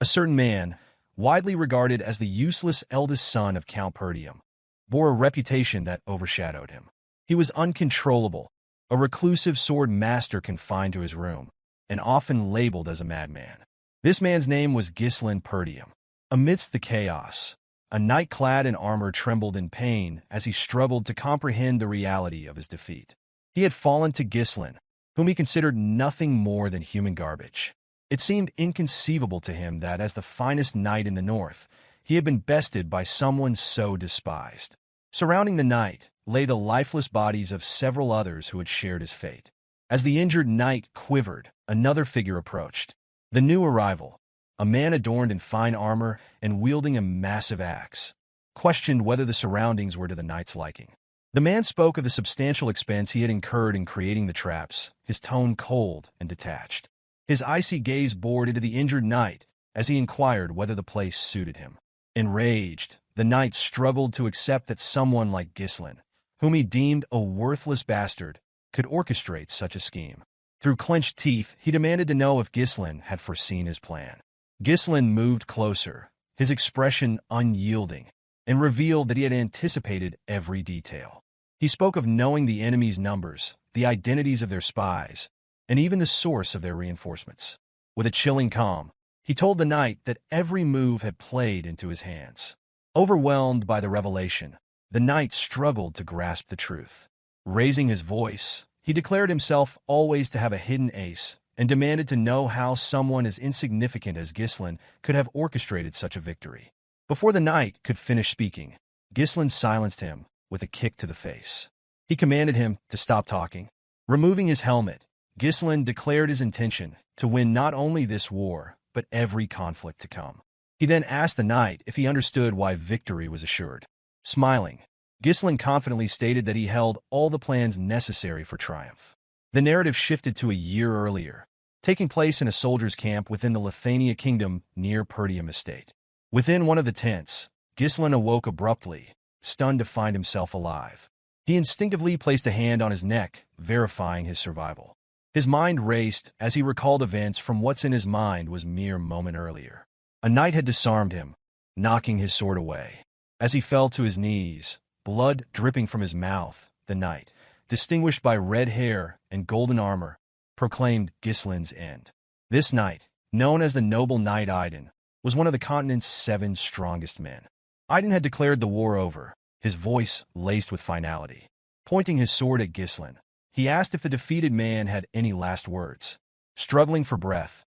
A certain man, widely regarded as the useless eldest son of Count Perdium, bore a reputation that overshadowed him. He was uncontrollable, a reclusive sword master confined to his room, and often labeled as a madman. This man's name was Ghislain Perdium. Amidst the chaos, a knight clad in armor trembled in pain as he struggled to comprehend the reality of his defeat. He had fallen to Ghislain, whom he considered nothing more than human garbage. It seemed inconceivable to him that, as the finest knight in the north, he had been bested by someone so despised. Surrounding the knight lay the lifeless bodies of several others who had shared his fate. As the injured knight quivered, another figure approached. The new arrival, a man adorned in fine armor and wielding a massive axe, questioned whether the surroundings were to the knight's liking. The man spoke of the substantial expense he had incurred in creating the traps, his tone cold and detached. His icy gaze bored into the injured knight as he inquired whether the place suited him. Enraged, the knight struggled to accept that someone like Ghislain, whom he deemed a worthless bastard, could orchestrate such a scheme. Through clenched teeth, he demanded to know if Ghislain had foreseen his plan. Ghislain moved closer, his expression unyielding, and revealed that he had anticipated every detail. He spoke of knowing the enemy's numbers, the identities of their spies, and even the source of their reinforcements. With a chilling calm, he told the knight that every move had played into his hands. Overwhelmed by the revelation, the knight struggled to grasp the truth. Raising his voice, he declared himself always to have a hidden ace and demanded to know how someone as insignificant as Ghislain could have orchestrated such a victory. Before the knight could finish speaking, Ghislain silenced him with a kick to the face. He commanded him to stop talking. Removing his helmet, Ghislain declared his intention to win not only this war, but every conflict to come. He then asked the knight if he understood why victory was assured. Smiling, Ghislain confidently stated that he held all the plans necessary for triumph. The narrative shifted to a year earlier, taking place in a soldier's camp within the Lithania kingdom near Perdium estate. Within one of the tents, Ghislain awoke abruptly, stunned to find himself alive. He instinctively placed a hand on his neck, verifying his survival. His mind raced as he recalled events from what's in his mind was mere moment earlier. A knight had disarmed him, knocking his sword away. As he fell to his knees, blood dripping from his mouth, the knight, distinguished by red hair and golden armor, proclaimed Ghislain's end. This knight, known as the noble knight Idun, was one of the continent's 7 strongest men. Idun had declared the war over, his voice laced with finality. Pointing his sword at Ghislain, he asked if the defeated man had any last words. Struggling for breath,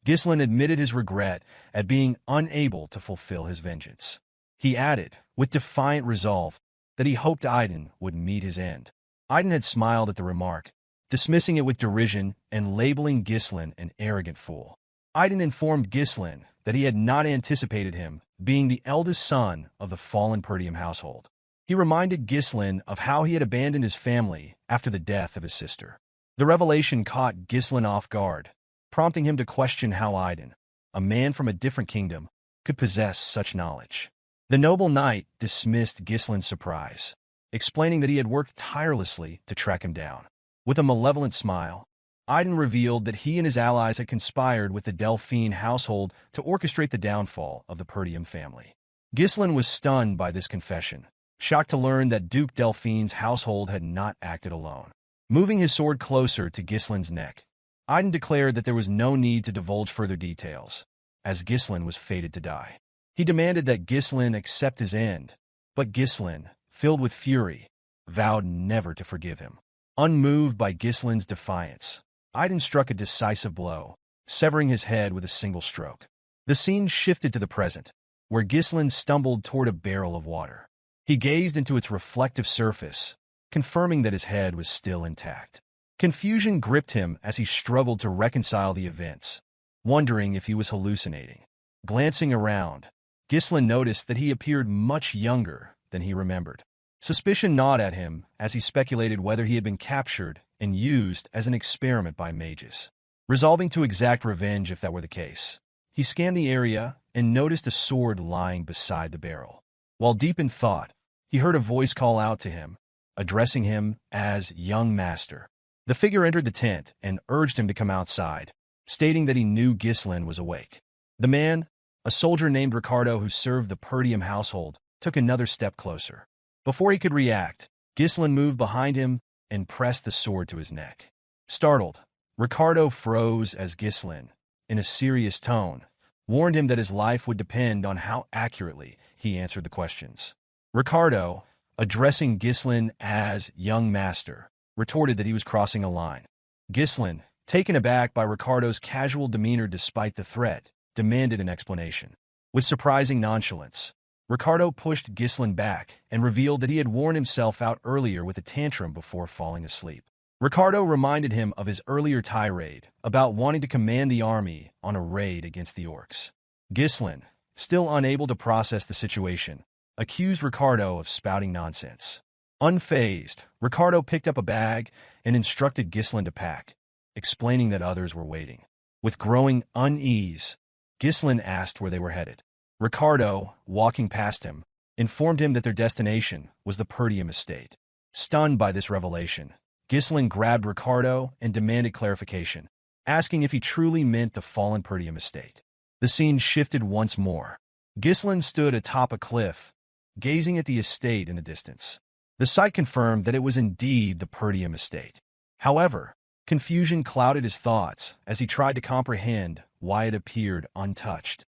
Ghislain admitted his regret at being unable to fulfill his vengeance. He added, with defiant resolve, that he hoped Idun would meet his end. Idun had smiled at the remark, dismissing it with derision and labeling Ghislain an arrogant fool. Idun informed Ghislain that he had not anticipated him being the eldest son of the fallen Perdium household. He reminded Ghislain of how he had abandoned his family after the death of his sister. The revelation caught Ghislain off guard, prompting him to question how Idun, a man from a different kingdom, could possess such knowledge. The noble knight dismissed Ghislain's surprise, explaining that he had worked tirelessly to track him down. With a malevolent smile, Idun revealed that he and his allies had conspired with the Delphine household to orchestrate the downfall of the Perdium family. Ghislain was stunned by this confession, shocked to learn that Duke Delphine's household had not acted alone. Moving his sword closer to Ghislain's neck, Idun declared that there was no need to divulge further details, as Ghislain was fated to die. He demanded that Ghislain accept his end, but Ghislain, filled with fury, vowed never to forgive him. Unmoved by Ghislain's defiance, Idun struck a decisive blow, severing his head with a single stroke. The scene shifted to the present, where Ghislain stumbled toward a barrel of water. He gazed into its reflective surface, confirming that his head was still intact. Confusion gripped him as he struggled to reconcile the events, wondering if he was hallucinating. Glancing around, Ghislain noticed that he appeared much younger than he remembered. Suspicion gnawed at him as he speculated whether he had been captured and used as an experiment by mages. Resolving to exact revenge if that were the case, he scanned the area and noticed a sword lying beside the barrel. While deep in thought, he heard a voice call out to him, addressing him as young master. The figure entered the tent and urged him to come outside, stating that he knew Ghislain was awake. The man, A soldier named Ricardo who served the Perdium household took another step closer. Before he could react, Ghislain moved behind him and pressed the sword to his neck. Startled, Ricardo froze as Ghislain, in a serious tone, warned him that his life would depend on how accurately he answered the questions. Ricardo, addressing Ghislain as young master, retorted that he was crossing a line. Ghislain, taken aback by Ricardo's casual demeanor despite the threat, demanded an explanation. With surprising nonchalance, Ricardo pushed Ghislain back and revealed that he had worn himself out earlier with a tantrum before falling asleep. Ricardo reminded him of his earlier tirade about wanting to command the army on a raid against the orcs. Ghislain, still unable to process the situation, accused Ricardo of spouting nonsense. Unfazed, Ricardo picked up a bag and instructed Ghislain to pack, explaining that others were waiting. With growing unease, Ghislain asked where they were headed. Ricardo, walking past him, informed him that their destination was the Perdium estate. Stunned by this revelation, Ghislain grabbed Ricardo and demanded clarification, asking if he truly meant the fallen Perdium estate. The scene shifted once more. Ghislain stood atop a cliff, gazing at the estate in the distance. The sight confirmed that it was indeed the Perdium estate. However, confusion clouded his thoughts as he tried to comprehend why it appeared untouched.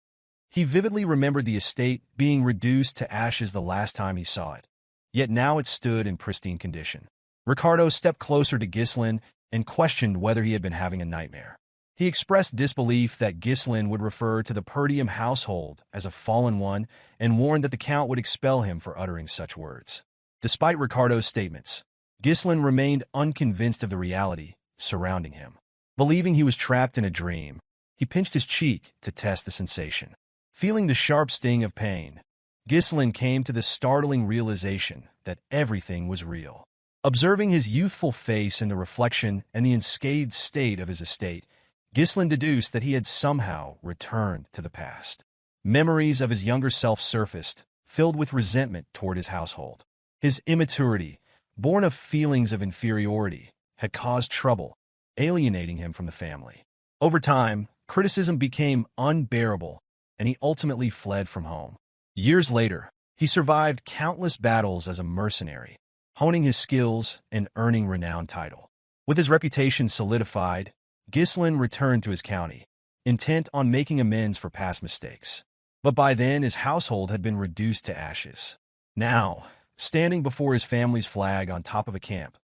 He vividly remembered the estate being reduced to ashes the last time he saw it, yet now it stood in pristine condition. Ricardo stepped closer to Ghislain and questioned whether he had been having a nightmare. He expressed disbelief that Ghislain would refer to the Perdium household as a fallen one and warned that the Count would expel him for uttering such words. Despite Ricardo's statements, Ghislain remained unconvinced of the reality surrounding him. Believing he was trapped in a dream, he pinched his cheek to test the sensation. Feeling the sharp sting of pain, Ghislain came to the startling realization that everything was real. Observing his youthful face in the reflection and the unscathed state of his estate, Ghislain deduced that he had somehow returned to the past. Memories of his younger self surfaced, filled with resentment toward his household. His immaturity, born of feelings of inferiority, had caused trouble, alienating him from the family. Over time, criticism became unbearable, and he ultimately fled from home. Years later, he survived countless battles as a mercenary, honing his skills and earning renowned title. With his reputation solidified, Ghislain returned to his county, intent on making amends for past mistakes. But by then, his household had been reduced to ashes. Now, standing before his family's flag on top of a camp,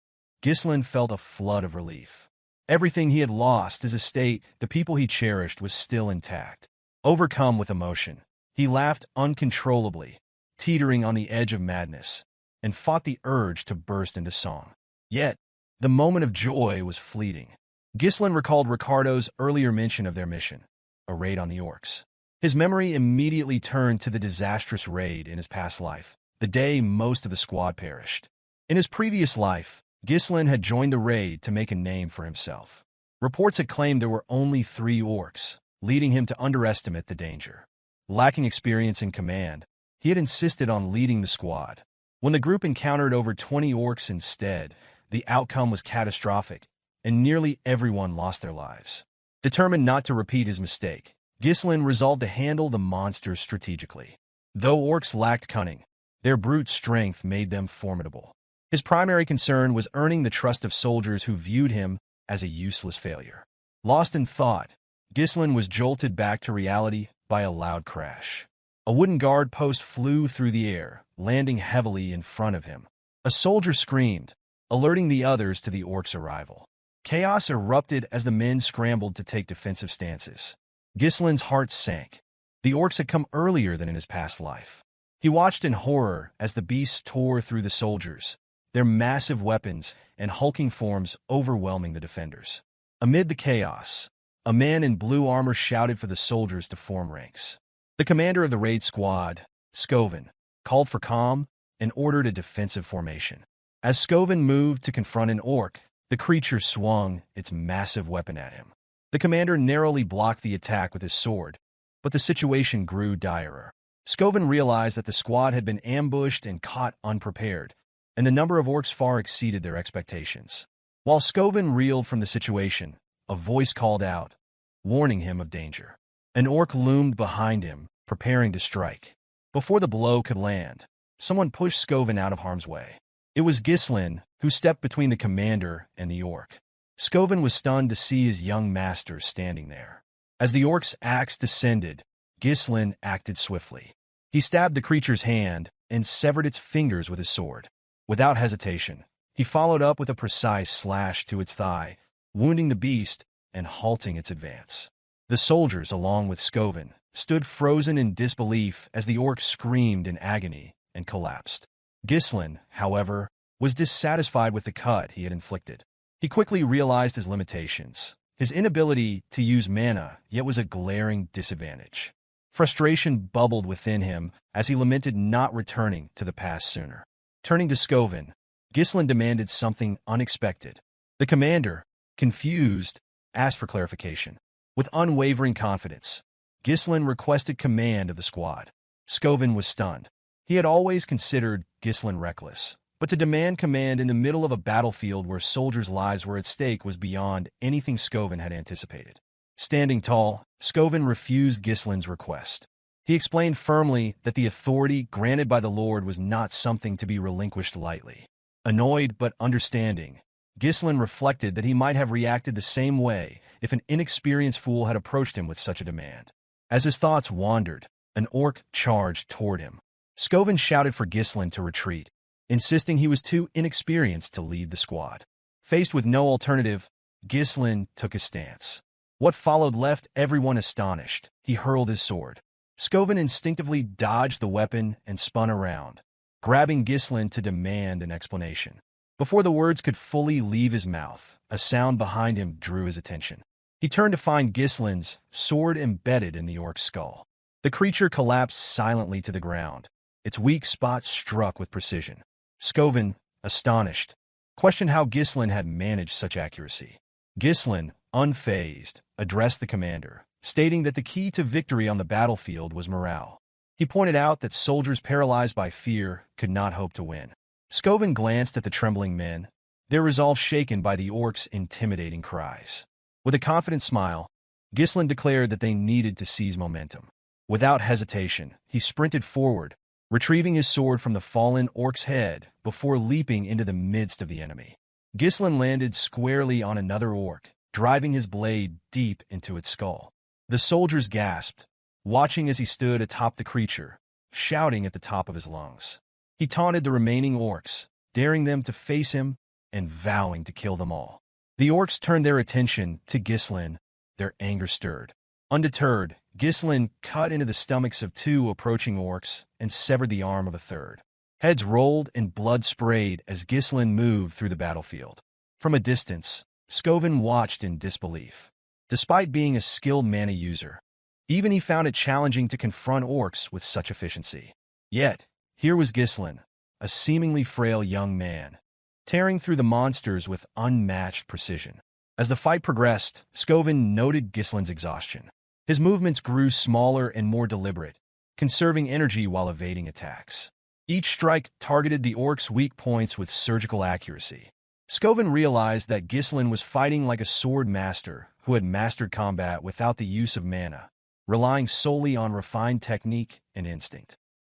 Ghislain felt a flood of relief. Everything he had lost, his estate, the people he cherished, was still intact. Overcome with emotion, he laughed uncontrollably, teetering on the edge of madness, and fought the urge to burst into song. Yet, the moment of joy was fleeting. Ghislain recalled Ricardo's earlier mention of their mission, a raid on the orcs. His memory immediately turned to the disastrous raid in his past life, the day most of the squad perished. In his previous life, Ghislain had joined the raid to make a name for himself. Reports had claimed there were only 3 orcs, leading him to underestimate the danger. Lacking experience in command, he had insisted on leading the squad. When the group encountered over 20 orcs instead, the outcome was catastrophic, and nearly everyone lost their lives. Determined not to repeat his mistake, Ghislain resolved to handle the monsters strategically. Though orcs lacked cunning, their brute strength made them formidable. His primary concern was earning the trust of soldiers who viewed him as a useless failure. Lost in thought, Ghislain was jolted back to reality by a loud crash. A wooden guard post flew through the air, landing heavily in front of him. A soldier screamed, alerting the others to the orcs' arrival. Chaos erupted as the men scrambled to take defensive stances. Ghislain's heart sank. The orcs had come earlier than in his past life. He watched in horror as the beasts tore through the soldiers, their massive weapons and hulking forms overwhelming the defenders. Amid the chaos, a man in blue armor shouted for the soldiers to form ranks. The commander of the raid squad, Scoven, called for calm and ordered a defensive formation. As Scoven moved to confront an orc, the creature swung its massive weapon at him. The commander narrowly blocked the attack with his sword, but the situation grew direr. Scoven realized that the squad had been ambushed and caught unprepared, and the number of orcs far exceeded their expectations. While Scoven reeled from the situation, a voice called out, warning him of danger. An orc loomed behind him, preparing to strike. Before the blow could land, someone pushed Skovin out of harm's way. It was Ghislain, who stepped between the commander and the orc. Skovin was stunned to see his young master standing there. As the orc's axe descended, Ghislain acted swiftly. He stabbed the creature's hand and severed its fingers with his sword. Without hesitation, he followed up with a precise slash to its thigh, wounding the beast and halting its advance. The soldiers, along with Skovin, stood frozen in disbelief as the orc screamed in agony and collapsed. Ghislain, however, was dissatisfied with the cut he had inflicted. He quickly realized his limitations. His inability to use mana yet was a glaring disadvantage. Frustration bubbled within him as he lamented not returning to the past sooner. Turning to Skovin, Ghislain demanded something unexpected. The commander, confused, asked for clarification. With unwavering confidence, Ghislain requested command of the squad. Skovin was stunned. He had always considered Ghislain reckless, but to demand command in the middle of a battlefield where soldiers' lives were at stake was beyond anything Skovin had anticipated. Standing tall, Skovin refused Ghislain's request. He explained firmly that the authority granted by the Lord was not something to be relinquished lightly. Annoyed but understanding, Ghislain reflected that he might have reacted the same way if an inexperienced fool had approached him with such a demand. As his thoughts wandered, an orc charged toward him. Skovin shouted for Ghislain to retreat, insisting he was too inexperienced to lead the squad. Faced with no alternative, Ghislain took his stance. What followed left everyone astonished. He hurled his sword. Skovin instinctively dodged the weapon and spun around, grabbing Ghislain to demand an explanation. Before the words could fully leave his mouth, a sound behind him drew his attention. He turned to find Ghislain's sword embedded in the orc's skull. The creature collapsed silently to the ground, its weak spot struck with precision. Skovin, astonished, questioned how Ghislain had managed such accuracy. Ghislain, unfazed, addressed the commander, stating that the key to victory on the battlefield was morale. He pointed out that soldiers paralyzed by fear could not hope to win. Skovin glanced at the trembling men, their resolve shaken by the orc's intimidating cries. With a confident smile, Ghislain declared that they needed to seize momentum. Without hesitation, he sprinted forward, retrieving his sword from the fallen orc's head before leaping into the midst of the enemy. Ghislain landed squarely on another orc, driving his blade deep into its skull. The soldiers gasped, watching as he stood atop the creature, shouting at the top of his lungs. He taunted the remaining orcs, daring them to face him and vowing to kill them all. The orcs turned their attention to Ghislain, their anger stirred. Undeterred, Ghislain cut into the stomachs of two approaching orcs and severed the arm of a third. Heads rolled and blood sprayed as Ghislain moved through the battlefield. From a distance, Skovin watched in disbelief. Despite being a skilled mana user, even he found it challenging to confront orcs with such efficiency. Yet, here was Ghislain, a seemingly frail young man, tearing through the monsters with unmatched precision. As the fight progressed, Skovin noted Ghislain's exhaustion. His movements grew smaller and more deliberate, conserving energy while evading attacks. Each strike targeted the orc's weak points with surgical accuracy. Skovin realized that Ghislain was fighting like a sword master who had mastered combat without the use of mana, relying solely on refined technique and instinct.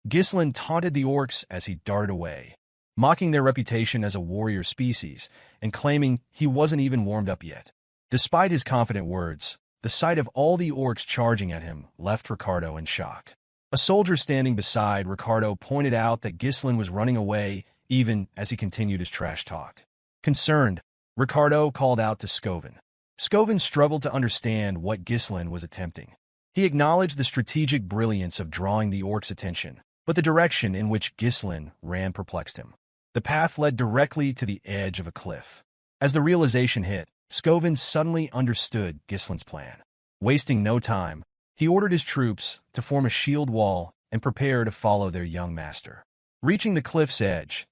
Ghislain taunted the orcs as he darted away, mocking their reputation as a warrior species and claiming he wasn't even warmed up yet. Despite his confident words, the sight of all the orcs charging at him left Ricardo in shock. A soldier standing beside Ricardo pointed out that Ghislain was running away even as he continued his trash talk. Concerned, Ricardo called out to Skovin. Skovin struggled to understand what Ghislain was attempting. He acknowledged the strategic brilliance of drawing the orcs' attention, but the direction in which Ghislain ran perplexed him. The path led directly to the edge of a cliff. As the realization hit, Skovin suddenly understood Ghislain's plan. Wasting no time, he ordered his troops to form a shield wall and prepare to follow their young master. Reaching the cliff's edge,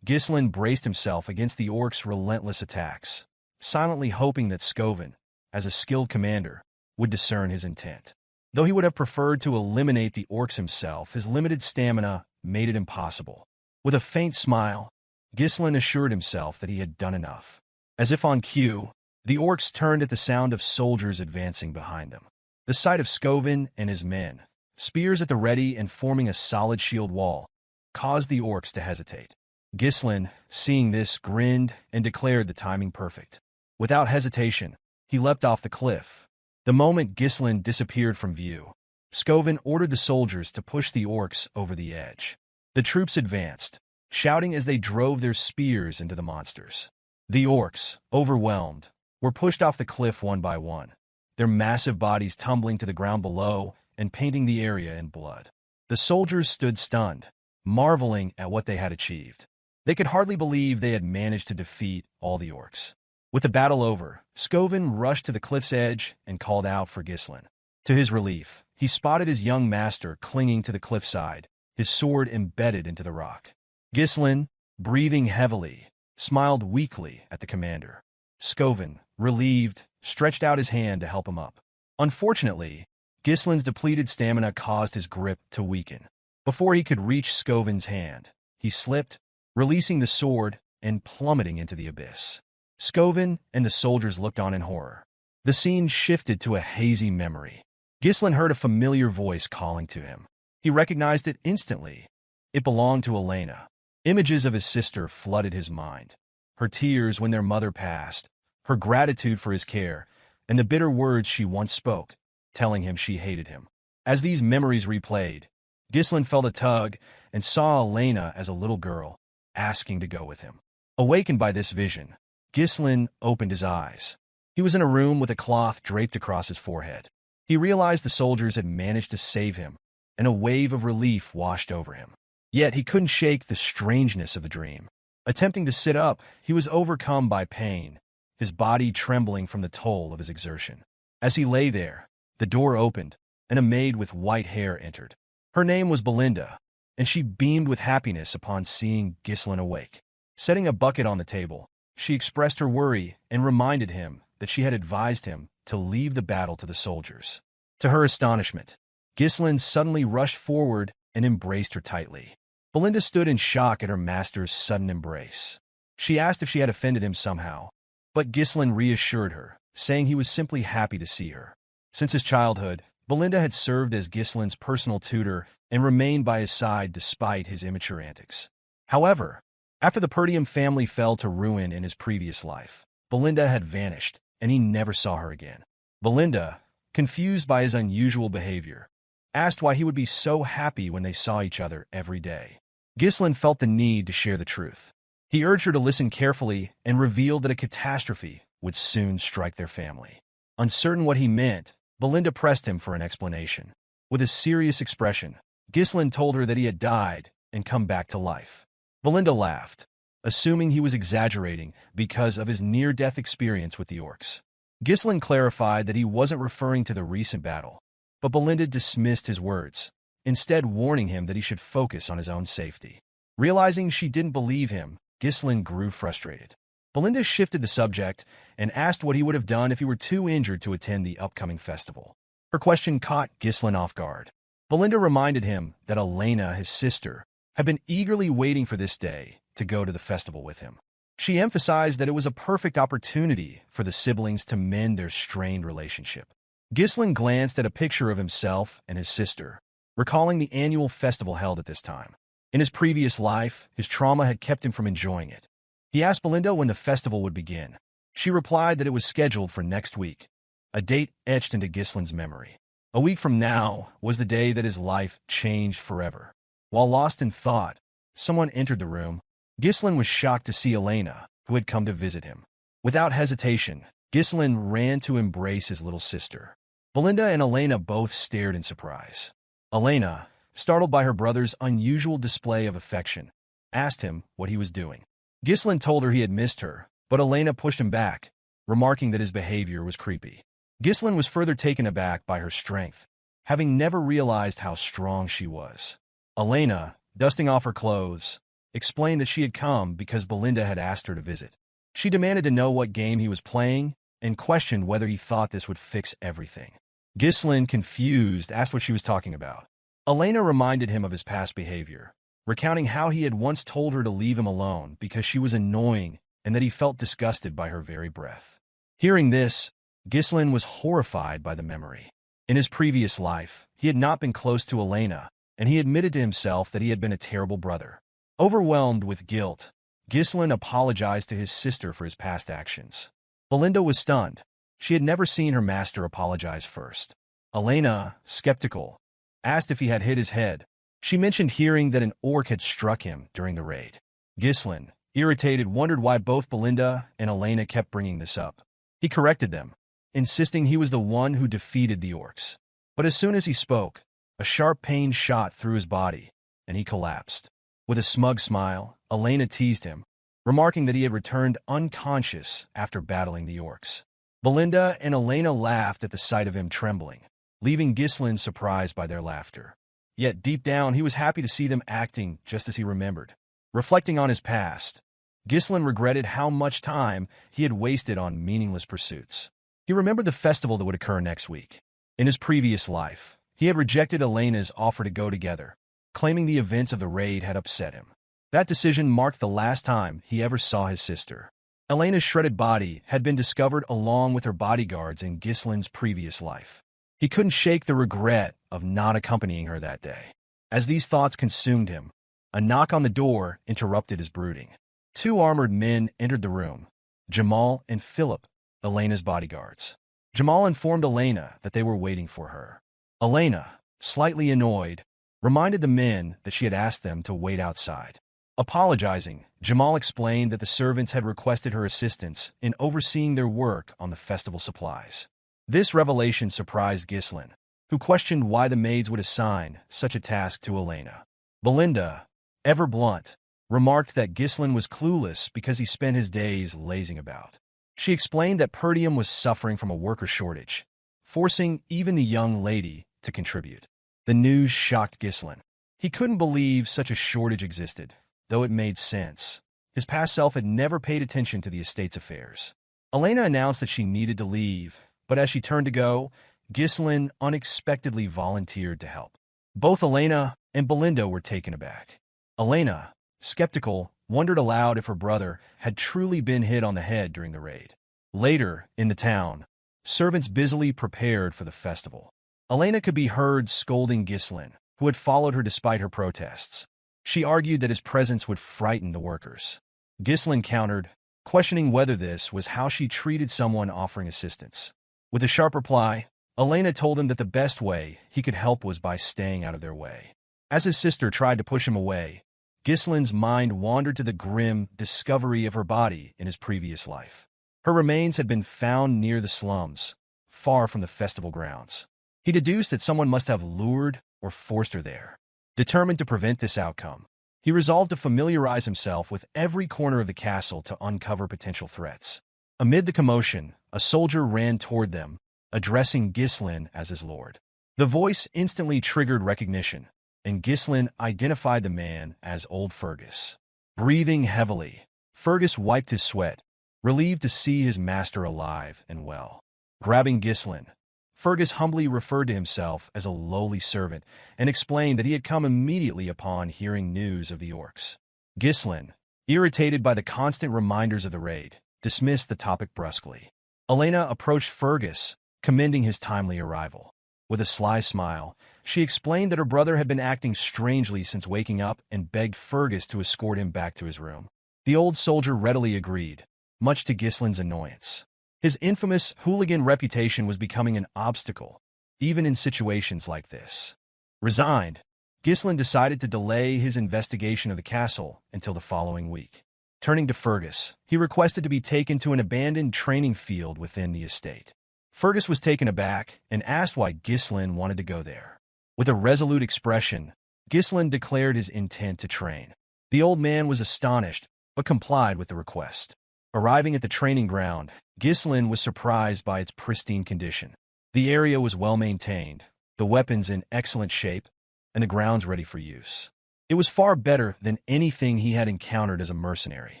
Ghislain braced himself against the orcs' relentless attacks, silently hoping that Skovin, as a skilled commander, would discern his intent. Though he would have preferred to eliminate the orcs himself, his limited stamina made it impossible. With a faint smile, Ghislain assured himself that he had done enough. As if on cue, the orcs turned at the sound of soldiers advancing behind them. The sight of Skovin and his men spears at the ready and forming a solid shield wall, caused the orcs to hesitate. Ghislain, seeing this, grinned and declared the timing perfect. Without hesitation, he leapt off the cliff. The moment Ghislain disappeared from view, Scoven ordered the soldiers to push the orcs over the edge. The troops advanced, shouting as they drove their spears into the monsters. The orcs, overwhelmed, were pushed off the cliff one by one, their massive bodies tumbling to the ground below and painting the area in blood. The soldiers stood stunned, marveling at what they had achieved. They could hardly believe they had managed to defeat all the orcs. With the battle over, Scoven rushed to the cliff's edge and called out for Ghislain. To his relief, he spotted his young master clinging to the cliffside, his sword embedded into the rock. Ghislain, breathing heavily, smiled weakly at the commander. Scoven, relieved, stretched out his hand to help him up. Unfortunately, Ghislain's depleted stamina caused his grip to weaken. Before he could reach Scoven's hand, he slipped, releasing the sword and plummeting into the abyss. Scoven and the soldiers looked on in horror. The scene shifted to a hazy memory. Ghislain heard a familiar voice calling to him. He recognized it instantly. It belonged to Elena. Images of his sister flooded his mind. Her tears when their mother passed, her gratitude for his care, and the bitter words she once spoke, telling him she hated him. As these memories replayed, Ghislain felt a tug and saw Elena as a little girl, asking to go with him. Awakened by this vision, Ghislain opened his eyes. He was in a room with a cloth draped across his forehead. He realized the soldiers had managed to save him, and a wave of relief washed over him. Yet he couldn't shake the strangeness of the dream. Attempting to sit up, he was overcome by pain, his body trembling from the toll of his exertion. As he lay there, the door opened, and a maid with white hair entered. Her name was Belinda, and she beamed with happiness upon seeing Ghislain awake. Setting a bucket on the table, she expressed her worry and reminded him that she had advised him to leave the battle to the soldiers. To her astonishment, Ghislain suddenly rushed forward and embraced her tightly. Belinda stood in shock at her master's sudden embrace. She asked if she had offended him somehow, but Ghislain reassured her, saying he was simply happy to see her. Since his childhood, Belinda had served as Ghislain's personal tutor and remained by his side despite his immature antics. However, after the Perdium family fell to ruin in his previous life, Belinda had vanished, and he never saw her again. Belinda, confused by his unusual behavior, asked why he would be so happy when they saw each other every day. Ghislain felt the need to share the truth. He urged her to listen carefully and revealed that a catastrophe would soon strike their family. Uncertain what he meant, Belinda pressed him for an explanation. With a serious expression, Ghislain told her that he had died and come back to life. Belinda laughed, assuming he was exaggerating because of his near-death experience with the orcs. Ghislain clarified that he wasn't referring to the recent battle, but Belinda dismissed his words, instead warning him that he should focus on his own safety. Realizing she didn't believe him, Ghislain grew frustrated. Belinda shifted the subject and asked what he would have done if he were too injured to attend the upcoming festival. Her question caught Ghislain off guard. Belinda reminded him that Elena, his sister, had been eagerly waiting for this day to go to the festival with him. She emphasized that it was a perfect opportunity for the siblings to mend their strained relationship. Ghislain glanced at a picture of himself and his sister, recalling the annual festival held at this time. In his previous life, his trauma had kept him from enjoying it. He asked Belinda when the festival would begin. She replied that it was scheduled for next week, a date etched into Ghislain's memory. A week from now was the day that his life changed forever. While lost in thought, someone entered the room. Ghislain was shocked to see Elena, who had come to visit him. Without hesitation, Ghislain ran to embrace his little sister. Belinda and Elena both stared in surprise. Elena, startled by her brother's unusual display of affection, asked him what he was doing. Ghislain told her he had missed her, but Elena pushed him back, remarking that his behavior was creepy. Ghislain was further taken aback by her strength, having never realized how strong she was. Elena, dusting off her clothes, explained that she had come because Belinda had asked her to visit. She demanded to know what game he was playing and questioned whether he thought this would fix everything. Ghislain, confused, asked what she was talking about. Elena reminded him of his past behavior, recounting how he had once told her to leave him alone because she was annoying and that he felt disgusted by her very breath. Hearing this, Ghislain was horrified by the memory. In his previous life, he had not been close to Elena, and he admitted to himself that he had been a terrible brother. Overwhelmed with guilt, Ghislain apologized to his sister for his past actions. Belinda was stunned. She had never seen her master apologize first. Elena, skeptical, asked if he had hit his head. She mentioned hearing that an orc had struck him during the raid. Ghislain, irritated, wondered why both Belinda and Elena kept bringing this up. He corrected them, insisting he was the one who defeated the orcs. But as soon as he spoke, a sharp pain shot through his body, and he collapsed. With a smug smile, Elena teased him, remarking that he had returned unconscious after battling the orcs. Belinda and Elena laughed at the sight of him trembling, leaving Ghislain surprised by their laughter. Yet deep down, he was happy to see them acting just as he remembered. Reflecting on his past, Ghislain regretted how much time he had wasted on meaningless pursuits. He remembered the festival that would occur next week. In his previous life, he had rejected Elena's offer to go together, claiming the events of the raid had upset him. That decision marked the last time he ever saw his sister. Elena's shredded body had been discovered along with her bodyguards in Ghislain's previous life. He couldn't shake the regret of not accompanying her that day. As these thoughts consumed him, a knock on the door interrupted his brooding. Two armored men entered the room, Jamal and Philip, Elena's bodyguards. Jamal informed Elena that they were waiting for her. Elena, slightly annoyed, reminded the men that she had asked them to wait outside. Apologizing, Jamal explained that the servants had requested her assistance in overseeing their work on the festival supplies. This revelation surprised Ghislain, who questioned why the maids would assign such a task to Elena. Belinda, ever blunt, remarked that Ghislain was clueless because he spent his days lazing about. She explained that Perdium was suffering from a worker shortage, forcing even the young lady to contribute. The news shocked Ghislain. He couldn't believe such a shortage existed, though it made sense. His past self had never paid attention to the estate's affairs. Elena announced that she needed to leave, but as she turned to go, Ghislain unexpectedly volunteered to help. Both Elena and Belinda were taken aback. Elena, skeptical, wondered aloud if her brother had truly been hit on the head during the raid. Later, in the town, servants busily prepared for the festival. Elena could be heard scolding Ghislain, who had followed her despite her protests. She argued that his presence would frighten the workers. Ghislain countered, questioning whether this was how she treated someone offering assistance. With a sharp reply, Elena told him that the best way he could help was by staying out of their way. As his sister tried to push him away, Ghislain's mind wandered to the grim discovery of her body in his previous life. Her remains had been found near the slums, far from the festival grounds. He deduced that someone must have lured or forced her there. Determined to prevent this outcome, he resolved to familiarize himself with every corner of the castle to uncover potential threats. Amid the commotion, a soldier ran toward them, addressing Ghislain as his lord. The voice instantly triggered recognition, and Ghislain identified the man as old Fergus. Breathing heavily, Fergus wiped his sweat, relieved to see his master alive and well. Grabbing Ghislain, Fergus humbly referred to himself as a lowly servant and explained that he had come immediately upon hearing news of the orcs. Ghislain, irritated by the constant reminders of the raid, dismissed the topic brusquely. Elena approached Fergus, commending his timely arrival. With a sly smile, she explained that her brother had been acting strangely since waking up and begged Fergus to escort him back to his room. The old soldier readily agreed, much to Ghislain's annoyance. His infamous hooligan reputation was becoming an obstacle, even in situations like this. Resigned, Ghislain decided to delay his investigation of the castle until the following week. Turning to Fergus, he requested to be taken to an abandoned training field within the estate. Fergus was taken aback and asked why Ghislain wanted to go there. With a resolute expression, Ghislain declared his intent to train. The old man was astonished, but complied with the request. Arriving at the training ground, Ghislain was surprised by its pristine condition. The area was well maintained, the weapons in excellent shape, and the grounds ready for use. It was far better than anything he had encountered as a mercenary.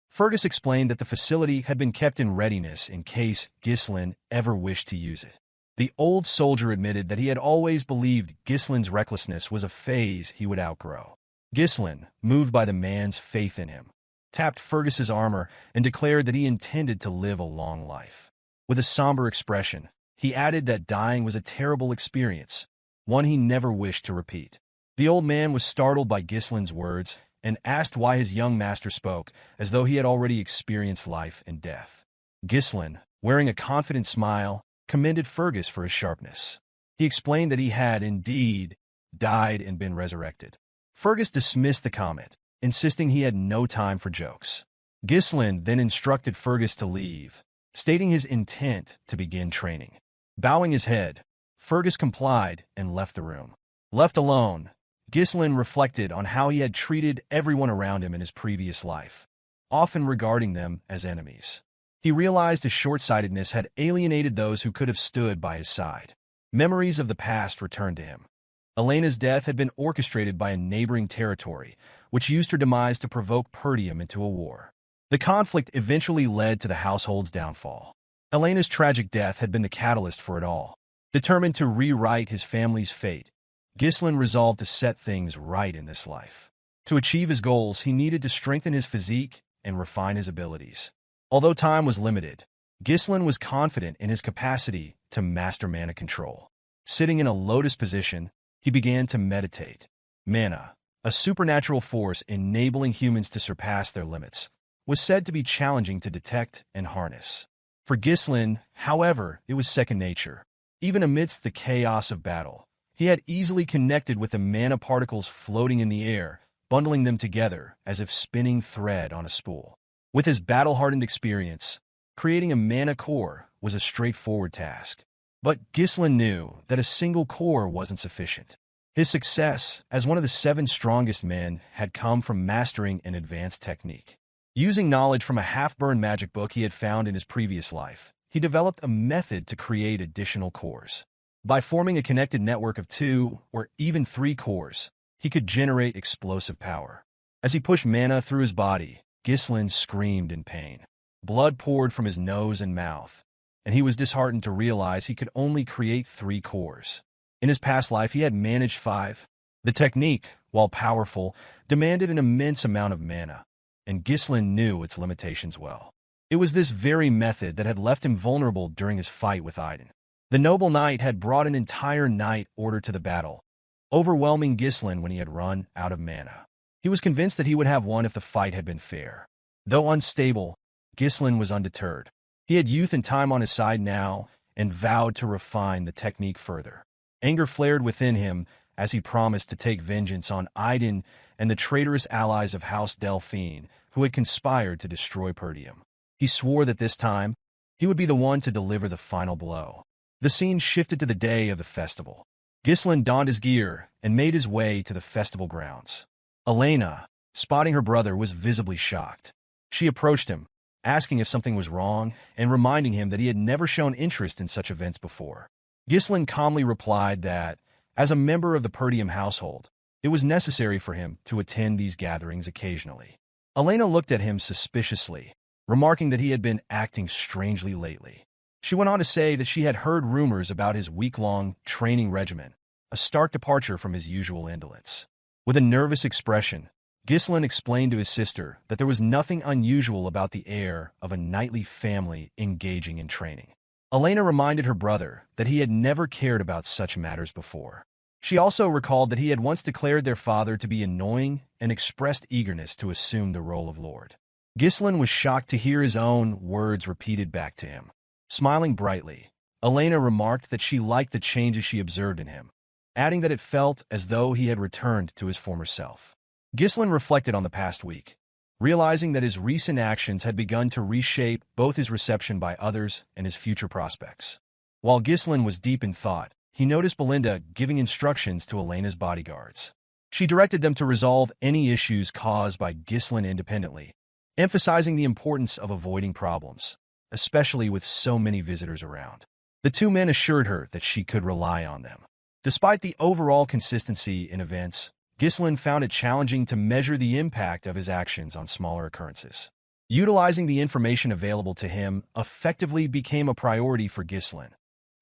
Fergus explained that the facility had been kept in readiness in case Ghislain ever wished to use it. The old soldier admitted that he had always believed Ghislain's recklessness was a phase he would outgrow. Ghislain, moved by the man's faith in him, tapped Fergus's armor and declared that he intended to live a long life. With a somber expression, He added that dying was a terrible experience, one he never wished to repeat. The old man was startled by Ghislain's words and asked why his young master spoke as though he had already experienced life and death. Ghislain, wearing a confident smile, commended Fergus for his sharpness. He explained that he had indeed died and been resurrected. Fergus dismissed the comment, insisting he had no time for jokes. Ghislain then instructed Fergus to leave, stating his intent to begin training. Bowing his head, Fergus complied and left the room. Left alone, Ghislain reflected on how he had treated everyone around him in his previous life, often regarding them as enemies. He realized his short-sightedness had alienated those who could have stood by his side. Memories of the past returned to him. Elena's death had been orchestrated by a neighboring territory, which used her demise to provoke Perdium into a war. The conflict eventually led to the household's downfall. Elena's tragic death had been the catalyst for it all. Determined to rewrite his family's fate, Ghislain resolved to set things right in this life. To achieve his goals, he needed to strengthen his physique and refine his abilities. Although time was limited, Ghislain was confident in his capacity to master mana control. Sitting in a lotus position, he began to meditate. Mana, a supernatural force enabling humans to surpass their limits, was said to be challenging to detect and harness. For Ghislain, however, it was second nature. Even amidst the chaos of battle, he had easily connected with the mana particles floating in the air, bundling them together as if spinning thread on a spool. With his battle-hardened experience, creating a mana core was a straightforward task. But Ghislain knew that a single core wasn't sufficient. His success as one of the 7 strongest men had come from mastering an advanced technique. Using knowledge from a half-burned magic book he had found in his previous life, he developed a method to create additional cores. By forming a connected network of 2 or even 3 cores, he could generate explosive power. As he pushed mana through his body, Ghislain screamed in pain. Blood poured from his nose and mouth, and he was disheartened to realize he could only create 3 cores. In his past life, he had managed 5. The technique, while powerful, demanded an immense amount of mana, and Ghislain knew its limitations well. It was this very method that had left him vulnerable during his fight with Idun. The noble knight had brought an entire knight order to the battle, overwhelming Ghislain when he had run out of mana. He was convinced that he would have won if the fight had been fair. Though unstable, Ghislain was undeterred. He had youth and time on his side now, and vowed to refine the technique further. Anger flared within him as he promised to take vengeance on Idun and the traitorous allies of House Delphine who had conspired to destroy Perdium. He swore that this time, he would be the one to deliver the final blow. The scene shifted to the day of the festival. Ghislain donned his gear and made his way to the festival grounds. Elena, spotting her brother, was visibly shocked. She approached him, asking if something was wrong and reminding him that he had never shown interest in such events before. Ghislain calmly replied that, as a member of the Perdium household, it was necessary for him to attend these gatherings occasionally. Elena looked at him suspiciously, remarking that he had been acting strangely lately. She went on to say that she had heard rumors about his week-long training regimen, a stark departure from his usual indolence. With a nervous expression, Ghislain explained to his sister that there was nothing unusual about the heir of a knightly family engaging in training. Elena reminded her brother that he had never cared about such matters before. She also recalled that he had once declared their father to be annoying and expressed eagerness to assume the role of lord. Ghislain was shocked to hear his own words repeated back to him. Smiling brightly, Elena remarked that she liked the changes she observed in him, adding that it felt as though he had returned to his former self. Ghislain reflected on the past week, realizing that his recent actions had begun to reshape both his reception by others and his future prospects. While Ghislain was deep in thought, he noticed Belinda giving instructions to Elena's bodyguards. She directed them to resolve any issues caused by Ghislain independently, emphasizing the importance of avoiding problems, especially with so many visitors around. The 2 men assured her that she could rely on them. Despite the overall consistency in events, Ghislain found it challenging to measure the impact of his actions on smaller occurrences. Utilizing the information available to him effectively became a priority for Ghislain,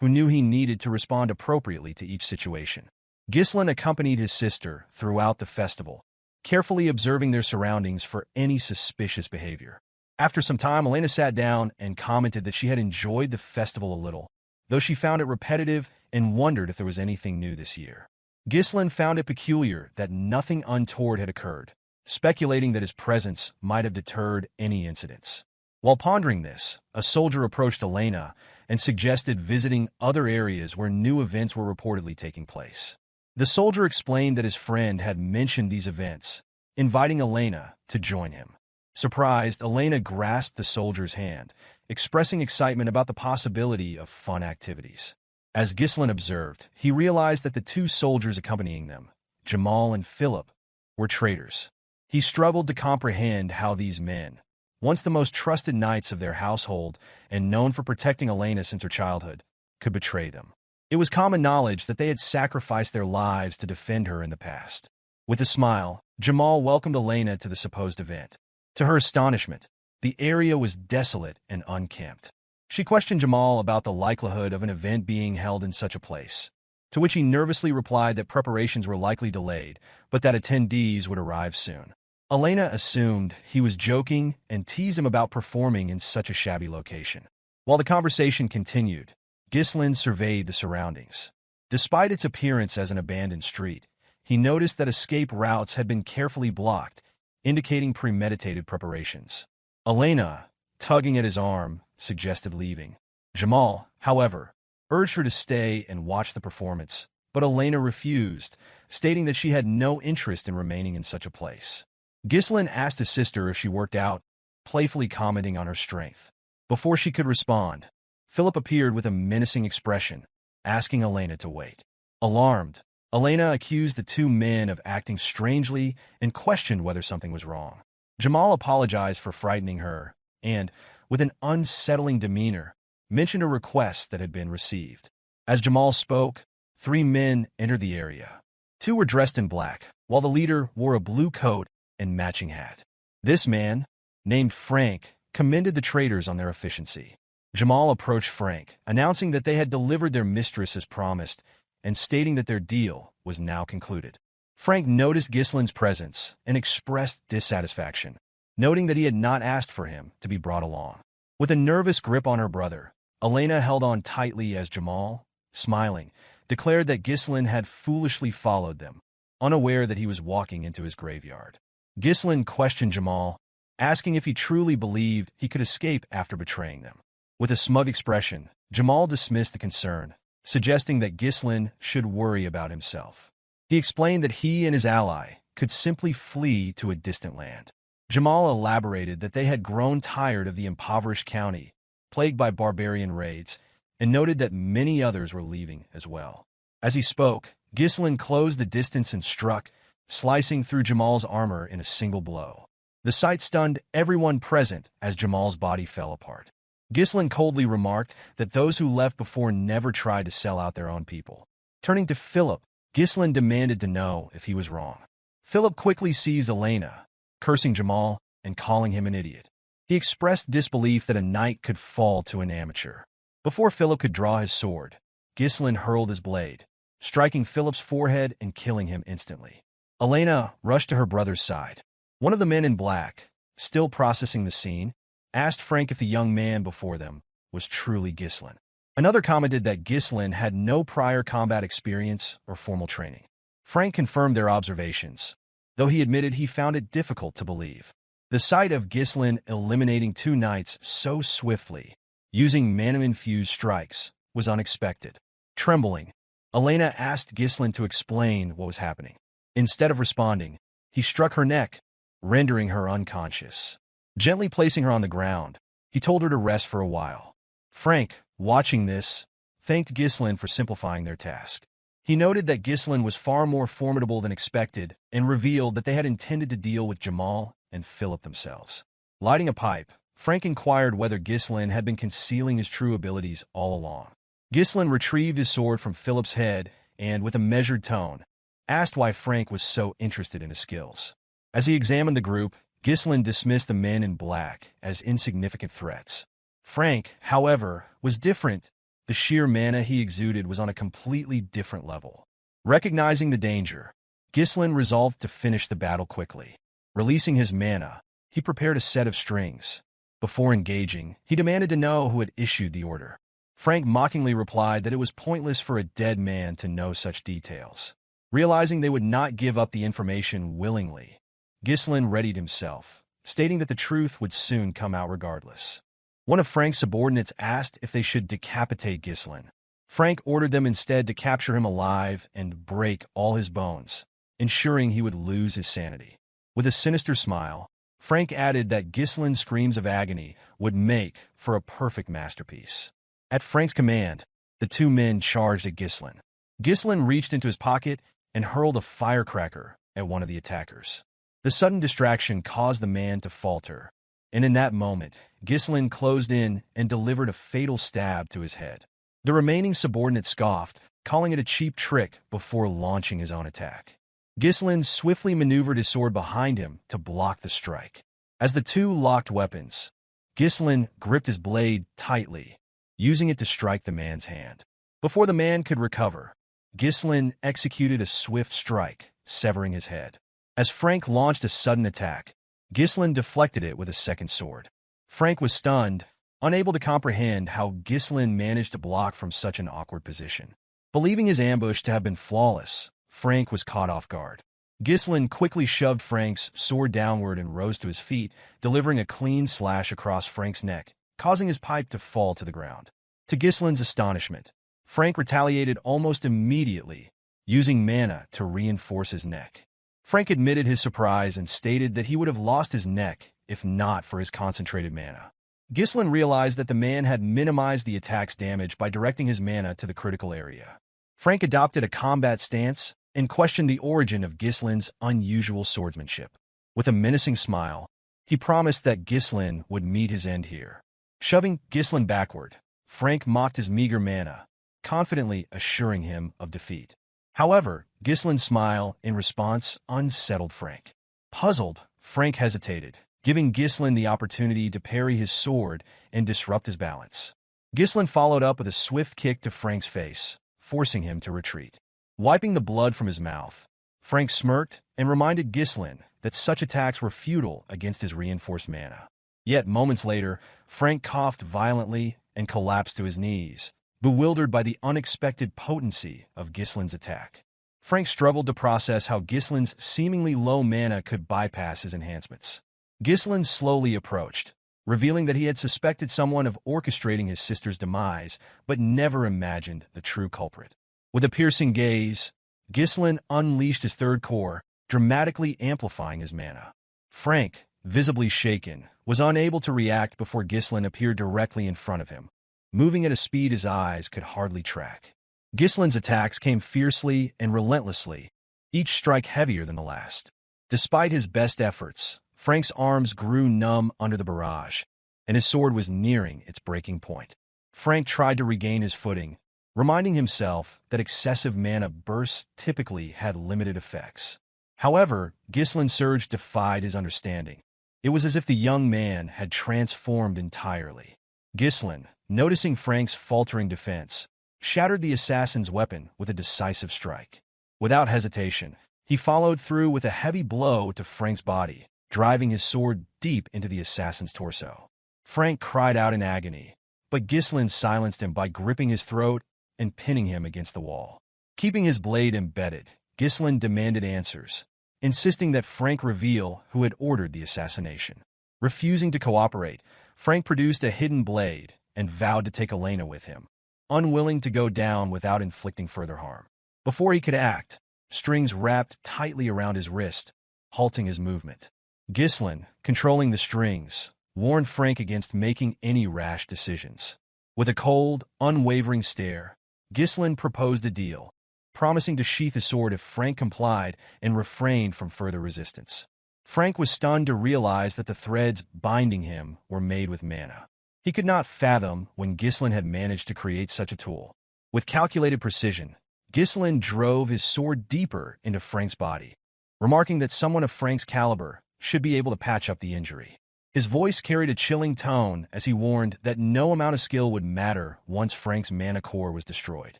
who knew he needed to respond appropriately to each situation. Ghislain accompanied his sister throughout the festival, carefully observing their surroundings for any suspicious behavior. After some time, Elena sat down and commented that she had enjoyed the festival a little, though she found it repetitive and wondered if there was anything new this year. Ghislain found it peculiar that nothing untoward had occurred, speculating that his presence might have deterred any incidents. While pondering this, a soldier approached Elena and suggested visiting other areas where new events were reportedly taking place. The soldier explained that his friend had mentioned these events, inviting Elena to join him. Surprised, Elena grasped the soldier's hand, expressing excitement about the possibility of fun activities. As Ghislain observed, he realized that the two soldiers accompanying them, Jamal and Philip, were traitors. He struggled to comprehend how these men, once the most trusted knights of their household and known for protecting Elena since her childhood, could betray them. It was common knowledge that they had sacrificed their lives to defend her in the past. With a smile, Jamal welcomed Elena to the supposed event. To her astonishment, the area was desolate and unkempt. She questioned Jamal about the likelihood of an event being held in such a place, to which he nervously replied that preparations were likely delayed, but that attendees would arrive soon. Elena assumed he was joking and teased him about performing in such a shabby location. While the conversation continued, Ghislain surveyed the surroundings. Despite its appearance as an abandoned street, he noticed that escape routes had been carefully blocked, indicating premeditated preparations. Elena, tugging at his arm, suggested leaving. Jamal, however, urged her to stay and watch the performance, but Elena refused, stating that she had no interest in remaining in such a place. Ghislain asked his sister if she worked out, playfully commenting on her strength. Before she could respond, Philip appeared with a menacing expression, asking Elena to wait. Alarmed, Elena accused the two men of acting strangely and questioned whether something was wrong. Jamal apologized for frightening her and, with an unsettling demeanor, mentioned a request that had been received. As Jamal spoke, three men entered the area. Two were dressed in black, while the leader wore a blue coat and matching hat. This man, named Frank, commended the traders on their efficiency. Jamal approached Frank, announcing that they had delivered their mistress as promised and stating that their deal was now concluded. Frank noticed Ghislain's presence and expressed dissatisfaction, noting that he had not asked for him to be brought along. With a nervous grip on her brother, Elena held on tightly as Jamal, smiling, declared that Ghislain had foolishly followed them, unaware that he was walking into his graveyard. Ghislain questioned Jamal, asking if he truly believed he could escape after betraying them. With a smug expression, Jamal dismissed the concern, suggesting that Ghislain should worry about himself. He explained that he and his ally could simply flee to a distant land. Jamal elaborated that they had grown tired of the impoverished county, plagued by barbarian raids, and noted that many others were leaving as well. As he spoke, Ghislain closed the distance and struck, slicing through Jamal's armor in a single blow. The sight stunned everyone present as Jamal's body fell apart. Ghislain coldly remarked that those who left before never tried to sell out their own people. Turning to Philip, Ghislain demanded to know if he was wrong. Philip quickly seized Elena, cursing Jamal and calling him an idiot. He expressed disbelief that a knight could fall to an amateur. Before Philip could draw his sword, Ghislain hurled his blade, striking Philip's forehead and killing him instantly. Elena rushed to her brother's side. One of the men in black, still processing the scene, asked Frank if the young man before them was truly Ghislain. Another commented that Ghislain had no prior combat experience or formal training. Frank confirmed their observations, though he admitted he found it difficult to believe. The sight of Ghislain eliminating two knights so swiftly, using mana-infused strikes, was unexpected. Trembling, Elena asked Ghislain to explain what was happening. Instead of responding, he struck her neck, rendering her unconscious. Gently placing her on the ground, he told her to rest for a while. Frank, watching this, thanked Ghislain for simplifying their task. He noted that Ghislain was far more formidable than expected and revealed that they had intended to deal with Jamal and Philip themselves. Lighting a pipe, Frank inquired whether Ghislain had been concealing his true abilities all along. Ghislain retrieved his sword from Philip's head and, with a measured tone, asked why Frank was so interested in his skills. As he examined the group, Ghislain dismissed the men in black as insignificant threats. Frank, however, was different. The sheer mana he exuded was on a completely different level. Recognizing the danger, Ghislain resolved to finish the battle quickly. Releasing his mana, he prepared a set of strings. Before engaging, he demanded to know who had issued the order. Frank mockingly replied that it was pointless for a dead man to know such details. Realizing they would not give up the information willingly, Ghislain readied himself, stating that the truth would soon come out regardless. One of Frank's subordinates asked if they should decapitate Ghislain. Frank ordered them instead to capture him alive and break all his bones, ensuring he would lose his sanity. With a sinister smile, Frank added that Ghislain's screams of agony would make for a perfect masterpiece. At Frank's command, the two men charged at Ghislain. Ghislain reached into his pocket and hurled a firecracker at one of the attackers. The sudden distraction caused the man to falter, and in that moment, Ghislain closed in and delivered a fatal stab to his head. The remaining subordinate scoffed, calling it a cheap trick before launching his own attack. Ghislain swiftly maneuvered his sword behind him to block the strike. As the two locked weapons, Ghislain gripped his blade tightly, using it to strike the man's hand. Before the man could recover, Ghislain executed a swift strike, severing his head. As Frank launched a sudden attack, Ghislain deflected it with a second sword. Frank was stunned, unable to comprehend how Ghislain managed to block from such an awkward position. Believing his ambush to have been flawless, Frank was caught off guard. Ghislain quickly shoved Frank's sword downward and rose to his feet, delivering a clean slash across Frank's neck, causing his pipe to fall to the ground. To Ghislain's astonishment, Frank retaliated almost immediately, using mana to reinforce his neck. Frank admitted his surprise and stated that he would have lost his neck if not for his concentrated mana. Ghislain realized that the man had minimized the attack's damage by directing his mana to the critical area. Frank adopted a combat stance and questioned the origin of Ghislain's unusual swordsmanship. With a menacing smile, he promised that Ghislain would meet his end here. Shoving Ghislain backward, Frank mocked his meager mana, confidently assuring him of defeat. However, Ghislain's smile, in response, unsettled Frank. Puzzled, Frank hesitated, giving Ghislain the opportunity to parry his sword and disrupt his balance. Ghislain followed up with a swift kick to Frank's face, forcing him to retreat. Wiping the blood from his mouth, Frank smirked and reminded Ghislain that such attacks were futile against his reinforced mana. Yet moments later, Frank coughed violently and collapsed to his knees, bewildered by the unexpected potency of Ghislain's attack. Frank struggled to process how Ghislain's seemingly low mana could bypass his enhancements. Ghislain slowly approached, revealing that he had suspected someone of orchestrating his sister's demise, but never imagined the true culprit. With a piercing gaze, Ghislain unleashed his third core, dramatically amplifying his mana. Frank, visibly shaken, was unable to react before Ghislain appeared directly in front of him, moving at a speed his eyes could hardly track. Ghislain's attacks came fiercely and relentlessly, each strike heavier than the last. Despite his best efforts, Frank's arms grew numb under the barrage, and his sword was nearing its breaking point. Frank tried to regain his footing, reminding himself that excessive mana bursts typically had limited effects. However, Ghislain's surge defied his understanding. It was as if the young man had transformed entirely. Ghislain, noticing Frank's faltering defense, shattered the assassin's weapon with a decisive strike. Without hesitation, he followed through with a heavy blow to Frank's body, driving his sword deep into the assassin's torso. Frank cried out in agony, but Ghislain silenced him by gripping his throat and pinning him against the wall. Keeping his blade embedded, Ghislain demanded answers, insisting that Frank reveal who had ordered the assassination. Refusing to cooperate, Frank produced a hidden blade and vowed to take Elena with him, unwilling to go down without inflicting further harm. Before he could act, strings wrapped tightly around his wrist, halting his movement. Ghislain, controlling the strings, warned Frank against making any rash decisions. With a cold, unwavering stare, Ghislain proposed a deal, promising to sheath his sword if Frank complied and refrained from further resistance. Frank was stunned to realize that the threads binding him were made with mana. He could not fathom when Ghislain had managed to create such a tool. With calculated precision, Ghislain drove his sword deeper into Frank's body, remarking that someone of Frank's caliber should be able to patch up the injury. His voice carried a chilling tone as he warned that no amount of skill would matter once Frank's mana core was destroyed.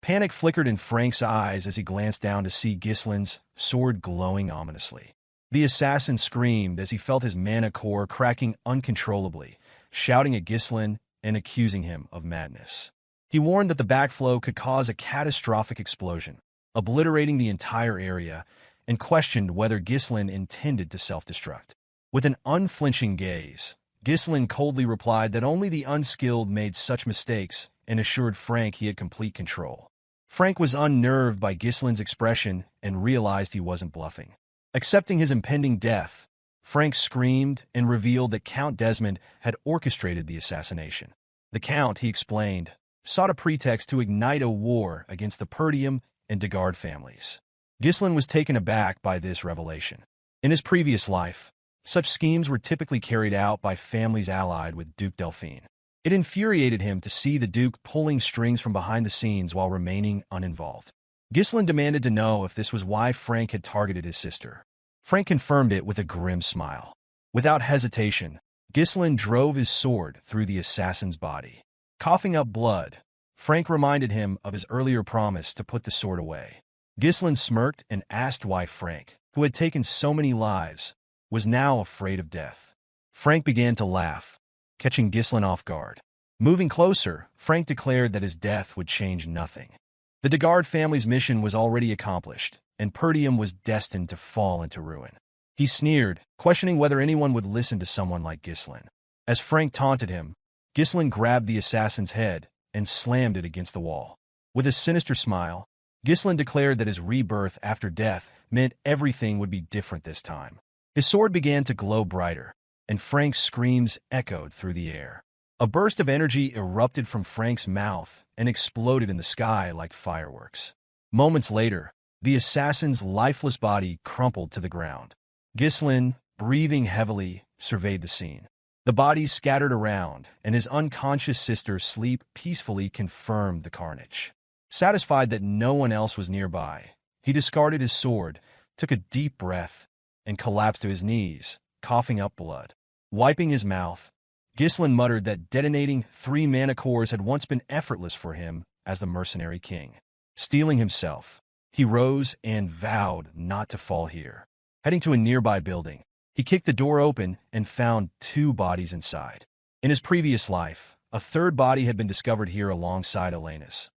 Panic flickered in Frank's eyes as he glanced down to see Ghislain's sword glowing ominously. The assassin screamed as he felt his mana core cracking uncontrollably, shouting at Ghislain and accusing him of madness. He warned that the backflow could cause a catastrophic explosion, obliterating the entire area, and questioned whether Ghislain intended to self-destruct. With an unflinching gaze, Ghislain coldly replied that only the unskilled made such mistakes and assured Frank he had complete control. Frank was unnerved by Ghislain's expression and realized he wasn't bluffing. Accepting his impending death, Frank screamed and revealed that Count Desmond had orchestrated the assassination. The Count, he explained, sought a pretext to ignite a war against the Perdium and Degard families. Ghislain was taken aback by this revelation. In his previous life, such schemes were typically carried out by families allied with Duke Delphine. It infuriated him to see the Duke pulling strings from behind the scenes while remaining uninvolved. Ghislain demanded to know if this was why Frank had targeted his sister. Frank confirmed it with a grim smile. Without hesitation, Ghislain drove his sword through the assassin's body. Coughing up blood, Frank reminded him of his earlier promise to put the sword away. Ghislain smirked and asked why Frank, who had taken so many lives, was now afraid of death. Frank began to laugh, catching Ghislain off guard. Moving closer, Frank declared that his death would change nothing. The Degard family's mission was already accomplished, and Perdium was destined to fall into ruin. He sneered, questioning whether anyone would listen to someone like Ghislain. As Frank taunted him, Ghislain grabbed the assassin's head and slammed it against the wall. With a sinister smile, Ghislain declared that his rebirth after death meant everything would be different this time. His sword began to glow brighter, and Frank's screams echoed through the air. A burst of energy erupted from Frank's mouth and exploded in the sky like fireworks. Moments later, the assassin's lifeless body crumpled to the ground. Ghislain, breathing heavily, surveyed the scene. The bodies scattered around, and his unconscious sister's sleep peacefully confirmed the carnage. Satisfied that no one else was nearby, he discarded his sword, took a deep breath, and collapsed to his knees, coughing up blood. Wiping his mouth, Ghislain muttered that detonating 3 mana cores had once been effortless for him as the Mercenary King. Steeling himself, he rose and vowed not to fall here. Heading to a nearby building, he kicked the door open and found 2 bodies inside. In his previous life, a 3rd body had been discovered here alongside Elena's.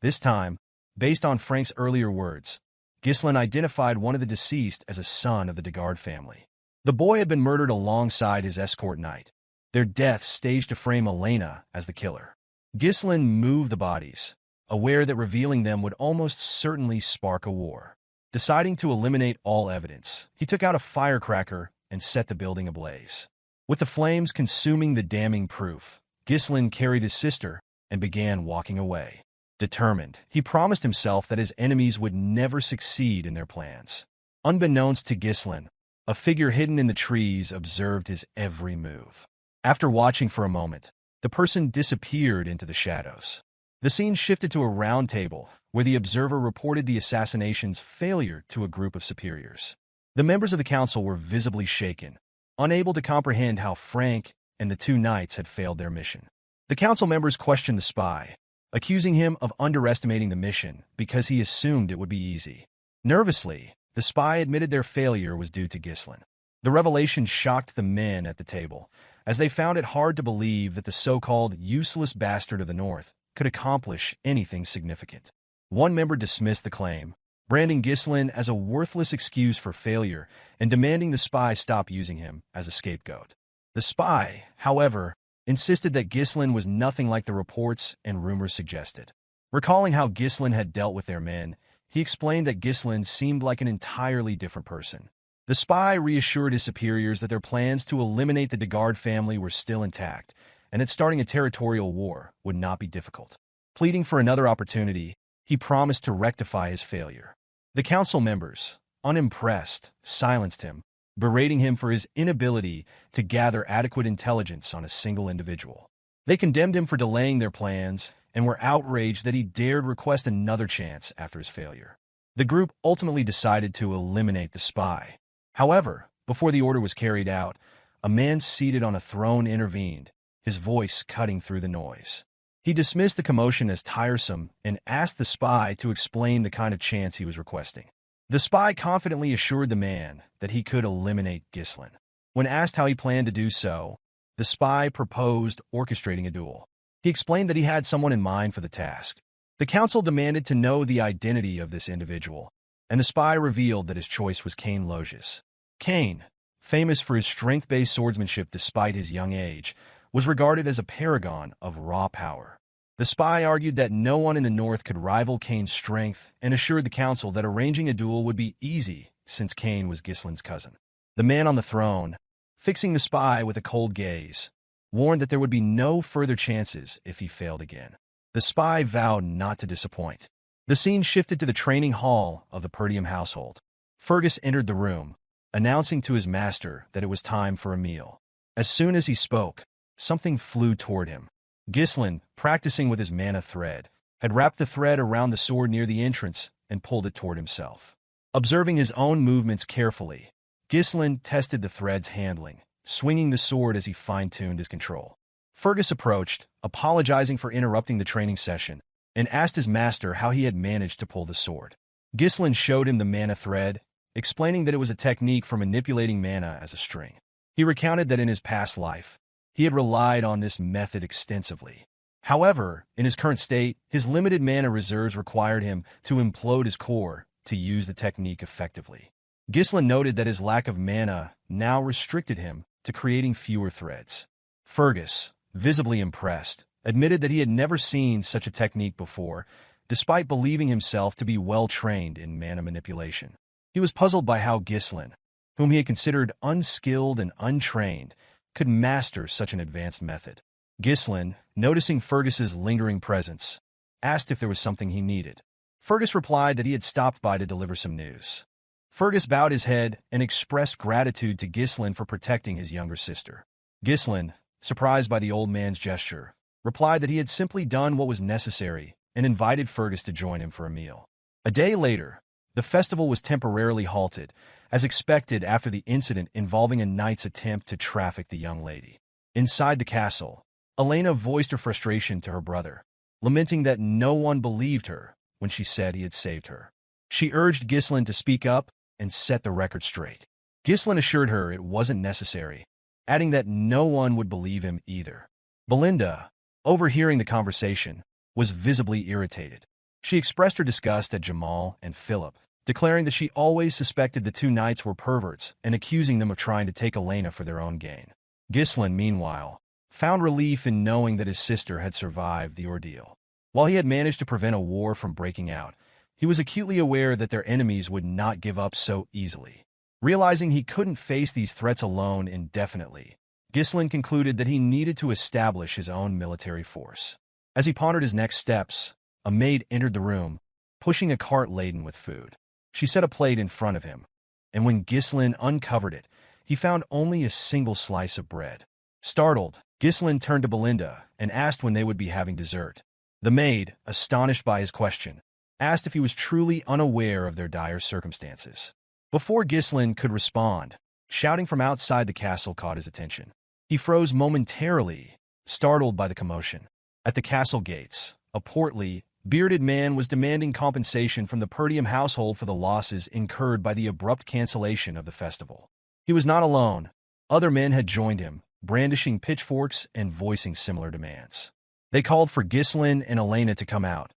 This time, based on Frank's earlier words, Ghislain identified one of the deceased as a son of the Degard family. The boy had been murdered alongside his escort knight, their deaths staged to frame Elena as the killer. Ghislain moved the bodies, aware that revealing them would almost certainly spark a war. Deciding to eliminate all evidence, he took out a firecracker and set the building ablaze. With the flames consuming the damning proof, Ghislain carried his sister and began walking away. Determined, he promised himself that his enemies would never succeed in their plans. Unbeknownst to Ghislain, a figure hidden in the trees observed his every move. After watching for a moment, the person disappeared into the shadows. The scene shifted to a round table, where the observer reported the assassination's failure to a group of superiors. The members of the council were visibly shaken, unable to comprehend how Frank and the 2 knights had failed their mission. The council members questioned the spy, accusing him of underestimating the mission because he assumed it would be easy. Nervously, the spy admitted their failure was due to Ghislain. The revelation shocked the men at the table, as they found it hard to believe that the so-called useless bastard of the North could accomplish anything significant. One member dismissed the claim, branding Ghislain as a worthless excuse for failure and demanding the spy stop using him as a scapegoat. The spy, however, insisted that Ghislain was nothing like the reports and rumors suggested. Recalling how Ghislain had dealt with their men, he explained that Ghislain seemed like an entirely different person. The spy reassured his superiors that their plans to eliminate the Degard family were still intact, and that starting a territorial war would not be difficult. Pleading for another opportunity, he promised to rectify his failure. The council members, unimpressed, silenced him, berating him for his inability to gather adequate intelligence on a single individual. They condemned him for delaying their plans and were outraged that he dared request another chance after his failure. The group ultimately decided to eliminate the spy. However, before the order was carried out, a man seated on a throne intervened, his voice cutting through the noise. He dismissed the commotion as tiresome and asked the spy to explain the kind of chance he was requesting. The spy confidently assured the man that he could eliminate Ghislain. When asked how he planned to do so, the spy proposed orchestrating a duel. He explained that he had someone in mind for the task. The council demanded to know the identity of this individual, and the spy revealed that his choice was Kane Loges. Kane, famous for his strength-based swordsmanship despite his young age, was regarded as a paragon of raw power. The spy argued that no one in the north could rival Kane's strength and assured the council that arranging a duel would be easy since Kane was Ghislain's cousin. The man on the throne, fixing the spy with a cold gaze, warned that there would be no further chances if he failed again. The spy vowed not to disappoint. The scene shifted to the training hall of the Perdium household. Fergus entered the room, announcing to his master that it was time for a meal. As soon as he spoke, something flew toward him. Ghislain, practicing with his mana thread, had wrapped the thread around the sword near the entrance and pulled it toward himself. Observing his own movements carefully, Ghislain tested the thread's handling, swinging the sword as he fine-tuned his control. Fergus approached, apologizing for interrupting the training session, and asked his master how he had managed to pull the sword. Ghislain showed him the mana thread, explaining that it was a technique for manipulating mana as a string. He recounted that in his past life, he had relied on this method extensively. However, in his current state, his limited mana reserves required him to implode his core to use the technique effectively. Ghislain noted that his lack of mana now restricted him to creating fewer threads. Fergus, visibly impressed, admitted that he had never seen such a technique before, despite believing himself to be well-trained in mana manipulation. He was puzzled by how Ghislain, whom he had considered unskilled and untrained, could master such an advanced method. Ghislain, noticing Fergus's lingering presence, asked if there was something he needed. Fergus replied that he had stopped by to deliver some news. Fergus bowed his head and expressed gratitude to Ghislain for protecting his younger sister. Ghislain, surprised by the old man's gesture, replied that he had simply done what was necessary and invited Fergus to join him for a meal. A day later, the festival was temporarily halted, as expected after the incident involving a knight's attempt to traffic the young lady. Inside the castle, Elena voiced her frustration to her brother, lamenting that no one believed her when she said he had saved her. She urged Ghislain to speak up and set the record straight. Ghislain assured her it wasn't necessary, adding that no one would believe him either. Belinda, overhearing the conversation, was visibly irritated. She expressed her disgust at Jamal and Philip, declaring that she always suspected the two knights were perverts and accusing them of trying to take Elena for their own gain. Ghislain, meanwhile, found relief in knowing that his sister had survived the ordeal. While he had managed to prevent a war from breaking out, he was acutely aware that their enemies would not give up so easily. Realizing he couldn't face these threats alone indefinitely, Ghislain concluded that he needed to establish his own military force. As he pondered his next steps, a maid entered the room, pushing a cart laden with food. She set a plate in front of him, and when Ghislain uncovered it, he found only a single slice of bread. Startled, Ghislain turned to Belinda and asked when they would be having dessert. The maid, astonished by his question, asked if he was truly unaware of their dire circumstances. Before Ghislain could respond, shouting from outside the castle caught his attention. He froze momentarily, startled by the commotion. At the castle gates, a portly, bearded man was demanding compensation from the Perdium household for the losses incurred by the abrupt cancellation of the festival. He was not alone. Other men had joined him, brandishing pitchforks and voicing similar demands. They called for Ghislain and Elena to come out,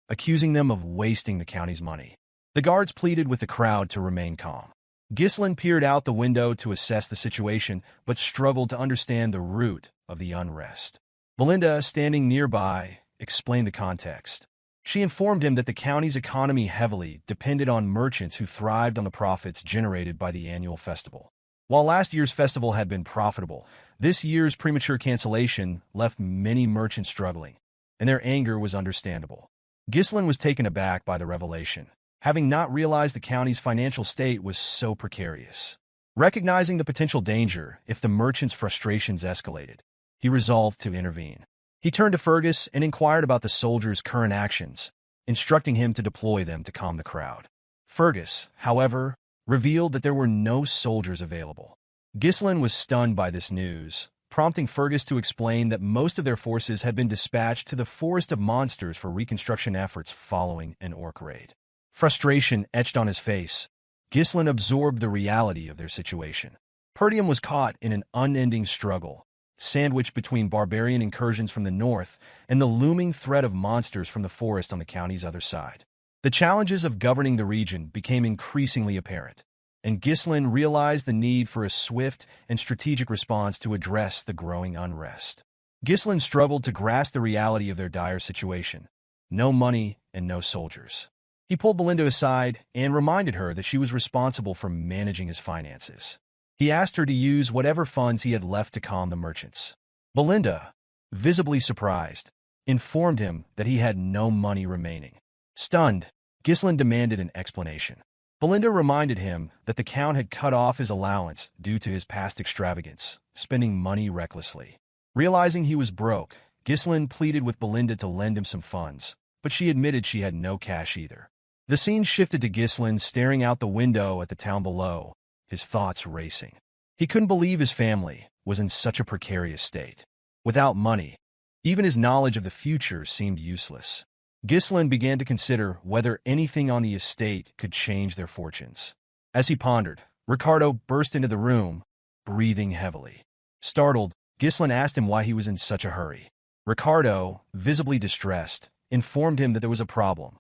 accusing them of wasting the county's money. The guards pleaded with the crowd to remain calm. Ghislain peered out the window to assess the situation, but struggled to understand the root of the unrest. Belinda, standing nearby, explained the context. She informed him that the county's economy heavily depended on merchants who thrived on the profits generated by the annual festival. While last year's festival had been profitable, this year's premature cancellation left many merchants struggling, and their anger was understandable. Ghislain was taken aback by the revelation, having not realized the county's financial state was so precarious. Recognizing the potential danger if the merchants' frustrations escalated, he resolved to intervene. He turned to Fergus and inquired about the soldiers' current actions, instructing him to deploy them to calm the crowd. Fergus, however, revealed that there were no soldiers available. Ghislain was stunned by this news, prompting Fergus to explain that most of their forces had been dispatched to the Forest of Monsters for reconstruction efforts following an orc raid. Frustration etched on his face, Ghislain absorbed the reality of their situation. Perdium was caught in an unending struggle, sandwiched between barbarian incursions from the north and the looming threat of monsters from the forest on the county's other side. The challenges of governing the region became increasingly apparent, and Ghislain realized the need for a swift and strategic response to address the growing unrest. Ghislain struggled to grasp the reality of their dire situation. No money and no soldiers. He pulled Belinda aside and reminded her that she was responsible for managing his finances. He asked her to use whatever funds he had left to calm the merchants. Belinda, visibly surprised, informed him that he had no money remaining. Stunned, Ghislain demanded an explanation. Belinda reminded him that the Count had cut off his allowance due to his past extravagance, spending money recklessly. Realizing he was broke, Ghislain pleaded with Belinda to lend him some funds, but she admitted she had no cash either. The scene shifted to Ghislain staring out the window at the town below, his thoughts racing. He couldn't believe his family was in such a precarious state. Without money, even his knowledge of the future seemed useless. Ghislain began to consider whether anything on the estate could change their fortunes. As he pondered, Ricardo burst into the room, breathing heavily. Startled, Ghislain asked him why he was in such a hurry. Ricardo, visibly distressed, informed him that there was a problem.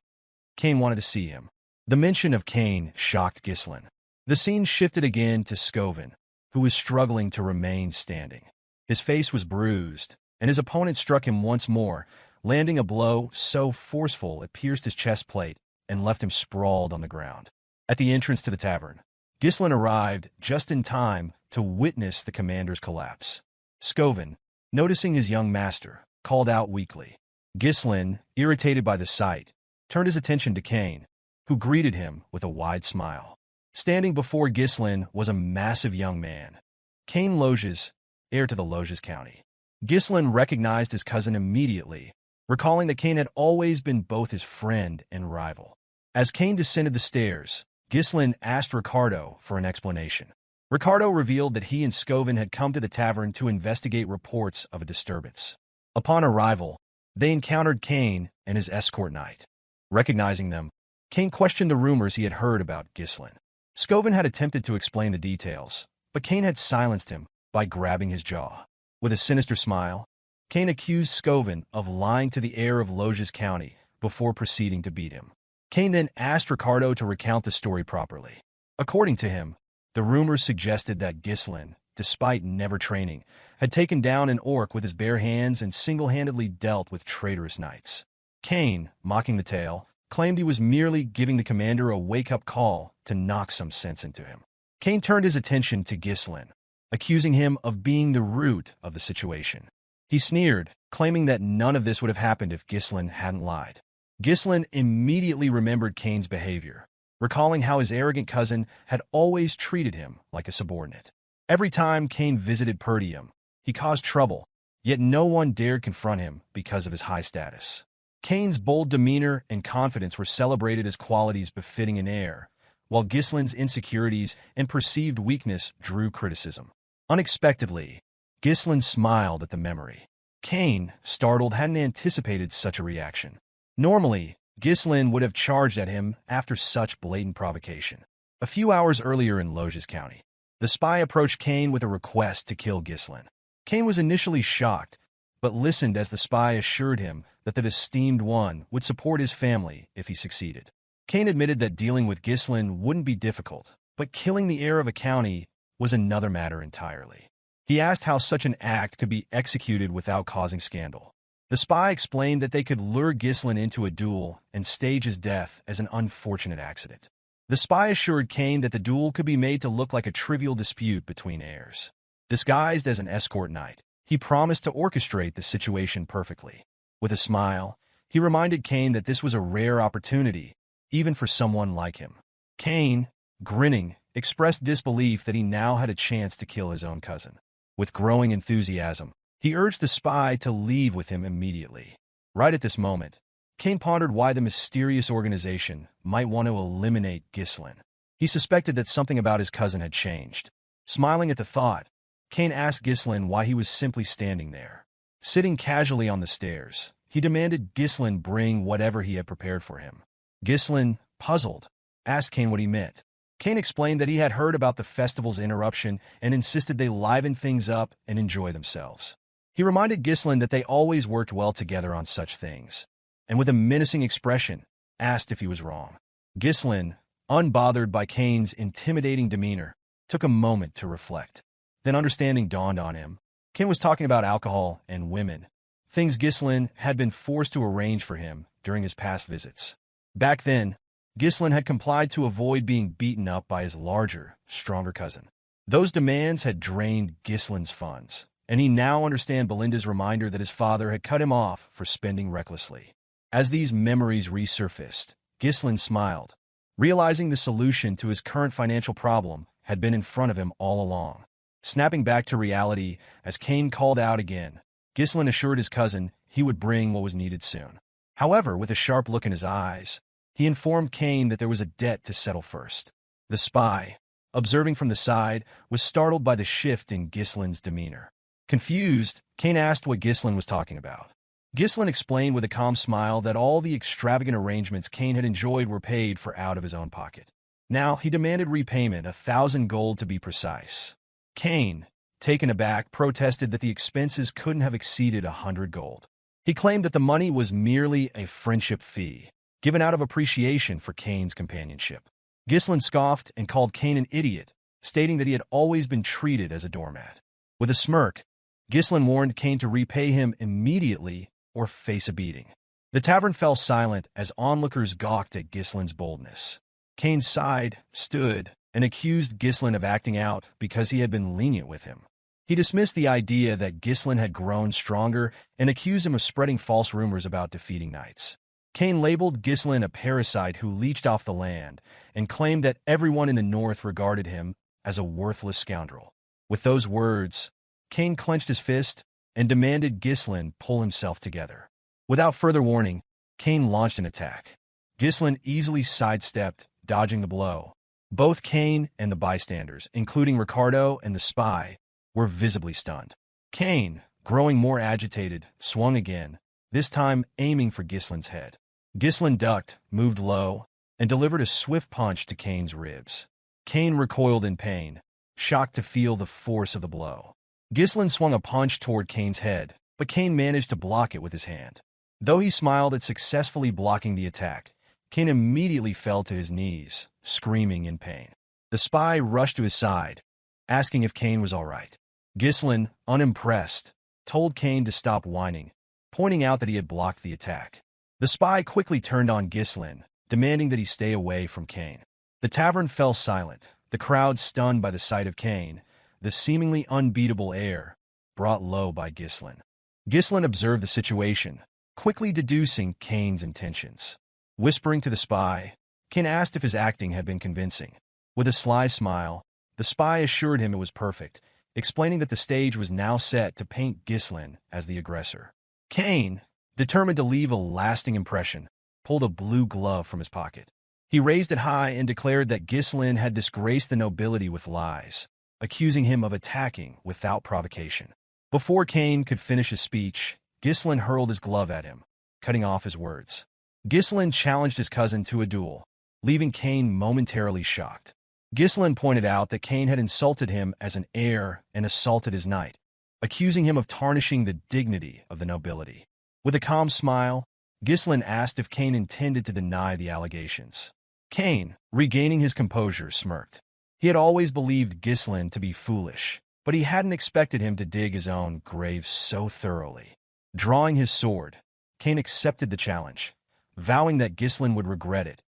Kane wanted to see him. The mention of Kane shocked Ghislain. The scene shifted again to Scoven, who was struggling to remain standing. His face was bruised, and his opponent struck him once more, landing a blow so forceful it pierced his chest plate and left him sprawled on the ground. At the entrance to the tavern, Ghislain arrived just in time to witness the commander's collapse. Scoven, noticing his young master, called out weakly. Ghislain, irritated by the sight, turned his attention to Kane, who greeted him with a wide smile. Standing before Ghislain was a massive young man, Kane Loges, heir to the Loges County. Ghislain recognized his cousin immediately, recalling that Kane had always been both his friend and rival. As Kane descended the stairs, Ghislain asked Ricardo for an explanation. Ricardo revealed that he and Scoven had come to the tavern to investigate reports of a disturbance. Upon arrival, they encountered Kane and his escort knight. Recognizing them, Kane questioned the rumors he had heard about Ghislain. Scoven had attempted to explain the details, but Kane had silenced him by grabbing his jaw. With a sinister smile, Kane accused Scoven of lying to the heir of Loges County before proceeding to beat him. Kane then asked Ricardo to recount the story properly. According to him, the rumors suggested that Ghislain, despite never training, had taken down an orc with his bare hands and single-handedly dealt with traitorous knights. Kane, mocking the tale, claimed he was merely giving the commander a wake-up call to knock some sense into him. Kane turned his attention to Ghislain, accusing him of being the root of the situation. He sneered, claiming that none of this would have happened if Ghislain hadn't lied. Ghislain immediately remembered Kane's behavior, recalling how his arrogant cousin had always treated him like a subordinate. Every time Kane visited Perdium, he caused trouble, yet no one dared confront him because of his high status. Kane's bold demeanor and confidence were celebrated as qualities befitting an heir, while Ghislain's insecurities and perceived weakness drew criticism. Unexpectedly, Ghislain smiled at the memory. Kane, startled, hadn't anticipated such a reaction. Normally, Ghislain would have charged at him after such blatant provocation. A few hours earlier in Loges County, the spy approached Kane with a request to kill Ghislain. Kane was initially shocked, but listened as the spy assured him that the esteemed one would support his family if he succeeded. Kane admitted that dealing with Ghislain wouldn't be difficult, but killing the heir of a county was another matter entirely. He asked how such an act could be executed without causing scandal. The spy explained that they could lure Ghislain into a duel and stage his death as an unfortunate accident. The spy assured Kane that the duel could be made to look like a trivial dispute between heirs. Disguised as an escort knight, he promised to orchestrate the situation perfectly. With a smile, he reminded Kane that this was a rare opportunity, even for someone like him. Kane, grinning, expressed disbelief that he now had a chance to kill his own cousin. With growing enthusiasm, he urged the spy to leave with him immediately. Right at this moment, Kane pondered why the mysterious organization might want to eliminate Ghislain. He suspected that something about his cousin had changed. Smiling at the thought, Kane asked Ghislain why he was simply standing there. Sitting casually on the stairs, he demanded Ghislain bring whatever he had prepared for him. Ghislain, puzzled, asked Kane what he meant. Kane explained that he had heard about the festival's interruption and insisted they liven things up and enjoy themselves. He reminded Ghislain that they always worked well together on such things, and with a menacing expression, asked if he was wrong. Ghislain, unbothered by Kane's intimidating demeanor, took a moment to reflect. Then understanding dawned on him. Kane was talking about alcohol and women, things Ghislain had been forced to arrange for him during his past visits. Back then, Ghislain had complied to avoid being beaten up by his larger, stronger cousin. Those demands had drained Ghislain's funds, and he now understood Belinda's reminder that his father had cut him off for spending recklessly. As these memories resurfaced, Ghislain smiled, realizing the solution to his current financial problem had been in front of him all along. Snapping back to reality as Kane called out again, Ghislain assured his cousin he would bring what was needed soon. However, with a sharp look in his eyes, he informed Kane that there was a debt to settle first. The spy, observing from the side, was startled by the shift in Ghislain's demeanor. Confused, Kane asked what Ghislain was talking about. Ghislain explained with a calm smile that all the extravagant arrangements Kane had enjoyed were paid for out of his own pocket. Now he demanded repayment, 1,000 gold to be precise. Kane, taken aback, protested that the expenses couldn't have exceeded 100 gold. He claimed that the money was merely a friendship fee, given out of appreciation for Kane's companionship. Ghislain scoffed and called Kane an idiot, stating that he had always been treated as a doormat. With a smirk, Ghislain warned Kane to repay him immediately or face a beating. The tavern fell silent as onlookers gawked at Ghislain's boldness. Kane sighed, stood, and accused Ghislain of acting out because he had been lenient with him. He dismissed the idea that Ghislain had grown stronger and accused him of spreading false rumors about defeating knights. Kane labeled Ghislain a parasite who leached off the land and claimed that everyone in the north regarded him as a worthless scoundrel. With those words, Kane clenched his fist and demanded Ghislain pull himself together. Without further warning, Kane launched an attack. Ghislain easily sidestepped, dodging the blow. Both Kane and the bystanders, including Ricardo and the spy, were visibly stunned. Kane, growing more agitated, swung again, this time aiming for Ghislain's head. Ghislain ducked, moved low, and delivered a swift punch to Kane's ribs. Kane recoiled in pain, shocked to feel the force of the blow. Ghislain swung a punch toward Kane's head, but Kane managed to block it with his hand. Though he smiled at successfully blocking the attack, Kane immediately fell to his knees, screaming in pain. The spy rushed to his side, asking if Kane was all right. Ghislain, unimpressed, told Kane to stop whining, pointing out that he had blocked the attack. The spy quickly turned on Ghislain, demanding that he stay away from Kane. The tavern fell silent, the crowd stunned by the sight of Kane, the seemingly unbeatable air, brought low by Ghislain. Ghislain observed the situation, quickly deducing Kane's intentions. Whispering to the spy, Kane asked if his acting had been convincing. With a sly smile, the spy assured him it was perfect, explaining that the stage was now set to paint Ghislain as the aggressor. Kane, determined to leave a lasting impression, pulled a blue glove from his pocket. He raised it high and declared that Ghislain had disgraced the nobility with lies, accusing him of attacking without provocation. Before Kane could finish his speech, Ghislain hurled his glove at him, cutting off his words. Ghislain challenged his cousin to a duel, leaving Kane momentarily shocked. Ghislain pointed out that Kane had insulted him as an heir and assaulted his knight, accusing him of tarnishing the dignity of the nobility. With a calm smile, Ghislain asked if Kane intended to deny the allegations. Kane, regaining his composure, smirked. He had always believed Ghislain to be foolish, but he hadn't expected him to dig his own grave so thoroughly. Drawing his sword, Kane accepted the challenge, vowing that Ghislain would regret it,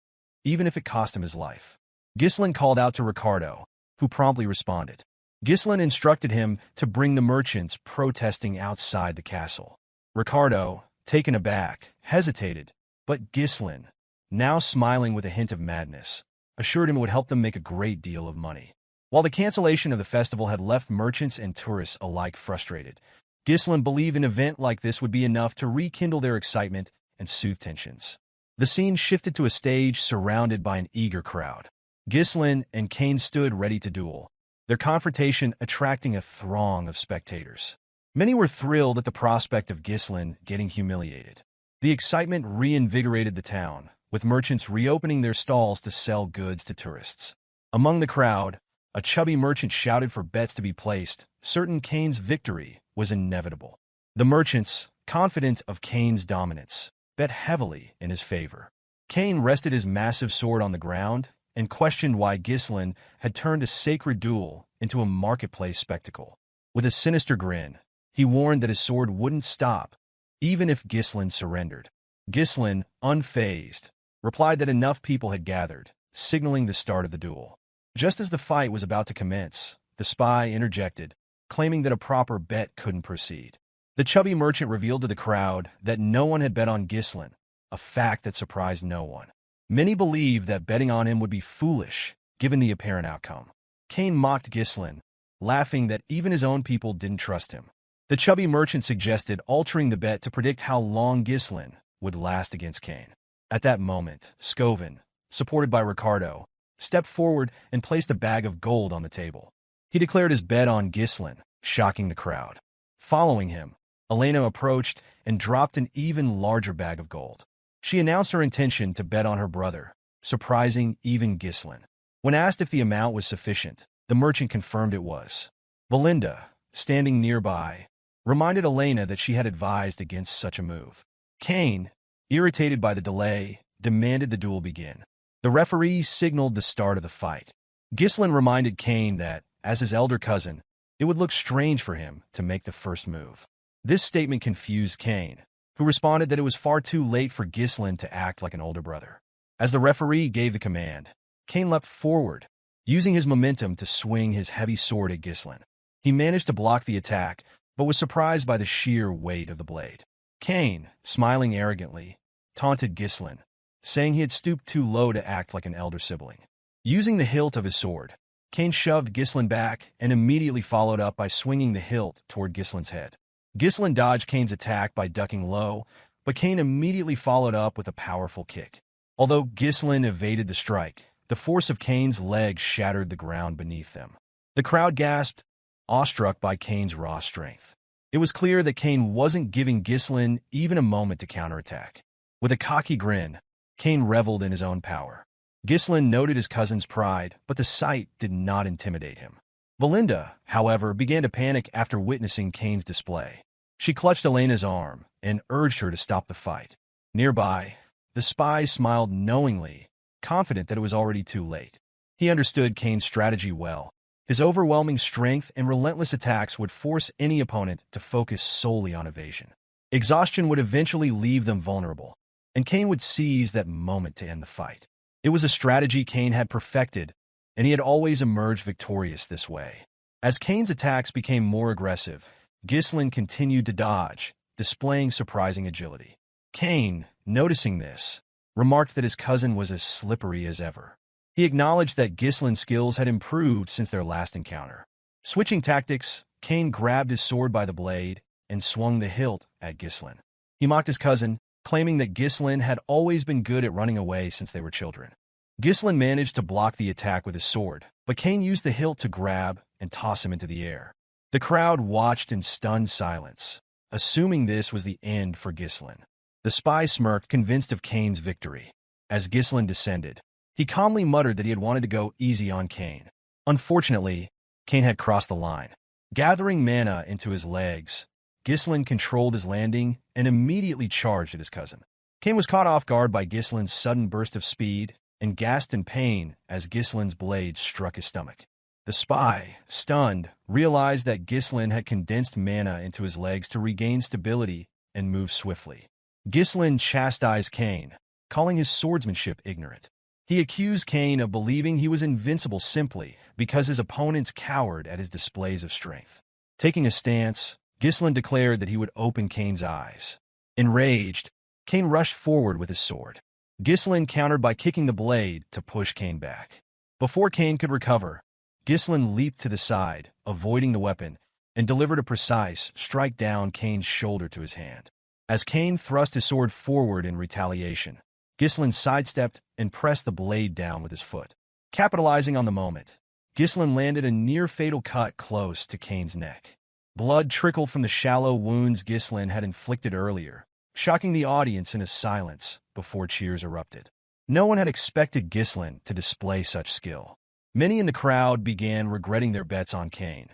even if it cost him his life. Ghislain called out to Ricardo, who promptly responded. Ghislain instructed him to bring the merchants protesting outside the castle. Ricardo, taken aback, hesitated, but Ghislain, now smiling with a hint of madness, assured him it would help them make a great deal of money. While the cancellation of the festival had left merchants and tourists alike frustrated, Ghislain believed an event like this would be enough to rekindle their excitement and soothe tensions. The scene shifted to a stage surrounded by an eager crowd. Ghislain and Kane stood ready to duel, their confrontation attracting a throng of spectators. Many were thrilled at the prospect of Ghislain getting humiliated. The excitement reinvigorated the town, with merchants reopening their stalls to sell goods to tourists. Among the crowd, a chubby merchant shouted for bets to be placed, certain Kane's victory was inevitable. The merchants, confident of Kane's dominance, bet heavily in his favor. Kane rested his massive sword on the ground and questioned why Ghislain had turned a sacred duel into a marketplace spectacle. With a sinister grin, he warned that his sword wouldn't stop, even if Ghislain surrendered. Ghislain, unfazed, replied that enough people had gathered, signaling the start of the duel. Just as the fight was about to commence, the spy interjected, claiming that a proper bet couldn't proceed. The chubby merchant revealed to the crowd that no one had bet on Ghislain, a fact that surprised no one. Many believed that betting on him would be foolish, given the apparent outcome. Kane mocked Ghislain, laughing that even his own people didn't trust him. The chubby merchant suggested altering the bet to predict how long Ghislain would last against Kane. At that moment, Scovin, supported by Ricardo, stepped forward and placed a bag of gold on the table. He declared his bet on Ghislain, shocking the crowd. Following him, Elena approached and dropped an even larger bag of gold. She announced her intention to bet on her brother, surprising even Ghislain. When asked if the amount was sufficient, the merchant confirmed it was. Belinda, standing nearby, reminded Elena that she had advised against such a move. Kane, irritated by the delay, demanded the duel begin. The referee signaled the start of the fight. Ghislain reminded Kane that, as his elder cousin, it would look strange for him to make the first move. This statement confused Kane, who responded that it was far too late for Ghislain to act like an older brother. As the referee gave the command, Kane leapt forward, using his momentum to swing his heavy sword at Ghislain. He managed to block the attack, but was surprised by the sheer weight of the blade. Kane, smiling arrogantly, taunted Ghislain, saying he had stooped too low to act like an elder sibling. Using the hilt of his sword, Kane shoved Ghislain back and immediately followed up by swinging the hilt toward Ghislain's head. Ghislain dodged Kane's attack by ducking low, but Kane immediately followed up with a powerful kick. Although Ghislain evaded the strike, the force of Kane's legs shattered the ground beneath them. The crowd gasped, awestruck by Kane's raw strength. It was clear that Kane wasn't giving Ghislain even a moment to counterattack. With a cocky grin, Kane reveled in his own power. Ghislain noted his cousin's pride, but the sight did not intimidate him. Belinda, however, began to panic after witnessing Kane's display. She clutched Elena's arm and urged her to stop the fight. Nearby, the spy smiled knowingly, confident that it was already too late. He understood Kane's strategy well. His overwhelming strength and relentless attacks would force any opponent to focus solely on evasion. Exhaustion would eventually leave them vulnerable, and Kane would seize that moment to end the fight. It was a strategy Kane had perfected, and he had always emerged victorious this way. As Kane's attacks became more aggressive, Ghislain continued to dodge, displaying surprising agility. Kane, noticing this, remarked that his cousin was as slippery as ever. He acknowledged that Ghislain's skills had improved since their last encounter. Switching tactics, Kane grabbed his sword by the blade and swung the hilt at Ghislain. He mocked his cousin, claiming that Ghislain had always been good at running away since they were children. Ghislain managed to block the attack with his sword, but Kane used the hilt to grab and toss him into the air. The crowd watched in stunned silence, assuming this was the end for Ghislain. The spy smirked, convinced of Kane's victory. As Ghislain descended, he calmly muttered that he had wanted to go easy on Kane. Unfortunately, Kane had crossed the line. Gathering mana into his legs, Ghislain controlled his landing and immediately charged at his cousin. Kane was caught off guard by Ghislain's sudden burst of speed and gasped in pain as Ghislain's blade struck his stomach. The spy, stunned, realized that Ghislain had condensed mana into his legs to regain stability and move swiftly. Ghislain chastised Kane, calling his swordsmanship ignorant. He accused Kane of believing he was invincible simply because his opponents cowered at his displays of strength. Taking a stance, Ghislain declared that he would open Kane's eyes. Enraged, Kane rushed forward with his sword. Ghislain countered by kicking the blade to push Kane back. Before Kane could recover, Ghislain leaped to the side, avoiding the weapon, and delivered a precise strike down Kane's shoulder to his hand. As Kane thrust his sword forward in retaliation, Ghislain sidestepped and pressed the blade down with his foot. Capitalizing on the moment, Ghislain landed a near-fatal cut close to Kane's neck. Blood trickled from the shallow wounds Ghislain had inflicted earlier, shocking the audience into silence before cheers erupted. No one had expected Ghislain to display such skill. Many in the crowd began regretting their bets on Kane,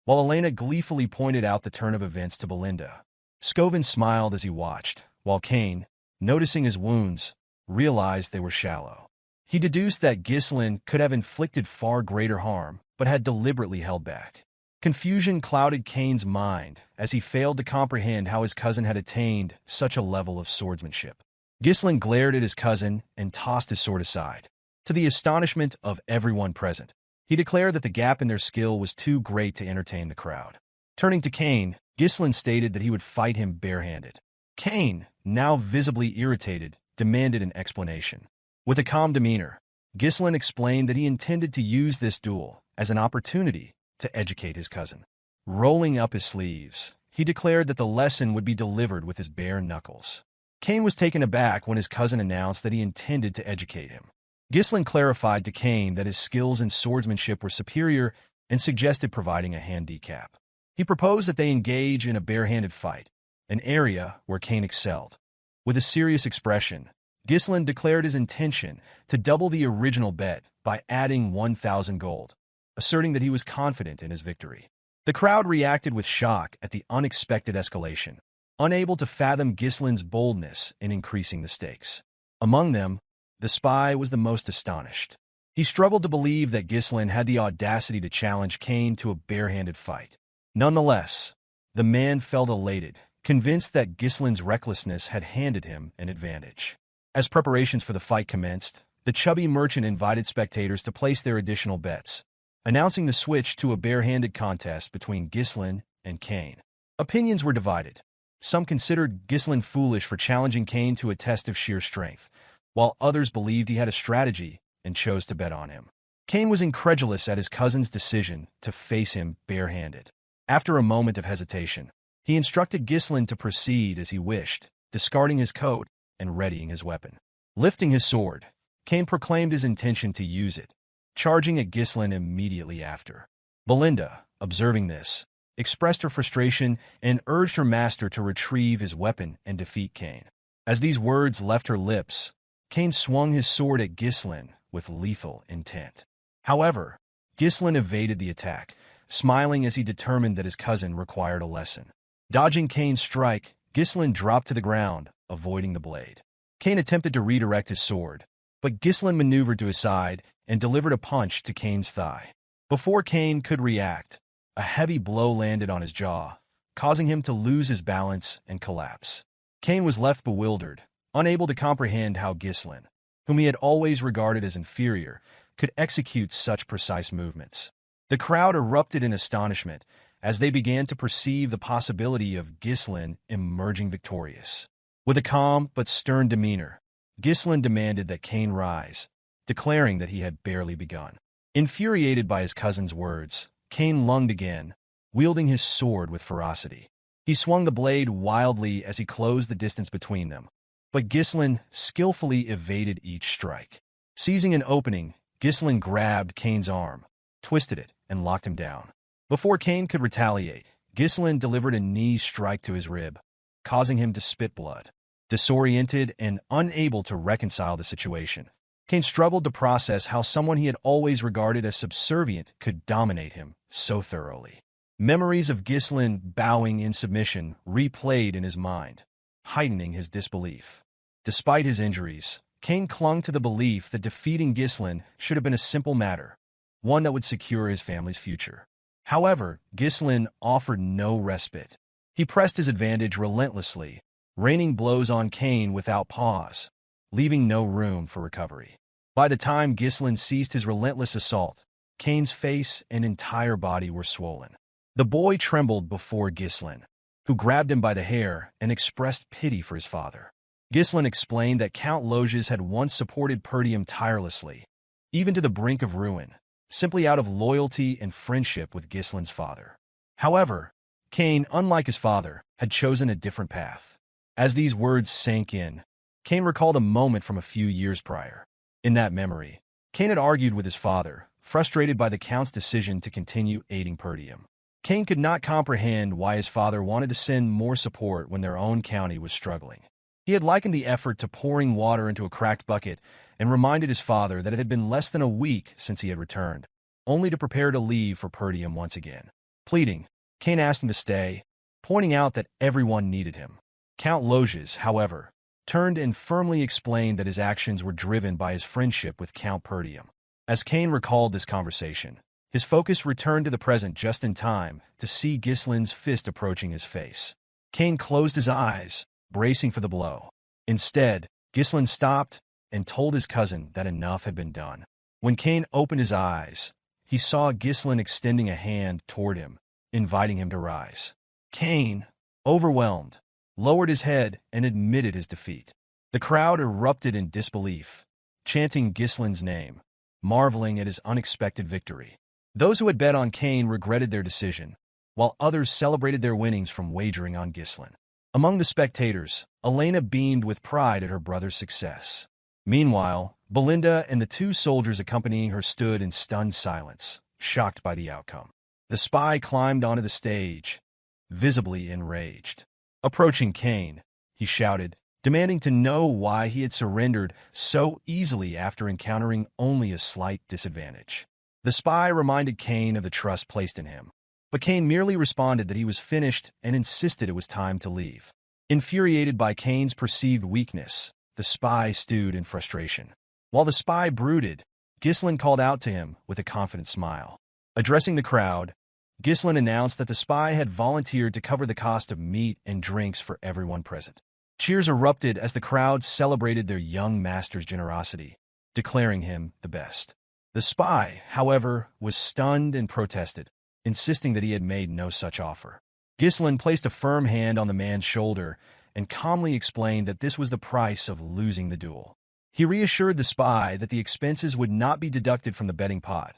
while Elena gleefully pointed out the turn of events to Belinda. Scovin smiled as he watched, while Kane, noticing his wounds, realized they were shallow. He deduced that Ghislain could have inflicted far greater harm, but had deliberately held back. Confusion clouded Kane's mind as he failed to comprehend how his cousin had attained such a level of swordsmanship. Ghislain glared at his cousin and tossed his sword aside. To the astonishment of everyone present, he declared that the gap in their skill was too great to entertain the crowd. Turning to Kane, Ghislain stated that he would fight him barehanded. Kane, now visibly irritated, demanded an explanation. With a calm demeanor, Ghislain explained that he intended to use this duel as an opportunity to educate his cousin. Rolling up his sleeves, he declared that the lesson would be delivered with his bare knuckles. Kane was taken aback when his cousin announced that he intended to educate him. Ghislain clarified to Kane that his skills in swordsmanship were superior and suggested providing a handicap. He proposed that they engage in a barehanded fight, an area where Kane excelled. With a serious expression, Ghislain declared his intention to double the original bet by adding 1,000 gold, asserting that he was confident in his victory. The crowd reacted with shock at the unexpected escalation, unable to fathom Ghislain's boldness in increasing the stakes. Among them, the spy was the most astonished. He struggled to believe that Ghislain had the audacity to challenge Kane to a barehanded fight. Nonetheless, the man felt elated, convinced that Ghislain's recklessness had handed him an advantage. As preparations for the fight commenced, the chubby merchant invited spectators to place their additional bets, announcing the switch to a barehanded contest between Ghislain and Kane. Opinions were divided. Some considered Ghislain foolish for challenging Kane to a test of sheer strength, while others believed he had a strategy and chose to bet on him. Kane was incredulous at his cousin's decision to face him barehanded. After a moment of hesitation, he instructed Ghislain to proceed as he wished, discarding his coat and readying his weapon. Lifting his sword, Kane proclaimed his intention to use it, charging at Ghislain immediately after. Belinda, observing this, expressed her frustration and urged her master to retrieve his weapon and defeat Kane. As these words left her lips, Kane swung his sword at Ghislain with lethal intent. However, Ghislain evaded the attack, smiling as he determined that his cousin required a lesson. Dodging Kane's strike, Ghislain dropped to the ground, avoiding the blade. Kane attempted to redirect his sword, but Ghislain maneuvered to his side and delivered a punch to Kane's thigh. Before Kane could react, a heavy blow landed on his jaw, causing him to lose his balance and collapse. Kane was left bewildered, unable to comprehend how Ghislain, whom he had always regarded as inferior, could execute such precise movements. The crowd erupted in astonishment as they began to perceive the possibility of Ghislain emerging victorious. With a calm but stern demeanor, Ghislain demanded that Kane rise, declaring that he had barely begun. Infuriated by his cousin's words, Kane lunged again, wielding his sword with ferocity. He swung the blade wildly as he closed the distance between them, but Ghislain skillfully evaded each strike. Seizing an opening, Ghislain grabbed Kane's arm, twisted it, and locked him down. Before Kane could retaliate, Ghislain delivered a knee strike to his rib, causing him to spit blood. Disoriented and unable to reconcile the situation, Kane struggled to process how someone he had always regarded as subservient could dominate him so thoroughly. Memories of Ghislain bowing in submission replayed in his mind, heightening his disbelief. Despite his injuries, Kane clung to the belief that defeating Ghislain should have been a simple matter, one that would secure his family's future. However, Ghislain offered no respite. He pressed his advantage relentlessly, raining blows on Kane without pause, leaving no room for recovery. By the time Ghislain ceased his relentless assault, Kane's face and entire body were swollen. The boy trembled before Ghislain, who grabbed him by the hair and expressed pity for his father. Ghislain explained that Count Loges had once supported Perdium tirelessly, even to the brink of ruin, simply out of loyalty and friendship with Ghislain's father. However, Kane, unlike his father, had chosen a different path. As these words sank in, Kane recalled a moment from a few years prior. In that memory, Kane had argued with his father, frustrated by the Count's decision to continue aiding Perdium. Kane could not comprehend why his father wanted to send more support when their own county was struggling. He had likened the effort to pouring water into a cracked bucket and reminded his father that it had been less than a week since he had returned. only to prepare to leave for Perdium once again. Pleading, Kane asked him to stay, pointing out that everyone needed him. Count Loges, however, turned and firmly explained that his actions were driven by his friendship with Count Perdium. As Kane recalled this conversation, his focus returned to the present just in time to see Ghislain's fist approaching his face. Kane closed his eyes, bracing for the blow. Instead, Ghislain stopped and told his cousin that enough had been done. When Kane opened his eyes, he saw Ghislain extending a hand toward him, inviting him to rise. Kane, overwhelmed, lowered his head and admitted his defeat. The crowd erupted in disbelief, chanting Ghislain's name, marveling at his unexpected victory. Those who had bet on Kane regretted their decision, while others celebrated their winnings from wagering on Ghislain. Among the spectators, Elena beamed with pride at her brother's success. Meanwhile, Belinda and the two soldiers accompanying her stood in stunned silence, shocked by the outcome. The spy climbed onto the stage, visibly enraged. Approaching Kane, he shouted, demanding to know why he had surrendered so easily after encountering only a slight disadvantage. The spy reminded Kane of the trust placed in him, but Kane merely responded that he was finished and insisted it was time to leave. Infuriated by Kane's perceived weakness, the spy stewed in frustration. While the spy brooded, Ghislain called out to him with a confident smile. Addressing the crowd, Ghislain announced that the spy had volunteered to cover the cost of meat and drinks for everyone present. Cheers erupted as the crowd celebrated their young master's generosity, declaring him the best. The spy, however, was stunned and protested, insisting that he had made no such offer. Ghislain placed a firm hand on the man's shoulder and calmly explained that this was the price of losing the duel. He reassured the spy that the expenses would not be deducted from the betting pot,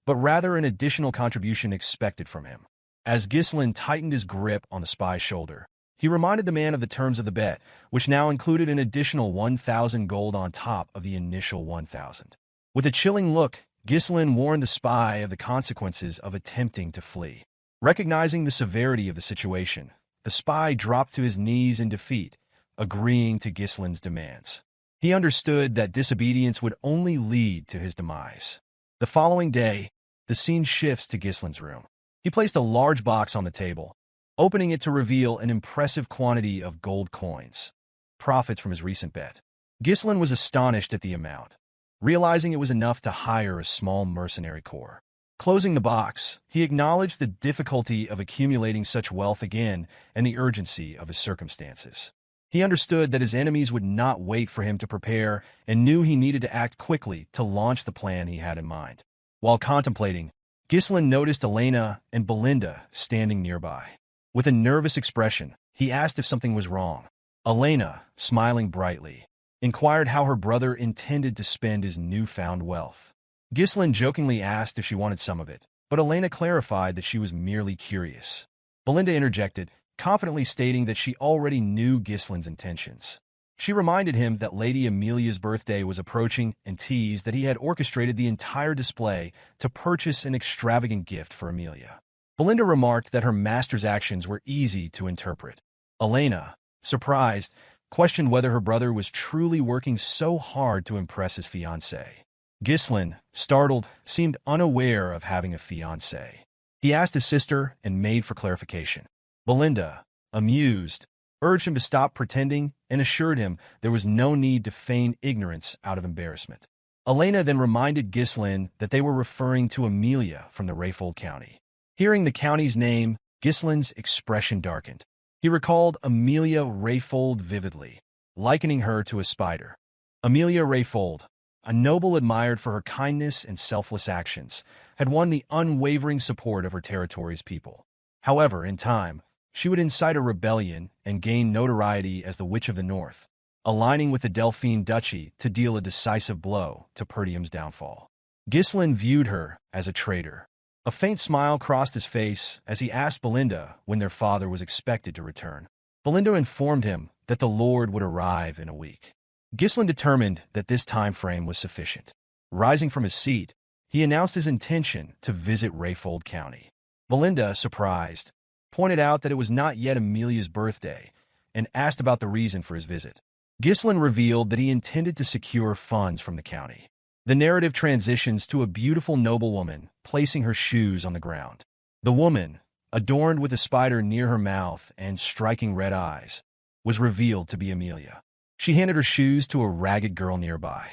but rather an additional contribution expected from him. As Ghislain tightened his grip on the spy's shoulder, he reminded the man of the terms of the bet, which now included an additional 1,000 gold on top of the initial 1,000. With a chilling look, Ghislain warned the spy of the consequences of attempting to flee. Recognizing the severity of the situation, the spy dropped to his knees in defeat, agreeing to Ghislain's demands. He understood that disobedience would only lead to his demise. The following day, the scene shifts to Ghislain's room. He placed a large box on the table, opening it to reveal an impressive quantity of gold coins, profits from his recent bet. Ghislain was astonished at the amount, realizing it was enough to hire a small mercenary corps. Closing the box, he acknowledged the difficulty of accumulating such wealth again and the urgency of his circumstances. He understood that his enemies would not wait for him to prepare and knew he needed to act quickly to launch the plan he had in mind. While contemplating, Ghislain noticed Elena and Belinda standing nearby. With a nervous expression, he asked if something was wrong. Elena, smiling brightly, inquired how her brother intended to spend his newfound wealth. Ghislain jokingly asked if she wanted some of it, but Elena clarified that she was merely curious. Belinda interjected, confidently stating that she already knew Ghislain's intentions. She reminded him that Lady Amelia's birthday was approaching and teased that he had orchestrated the entire display to purchase an extravagant gift for Amelia. Belinda remarked that her master's actions were easy to interpret. Elena, surprised, questioned whether her brother was truly working so hard to impress his fiancée. Ghislain, startled, seemed unaware of having a fiancée. He asked his sister and maid for clarification. Belinda, amused, urged him to stop pretending and assured him there was no need to feign ignorance out of embarrassment. Elena then reminded Ghislain that they were referring to Amelia from the Rayfold County. Hearing the county's name, Ghislain's expression darkened. He recalled Amelia Rayfold vividly, likening her to a spider. Amelia Rayfold, a noble admired for her kindness and selfless actions, had won the unwavering support of her territory's people. However, in time, she would incite a rebellion and gain notoriety as the Witch of the North, aligning with the Delphine Duchy to deal a decisive blow to Perdium's downfall. Ghislain viewed her as a traitor. A faint smile crossed his face as he asked Belinda when their father was expected to return. Belinda informed him that the Lord would arrive in a week. Ghislain determined that this time frame was sufficient. Rising from his seat, he announced his intention to visit Rayfold County. Belinda, surprised, pointed out that it was not yet Amelia's birthday and asked about the reason for his visit. Ghislain revealed that he intended to secure funds from the county. The narrative transitions to a beautiful noblewoman placing her shoes on the ground. The woman, adorned with a spider near her mouth and striking red eyes, was revealed to be Amelia. She handed her shoes to a ragged girl nearby.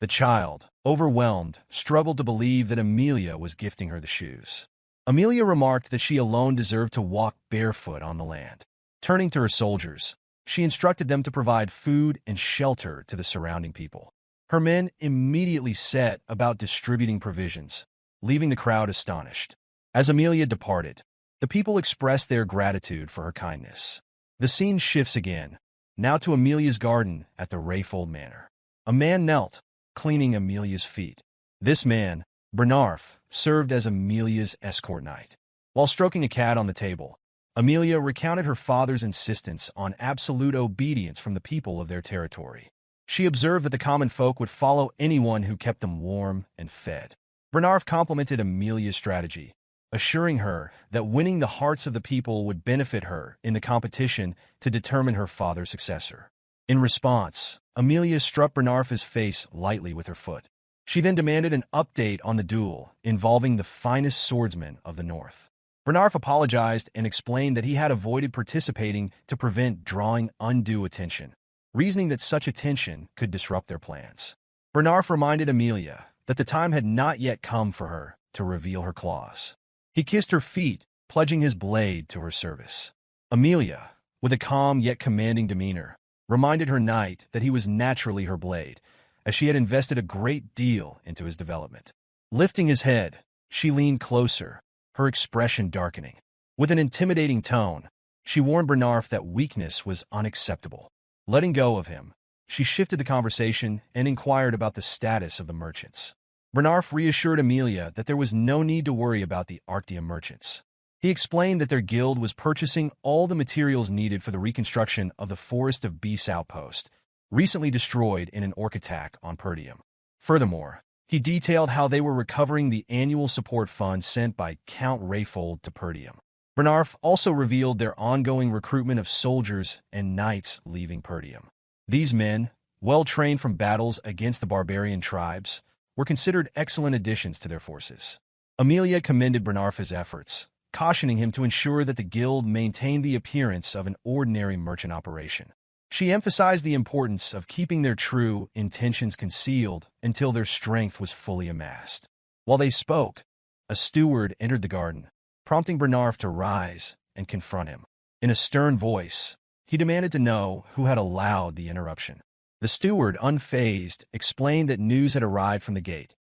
The child, overwhelmed, struggled to believe that Amelia was gifting her the shoes. Amelia remarked that she alone deserved to walk barefoot on the land. Turning to her soldiers, she instructed them to provide food and shelter to the surrounding people. Her men immediately set about distributing provisions, leaving the crowd astonished. As Amelia departed, the people expressed their gratitude for her kindness. The scene shifts again, now to Amelia's garden at the Rayfold Manor. A man knelt, cleaning Amelia's feet. This man, Bernarf, served as Amelia's escort knight. While stroking a cat on the table, Amelia recounted her father's insistence on absolute obedience from the people of their territory. She observed that the common folk would follow anyone who kept them warm and fed. Bernarf complimented Amelia's strategy, assuring her that winning the hearts of the people would benefit her in the competition to determine her father's successor. In response, Amelia struck Bernarf's face lightly with her foot. She then demanded an update on the duel involving the finest swordsman of the North. Bernarf apologized and explained that he had avoided participating to prevent drawing undue attention, reasoning that such attention could disrupt their plans. Bernarf reminded Amelia that the time had not yet come for her to reveal her claws. He kissed her feet, pledging his blade to her service. Amelia, with a calm yet commanding demeanor, reminded her knight that he was naturally her blade, as she had invested a great deal into his development. Lifting his head, she leaned closer, her expression darkening. With an intimidating tone, she warned Bernarf that weakness was unacceptable. Letting go of him, she shifted the conversation and inquired about the status of the merchants. Bernarf reassured Amelia that there was no need to worry about the Arctium merchants. He explained that their guild was purchasing all the materials needed for the reconstruction of the Forest of Beasts outpost, recently destroyed in an orc attack on Perdium. Furthermore, he detailed how they were recovering the annual support fund sent by Count Rayfold to Perdium. Bernarf also revealed their ongoing recruitment of soldiers and knights leaving Perdium. These men, well trained from battles against the barbarian tribes, were considered excellent additions to their forces. Amelia commended Bernarf's efforts, cautioning him to ensure that the guild maintained the appearance of an ordinary merchant operation. She emphasized the importance of keeping their true intentions concealed until their strength was fully amassed. While they spoke, a steward entered the garden, prompting Bernarf to rise and confront him. In a stern voice, he demanded to know who had allowed the interruption. The steward, unfazed, explained that news had arrived from the gate.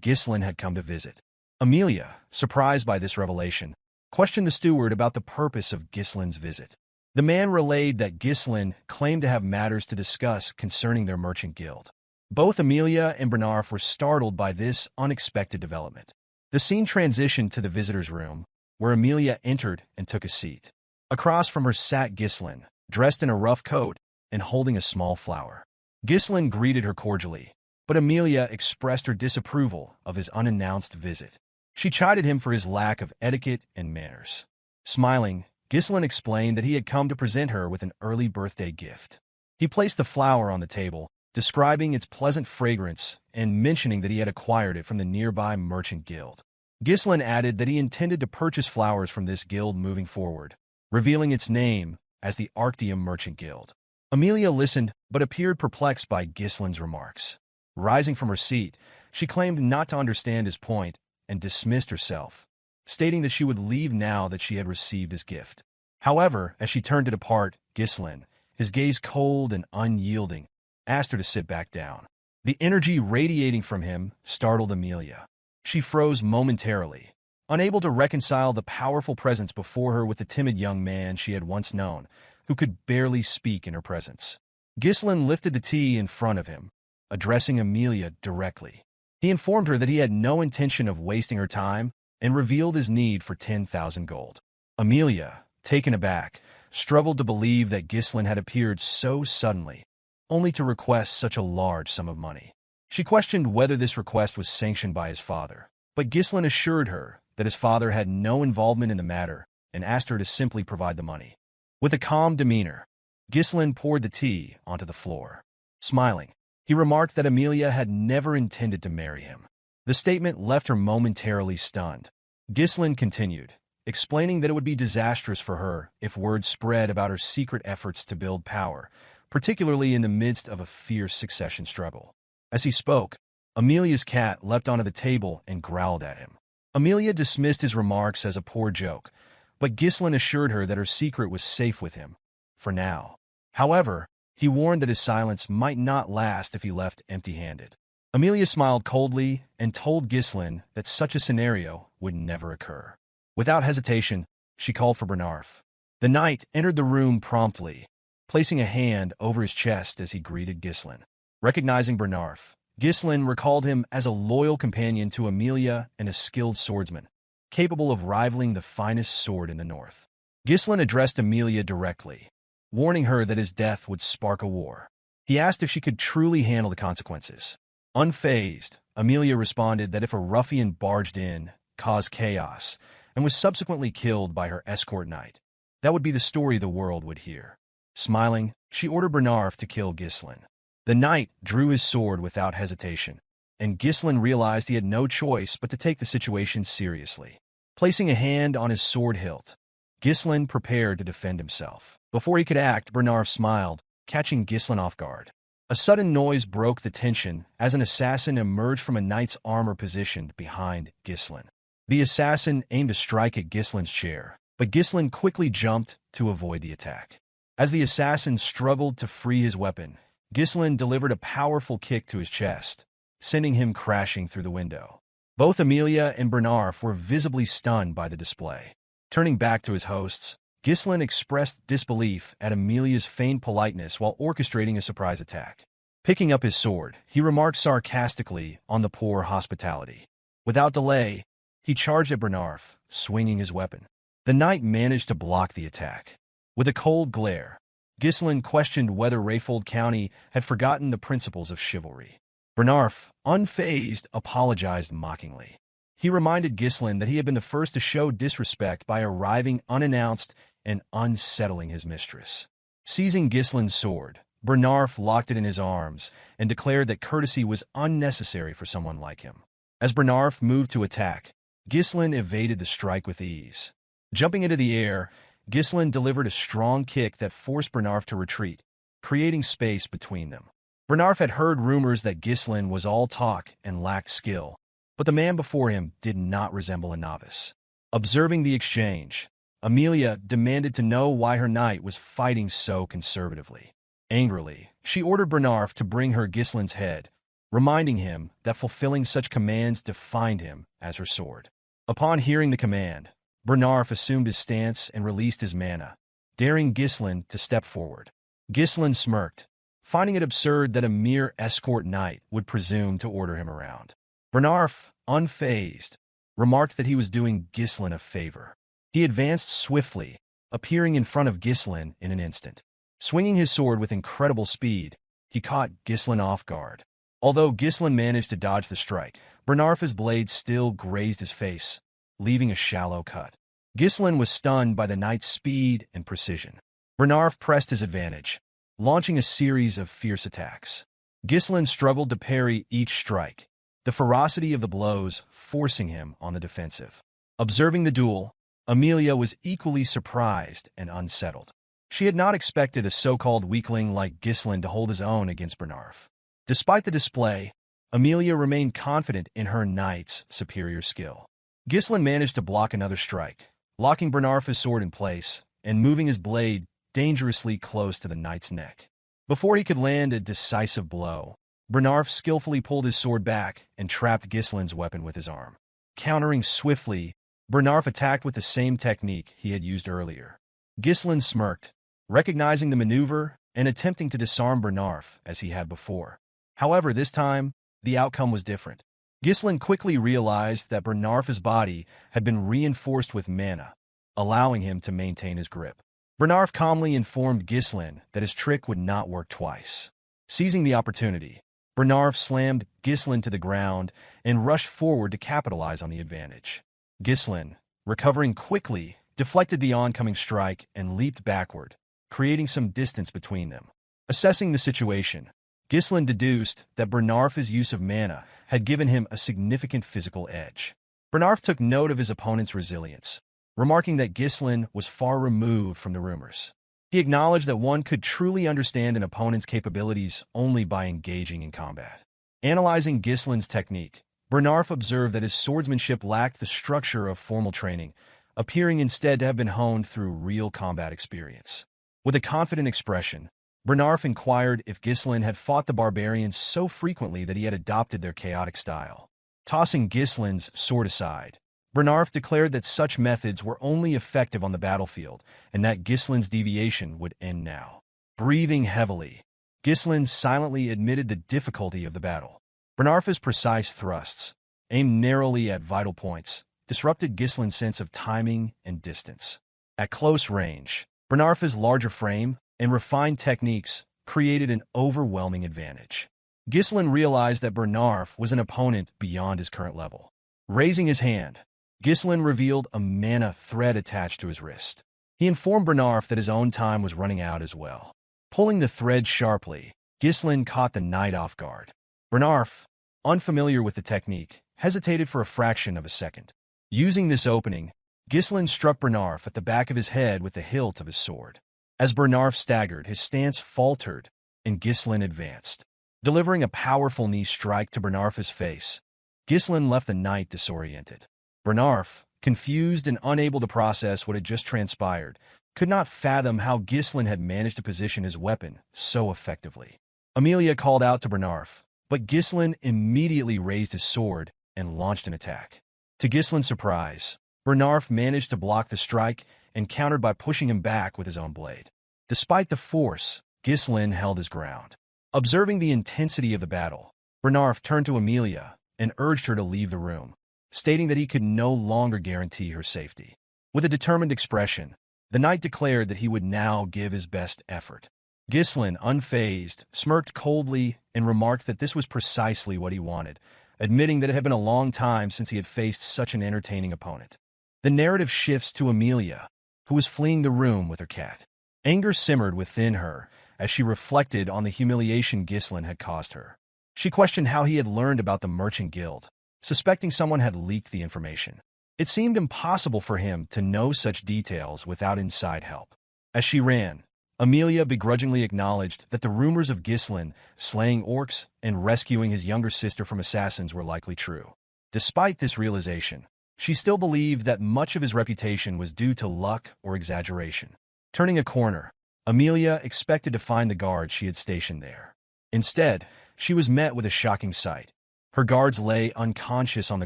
Ghislain had come to visit. Amelia, surprised by this revelation, questioned the steward about the purpose of Ghislain's visit. The man relayed that Ghislain claimed to have matters to discuss concerning their merchant guild. Both Amelia and Bernarf were startled by this unexpected development. The scene transitioned to the visitor's room, where Amelia entered and took a seat. Across from her sat Ghislain, dressed in a rough coat and holding a small flower. Ghislain greeted her cordially, but Amelia expressed her disapproval of his unannounced visit. She chided him for his lack of etiquette and manners. Smiling, Ghislain explained that he had come to present her with an early birthday gift. He placed the flower on the table, describing its pleasant fragrance and mentioning that he had acquired it from the nearby merchant guild. Ghislain added that he intended to purchase flowers from this guild moving forward, revealing its name as the Arctium Merchant Guild. Amelia listened, but appeared perplexed by Ghislain's remarks. Rising from her seat, she claimed not to understand his point and dismissed herself, stating that she would leave now that she had received his gift. However, as she turned to depart, Ghislain, his gaze cold and unyielding, asked her to sit back down. The energy radiating from him startled Amelia. She froze momentarily, unable to reconcile the powerful presence before her with the timid young man she had once known, who could barely speak in her presence. Ghislain lifted the tea in front of him, addressing Amelia directly. He informed her that he had no intention of wasting her time and revealed his need for 10,000 gold. Amelia, taken aback, struggled to believe that Ghislain had appeared so suddenly, only to request such a large sum of money. She questioned whether this request was sanctioned by his father, but Ghislain assured her that his father had no involvement in the matter and asked her to simply provide the money. With a calm demeanor, Ghislain poured the tea onto the floor. Smiling, He remarked that Amelia had never intended to marry him. The statement left her momentarily stunned. Ghislain continued, explaining that it would be disastrous for her if word spread about her secret efforts to build power, particularly in the midst of a fierce succession struggle. As he spoke, Amelia's cat leapt onto the table and growled at him. Amelia dismissed his remarks as a poor joke, but Ghislain assured her that her secret was safe with him, for now. However, he warned that his silence might not last if he left empty-handed. Amelia smiled coldly and told Ghislain that such a scenario would never occur. Without hesitation, she called for Bernarf. The knight entered the room promptly, placing a hand over his chest as he greeted Ghislain. Recognizing Bernarf, Ghislain recalled him as a loyal companion to Amelia and a skilled swordsman, capable of rivaling the finest sword in the north. Ghislain addressed Amelia directly, warning her that his death would spark a war. He asked if she could truly handle the consequences. Unfazed, Amelia responded that if a ruffian barged in, caused chaos, and was subsequently killed by her escort knight, that would be the story the world would hear. Smiling, she ordered Bernarf to kill Ghislain. The knight drew his sword without hesitation, and Ghislain realized he had no choice but to take the situation seriously. Placing a hand on his sword hilt, Ghislain prepared to defend himself. Before he could act, Bernarf smiled, catching Ghislain off guard. A sudden noise broke the tension as an assassin emerged from a knight's armor positioned behind Ghislain. The assassin aimed a strike at Ghislain's chair, but Ghislain quickly jumped to avoid the attack. As the assassin struggled to free his weapon, Ghislain delivered a powerful kick to his chest, sending him crashing through the window. Both Amelia and Bernarf were visibly stunned by the display. Turning back to his hosts, Ghislain expressed disbelief at Amelia's feigned politeness while orchestrating a surprise attack. Picking up his sword, he remarked sarcastically on the poor hospitality. Without delay, he charged at Bernarf, swinging his weapon. The knight managed to block the attack. With a cold glare, Ghislain questioned whether Rayfold County had forgotten the principles of chivalry. Bernarf, unfazed, apologized mockingly. He reminded Ghislain that he had been the first to show disrespect by arriving unannounced and unsettling his mistress. Seizing Ghislain's sword, Bernarf locked it in his arms and declared that courtesy was unnecessary for someone like him. As Bernarf moved to attack, Ghislain evaded the strike with ease. Jumping into the air, Ghislain delivered a strong kick that forced Bernarf to retreat, creating space between them. Bernarf had heard rumors that Ghislain was all talk and lacked skill, but the man before him did not resemble a novice. Observing the exchange, Amelia demanded to know why her knight was fighting so conservatively. Angrily, she ordered Bernarf to bring her Ghislain's head, reminding him that fulfilling such commands defined him as her sword. Upon hearing the command, Bernarf assumed his stance and released his mana, daring Ghislain to step forward. Ghislain smirked, finding it absurd that a mere escort knight would presume to order him around. Bernarf, unfazed, remarked that he was doing Ghislain a favor. He advanced swiftly, appearing in front of Ghislain in an instant. Swinging his sword with incredible speed, he caught Ghislain off guard. Although Ghislain managed to dodge the strike, Bernarf's blade still grazed his face, leaving a shallow cut. Ghislain was stunned by the knight's speed and precision. Bernarf pressed his advantage, launching a series of fierce attacks. Ghislain struggled to parry each strike, the ferocity of the blows forcing him on the defensive. Observing the duel, Amelia was equally surprised and unsettled. She had not expected a so-called weakling like Ghislain to hold his own against Bernarf. Despite the display, Amelia remained confident in her knight's superior skill. Ghislain managed to block another strike, locking Bernarf's sword in place and moving his blade dangerously close to the knight's neck. Before he could land a decisive blow, Bernarf skillfully pulled his sword back and trapped Ghislain's weapon with his arm. Countering swiftly, Bernarf attacked with the same technique he had used earlier. Ghislain smirked, recognizing the maneuver and attempting to disarm Bernarf as he had before. However, this time, the outcome was different. Ghislain quickly realized that Bernarf's body had been reinforced with mana, allowing him to maintain his grip. Bernarf calmly informed Ghislain that his trick would not work twice. Seizing the opportunity, Bernarf slammed Ghislain to the ground and rushed forward to capitalize on the advantage. Ghislain, recovering quickly, deflected the oncoming strike and leaped backward, creating some distance between them. Assessing the situation, Ghislain deduced that Bernarf's use of mana had given him a significant physical edge. Bernarf took note of his opponent's resilience, remarking that Ghislain was far removed from the rumors. He acknowledged that one could truly understand an opponent's capabilities only by engaging in combat. Analyzing Ghislain's technique, Bernarf observed that his swordsmanship lacked the structure of formal training, appearing instead to have been honed through real combat experience. With a confident expression, Bernarf inquired if Ghislain had fought the barbarians so frequently that he had adopted their chaotic style. Tossing Ghislain's sword aside, Bernarf declared that such methods were only effective on the battlefield and that Ghislain's deviation would end now. Breathing heavily, Ghislain silently admitted the difficulty of the battle. Bernarf's precise thrusts, aimed narrowly at vital points, disrupted Ghislain's sense of timing and distance. At close range, Bernarf's larger frame and refined techniques created an overwhelming advantage. Ghislain realized that Bernarf was an opponent beyond his current level. Raising his hand, Ghislain revealed a mana thread attached to his wrist. He informed Bernarf that his own time was running out as well. Pulling the thread sharply, Ghislain caught the knight off guard. Bernarf, unfamiliar with the technique, hesitated for a fraction of a second. Using this opening, Ghislain struck Bernarf at the back of his head with the hilt of his sword. As Bernarf staggered, his stance faltered, and Ghislain advanced. Delivering a powerful knee strike to Bernarf's face, Ghislain left the knight disoriented. Bernarf, confused and unable to process what had just transpired, could not fathom how Ghislain had managed to position his weapon so effectively. Amelia called out to Bernarf, but Ghislain immediately raised his sword and launched an attack. To Ghislain's surprise, Bernarf managed to block the strike and countered by pushing him back with his own blade. Despite the force, Ghislain held his ground. Observing the intensity of the battle, Bernarf turned to Amelia and urged her to leave the room, stating that he could no longer guarantee her safety. With a determined expression, the knight declared that he would now give his best effort. Ghislain, unfazed, smirked coldly and remarked that this was precisely what he wanted, admitting that it had been a long time since he had faced such an entertaining opponent. The narrative shifts to Amelia, who was fleeing the room with her cat. Anger simmered within her as she reflected on the humiliation Ghislain had caused her. She questioned how he had learned about the Merchant Guild, suspecting someone had leaked the information. It seemed impossible for him to know such details without inside help. As she ran, Amelia begrudgingly acknowledged that the rumors of Ghislain slaying orcs and rescuing his younger sister from assassins were likely true. Despite this realization, she still believed that much of his reputation was due to luck or exaggeration. Turning a corner, Amelia expected to find the guards she had stationed there. Instead, she was met with a shocking sight. Her guards lay unconscious on the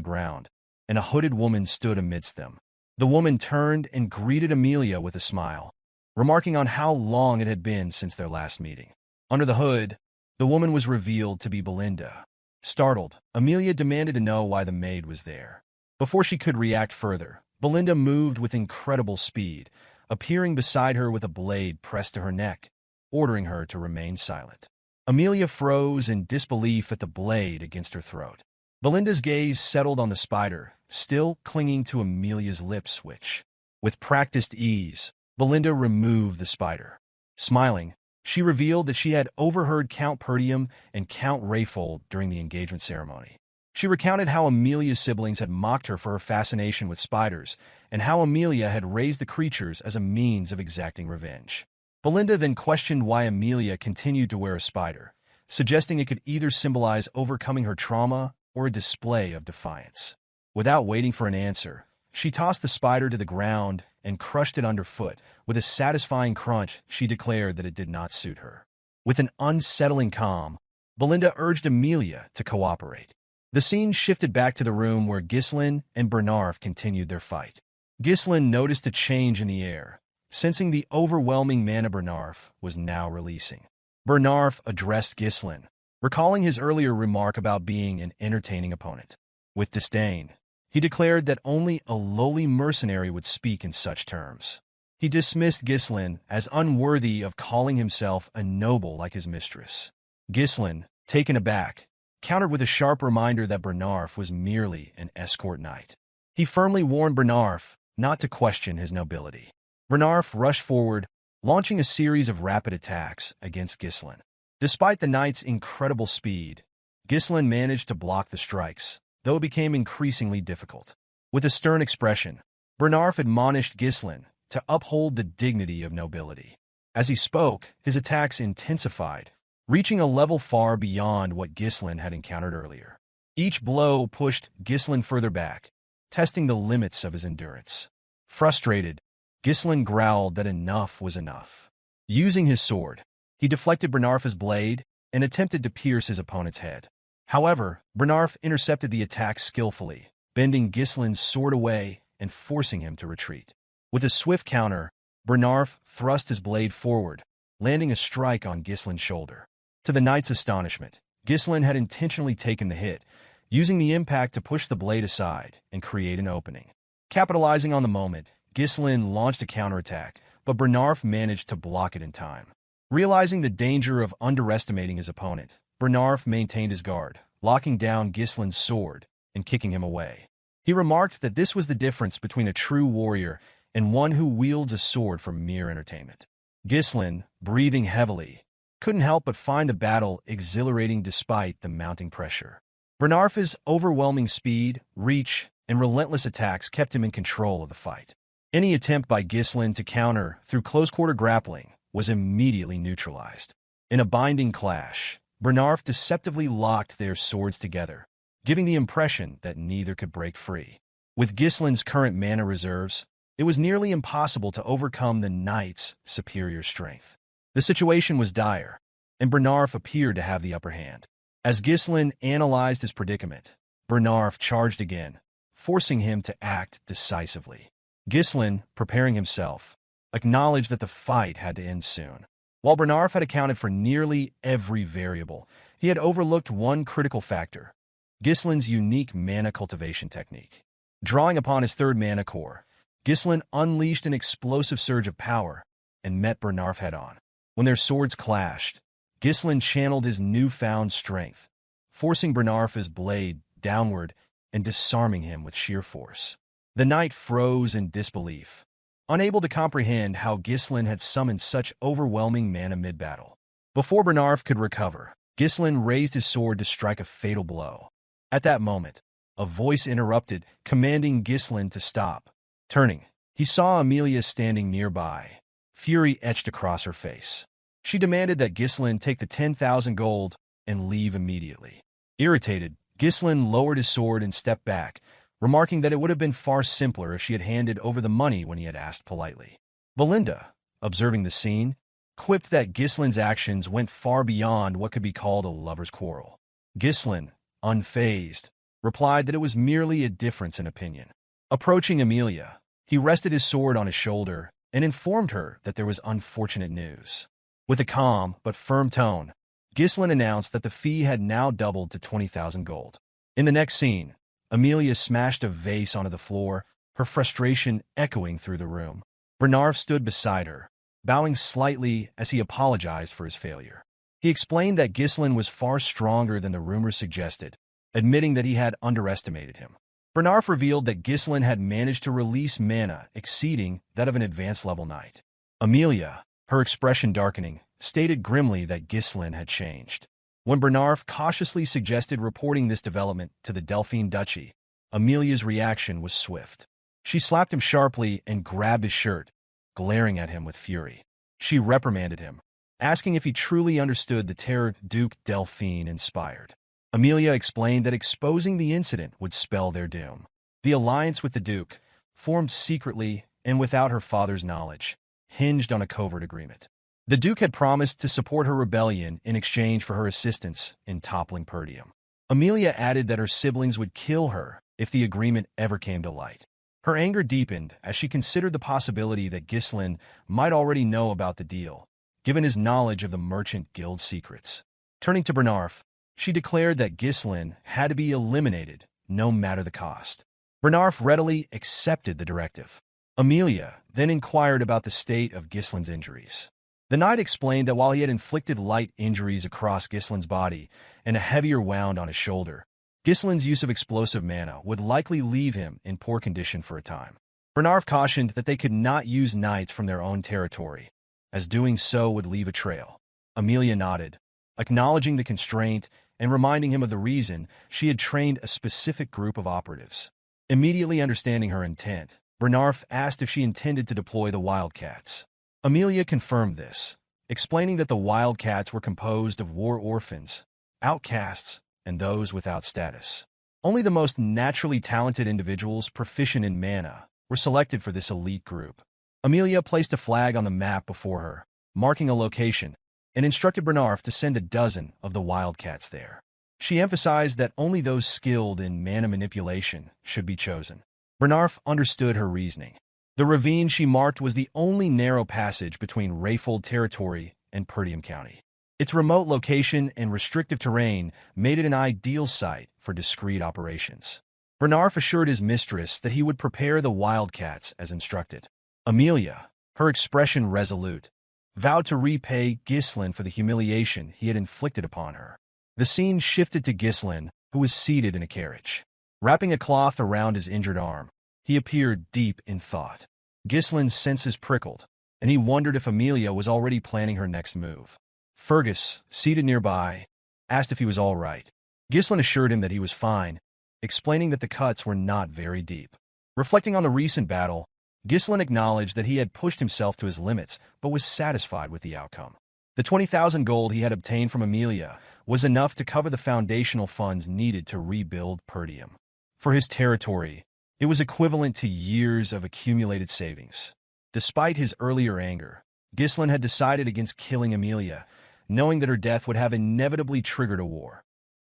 ground, and a hooded woman stood amidst them. The woman turned and greeted Amelia with a smile, remarking on how long it had been since their last meeting. Under the hood, the woman was revealed to be Belinda. Startled, Amelia demanded to know why the maid was there. Before she could react further, Belinda moved with incredible speed, appearing beside her with a blade pressed to her neck, ordering her to remain silent. Amelia froze in disbelief at the blade against her throat. Belinda's gaze settled on the spider, still clinging to Amelia's lip switch. With practiced ease, Belinda removed the spider. Smiling, she revealed that she had overheard Count Perdium and Count Rayfold during the engagement ceremony. She recounted how Amelia's siblings had mocked her for her fascination with spiders, and how Amelia had raised the creatures as a means of exacting revenge. Belinda then questioned why Amelia continued to wear a spider, suggesting it could either symbolize overcoming her trauma or a display of defiance. Without waiting for an answer, she tossed the spider to the ground and crushed it underfoot. With a satisfying crunch, she declared that it did not suit her. With an unsettling calm, Belinda urged Amelia to cooperate. The scene shifted back to the room where Ghislain and Bernarf continued their fight. Ghislain noticed a change in the air, sensing the overwhelming mana Bernarf was now releasing. Bernarf addressed Ghislain, recalling his earlier remark about being an entertaining opponent. With disdain, he declared that only a lowly mercenary would speak in such terms. He dismissed Ghislain as unworthy of calling himself a noble like his mistress. Ghislain, taken aback, countered with a sharp reminder that Bernarf was merely an escort knight. He firmly warned Bernarf not to question his nobility. Bernarf rushed forward, launching a series of rapid attacks against Ghislain. Despite the knight's incredible speed, Ghislain managed to block the strikes, though it became increasingly difficult. With a stern expression, Bernarf admonished Ghislain to uphold the dignity of nobility. As he spoke, his attacks intensified, reaching a level far beyond what Ghislain had encountered earlier. Each blow pushed Ghislain further back, testing the limits of his endurance. Frustrated, Ghislain growled that enough was enough. Using his sword, he deflected Bernarf's blade and attempted to pierce his opponent's head. However, Bernarf intercepted the attack skillfully, bending Ghislain's sword away and forcing him to retreat. With a swift counter, Bernarf thrust his blade forward, landing a strike on Ghislain's shoulder. To the knight's astonishment, Ghislain had intentionally taken the hit, using the impact to push the blade aside and create an opening. Capitalizing on the moment, Ghislain launched a counterattack, but Bernarf managed to block it in time. Realizing the danger of underestimating his opponent, Bernarf maintained his guard, locking down Ghislain's sword and kicking him away. He remarked that this was the difference between a true warrior and one who wields a sword for mere entertainment. Ghislain, breathing heavily, couldn't help but find the battle exhilarating despite the mounting pressure. Bernarf's overwhelming speed, reach, and relentless attacks kept him in control of the fight. Any attempt by Ghislain to counter through close-quarter grappling was immediately neutralized. In a binding clash, Bernarf deceptively locked their swords together, giving the impression that neither could break free. With Ghislain's current mana reserves, it was nearly impossible to overcome the knight's superior strength. The situation was dire, and Bernarf appeared to have the upper hand. As Ghislain analyzed his predicament, Bernarf charged again, forcing him to act decisively. Ghislain, preparing himself, acknowledged that the fight had to end soon. While Bernarf had accounted for nearly every variable, he had overlooked one critical factor: Ghislain's unique mana cultivation technique. Drawing upon his third mana core, Ghislain unleashed an explosive surge of power and met Bernarf head-on. When their swords clashed, Ghislain channeled his newfound strength, forcing Bernarf's blade downward and disarming him with sheer force. The knight froze in disbelief, unable to comprehend how Ghislain had summoned such overwhelming mana mid-battle. Before Bernarf could recover, Ghislain raised his sword to strike a fatal blow. At that moment, a voice interrupted, commanding Ghislain to stop. Turning, he saw Amelia standing nearby, fury etched across her face. She demanded that Ghislain take the 10,000 gold and leave immediately. Irritated, Ghislain lowered his sword and stepped back, remarking that it would have been far simpler if she had handed over the money when he had asked politely. Belinda, observing the scene, quipped that Ghislain's actions went far beyond what could be called a lover's quarrel. Ghislain, unfazed, replied that it was merely a difference in opinion. Approaching Amelia, he rested his sword on his shoulder and informed her that there was unfortunate news. With a calm but firm tone, Ghislain announced that the fee had now doubled to 20,000 gold. In the next scene, Amelia smashed a vase onto the floor, her frustration echoing through the room. Bernarf stood beside her, bowing slightly as he apologized for his failure. He explained that Ghislain was far stronger than the rumors suggested, admitting that he had underestimated him. Bernarf revealed that Ghislain had managed to release mana exceeding that of an advanced-level knight. Amelia, her expression darkening, stated grimly that Ghislain had changed. When Bernarf cautiously suggested reporting this development to the Delphine Duchy, Amelia's reaction was swift. She slapped him sharply and grabbed his shirt, glaring at him with fury. She reprimanded him, asking if he truly understood the terror Duke Delphine inspired. Amelia explained that exposing the incident would spell their doom. The alliance with the Duke, formed secretly and without her father's knowledge, hinged on a covert agreement. The Duke had promised to support her rebellion in exchange for her assistance in toppling Perdium. Amelia added that her siblings would kill her if the agreement ever came to light. Her anger deepened as she considered the possibility that Ghislain might already know about the deal, given his knowledge of the Merchant Guild secrets. Turning to Bernarf, she declared that Ghislain had to be eliminated, no matter the cost. Bernarf readily accepted the directive. Amelia then inquired about the state of Ghislain's injuries. The knight explained that while he had inflicted light injuries across Ghislain's body and a heavier wound on his shoulder, Ghislain's use of explosive mana would likely leave him in poor condition for a time. Bernarf cautioned that they could not use knights from their own territory, as doing so would leave a trail. Amelia nodded, acknowledging the constraint and reminding him of the reason she had trained a specific group of operatives. Immediately understanding her intent, Bernarf asked if she intended to deploy the Wildcats. Amelia confirmed this, explaining that the Wildcats were composed of war orphans, outcasts, and those without status. Only the most naturally talented individuals proficient in mana were selected for this elite group. Amelia placed a flag on the map before her, marking a location, and instructed Bernarf to send a dozen of the Wildcats there. She emphasized that only those skilled in mana manipulation should be chosen. Bernarf understood her reasoning. The ravine she marked was the only narrow passage between Rayfold territory and Perdium County. Its remote location and restrictive terrain made it an ideal site for discreet operations. Bernarf assured his mistress that he would prepare the Wildcats as instructed. Amelia, her expression resolute, vowed to repay Ghislain for the humiliation he had inflicted upon her. The scene shifted to Ghislain, who was seated in a carriage. Wrapping a cloth around his injured arm, he appeared deep in thought. Ghislain's senses prickled, and he wondered if Amelia was already planning her next move. Fergus, seated nearby, asked if he was all right. Ghislain assured him that he was fine, explaining that the cuts were not very deep. Reflecting on the recent battle, Ghislain acknowledged that he had pushed himself to his limits, but was satisfied with the outcome. The 20,000 gold he had obtained from Amelia was enough to cover the foundational funds needed to rebuild Perdium. For his territory, it was equivalent to years of accumulated savings. Despite his earlier anger, Ghislain had decided against killing Amelia, knowing that her death would have inevitably triggered a war,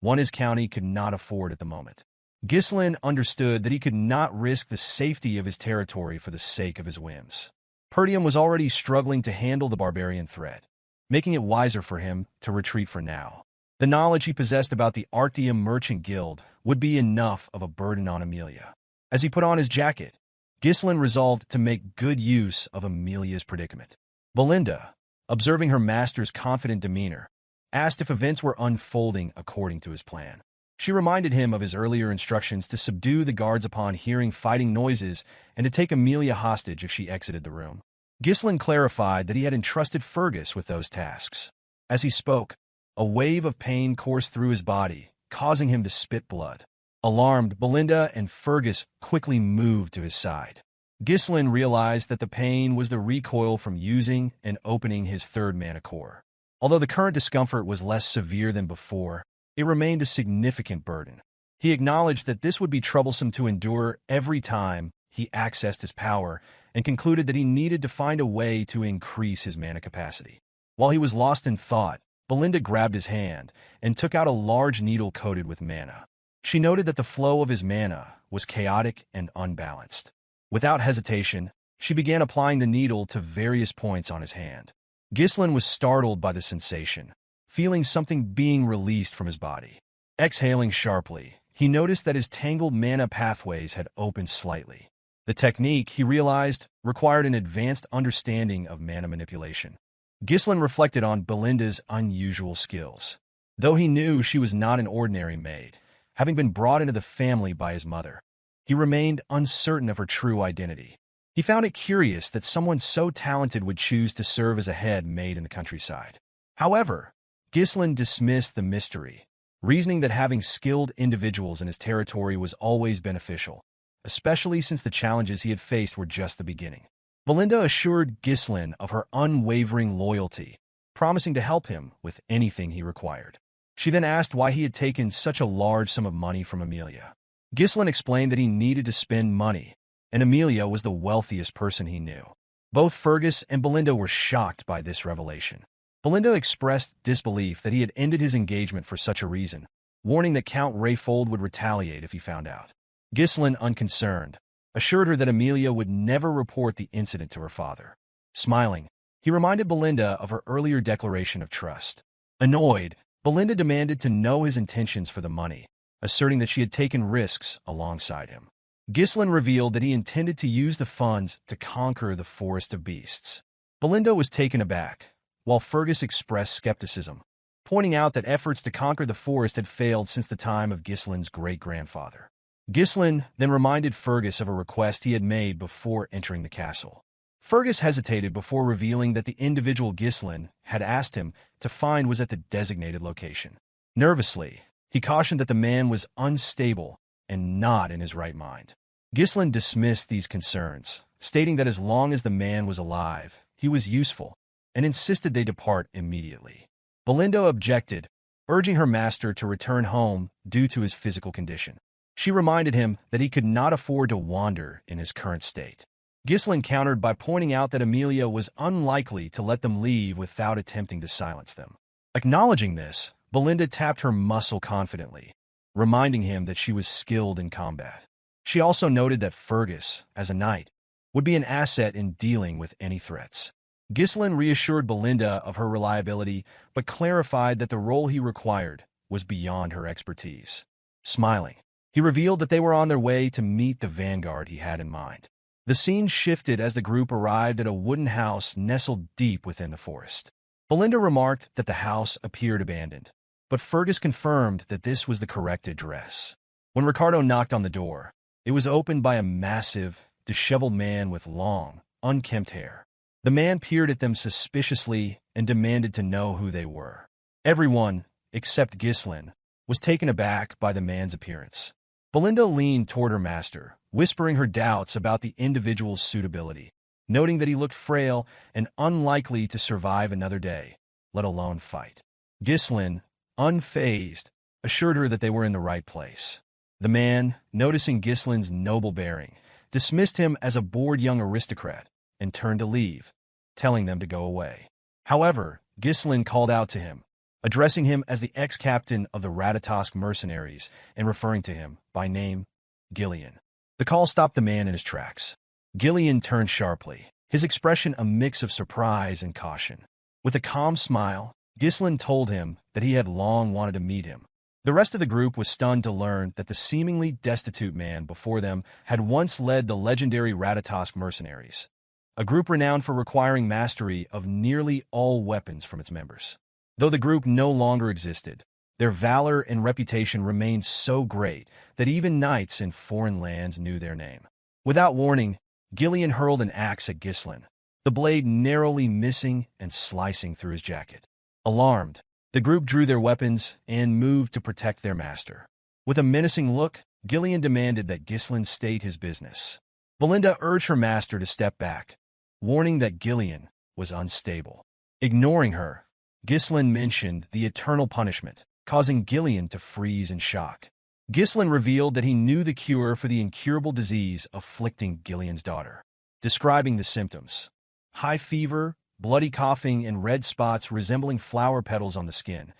one his county could not afford at the moment. Ghislain understood that he could not risk the safety of his territory for the sake of his whims. Perdium was already struggling to handle the barbarian threat, making it wiser for him to retreat for now. The knowledge he possessed about the Arctium Merchant Guild would be enough of a burden on Amelia. As he put on his jacket, Ghislain resolved to make good use of Amelia's predicament. Belinda, observing her master's confident demeanor, asked if events were unfolding according to his plan. She reminded him of his earlier instructions to subdue the guards upon hearing fighting noises and to take Amelia hostage if she exited the room. Ghislain clarified that he had entrusted Fergus with those tasks. As he spoke, a wave of pain coursed through his body, causing him to spit blood. Alarmed, Belinda and Fergus quickly moved to his side. Ghislain realized that the pain was the recoil from using and opening his third mana core. Although the current discomfort was less severe than before, it remained a significant burden. He acknowledged that this would be troublesome to endure every time he accessed his power and concluded that he needed to find a way to increase his mana capacity. While he was lost in thought, Belinda grabbed his hand and took out a large needle coated with mana. She noted that the flow of his mana was chaotic and unbalanced. Without hesitation, she began applying the needle to various points on his hand. Ghislain was startled by the sensation, feeling something being released from his body. Exhaling sharply, he noticed that his tangled mana pathways had opened slightly. The technique, he realized, required an advanced understanding of mana manipulation. Ghislain reflected on Belinda's unusual skills. Though he knew she was not an ordinary maid, having been brought into the family by his mother, he remained uncertain of her true identity. He found it curious that someone so talented would choose to serve as a head maid in the countryside. However, Ghislain dismissed the mystery, reasoning that having skilled individuals in his territory was always beneficial, especially since the challenges he had faced were just the beginning. Belinda assured Ghislain of her unwavering loyalty, promising to help him with anything he required. She then asked why he had taken such a large sum of money from Amelia. Ghislain explained that he needed to spend money, and Amelia was the wealthiest person he knew. Both Fergus and Belinda were shocked by this revelation. Belinda expressed disbelief that he had ended his engagement for such a reason, warning that Count Rayfold would retaliate if he found out. Ghislain, unconcerned, assured her that Amelia would never report the incident to her father. Smiling, he reminded Belinda of her earlier declaration of trust. Annoyed, Belinda demanded to know his intentions for the money, asserting that she had taken risks alongside him. Ghislain revealed that he intended to use the funds to conquer the Forest of Beasts. Belinda was taken aback, while Fergus expressed skepticism, pointing out that efforts to conquer the forest had failed since the time of Ghislain's great-grandfather. Ghislain then reminded Fergus of a request he had made before entering the castle. Fergus hesitated before revealing that the individual Ghislain had asked him to find was at the designated location. Nervously, he cautioned that the man was unstable and not in his right mind. Ghislain dismissed these concerns, stating that as long as the man was alive, he was useful, and insisted they depart immediately. Belinda objected, urging her master to return home due to his physical condition. She reminded him that he could not afford to wander in his current state. Ghislain countered by pointing out that Amelia was unlikely to let them leave without attempting to silence them. Acknowledging this, Belinda tapped her muscle confidently, reminding him that she was skilled in combat. She also noted that Fergus, as a knight, would be an asset in dealing with any threats. Ghislain reassured Belinda of her reliability, but clarified that the role he required was beyond her expertise. Smiling, he revealed that they were on their way to meet the vanguard he had in mind. The scene shifted as the group arrived at a wooden house nestled deep within the forest. Belinda remarked that the house appeared abandoned, but Fergus confirmed that this was the correct address. When Ricardo knocked on the door, it was opened by a massive, disheveled man with long, unkempt hair. The man peered at them suspiciously and demanded to know who they were. Everyone, except Ghislain, was taken aback by the man's appearance. Belinda leaned toward her master, whispering her doubts about the individual's suitability, noting that he looked frail and unlikely to survive another day, let alone fight. Ghislain, unfazed, assured her that they were in the right place. The man, noticing Ghislain's noble bearing, dismissed him as a bored young aristocrat and turned to leave, telling them to go away. However, Ghislain called out to him, addressing him as the ex-captain of the Ratatosk mercenaries and referring to him by name, Gillion. The call stopped the man in his tracks. Gillion turned sharply, his expression a mix of surprise and caution. With a calm smile, Ghislain told him that he had long wanted to meet him. The rest of the group was stunned to learn that the seemingly destitute man before them had once led the legendary Ratatosk mercenaries, a group renowned for requiring mastery of nearly all weapons from its members. Though the group no longer existed, their valor and reputation remained so great that even knights in foreign lands knew their name. Without warning, Gillion hurled an axe at Ghislain, the blade narrowly missing and slicing through his jacket. Alarmed, the group drew their weapons and moved to protect their master. With a menacing look, Gillion demanded that Ghislain state his business. Belinda urged her master to step back, warning that Gillion was unstable. Ignoring her, Ghislain mentioned the eternal punishment, causing Gillion to freeze in shock. Ghislain revealed that he knew the cure for the incurable disease afflicting Gillion's daughter, describing the symptoms: high fever, bloody coughing, and red spots resembling flower petals on the skin.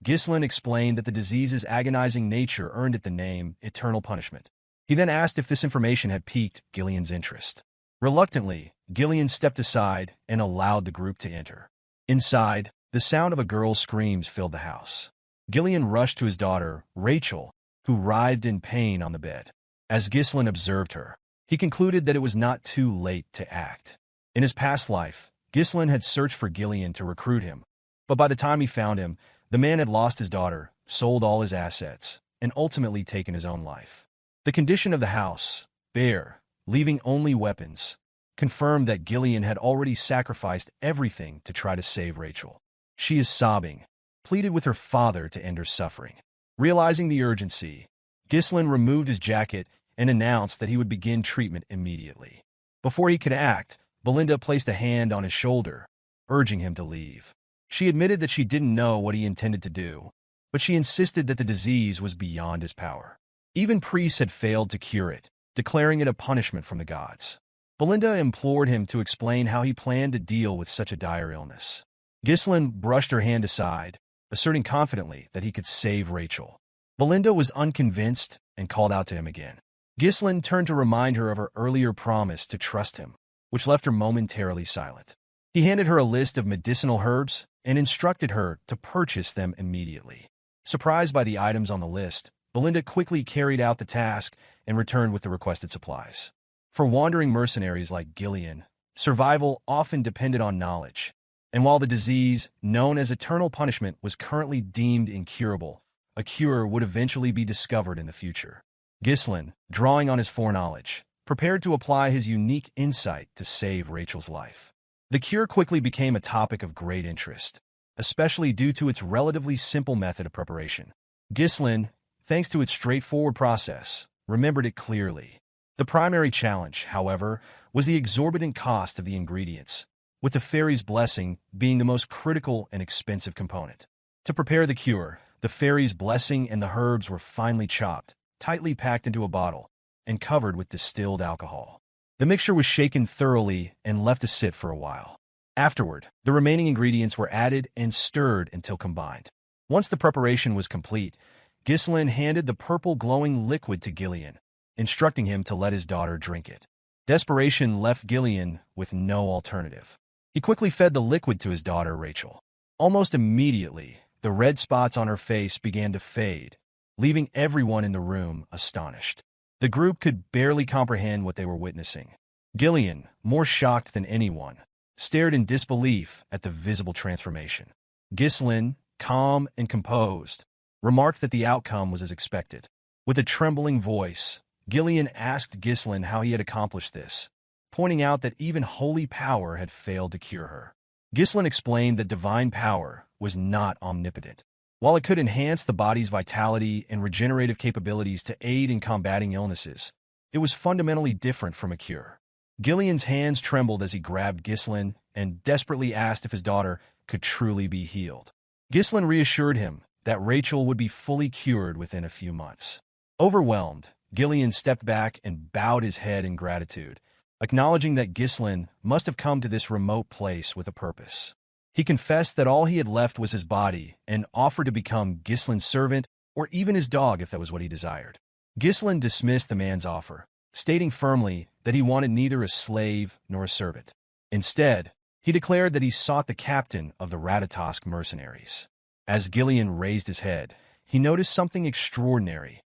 Ghislain explained that the disease's agonizing nature earned it the name eternal punishment. He then asked if this information had piqued Gillion's interest. Reluctantly, Gillion stepped aside and allowed the group to enter. Inside, the sound of a girl's screams filled the house. Gillion rushed to his daughter, Rachel, who writhed in pain on the bed. As Ghislain observed her, he concluded that it was not too late to act. In his past life, Ghislain had searched for Gillion to recruit him, but by the time he found him, the man had lost his daughter, sold all his assets, and ultimately taken his own life. The condition of the house, bare, leaving only weapons, confirmed that Gillion had already sacrificed everything to try to save Rachel. She is sobbing, pleaded with her father to end her suffering. Realizing the urgency, Ghislain removed his jacket and announced that he would begin treatment immediately. Before he could act, Belinda placed a hand on his shoulder, urging him to leave. She admitted that she didn't know what he intended to do, but she insisted that the disease was beyond his power. Even priests had failed to cure it, declaring it a punishment from the gods. Belinda implored him to explain how he planned to deal with such a dire illness. Ghislain brushed her hand aside, asserting confidently that he could save Rachel. Belinda was unconvinced and called out to him again. Ghislain turned to remind her of her earlier promise to trust him, which left her momentarily silent. He handed her a list of medicinal herbs and instructed her to purchase them immediately. Surprised by the items on the list, Belinda quickly carried out the task and returned with the requested supplies. For wandering mercenaries like Gillion, survival often depended on knowledge, and while the disease, known as eternal punishment, was currently deemed incurable, a cure would eventually be discovered in the future. Ghislain, drawing on his foreknowledge, prepared to apply his unique insight to save Rachel's life. The cure quickly became a topic of great interest, especially due to its relatively simple method of preparation. Ghislain, thanks to its straightforward process, remembered it clearly. The primary challenge, however, was the exorbitant cost of the ingredients, with the fairy's blessing being the most critical and expensive component. To prepare the cure, the fairy's blessing and the herbs were finely chopped, tightly packed into a bottle, and covered with distilled alcohol. The mixture was shaken thoroughly and left to sit for a while. Afterward, the remaining ingredients were added and stirred until combined. Once the preparation was complete, Ghislain handed the purple glowing liquid to Gillion, instructing him to let his daughter drink it. Desperation left Gillion with no alternative. He quickly fed the liquid to his daughter, Rachel. Almost immediately, the red spots on her face began to fade, leaving everyone in the room astonished. The group could barely comprehend what they were witnessing. Gillion, more shocked than anyone, stared in disbelief at the visible transformation. Ghislain, calm and composed, remarked that the outcome was as expected. With a trembling voice, Gillion asked Ghislain how he had accomplished this, pointing out that even holy power had failed to cure her. Ghislain explained that divine power was not omnipotent. While it could enhance the body's vitality and regenerative capabilities to aid in combating illnesses, it was fundamentally different from a cure. Gillion's hands trembled as he grabbed Ghislain and desperately asked if his daughter could truly be healed. Ghislain reassured him that Rachel would be fully cured within a few months. Overwhelmed, Gillion stepped back and bowed his head in gratitude, acknowledging that Ghislain must have come to this remote place with a purpose. He confessed that all he had left was his body and offered to become Ghislain's servant or even his dog if that was what he desired. Ghislain dismissed the man's offer, stating firmly that he wanted neither a slave nor a servant. Instead, he declared that he sought the captain of the Ratatosk mercenaries. As Gillion raised his head, he noticed something extraordinary.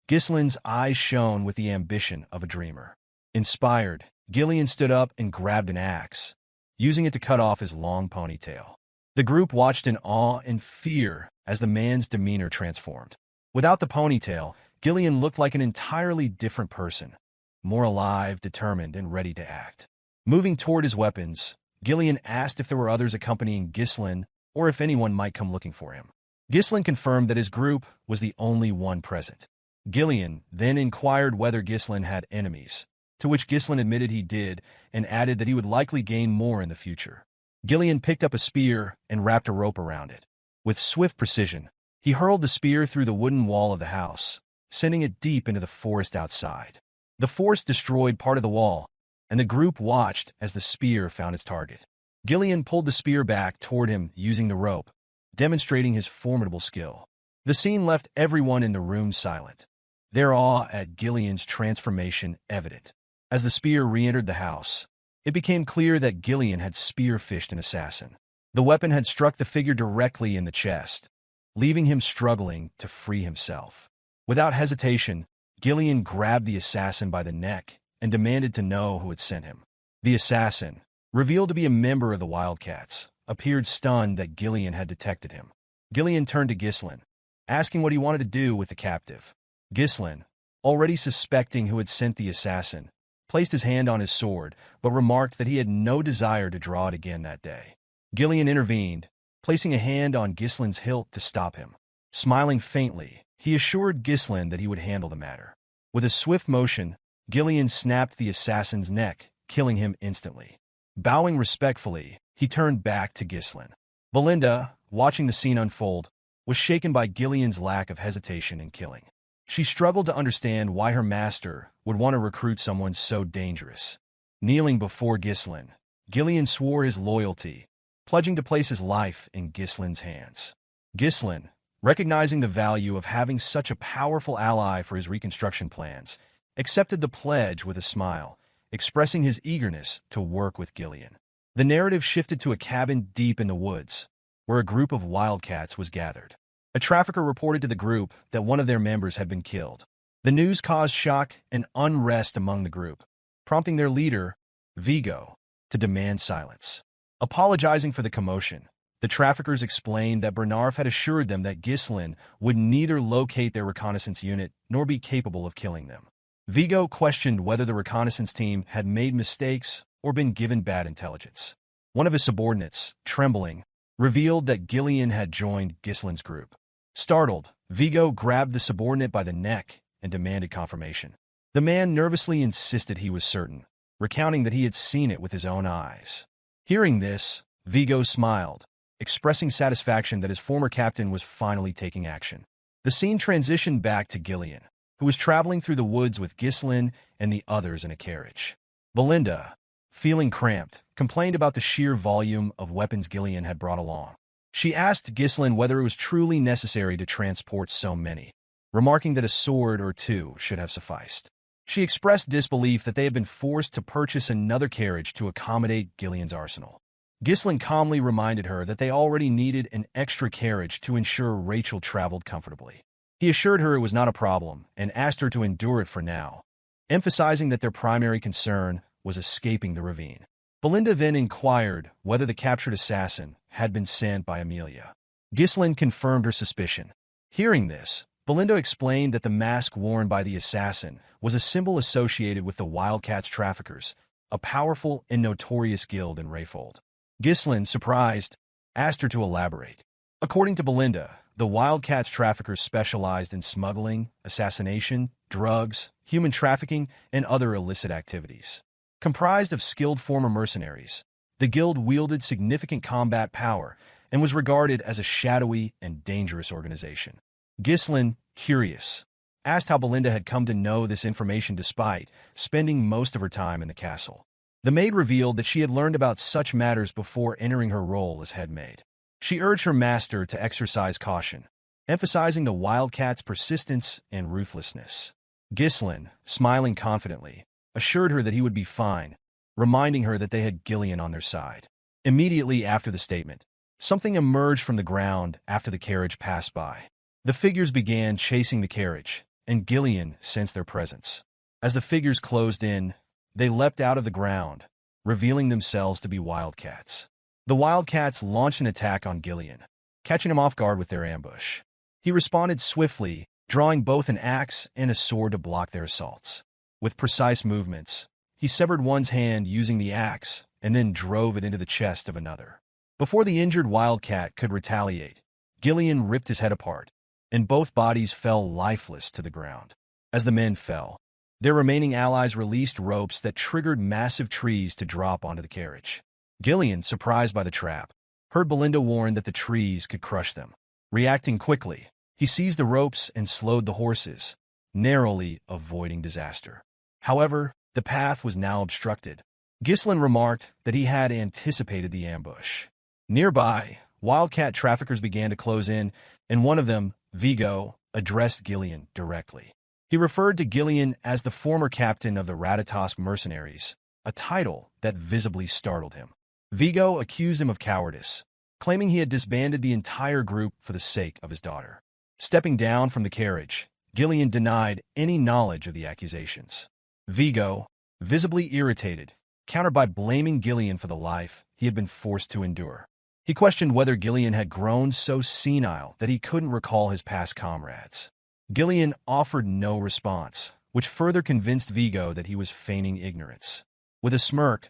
Ghislain's eyes shone with the ambition of a dreamer. Inspired, Gillion stood up and grabbed an axe, using it to cut off his long ponytail. The group watched in awe and fear as the man's demeanor transformed. Without the ponytail, Gillion looked like an entirely different person, more alive, determined, and ready to act. Moving toward his weapons, Gillion asked if there were others accompanying Ghislain or if anyone might come looking for him. Ghislain confirmed that his group was the only one present. Gillion then inquired whether Ghislain had enemies, to which Ghislain admitted he did and added that he would likely gain more in the future. Gillion picked up a spear and wrapped a rope around it. With swift precision, he hurled the spear through the wooden wall of the house, sending it deep into the forest outside. The force destroyed part of the wall, and the group watched as the spear found its target. Gillion pulled the spear back toward him using the rope, demonstrating his formidable skill. The scene left everyone in the room silent, their awe at Gillion's transformation evident. As the spear re-entered the house, it became clear that Gillion had spear-fished an assassin. The weapon had struck the figure directly in the chest, leaving him struggling to free himself. Without hesitation, Gillion grabbed the assassin by the neck and demanded to know who had sent him. The assassin, revealed to be a member of the Wildcats, appeared stunned that Gillion had detected him. Gillion turned to Ghislain, asking what he wanted to do with the captive. Ghislain, already suspecting who had sent the assassin, placed his hand on his sword, but remarked that he had no desire to draw it again that day. Gillion intervened, placing a hand on Ghislain's hilt to stop him. Smiling faintly, he assured Ghislain that he would handle the matter. With a swift motion, Gillion snapped the assassin's neck, killing him instantly. Bowing respectfully, he turned back to Ghislain. Belinda, watching the scene unfold, was shaken by Gillion's lack of hesitation in killing. She struggled to understand why her master would want to recruit someone so dangerous. Kneeling before Ghislain, Gillion swore his loyalty, pledging to place his life in Ghislain's hands. Ghislain, recognizing the value of having such a powerful ally for his reconstruction plans, accepted the pledge with a smile, expressing his eagerness to work with Gillion. The narrative shifted to a cabin deep in the woods, where a group of wildcats was gathered. A trafficker reported to the group that one of their members had been killed. The news caused shock and unrest among the group, prompting their leader, Vigo, to demand silence. Apologizing for the commotion, the traffickers explained that Bernarf had assured them that Ghislain would neither locate their reconnaissance unit nor be capable of killing them. Vigo questioned whether the reconnaissance team had made mistakes or been given bad intelligence. One of his subordinates, trembling, revealed that Gillion had joined Ghislain's group. Startled, Vigo grabbed the subordinate by the neck and demanded confirmation. The man nervously insisted he was certain, recounting that he had seen it with his own eyes. Hearing this, Vigo smiled, expressing satisfaction that his former captain was finally taking action. The scene transitioned back to Gillion, who was traveling through the woods with Ghislain and the others in a carriage. Belinda, feeling cramped, complained about the sheer volume of weapons Gillion had brought along. She asked Ghislain whether it was truly necessary to transport so many, remarking that a sword or two should have sufficed. She expressed disbelief that they had been forced to purchase another carriage to accommodate Gillion's arsenal. Ghislain calmly reminded her that they already needed an extra carriage to ensure Rachel traveled comfortably. He assured her it was not a problem and asked her to endure it for now, emphasizing that their primary concern was escaping the ravine. Belinda then inquired whether the captured assassin had been sent by Amelia. Ghislain confirmed her suspicion. Hearing this, Belinda explained that the mask worn by the assassin was a symbol associated with the Wildcats traffickers, a powerful and notorious guild in Rayfold. Ghislain, surprised, asked her to elaborate. According to Belinda, the Wildcats traffickers specialized in smuggling, assassination, drugs, human trafficking, and other illicit activities. Comprised of skilled former mercenaries, the guild wielded significant combat power and was regarded as a shadowy and dangerous organization. Ghislain, curious, asked how Belinda had come to know this information despite spending most of her time in the castle. The maid revealed that she had learned about such matters before entering her role as head maid. She urged her master to exercise caution, emphasizing the Wildcats' persistence and ruthlessness. Ghislain, smiling confidently, assured her that he would be fine, reminding her that they had Gillion on their side. Immediately after the statement, something emerged from the ground after the carriage passed by. The figures began chasing the carriage, and Gillion sensed their presence. As the figures closed in, they leapt out of the ground, revealing themselves to be Wildcats. The Wildcats launched an attack on Gillion, catching him off guard with their ambush. He responded swiftly, drawing both an axe and a sword to block their assaults. With precise movements, he severed one's hand using the axe and then drove it into the chest of another. Before the injured Wildcat could retaliate, Gillion ripped his head apart, and both bodies fell lifeless to the ground. As the men fell, their remaining allies released ropes that triggered massive trees to drop onto the carriage. Gillion, surprised by the trap, heard Belinda warn that the trees could crush them. Reacting quickly, he seized the ropes and slowed the horses, narrowly avoiding disaster. However, the path was now obstructed. Ghislain remarked that he had anticipated the ambush. Nearby, Wildcat traffickers began to close in, and one of them, Vigo, addressed Gillion directly. He referred to Gillion as the former captain of the Ratatosk mercenaries, a title that visibly startled him. Vigo accused him of cowardice, claiming he had disbanded the entire group for the sake of his daughter. Stepping down from the carriage, Gillion denied any knowledge of the accusations. Vigo, visibly irritated, countered by blaming Gillion for the life he had been forced to endure. He questioned whether Gillion had grown so senile that he couldn't recall his past comrades. Gillion offered no response, which further convinced Vigo that he was feigning ignorance. With a smirk,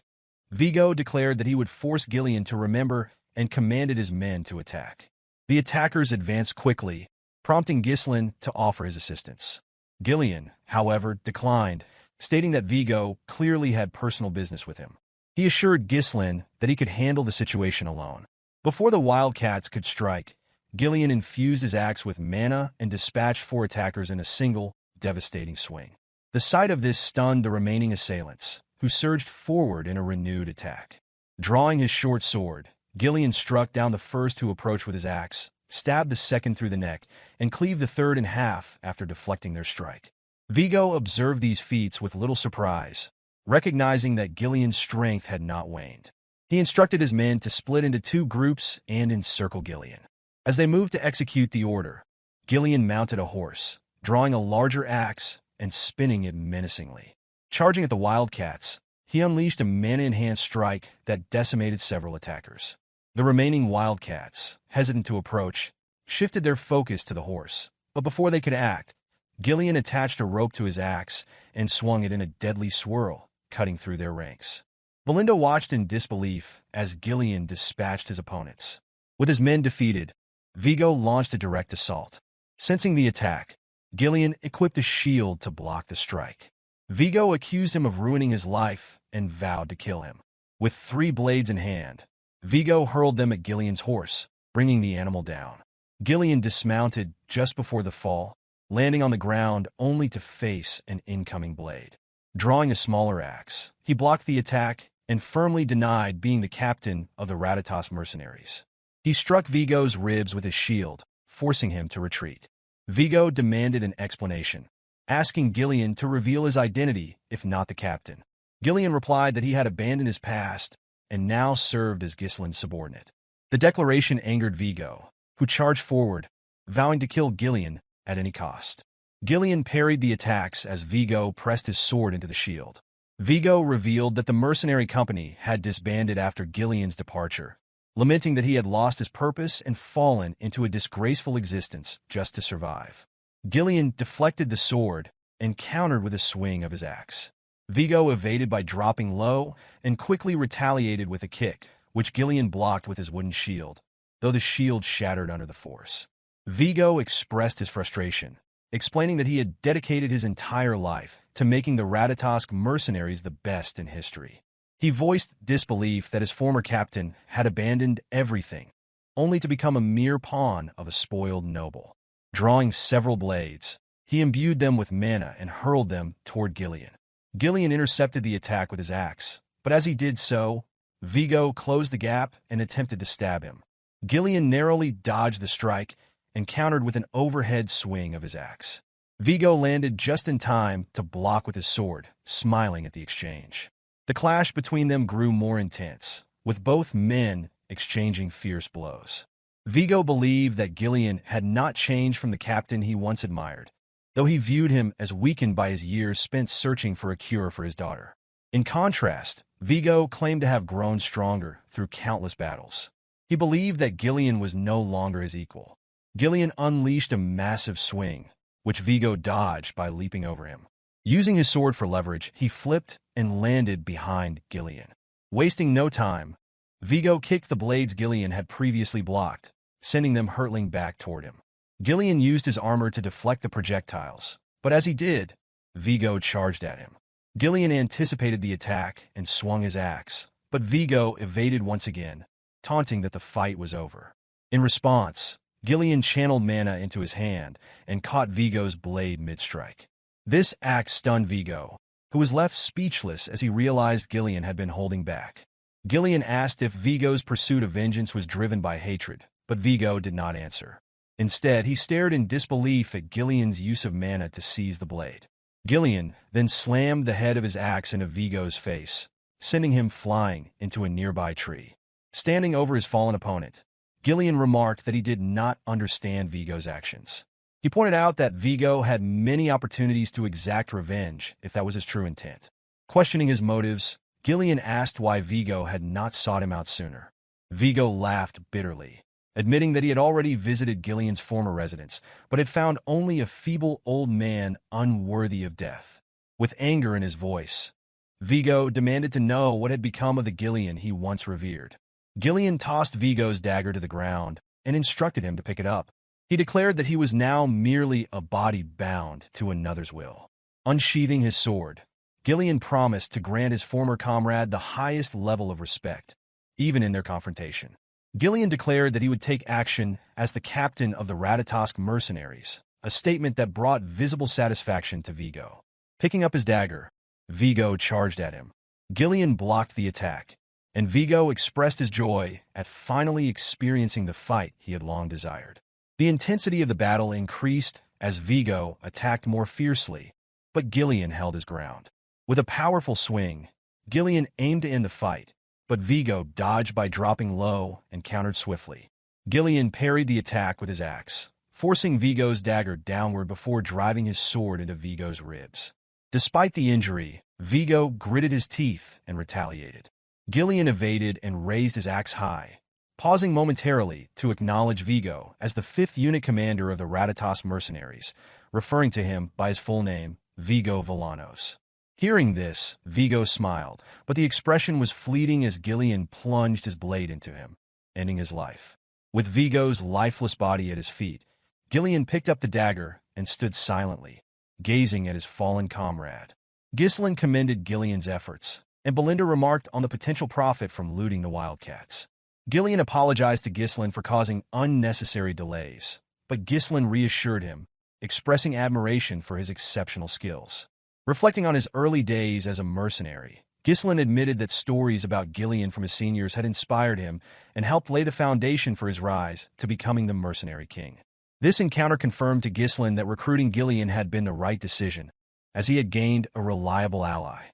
Vigo declared that he would force Gillion to remember and commanded his men to attack. The attackers advanced quickly, prompting Ghislain to offer his assistance. Gillion, however, declined, stating that Vigo clearly had personal business with him. He assured Ghislain that he could handle the situation alone. Before the Wildcats could strike, Gillion infused his axe with mana and dispatched 4 attackers in a single, devastating swing. The sight of this stunned the remaining assailants, who surged forward in a renewed attack. Drawing his short sword, Gillion struck down the first who approached with his axe, stabbed the second through the neck, and cleaved the third in half after deflecting their strike. Vigo observed these feats with little surprise, recognizing that Gillion's strength had not waned. He instructed his men to split into 2 groups and encircle Gillion. As they moved to execute the order, Gillion mounted a horse, drawing a larger axe and spinning it menacingly. Charging at the Wildcats, he unleashed a mana-enhanced strike that decimated several attackers. The remaining Wildcats, hesitant to approach, shifted their focus to the horse, but before they could act, Gillion attached a rope to his axe and swung it in a deadly swirl, cutting through their ranks. Belinda watched in disbelief as Gillion dispatched his opponents. With his men defeated, Vigo launched a direct assault. Sensing the attack, Gillion equipped a shield to block the strike. Vigo accused him of ruining his life and vowed to kill him. With 3 blades in hand, Vigo hurled them at Gillion's horse, bringing the animal down. Gillion dismounted just before the fall, landing on the ground only to face an incoming blade. Drawing a smaller axe, he blocked the attack and firmly denied being the captain of the Ratatas mercenaries. He struck Vigo's ribs with his shield, forcing him to retreat. Vigo demanded an explanation, asking Gillion to reveal his identity if not the captain. Gillion replied that he had abandoned his past and now served as Ghislain's subordinate. The declaration angered Vigo, who charged forward, vowing to kill Gillion at any cost. Gillion parried the attacks as Vigo pressed his sword into the shield. Vigo revealed that the mercenary company had disbanded after Gillion's departure, lamenting that he had lost his purpose and fallen into a disgraceful existence just to survive. Gillion deflected the sword and countered with a swing of his axe. Vigo evaded by dropping low and quickly retaliated with a kick, which Gillion blocked with his wooden shield, though the shield shattered under the force. Vigo expressed his frustration, explaining that he had dedicated his entire life to making the Ratatas mercenaries the best in history. He voiced disbelief that his former captain had abandoned everything, only to become a mere pawn of a spoiled noble. Drawing several blades, he imbued them with mana and hurled them toward Gillion. Gillion intercepted the attack with his axe, but as he did so, Vigo closed the gap and attempted to stab him. Gillion narrowly dodged the strike and countered with an overhead swing of his axe. Vigo landed just in time to block with his sword, smiling at the exchange. The clash between them grew more intense, with both men exchanging fierce blows. Vigo believed that Gillion had not changed from the captain he once admired, though he viewed him as weakened by his years spent searching for a cure for his daughter. In contrast, Vigo claimed to have grown stronger through countless battles. He believed that Gillion was no longer his equal. Gillion unleashed a massive swing, which Vigo dodged by leaping over him. Using his sword for leverage, he flipped and landed behind Gillion. Wasting no time, Vigo kicked the blades Gillion had previously blocked, sending them hurtling back toward him. Gillion used his armor to deflect the projectiles, but as he did, Vigo charged at him. Gillion anticipated the attack and swung his axe, but Vigo evaded once again, taunting that the fight was over. In response, Gillion channeled mana into his hand and caught Vigo's blade mid-strike. This act stunned Vigo, who was left speechless as he realized Gillion had been holding back. Gillion asked if Vigo's pursuit of vengeance was driven by hatred, but Vigo did not answer. Instead, he stared in disbelief at Gillion's use of mana to seize the blade. Gillion then slammed the head of his axe into Vigo's face, sending him flying into a nearby tree. Standing over his fallen opponent, Gillion remarked that he did not understand Vigo's actions. He pointed out that Vigo had many opportunities to exact revenge if that was his true intent. Questioning his motives, Gillion asked why Vigo had not sought him out sooner. Vigo laughed bitterly, admitting that he had already visited Gillion's former residence, but had found only a feeble old man unworthy of death. With anger in his voice, Vigo demanded to know what had become of the Gillion he once revered. Gillion tossed Vigo's dagger to the ground and instructed him to pick it up. He declared that he was now merely a body bound to another's will. Unsheathing his sword, Gillion promised to grant his former comrade the highest level of respect, even in their confrontation. Gillion declared that he would take action as the captain of the Ratatas mercenaries, a statement that brought visible satisfaction to Vigo. Picking up his dagger, Vigo charged at him. Gillion blocked the attack, and Vigo expressed his joy at finally experiencing the fight he had long desired. The intensity of the battle increased as Vigo attacked more fiercely, but Gillion held his ground. With a powerful swing, Gillion aimed to end the fight, but Vigo dodged by dropping low and countered swiftly. Gillion parried the attack with his axe, forcing Vigo's dagger downward before driving his sword into Vigo's ribs. Despite the injury, Vigo gritted his teeth and retaliated. Gillion evaded and raised his axe high, pausing momentarily to acknowledge Vigo as the 5th unit commander of the Ratatas mercenaries, referring to him by his full name, Vigo Villanos. Hearing this, Vigo smiled, but the expression was fleeting as Gillion plunged his blade into him, ending his life. With Vigo's lifeless body at his feet, Gillion picked up the dagger and stood silently, gazing at his fallen comrade. Ghislain commended Gillion's efforts, and Belinda remarked on the potential profit from looting the wildcats. Gillion apologized to Ghislain for causing unnecessary delays, but Ghislain reassured him, expressing admiration for his exceptional skills. Reflecting on his early days as a mercenary, Ghislain admitted that stories about Gillion from his seniors had inspired him and helped lay the foundation for his rise to becoming the Mercenary King. This encounter confirmed to Ghislain that recruiting Gillion had been the right decision, as he had gained a reliable ally.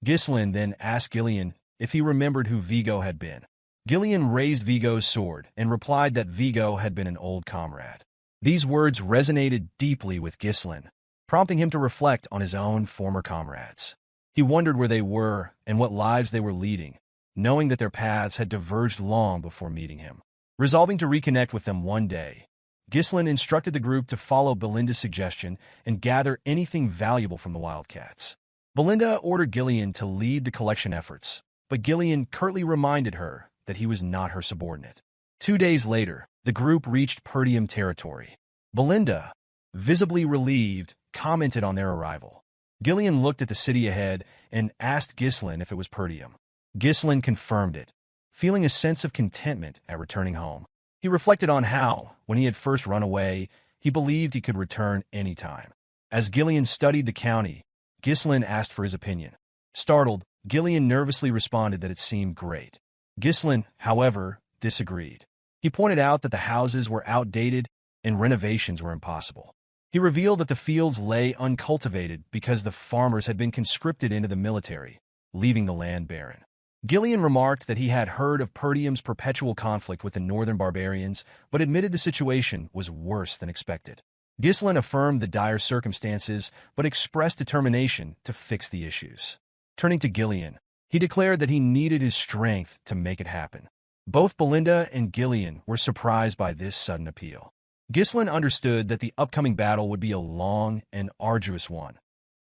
Ghislain then asked Gillion if he remembered who Vigo had been. Gillion raised Vigo's sword and replied that Vigo had been an old comrade. These words resonated deeply with Ghislain, prompting him to reflect on his own former comrades. He wondered where they were and what lives they were leading, knowing that their paths had diverged long before meeting him. Resolving to reconnect with them one day, Ghislain instructed the group to follow Belinda's suggestion and gather anything valuable from the wildcats. Belinda ordered Gillion to lead the collection efforts, but Gillion curtly reminded her that he was not her subordinate. 2 days later, the group reached Perdium territory. Belinda, visibly relieved, commented on their arrival. Gillion looked at the city ahead and asked Ghislain if it was Perdium. Ghislain confirmed it, feeling a sense of contentment at returning home. He reflected on how, when he had first run away, he believed he could return any time. As Gillion studied the county, Ghislain asked for his opinion. Startled, Gillion nervously responded that it seemed great. Ghislain, however, disagreed. He pointed out that the houses were outdated and renovations were impossible. He revealed that the fields lay uncultivated because the farmers had been conscripted into the military, leaving the land barren. Gillion remarked that he had heard of Perdium's perpetual conflict with the northern barbarians, but admitted the situation was worse than expected. Ghislain affirmed the dire circumstances, but expressed determination to fix the issues. Turning to Gillion, he declared that he needed his strength to make it happen. Both Belinda and Gillion were surprised by this sudden appeal. Ghislain understood that the upcoming battle would be a long and arduous one,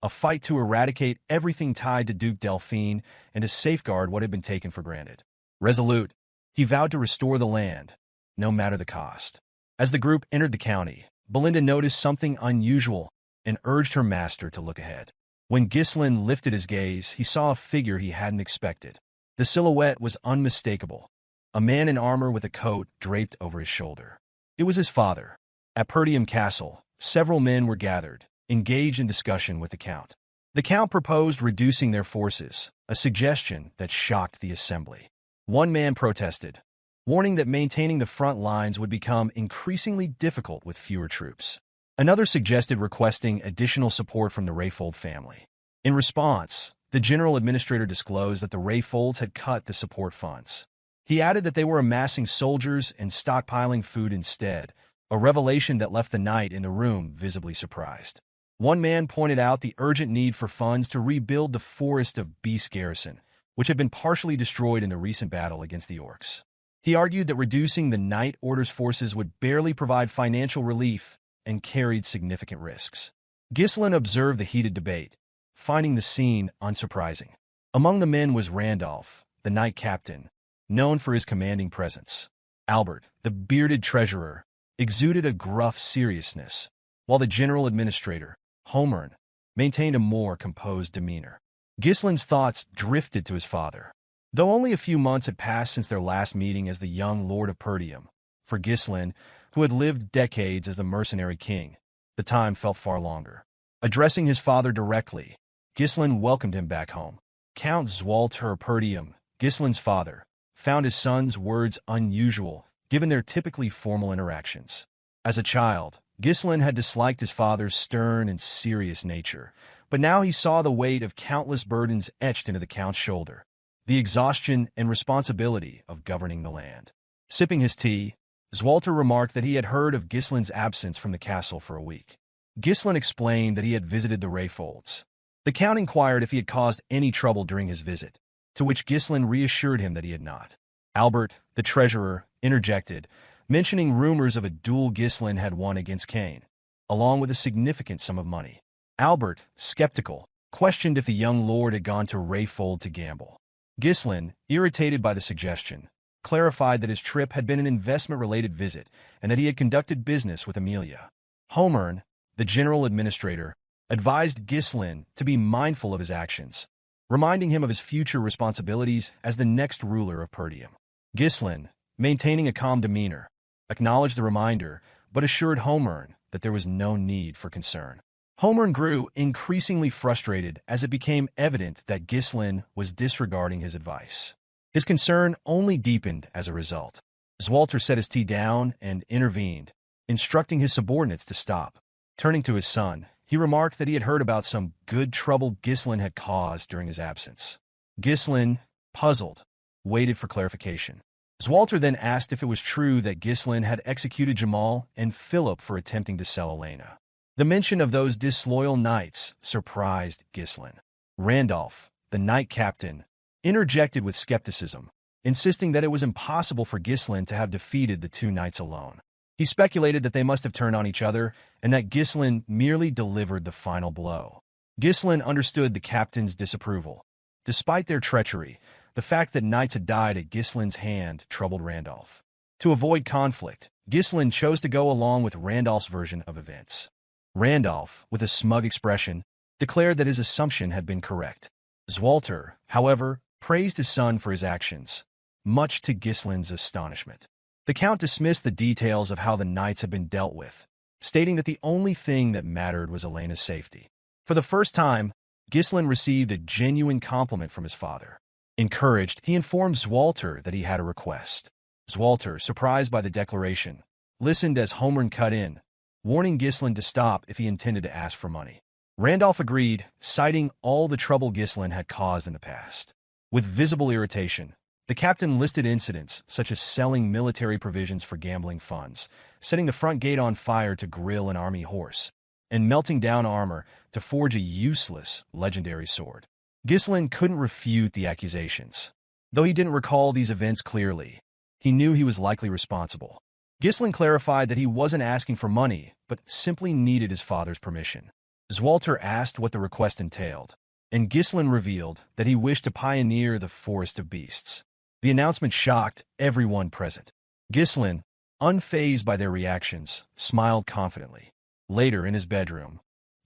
a fight to eradicate everything tied to Duke Delphine and to safeguard what had been taken for granted. Resolute, he vowed to restore the land, no matter the cost. As the group entered the county, Belinda noticed something unusual and urged her master to look ahead. When Ghislain lifted his gaze, he saw a figure he hadn't expected. The silhouette was unmistakable, a man in armor with a coat draped over his shoulder. It was his father. At Perdium Castle, several men were gathered, engaged in discussion with the Count. The Count proposed reducing their forces, a suggestion that shocked the assembly. One man protested, warning that maintaining the front lines would become increasingly difficult with fewer troops. Another suggested requesting additional support from the Rayfold family. In response, the General Administrator disclosed that the Rayfolds had cut the support funds. He added that they were amassing soldiers and stockpiling food instead, a revelation that left the knight in the room visibly surprised. One man pointed out the urgent need for funds to rebuild the Forest of Beast garrison, which had been partially destroyed in the recent battle against the orcs. He argued that reducing the Knight Order's forces would barely provide financial relief and carried significant risks. Ghislain observed the heated debate, finding the scene unsurprising. Among the men was Randolph, the knight captain, known for his commanding presence. Albert, the bearded treasurer, exuded a gruff seriousness, while the general administrator, Homern, maintained a more composed demeanor. Ghislain's thoughts drifted to his father. Though only a few months had passed since their last meeting as the young Lord of Perdium, for Ghislain, who had lived decades as the Mercenary King, the time felt far longer. Addressing his father directly, Ghislain welcomed him back home. Count Swalter Perdium, Ghislain's father, found his son's words unusual, given their typically formal interactions. As a child, Ghislain had disliked his father's stern and serious nature, but now he saw the weight of countless burdens etched into the Count's shoulder, the exhaustion and responsibility of governing the land. Sipping his tea, Swalter remarked that he had heard of Ghislain's absence from the castle for a week. Ghislain explained that he had visited the Rayfolds. The Count inquired if he had caused any trouble during his visit, to which Ghislain reassured him that he had not. Albert, the treasurer, interjected, mentioning rumors of a duel Ghislain had won against Kane. along with a significant sum of money. Albert, skeptical, questioned if the young lord had gone to Rayfold to gamble. Ghislain, irritated by the suggestion, clarified that his trip had been an investment-related visit and that he had conducted business with Amelia. Homern, the general administrator, advised Ghislain to be mindful of his actions, reminding him of his future responsibilities as the next ruler of Perdium. Ghislain, maintaining a calm demeanor, acknowledged the reminder, but assured Homern that there was no need for concern. Homern grew increasingly frustrated as it became evident that Ghislain was disregarding his advice. His concern only deepened as a result. Swalter set his tea down and intervened, instructing his subordinates to stop. Turning to his son, he remarked that he had heard about some good trouble Ghislain had caused during his absence. Ghislain, puzzled, waited for clarification. Swalter then asked if it was true that Ghislain had executed Jamal and Philip for attempting to sell Elena. The mention of those disloyal knights surprised Ghislain. Randolph, the knight captain, interjected with skepticism, insisting that it was impossible for Ghislain to have defeated the two knights alone. He speculated that they must have turned on each other and that Ghislain merely delivered the final blow. Ghislain understood the captain's disapproval. Despite their treachery, the fact that knights had died at Ghislain's hand troubled Randolph. To avoid conflict, Ghislain chose to go along with Randolph's version of events. Randolph, with a smug expression, declared that his assumption had been correct. Swalter, however, praised his son for his actions, much to Ghislain's astonishment. The Count dismissed the details of how the knights had been dealt with, stating that the only thing that mattered was Elena's safety. For the first time, Ghislain received a genuine compliment from his father. Encouraged, he informed Swalter that he had a request. Swalter, surprised by the declaration, listened as Homern cut in, warning Ghislain to stop if he intended to ask for money. Randolph agreed, citing all the trouble Ghislain had caused in the past. With visible irritation, the captain listed incidents such as selling military provisions for gambling funds, setting the front gate on fire to grill an army horse, and melting down armor to forge a useless, legendary sword. Ghislain couldn't refute the accusations. Though he didn't recall these events clearly, he knew he was likely responsible. Ghislain clarified that he wasn't asking for money, but simply needed his father's permission. Swalter asked what the request entailed, and Ghislain revealed that he wished to pioneer the Forest of Beasts. The announcement shocked everyone present. Ghislain, unfazed by their reactions, smiled confidently. Later, in his bedroom,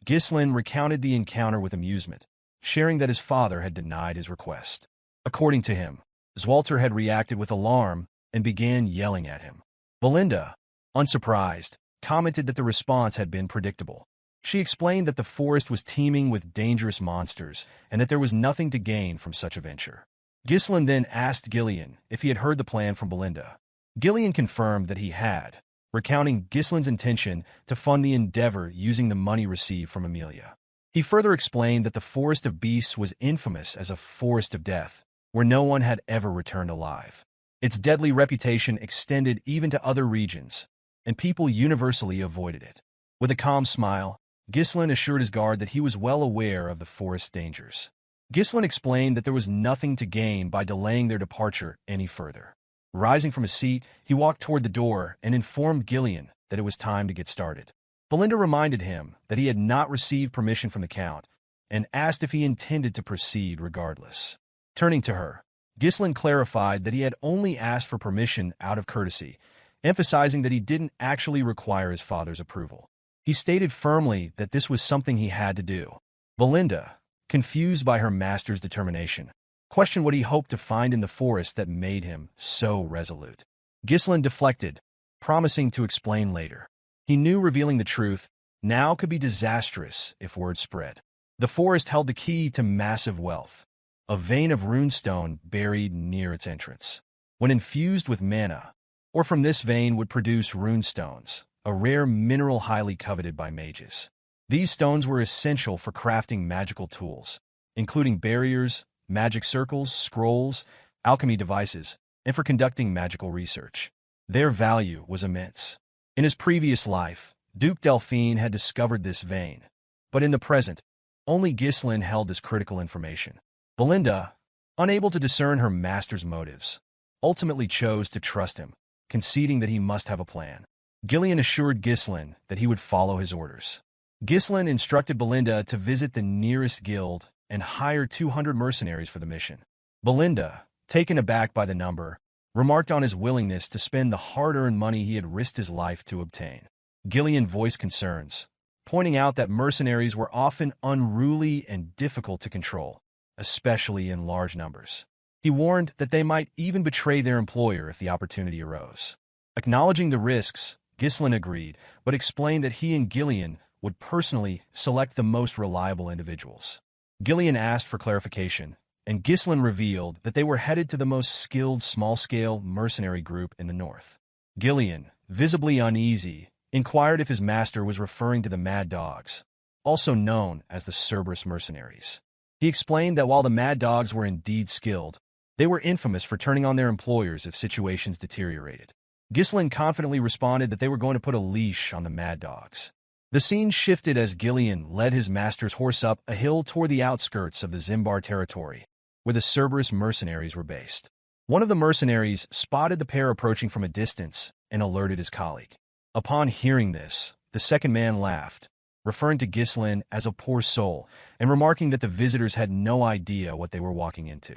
Ghislain recounted the encounter with amusement, sharing that his father had denied his request. According to him, Swalter had reacted with alarm and began yelling at him. Belinda, unsurprised, commented that the response had been predictable. She explained that the forest was teeming with dangerous monsters and that there was nothing to gain from such a venture. Ghislain then asked Gillion if he had heard the plan from Belinda. Gillion confirmed that he had, recounting Ghislain's intention to fund the endeavor using the money received from Amelia. He further explained that the Forest of Beasts was infamous as a forest of death, where no one had ever returned alive. Its deadly reputation extended even to other regions, and people universally avoided it. With a calm smile, Ghislain assured his guard that he was well aware of the forest's dangers. Ghislain explained that there was nothing to gain by delaying their departure any further. Rising from his seat, he walked toward the door and informed Gillion that it was time to get started. Belinda reminded him that he had not received permission from the Count and asked if he intended to proceed regardless. Turning to her, Ghislain clarified that he had only asked for permission out of courtesy, emphasizing that he didn't actually require his father's approval. He stated firmly that this was something he had to do. Belinda, confused by her master's determination, questioned what he hoped to find in the forest that made him so resolute. Ghislain deflected, promising to explain later. He knew revealing the truth now could be disastrous if word spread. The forest held the key to massive wealth, a vein of runestone buried near its entrance. When infused with mana, or from this vein would produce runestones, a rare mineral highly coveted by mages. These stones were essential for crafting magical tools, including barriers, magic circles, scrolls, alchemy devices, and for conducting magical research. Their value was immense. In his previous life, Duke Delphine had discovered this vein, but in the present, only Ghislain held this critical information. Belinda, unable to discern her master's motives, ultimately chose to trust him, conceding that he must have a plan. Gillion assured Ghislain that he would follow his orders. Ghislain instructed Belinda to visit the nearest guild and hire 200 mercenaries for the mission. Belinda, taken aback by the number, remarked on his willingness to spend the hard-earned money he had risked his life to obtain. Gillion voiced concerns, pointing out that mercenaries were often unruly and difficult to control, especially in large numbers. He warned that they might even betray their employer if the opportunity arose. Acknowledging the risks, Ghislain agreed, but explained that he and Gillion would personally select the most reliable individuals. Gillion asked for clarification, and Ghislain revealed that they were headed to the most skilled small-scale mercenary group in the north. Gillion, visibly uneasy, inquired if his master was referring to the Mad Dogs, also known as the Cerberus mercenaries. He explained that while the Mad Dogs were indeed skilled, they were infamous for turning on their employers if situations deteriorated. Ghislain confidently responded that they were going to put a leash on the Mad Dogs. The scene shifted as Gillion led his master's horse up a hill toward the outskirts of the Zimbar territory, where the Cerberus mercenaries were based. One of the mercenaries spotted the pair approaching from a distance and alerted his colleague. Upon hearing this, the second man laughed, referring to Ghislain as a poor soul and remarking that the visitors had no idea what they were walking into.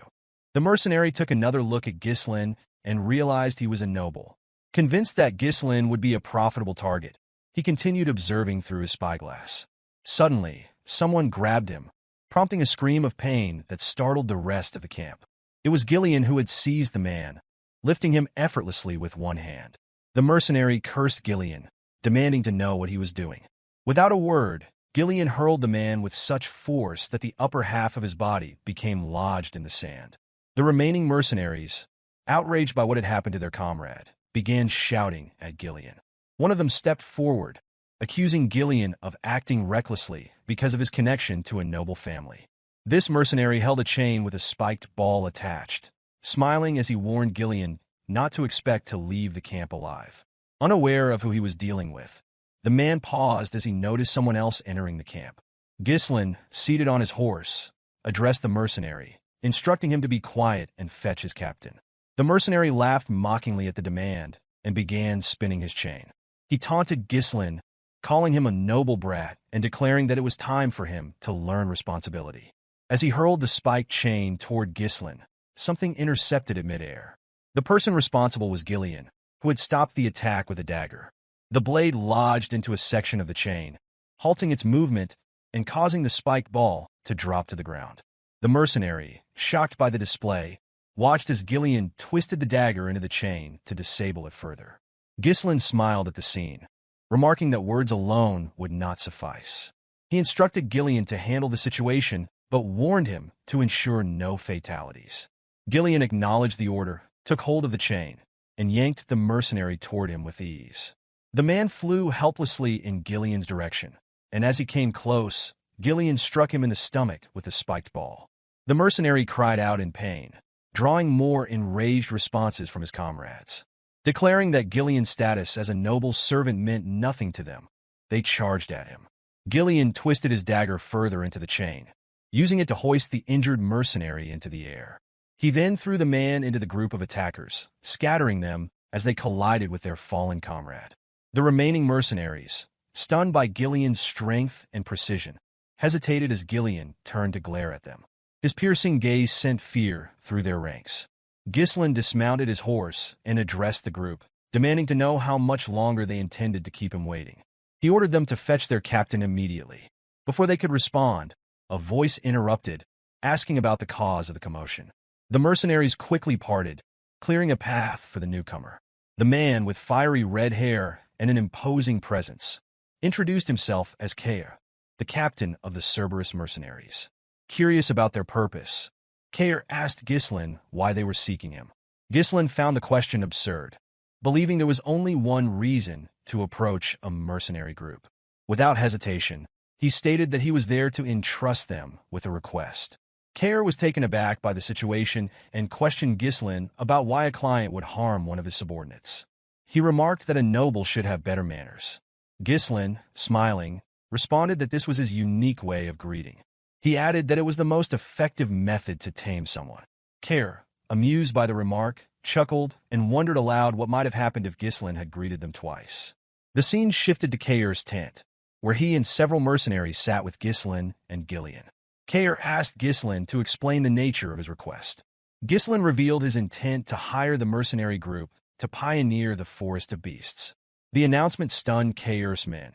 The mercenary took another look at Ghislain and realized he was a noble. Convinced that Ghislain would be a profitable target, he continued observing through his spyglass. Suddenly, someone grabbed him, prompting a scream of pain that startled the rest of the camp. It was Gillion who had seized the man, lifting him effortlessly with one hand. The mercenary cursed Gillion, demanding to know what he was doing. Without a word, Gillion hurled the man with such force that the upper half of his body became lodged in the sand. The remaining mercenaries, outraged by what had happened to their comrade, began shouting at Gillion. One of them stepped forward, accusing Gillion of acting recklessly because of his connection to a noble family. This mercenary held a chain with a spiked ball attached, smiling as he warned Gillion not to expect to leave the camp alive. Unaware of who he was dealing with, the man paused as he noticed someone else entering the camp. Ghislain, seated on his horse, addressed the mercenary, instructing him to be quiet and fetch his captain. The mercenary laughed mockingly at the demand and began spinning his chain. He taunted Ghislain, calling him a noble brat and declaring that it was time for him to learn responsibility. As he hurled the spiked chain toward Ghislain, something intercepted it midair. The person responsible was Gillion, who had stopped the attack with a dagger. The blade lodged into a section of the chain, halting its movement and causing the spiked ball to drop to the ground. The mercenary, shocked by the display, watched as Gillion twisted the dagger into the chain to disable it further. Ghislain smiled at the scene, remarking that words alone would not suffice. He instructed Gillion to handle the situation, but warned him to ensure no fatalities. Gillion acknowledged the order, took hold of the chain, and yanked the mercenary toward him with ease. The man flew helplessly in Gillion's direction, and as he came close, Gillion struck him in the stomach with the spiked ball. The mercenary cried out in pain, drawing more enraged responses from his comrades. Declaring that Gillion's status as a noble servant meant nothing to them, they charged at him. Gillion twisted his dagger further into the chain, using it to hoist the injured mercenary into the air. He then threw the man into the group of attackers, scattering them as they collided with their fallen comrade. The remaining mercenaries, stunned by Gillion's strength and precision, hesitated as Gillion turned to glare at them. His piercing gaze sent fear through their ranks. Ghislain dismounted his horse and addressed the group, demanding to know how much longer they intended to keep him waiting. He ordered them to fetch their captain immediately. Before they could respond, a voice interrupted, asking about the cause of the commotion. The mercenaries quickly parted, clearing a path for the newcomer. The man with fiery red hair and an imposing presence introduced himself as Kaor, the captain of the Cerberus mercenaries. Curious about their purpose, Kaor asked Ghislain why they were seeking him. Ghislain found the question absurd, believing there was only one reason to approach a mercenary group. Without hesitation, he stated that he was there to entrust them with a request. Kaor was taken aback by the situation and questioned Ghislain about why a client would harm one of his subordinates. He remarked that a noble should have better manners. Ghislain, smiling, responded that this was his unique way of greeting. He added that it was the most effective method to tame someone. Kaor, amused by the remark, chuckled and wondered aloud what might have happened if Ghislain had greeted them twice. The scene shifted to Kaor's tent, where he and several mercenaries sat with Ghislain and Gillion. Kaor asked Ghislain to explain the nature of his request. Ghislain revealed his intent to hire the mercenary group to pioneer the Forest of Beasts. The announcement stunned Kaor's men,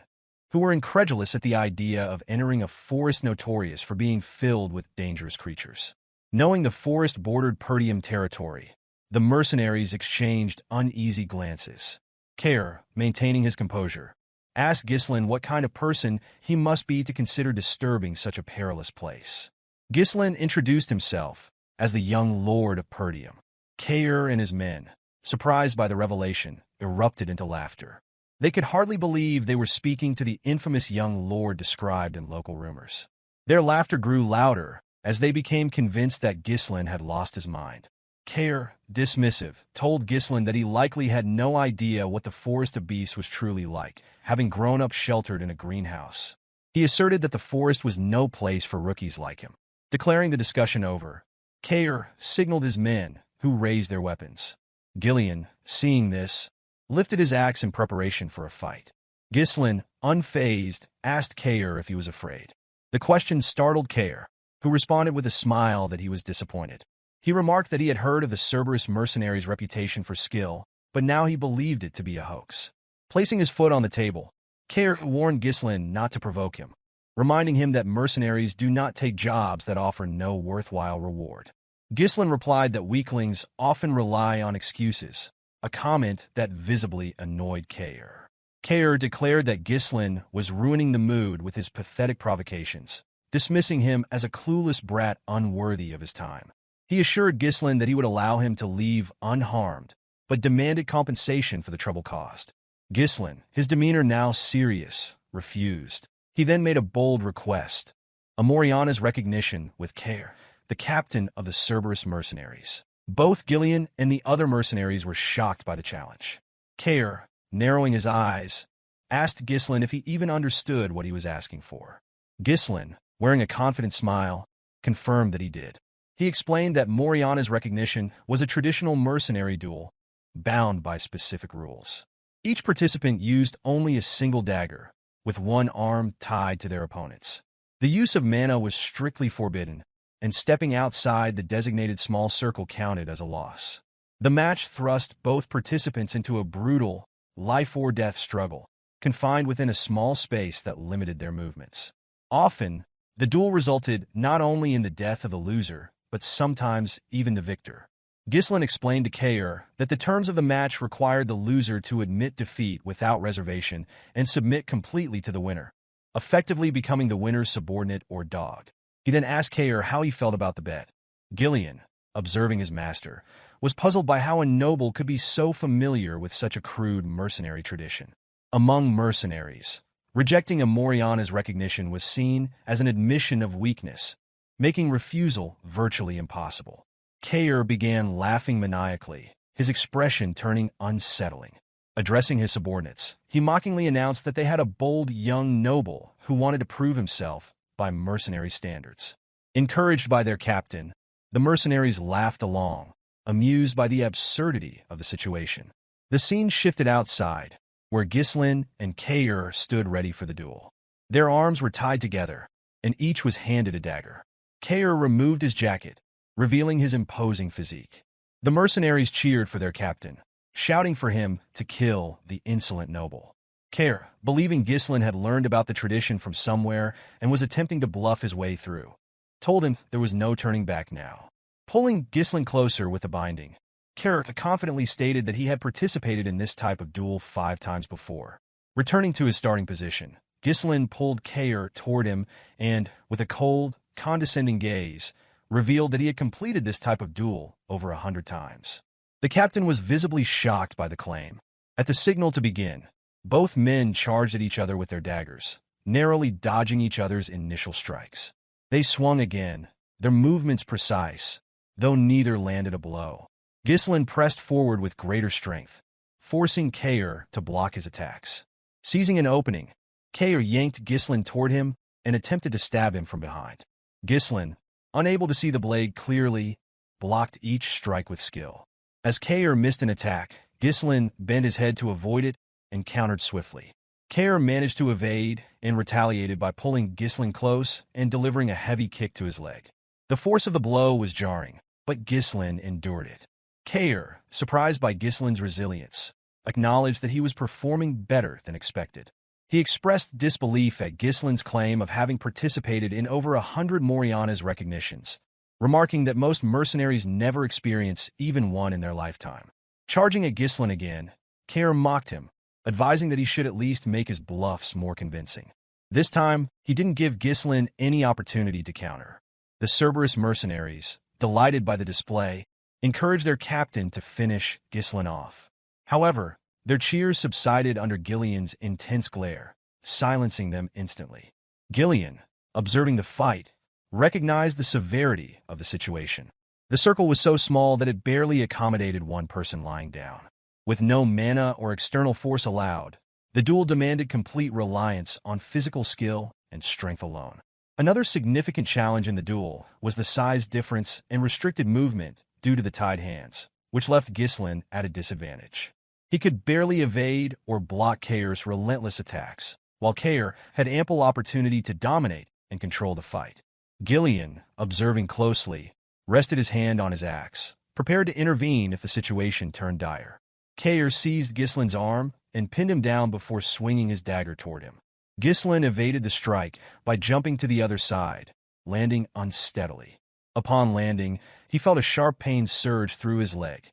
who were incredulous at the idea of entering a forest notorious for being filled with dangerous creatures. Knowing the forest bordered Perdium territory, the mercenaries exchanged uneasy glances. Kaor, maintaining his composure, asked Ghislain what kind of person he must be to consider disturbing such a perilous place. Ghislain introduced himself as the young Lord of Perdium. Kaor and his men, surprised by the revelation, erupted into laughter. They could hardly believe they were speaking to the infamous young lord described in local rumors. Their laughter grew louder as they became convinced that Ghislain had lost his mind. Kaor, dismissive, told Ghislain that he likely had no idea what the Forest of Beasts was truly like, having grown up sheltered in a greenhouse. He asserted that the forest was no place for rookies like him. Declaring the discussion over, Kaor signaled his men, who raised their weapons. Gillion, seeing this, lifted his axe in preparation for a fight. Ghislain, unfazed, asked Kaor if he was afraid. The question startled Kaor, who responded with a smile that he was disappointed. He remarked that he had heard of the Cerberus mercenaries' reputation for skill, but now he believed it to be a hoax. Placing his foot on the table, Kaor warned Ghislain not to provoke him, reminding him that mercenaries do not take jobs that offer no worthwhile reward. Ghislain replied that weaklings often rely on excuses, a comment that visibly annoyed Kaor. Kaor declared that Ghislain was ruining the mood with his pathetic provocations, dismissing him as a clueless brat unworthy of his time. He assured Ghislain that he would allow him to leave unharmed, but demanded compensation for the trouble caused. Ghislain, his demeanor now serious, refused. He then made a bold request, a Moriana's recognition with Kaor, the captain of the Cerberus mercenaries. Both Gillion and the other mercenaries were shocked by the challenge. Kaor, narrowing his eyes, asked Ghislain if he even understood what he was asking for. Ghislain, wearing a confident smile, confirmed that he did. He explained that Moriana's recognition was a traditional mercenary duel, bound by specific rules. Each participant used only a single dagger, with one arm tied to their opponent's. The use of manhwa was strictly forbidden, and stepping outside the designated small circle counted as a loss. The match thrust both participants into a brutal, life-or-death struggle, confined within a small space that limited their movements. Often, the duel resulted not only in the death of the loser, but sometimes even the victor. Ghislain explained to Kaor that the terms of the match required the loser to admit defeat without reservation and submit completely to the winner, effectively becoming the winner's subordinate or dog. He then asked Kaor how he felt about the bet. Gillion, observing his master, was puzzled by how a noble could be so familiar with such a crude mercenary tradition. Among mercenaries, rejecting a Moriana's recognition was seen as an admission of weakness, making refusal virtually impossible. Kaor began laughing maniacally, his expression turning unsettling. Addressing his subordinates, he mockingly announced that they had a bold young noble who wanted to prove himself by mercenary standards. Encouraged by their captain, the mercenaries laughed along, amused by the absurdity of the situation. The scene shifted outside, where Ghislain and Kaor stood ready for the duel. Their arms were tied together, and each was handed a dagger. Kaor removed his jacket, revealing his imposing physique. The mercenaries cheered for their captain, shouting for him to kill the insolent noble. Kaor, believing Ghislain had learned about the tradition from somewhere and was attempting to bluff his way through, told him there was no turning back now. Pulling Ghislain closer with a binding, Kaor confidently stated that he had participated in this type of duel 5 times before. Returning to his starting position, Ghislain pulled Kaor toward him and, with a cold, condescending gaze, revealed that he had completed this type of duel over 100 times. The captain was visibly shocked by the claim. At the signal to begin, both men charged at each other with their daggers, narrowly dodging each other's initial strikes. They swung again, their movements precise, though neither landed a blow. Ghislain pressed forward with greater strength, forcing Kaor to block his attacks. Seizing an opening, Kaor yanked Ghislain toward him and attempted to stab him from behind. Ghislain, unable to see the blade clearly, blocked each strike with skill. As Kaor missed an attack, Ghislain bent his head to avoid it and countered swiftly. Kaor managed to evade and retaliated by pulling Ghislain close and delivering a heavy kick to his leg. The force of the blow was jarring, but Ghislain endured it. Kaor, surprised by Ghislain's resilience, acknowledged that he was performing better than expected. He expressed disbelief at Ghislain's claim of having participated in over 100 Moriana's recognitions, remarking that most mercenaries never experience even one in their lifetime. Charging at Ghislain again, Kaor mocked him, advising that he should at least make his bluffs more convincing. This time, he didn't give Ghislain any opportunity to counter. The Cerberus mercenaries, delighted by the display, encouraged their captain to finish Ghislain off. However, their cheers subsided under Gillion's intense glare, silencing them instantly. Gillion, observing the fight, recognized the severity of the situation. The circle was so small that it barely accommodated one person lying down. With no mana or external force allowed, the duel demanded complete reliance on physical skill and strength alone. Another significant challenge in the duel was the size difference and restricted movement due to the tied hands, which left Ghislain at a disadvantage. He could barely evade or block Kaor's relentless attacks, while Kaor had ample opportunity to dominate and control the fight. Gillion, observing closely, rested his hand on his axe, prepared to intervene if the situation turned dire. Kaor seized Ghislain's arm and pinned him down before swinging his dagger toward him. Ghislain evaded the strike by jumping to the other side, landing unsteadily. Upon landing, he felt a sharp pain surge through his leg,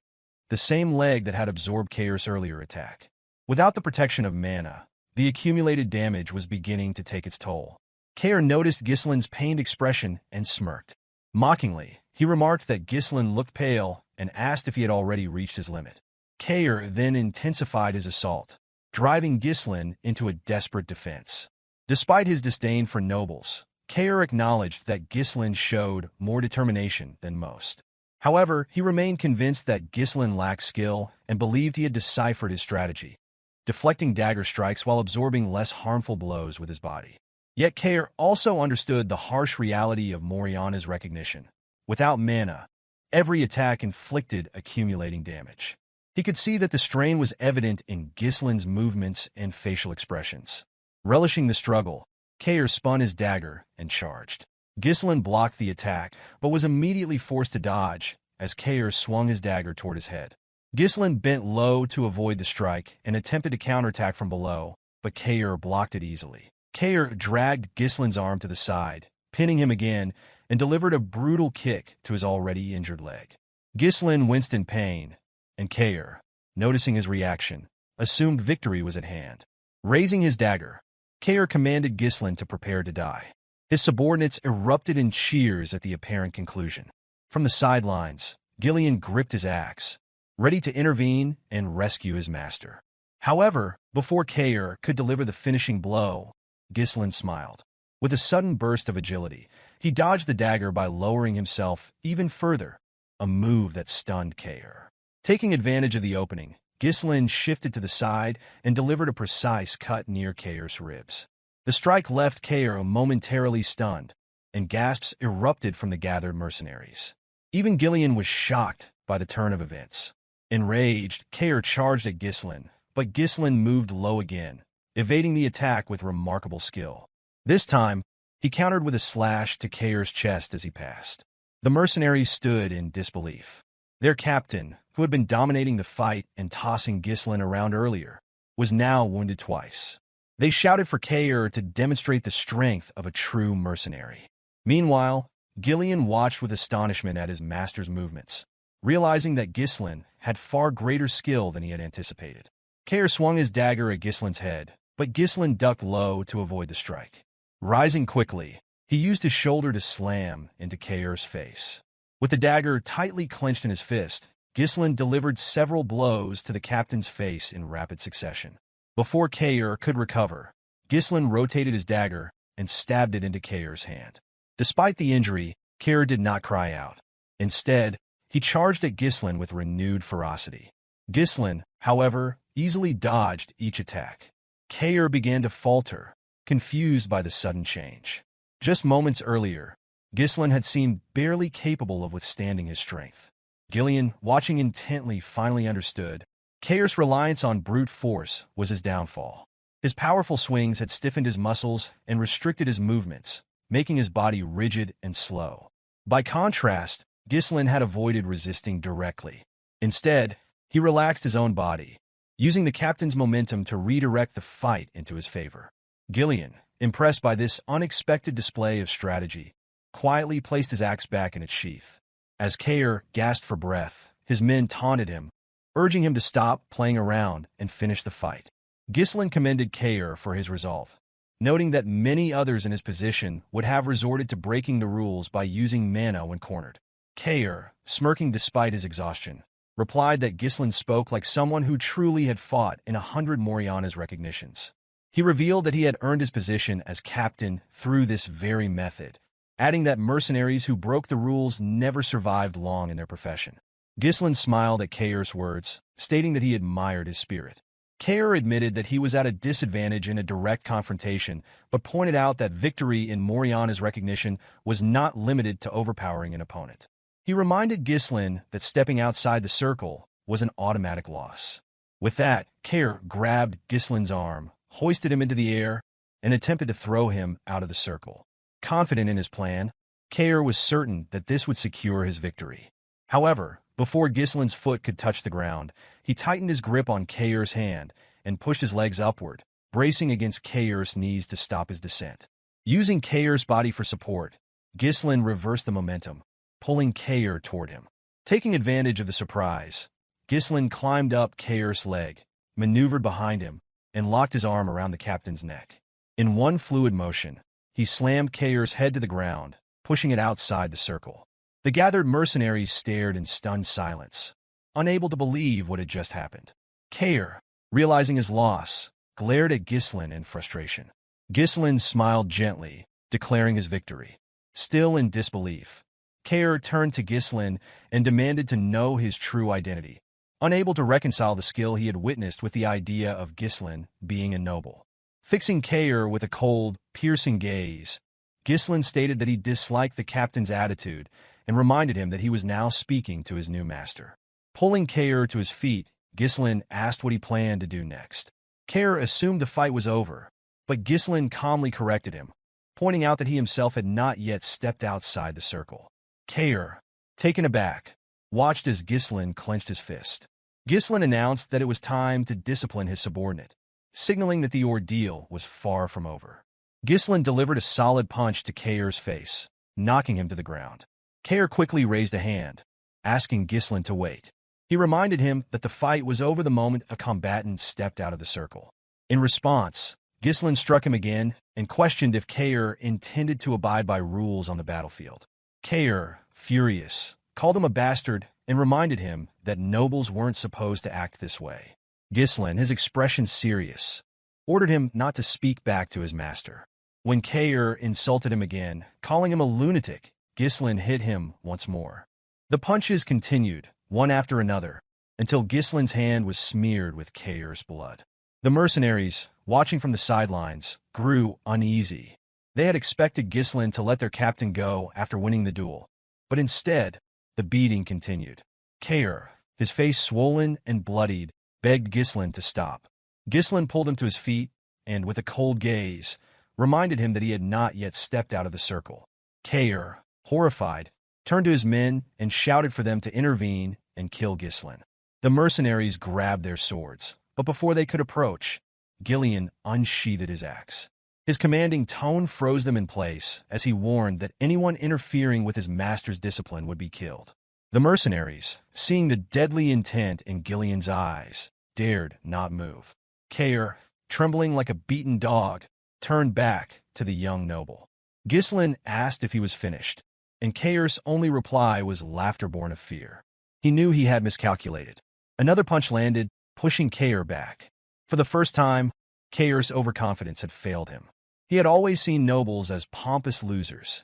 the same leg that had absorbed Kaor's earlier attack. Without the protection of mana, the accumulated damage was beginning to take its toll. Kaor noticed Ghislain's pained expression and smirked. Mockingly, he remarked that Ghislain looked pale and asked if he had already reached his limit. Kaor then intensified his assault, driving Ghislain into a desperate defense. Despite his disdain for nobles, Kaor acknowledged that Ghislain showed more determination than most. However, he remained convinced that Ghislain lacked skill and believed he had deciphered his strategy, deflecting dagger strikes while absorbing less harmful blows with his body. Yet Kaor also understood the harsh reality of Moriana's recognition. Without mana, every attack inflicted accumulating damage. He could see that the strain was evident in Ghislain's movements and facial expressions. Relishing the struggle, Kaor spun his dagger and charged. Ghislain blocked the attack, but was immediately forced to dodge as Kaor swung his dagger toward his head. Ghislain bent low to avoid the strike and attempted to counterattack from below, but Kaor blocked it easily. Kaor dragged Ghislain's arm to the side, pinning him again, and delivered a brutal kick to his already injured leg. Ghislain winced in pain, and Kaor, noticing his reaction, assumed victory was at hand. Raising his dagger, Kaor commanded Ghislain to prepare to die. His subordinates erupted in cheers at the apparent conclusion. From the sidelines, Gillion gripped his axe, ready to intervene and rescue his master. However, before Kaor could deliver the finishing blow, Ghislain smiled. With a sudden burst of agility, he dodged the dagger by lowering himself even further, a move that stunned Kaor. Taking advantage of the opening, Ghislain shifted to the side and delivered a precise cut near Kaor's ribs. The strike left Kaor momentarily stunned, and gasps erupted from the gathered mercenaries. Even Gillion was shocked by the turn of events. Enraged, Kaor charged at Ghislain, but Ghislain moved low again, evading the attack with remarkable skill. This time, he countered with a slash to Kaor's chest as he passed. The mercenaries stood in disbelief. Their captain, who had been dominating the fight and tossing Ghislain around earlier, was now wounded twice. They shouted for Kaor to demonstrate the strength of a true mercenary. Meanwhile, Gillion watched with astonishment at his master's movements, realizing that Ghislain had far greater skill than he had anticipated. Kaor swung his dagger at Ghislain's head, but Ghislain ducked low to avoid the strike. Rising quickly, he used his shoulder to slam into Kaor's face. With the dagger tightly clenched in his fist, Ghislain delivered several blows to the captain's face in rapid succession. Before Kaor could recover, Ghislain rotated his dagger and stabbed it into Kaor's hand. Despite the injury, Kaor did not cry out. Instead, he charged at Ghislain with renewed ferocity. Ghislain, however, easily dodged each attack. Kaor began to falter, confused by the sudden change. Just moments earlier, Ghislain had seemed barely capable of withstanding his strength. Gillion, watching intently, finally understood. Kaor's reliance on brute force was his downfall. His powerful swings had stiffened his muscles and restricted his movements, making his body rigid and slow. By contrast, Ghislain had avoided resisting directly. Instead, he relaxed his own body, using the captain's momentum to redirect the fight into his favor. Gillion, impressed by this unexpected display of strategy, quietly placed his axe back in its sheath. As Kaor gasped for breath, his men taunted him, urging him to stop playing around and finish the fight. Ghislain commended Kaor for his resolve, noting that many others in his position would have resorted to breaking the rules by using mana when cornered. Kaor, smirking despite his exhaustion, replied that Ghislain spoke like someone who truly had fought in 100 Moriana's recognitions. He revealed that he had earned his position as captain through this very method, adding that mercenaries who broke the rules never survived long in their profession. Ghislain smiled at Kaor's words, stating that he admired his spirit. Kaor admitted that he was at a disadvantage in a direct confrontation, but pointed out that victory in Moriana's recognition was not limited to overpowering an opponent. He reminded Ghislain that stepping outside the circle was an automatic loss. With that, Kaor grabbed Ghislain's arm, hoisted him into the air, and attempted to throw him out of the circle. Confident in his plan, Kaor was certain that this would secure his victory. However, before Ghislain's foot could touch the ground, he tightened his grip on Kaor's hand and pushed his legs upward, bracing against Kaor's knees to stop his descent. Using Kaor's body for support, Ghislain reversed the momentum, pulling Kaor toward him. Taking advantage of the surprise, Ghislain climbed up Kaor's leg, maneuvered behind him, and locked his arm around the captain's neck. In one fluid motion, he slammed Kaor's head to the ground, pushing it outside the circle. The gathered mercenaries stared in stunned silence, unable to believe what had just happened. Kaor, realizing his loss, glared at Ghislain in frustration. Ghislain smiled gently, declaring his victory. Still in disbelief, Kaor turned to Ghislain and demanded to know his true identity, unable to reconcile the skill he had witnessed with the idea of Ghislain being a noble. Fixing Kaor with a cold, piercing gaze, Ghislain stated that he disliked the captain's attitude and reminded him that he was now speaking to his new master. Pulling Kaor to his feet, Ghislain asked what he planned to do next. Kaor assumed the fight was over, but Ghislain calmly corrected him, pointing out that he himself had not yet stepped outside the circle. Kaor, taken aback, watched as Ghislain clenched his fist. Ghislain announced that it was time to discipline his subordinate, signaling that the ordeal was far from over. Ghislain delivered a solid punch to Kaor's face, knocking him to the ground. Kaor quickly raised a hand, asking Ghislain to wait. He reminded him that the fight was over the moment a combatant stepped out of the circle. In response, Ghislain struck him again and questioned if Kaor intended to abide by rules on the battlefield. Kaor, furious, called him a bastard and reminded him that nobles weren't supposed to act this way. Ghislain, his expression serious, ordered him not to speak back to his master. When Kaor insulted him again, calling him a lunatic, Ghislain hit him once more. The punches continued, one after another, until Ghislain's hand was smeared with Kaor's blood. The mercenaries, watching from the sidelines, grew uneasy. They had expected Ghislain to let their captain go after winning the duel, but instead, the beating continued. Kaor, his face swollen and bloodied, begged Ghislain to stop. Ghislain pulled him to his feet and, with a cold gaze, reminded him that he had not yet stepped out of the circle. Kaor, horrified, turned to his men and shouted for them to intervene and kill Ghislain. The mercenaries grabbed their swords, but before they could approach, Gillion unsheathed his axe. His commanding tone froze them in place as he warned that anyone interfering with his master's discipline would be killed. The mercenaries, seeing the deadly intent in Gillion's eyes, dared not move. Kaor, trembling like a beaten dog, turned back to the young noble. Ghislain asked if he was finished, and Kaor's only reply was laughter born of fear. He knew he had miscalculated. Another punch landed, pushing Kaor back. For the first time, Kaor's overconfidence had failed him. He had always seen nobles as pompous losers,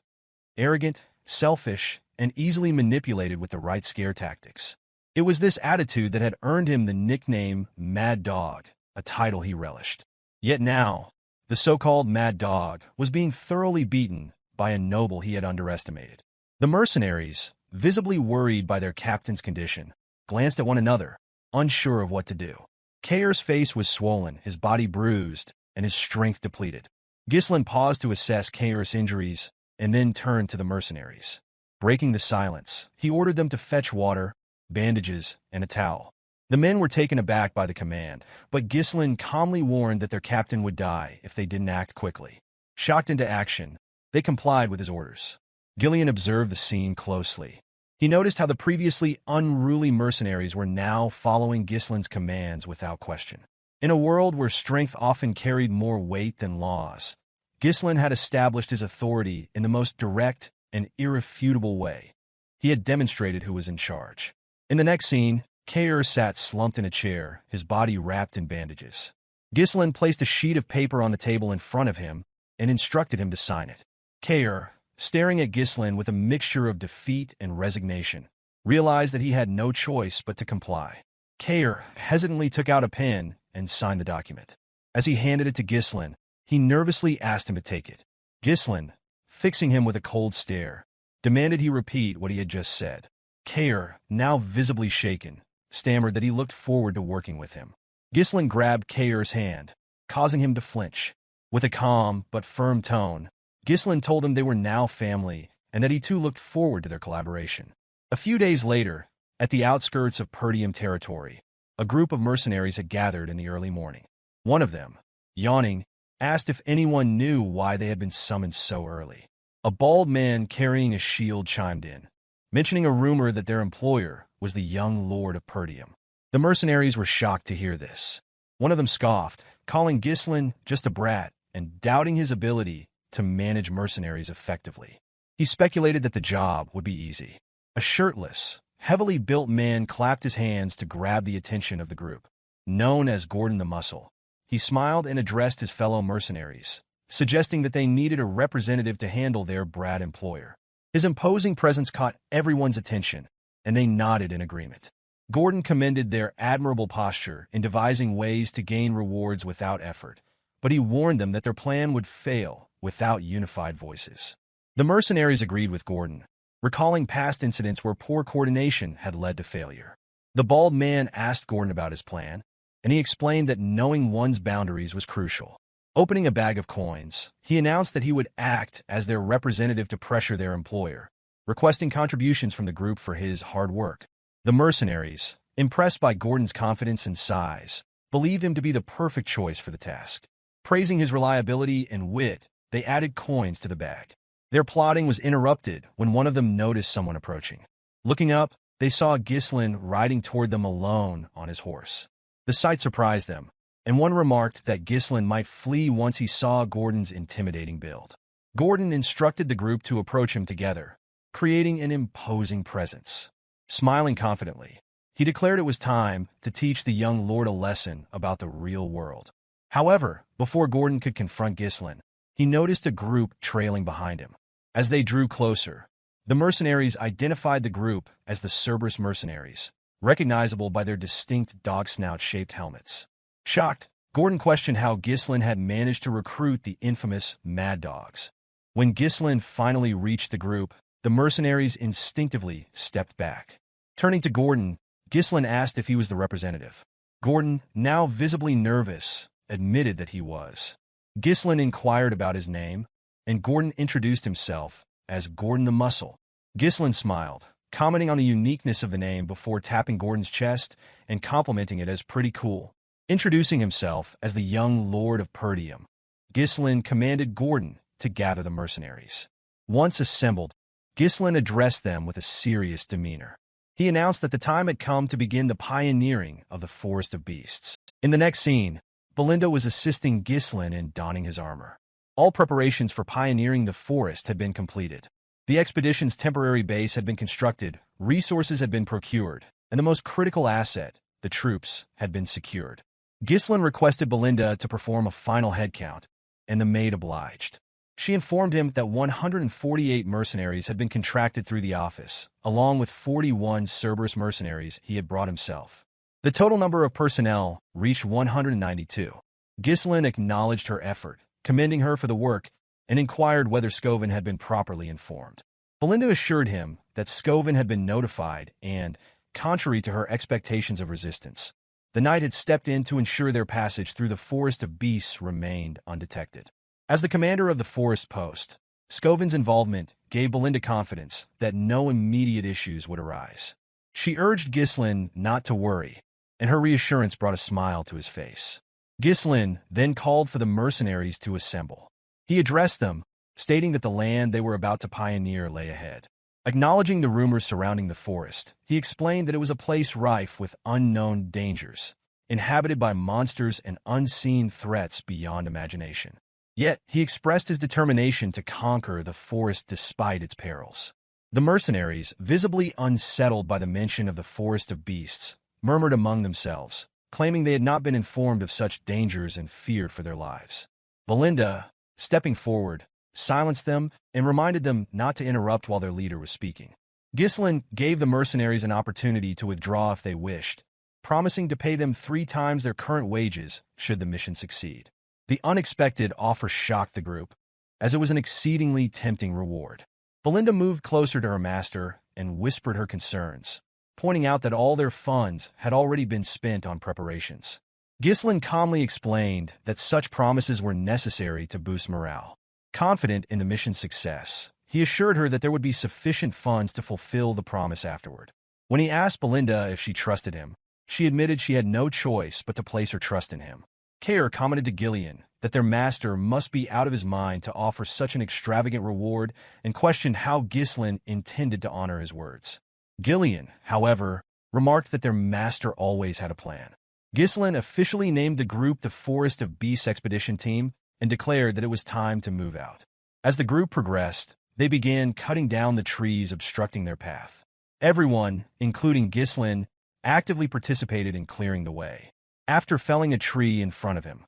arrogant, selfish, and easily manipulated with the right scare tactics. It was this attitude that had earned him the nickname Mad Dog, a title he relished. Yet now, the so-called Mad Dog was being thoroughly beaten by a noble he had underestimated. The mercenaries, visibly worried by their captain's condition, glanced at one another, unsure of what to do. Kaor's face was swollen, his body bruised, and his strength depleted. Ghislain paused to assess Kaor's injuries and then turned to the mercenaries. Breaking the silence, he ordered them to fetch water, bandages, and a towel. The men were taken aback by the command, but Ghislain calmly warned that their captain would die if they didn't act quickly. Shocked into action, they complied with his orders. Gillion observed the scene closely. He noticed how the previously unruly mercenaries were now following Ghislain's commands without question. In a world where strength often carried more weight than laws, Ghislain had established his authority in the most direct and irrefutable way. He had demonstrated who was in charge. In the next scene, Kaor sat slumped in a chair, his body wrapped in bandages. Ghislain placed a sheet of paper on the table in front of him and instructed him to sign it. Kaor, staring at Ghislain with a mixture of defeat and resignation, realized that he had no choice but to comply. Kaor hesitantly took out a pen and signed the document. As he handed it to Ghislain, he nervously asked him to take it. Ghislain, fixing him with a cold stare, demanded he repeat what he had just said. Kaor, now visibly shaken, stammered that he looked forward to working with him. Ghislain grabbed Kaor's hand, causing him to flinch. With a calm but firm tone, Ghislain told him they were now family and that he too looked forward to their collaboration. A few days later, at the outskirts of Perdium territory, a group of mercenaries had gathered in the early morning. One of them, yawning, asked if anyone knew why they had been summoned so early. A bald man carrying a shield chimed in, mentioning a rumor that their employer was the young Lord of Perdium. The mercenaries were shocked to hear this. One of them scoffed, calling Ghislain just a brat and doubting his ability to manage mercenaries effectively. He speculated that the job would be easy. A shirtless, heavily built man clapped his hands to grab the attention of the group. Known as Gordon the Muscle, he smiled and addressed his fellow mercenaries, suggesting that they needed a representative to handle their brat employer. His imposing presence caught everyone's attention, and they nodded in agreement. Gordon commended their admirable posture in devising ways to gain rewards without effort, but he warned them that their plan would fail without unified voices. The mercenaries agreed with Gordon, recalling past incidents where poor coordination had led to failure. The bald man asked Gordon about his plan, and he explained that knowing one's boundaries was crucial. Opening a bag of coins, he announced that he would act as their representative to pressure their employer, requesting contributions from the group for his hard work. The mercenaries, impressed by Gordon's confidence and size, believed him to be the perfect choice for the task. Praising his reliability and wit, they added coins to the bag. Their plotting was interrupted when one of them noticed someone approaching. Looking up, they saw Ghislain riding toward them alone on his horse. The sight surprised them, and one remarked that Ghislain might flee once he saw Gordon's intimidating build. Gordon instructed the group to approach him together, creating an imposing presence. Smiling confidently, he declared it was time to teach the young lord a lesson about the real world. However, before Gordon could confront Ghislain, he noticed a group trailing behind him. As they drew closer, the mercenaries identified the group as the Cerberus mercenaries, recognizable by their distinct dog-snout-shaped helmets. Shocked, Gordon questioned how Ghislain had managed to recruit the infamous Mad Dogs. When Ghislain finally reached the group, the mercenaries instinctively stepped back. Turning to Gordon, Ghislain asked if he was the representative. Gordon, now visibly nervous, admitted that he was. Ghislain inquired about his name, and Gordon introduced himself as Gordon the Muscle. Ghislain smiled, commenting on the uniqueness of the name before tapping Gordon's chest and complimenting it as pretty cool. Introducing himself as the young Lord of Perdium, Ghislain commanded Gordon to gather the mercenaries. Once assembled, Ghislain addressed them with a serious demeanor. He announced that the time had come to begin the pioneering of the Forest of Beasts. In the next scene, Belinda was assisting Ghislain in donning his armor. All preparations for pioneering the forest had been completed. The expedition's temporary base had been constructed, resources had been procured, and the most critical asset, the troops, had been secured. Ghislain requested Belinda to perform a final head count, and the maid obliged. She informed him that 148 mercenaries had been contracted through the office, along with 41 Cerberus mercenaries he had brought himself. The total number of personnel reached 192. Ghislain acknowledged her effort, commending her for the work, and inquired whether Scoven had been properly informed. Belinda assured him that Scoven had been notified and, contrary to her expectations of resistance. The knight had stepped in to ensure their passage through the forest of beasts remained undetected. As the commander of the forest post, Scovin's involvement gave Belinda confidence that no immediate issues would arise. She urged Ghislain not to worry, and her reassurance brought a smile to his face. Ghislain then called for the mercenaries to assemble. He addressed them, stating that the land they were about to pioneer lay ahead. Acknowledging the rumors surrounding the forest, he explained that it was a place rife with unknown dangers, inhabited by monsters and unseen threats beyond imagination. Yet, he expressed his determination to conquer the forest despite its perils. The mercenaries, visibly unsettled by the mention of the forest of beasts, murmured among themselves, claiming they had not been informed of such dangers and feared for their lives. Belinda, stepping forward, silenced them and reminded them not to interrupt while their leader was speaking. Ghislain gave the mercenaries an opportunity to withdraw if they wished, promising to pay them 3 times their current wages should the mission succeed. The unexpected offer shocked the group, as it was an exceedingly tempting reward. Belinda moved closer to her master and whispered her concerns, pointing out that all their funds had already been spent on preparations. Ghislain calmly explained that such promises were necessary to boost morale. Confident in the mission's success, he assured her that there would be sufficient funds to fulfill the promise afterward. When he asked Belinda if she trusted him, she admitted she had no choice but to place her trust in him. Kaor commented to Gillion that their master must be out of his mind to offer such an extravagant reward and questioned how Ghislain intended to honor his words. Gillion, however, remarked that their master always had a plan. Ghislain officially named the group the Forest of Beasts Expedition Team and declared that it was time to move out. As the group progressed, they began cutting down the trees obstructing their path. Everyone, including Ghislain, actively participated in clearing the way. After felling a tree in front of him,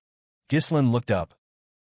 Ghislain looked up,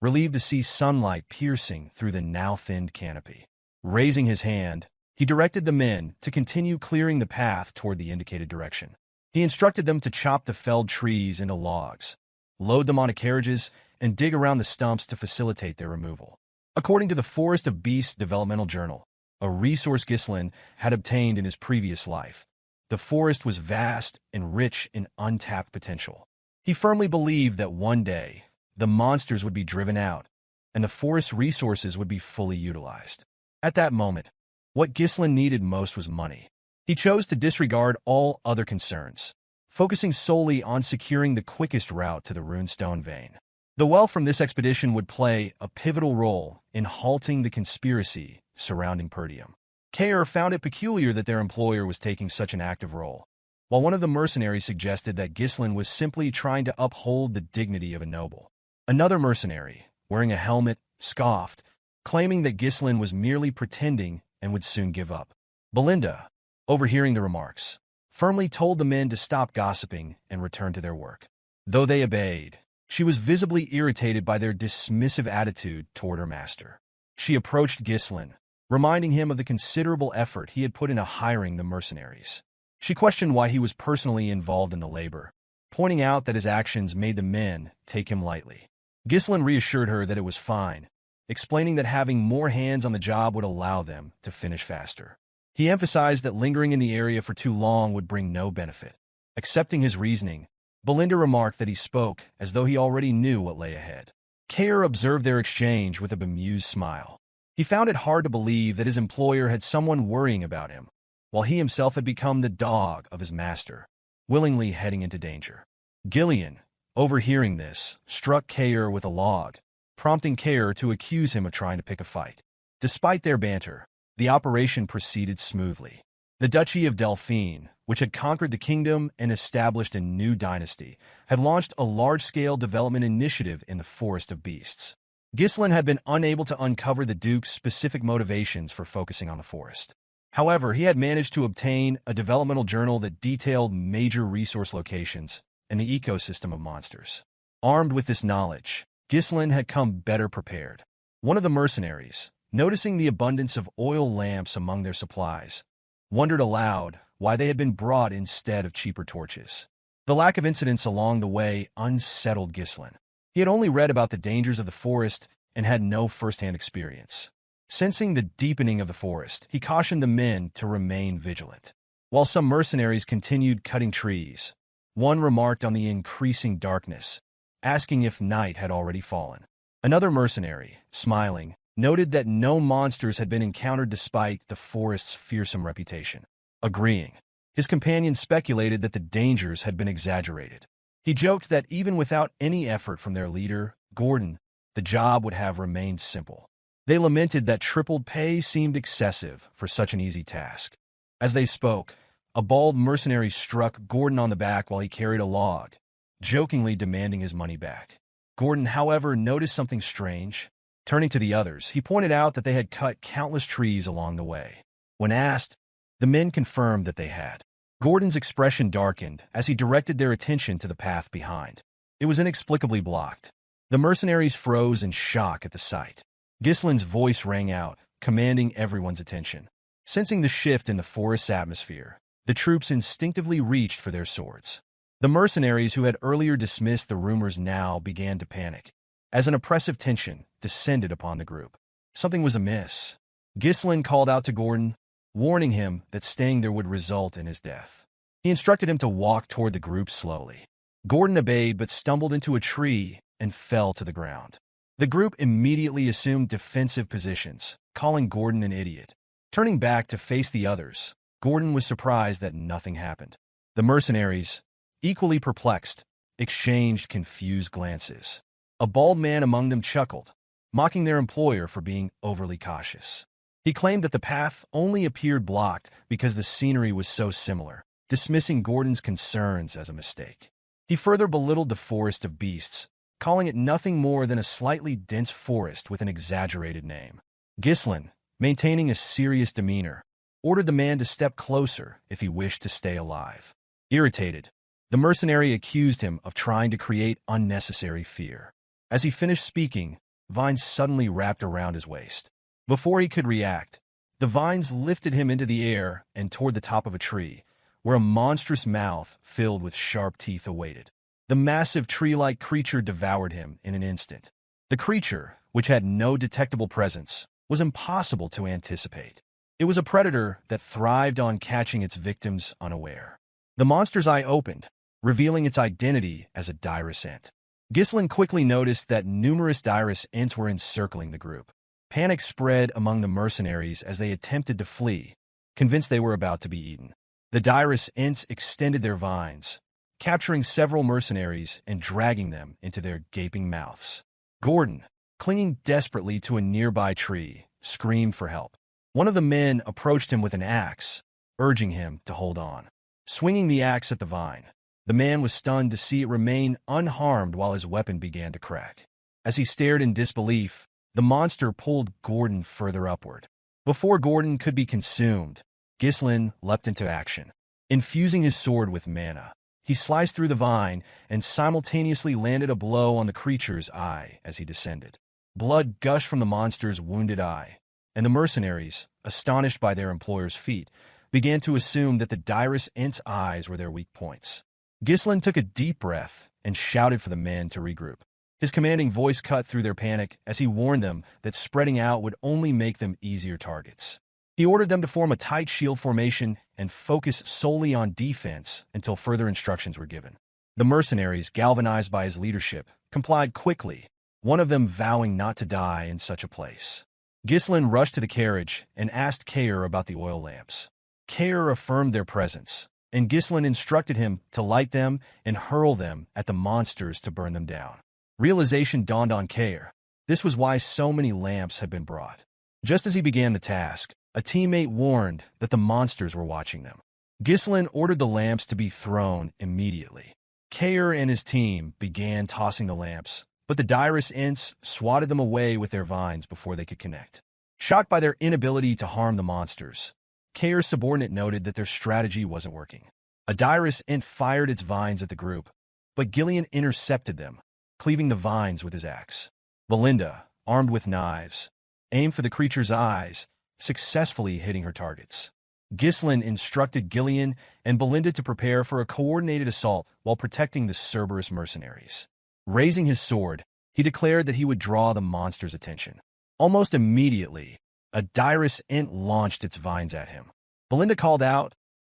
relieved to see sunlight piercing through the now-thinned canopy. Raising his hand, he directed the men to continue clearing the path toward the indicated direction. He instructed them to chop the felled trees into logs, load them onto carriages, and dig around the stumps to facilitate their removal. According to the Forest of Beasts Developmental Journal, a resource Ghislain had obtained in his previous life, the forest was vast and rich in untapped potential. He firmly believed that one day, the monsters would be driven out, and the forest's resources would be fully utilized. At that moment, what Ghislain needed most was money. He chose to disregard all other concerns, focusing solely on securing the quickest route to the Runestone Vein. The wealth from this expedition would play a pivotal role in halting the conspiracy surrounding Perdium. Kaor found it peculiar that their employer was taking such an active role, while one of the mercenaries suggested that Ghislain was simply trying to uphold the dignity of a noble. Another mercenary, wearing a helmet, scoffed, claiming that Ghislain was merely pretending and would soon give up. Belinda, overhearing the remarks, firmly told the men to stop gossiping and return to their work. Though they obeyed, she was visibly irritated by their dismissive attitude toward her master. She approached Ghislain, reminding him of the considerable effort he had put into hiring the mercenaries. She questioned why he was personally involved in the labor, pointing out that his actions made the men take him lightly. Ghislain reassured her that it was fine, explaining that having more hands on the job would allow them to finish faster. He emphasized that lingering in the area for too long would bring no benefit. Accepting his reasoning, Belinda remarked that he spoke as though he already knew what lay ahead. Kaor observed their exchange with a bemused smile. He found it hard to believe that his employer had someone worrying about him, while he himself had become the dog of his master, willingly heading into danger. Gillion, overhearing this, struck Kaor with a log, prompting Kaor to accuse him of trying to pick a fight. Despite their banter, the operation proceeded smoothly. The Duchy of Delphine, which had conquered the kingdom and established a new dynasty, had launched a large-scale development initiative in the Forest of Beasts. Ghislain had been unable to uncover the Duke's specific motivations for focusing on the forest. However, he had managed to obtain a developmental journal that detailed major resource locations and the ecosystem of monsters. Armed with this knowledge, Ghislain had come better prepared. One of the mercenaries, noticing the abundance of oil lamps among their supplies, wondered aloud why they had been brought instead of cheaper torches. The lack of incidents along the way unsettled Ghislain. He had only read about the dangers of the forest and had no first-hand experience. Sensing the deepening of the forest, he cautioned the men to remain vigilant. While some mercenaries continued cutting trees, one remarked on the increasing darkness, asking if night had already fallen. Another mercenary, smiling, noted that no monsters had been encountered despite the forest's fearsome reputation. Agreeing, his companion speculated that the dangers had been exaggerated. He joked that even without any effort from their leader, Gordon, the job would have remained simple. They lamented that tripled pay seemed excessive for such an easy task. As they spoke, a bald mercenary struck Gordon on the back while he carried a log, jokingly demanding his money back. Gordon, however, noticed something strange. Turning to the others, he pointed out that they had cut countless trees along the way. When asked, the men confirmed that they had. Gordon's expression darkened as he directed their attention to the path behind. It was inexplicably blocked. The mercenaries froze in shock at the sight. Ghislain's voice rang out, commanding everyone's attention. Sensing the shift in the forest's atmosphere, the troops instinctively reached for their swords. The mercenaries who had earlier dismissed the rumors now began to panic, as an oppressive tension descended upon the group. Something was amiss. Ghislain called out to Gordon, warning him that staying there would result in his death. He instructed him to walk toward the group slowly. Gordon obeyed but stumbled into a tree and fell to the ground. The group immediately assumed defensive positions, calling Gordon an idiot. Turning back to face the others, Gordon was surprised that nothing happened. The mercenaries, equally perplexed, exchanged confused glances. A bald man among them chuckled, mocking their employer for being overly cautious. He claimed that the path only appeared blocked because the scenery was so similar, dismissing Gordon's concerns as a mistake. He further belittled the forest of beasts, calling it nothing more than a slightly dense forest with an exaggerated name. Ghislain, maintaining a serious demeanor, ordered the man to step closer if he wished to stay alive. Irritated, the mercenary accused him of trying to create unnecessary fear. As he finished speaking, vines suddenly wrapped around his waist. Before he could react, the vines lifted him into the air and toward the top of a tree, where a monstrous mouth filled with sharp teeth awaited. The massive tree-like creature devoured him in an instant. The creature, which had no detectable presence, was impossible to anticipate. It was a predator that thrived on catching its victims unaware. The monster's eye opened, revealing its identity as a Dirus Ent. Ghislain quickly noticed that numerous Dirus Ents were encircling the group. Panic spread among the mercenaries as they attempted to flee, convinced they were about to be eaten. The Dirus Ents extended their vines, capturing several mercenaries and dragging them into their gaping mouths. Gordon, clinging desperately to a nearby tree, screamed for help. One of the men approached him with an axe, urging him to hold on. Swinging the axe at the vine, the man was stunned to see it remain unharmed while his weapon began to crack. As he stared in disbelief, the monster pulled Gordon further upward. Before Gordon could be consumed, Ghislain leapt into action. Infusing his sword with mana, he sliced through the vine and simultaneously landed a blow on the creature's eye as he descended. Blood gushed from the monster's wounded eye, and the mercenaries, astonished by their employer's feat, began to assume that the Dirus Ent's eyes were their weak points. Ghislain took a deep breath and shouted for the men to regroup. His commanding voice cut through their panic as he warned them that spreading out would only make them easier targets. He ordered them to form a tight shield formation and focus solely on defense until further instructions were given. The mercenaries, galvanized by his leadership, complied quickly, one of them vowing not to die in such a place. Ghislain rushed to the carriage and asked Kaor about the oil lamps. Kaor affirmed their presence, and Ghislain instructed him to light them and hurl them at the monsters to burn them down. Realization dawned on Kaor. This was why so many lamps had been brought. Just as he began the task, a teammate warned that the monsters were watching them. Ghislain ordered the lamps to be thrown immediately. Kaor and his team began tossing the lamps, but the Dirus Ents swatted them away with their vines before they could connect. Shocked by their inability to harm the monsters, Kaor's subordinate noted that their strategy wasn't working. A Dirus Ent fired its vines at the group, but Gillion intercepted them, cleaving the vines with his axe. Belinda, armed with knives, aimed for the creature's eyes, successfully hitting her targets. Ghislain instructed Gillion and Belinda to prepare for a coordinated assault while protecting the Cerberus mercenaries. Raising his sword, he declared that he would draw the monster's attention. Almost immediately, a Dirus Ent launched its vines at him. Belinda called out,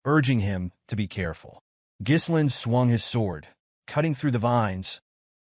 urging him to be careful. Ghislain swung his sword, cutting through the vines,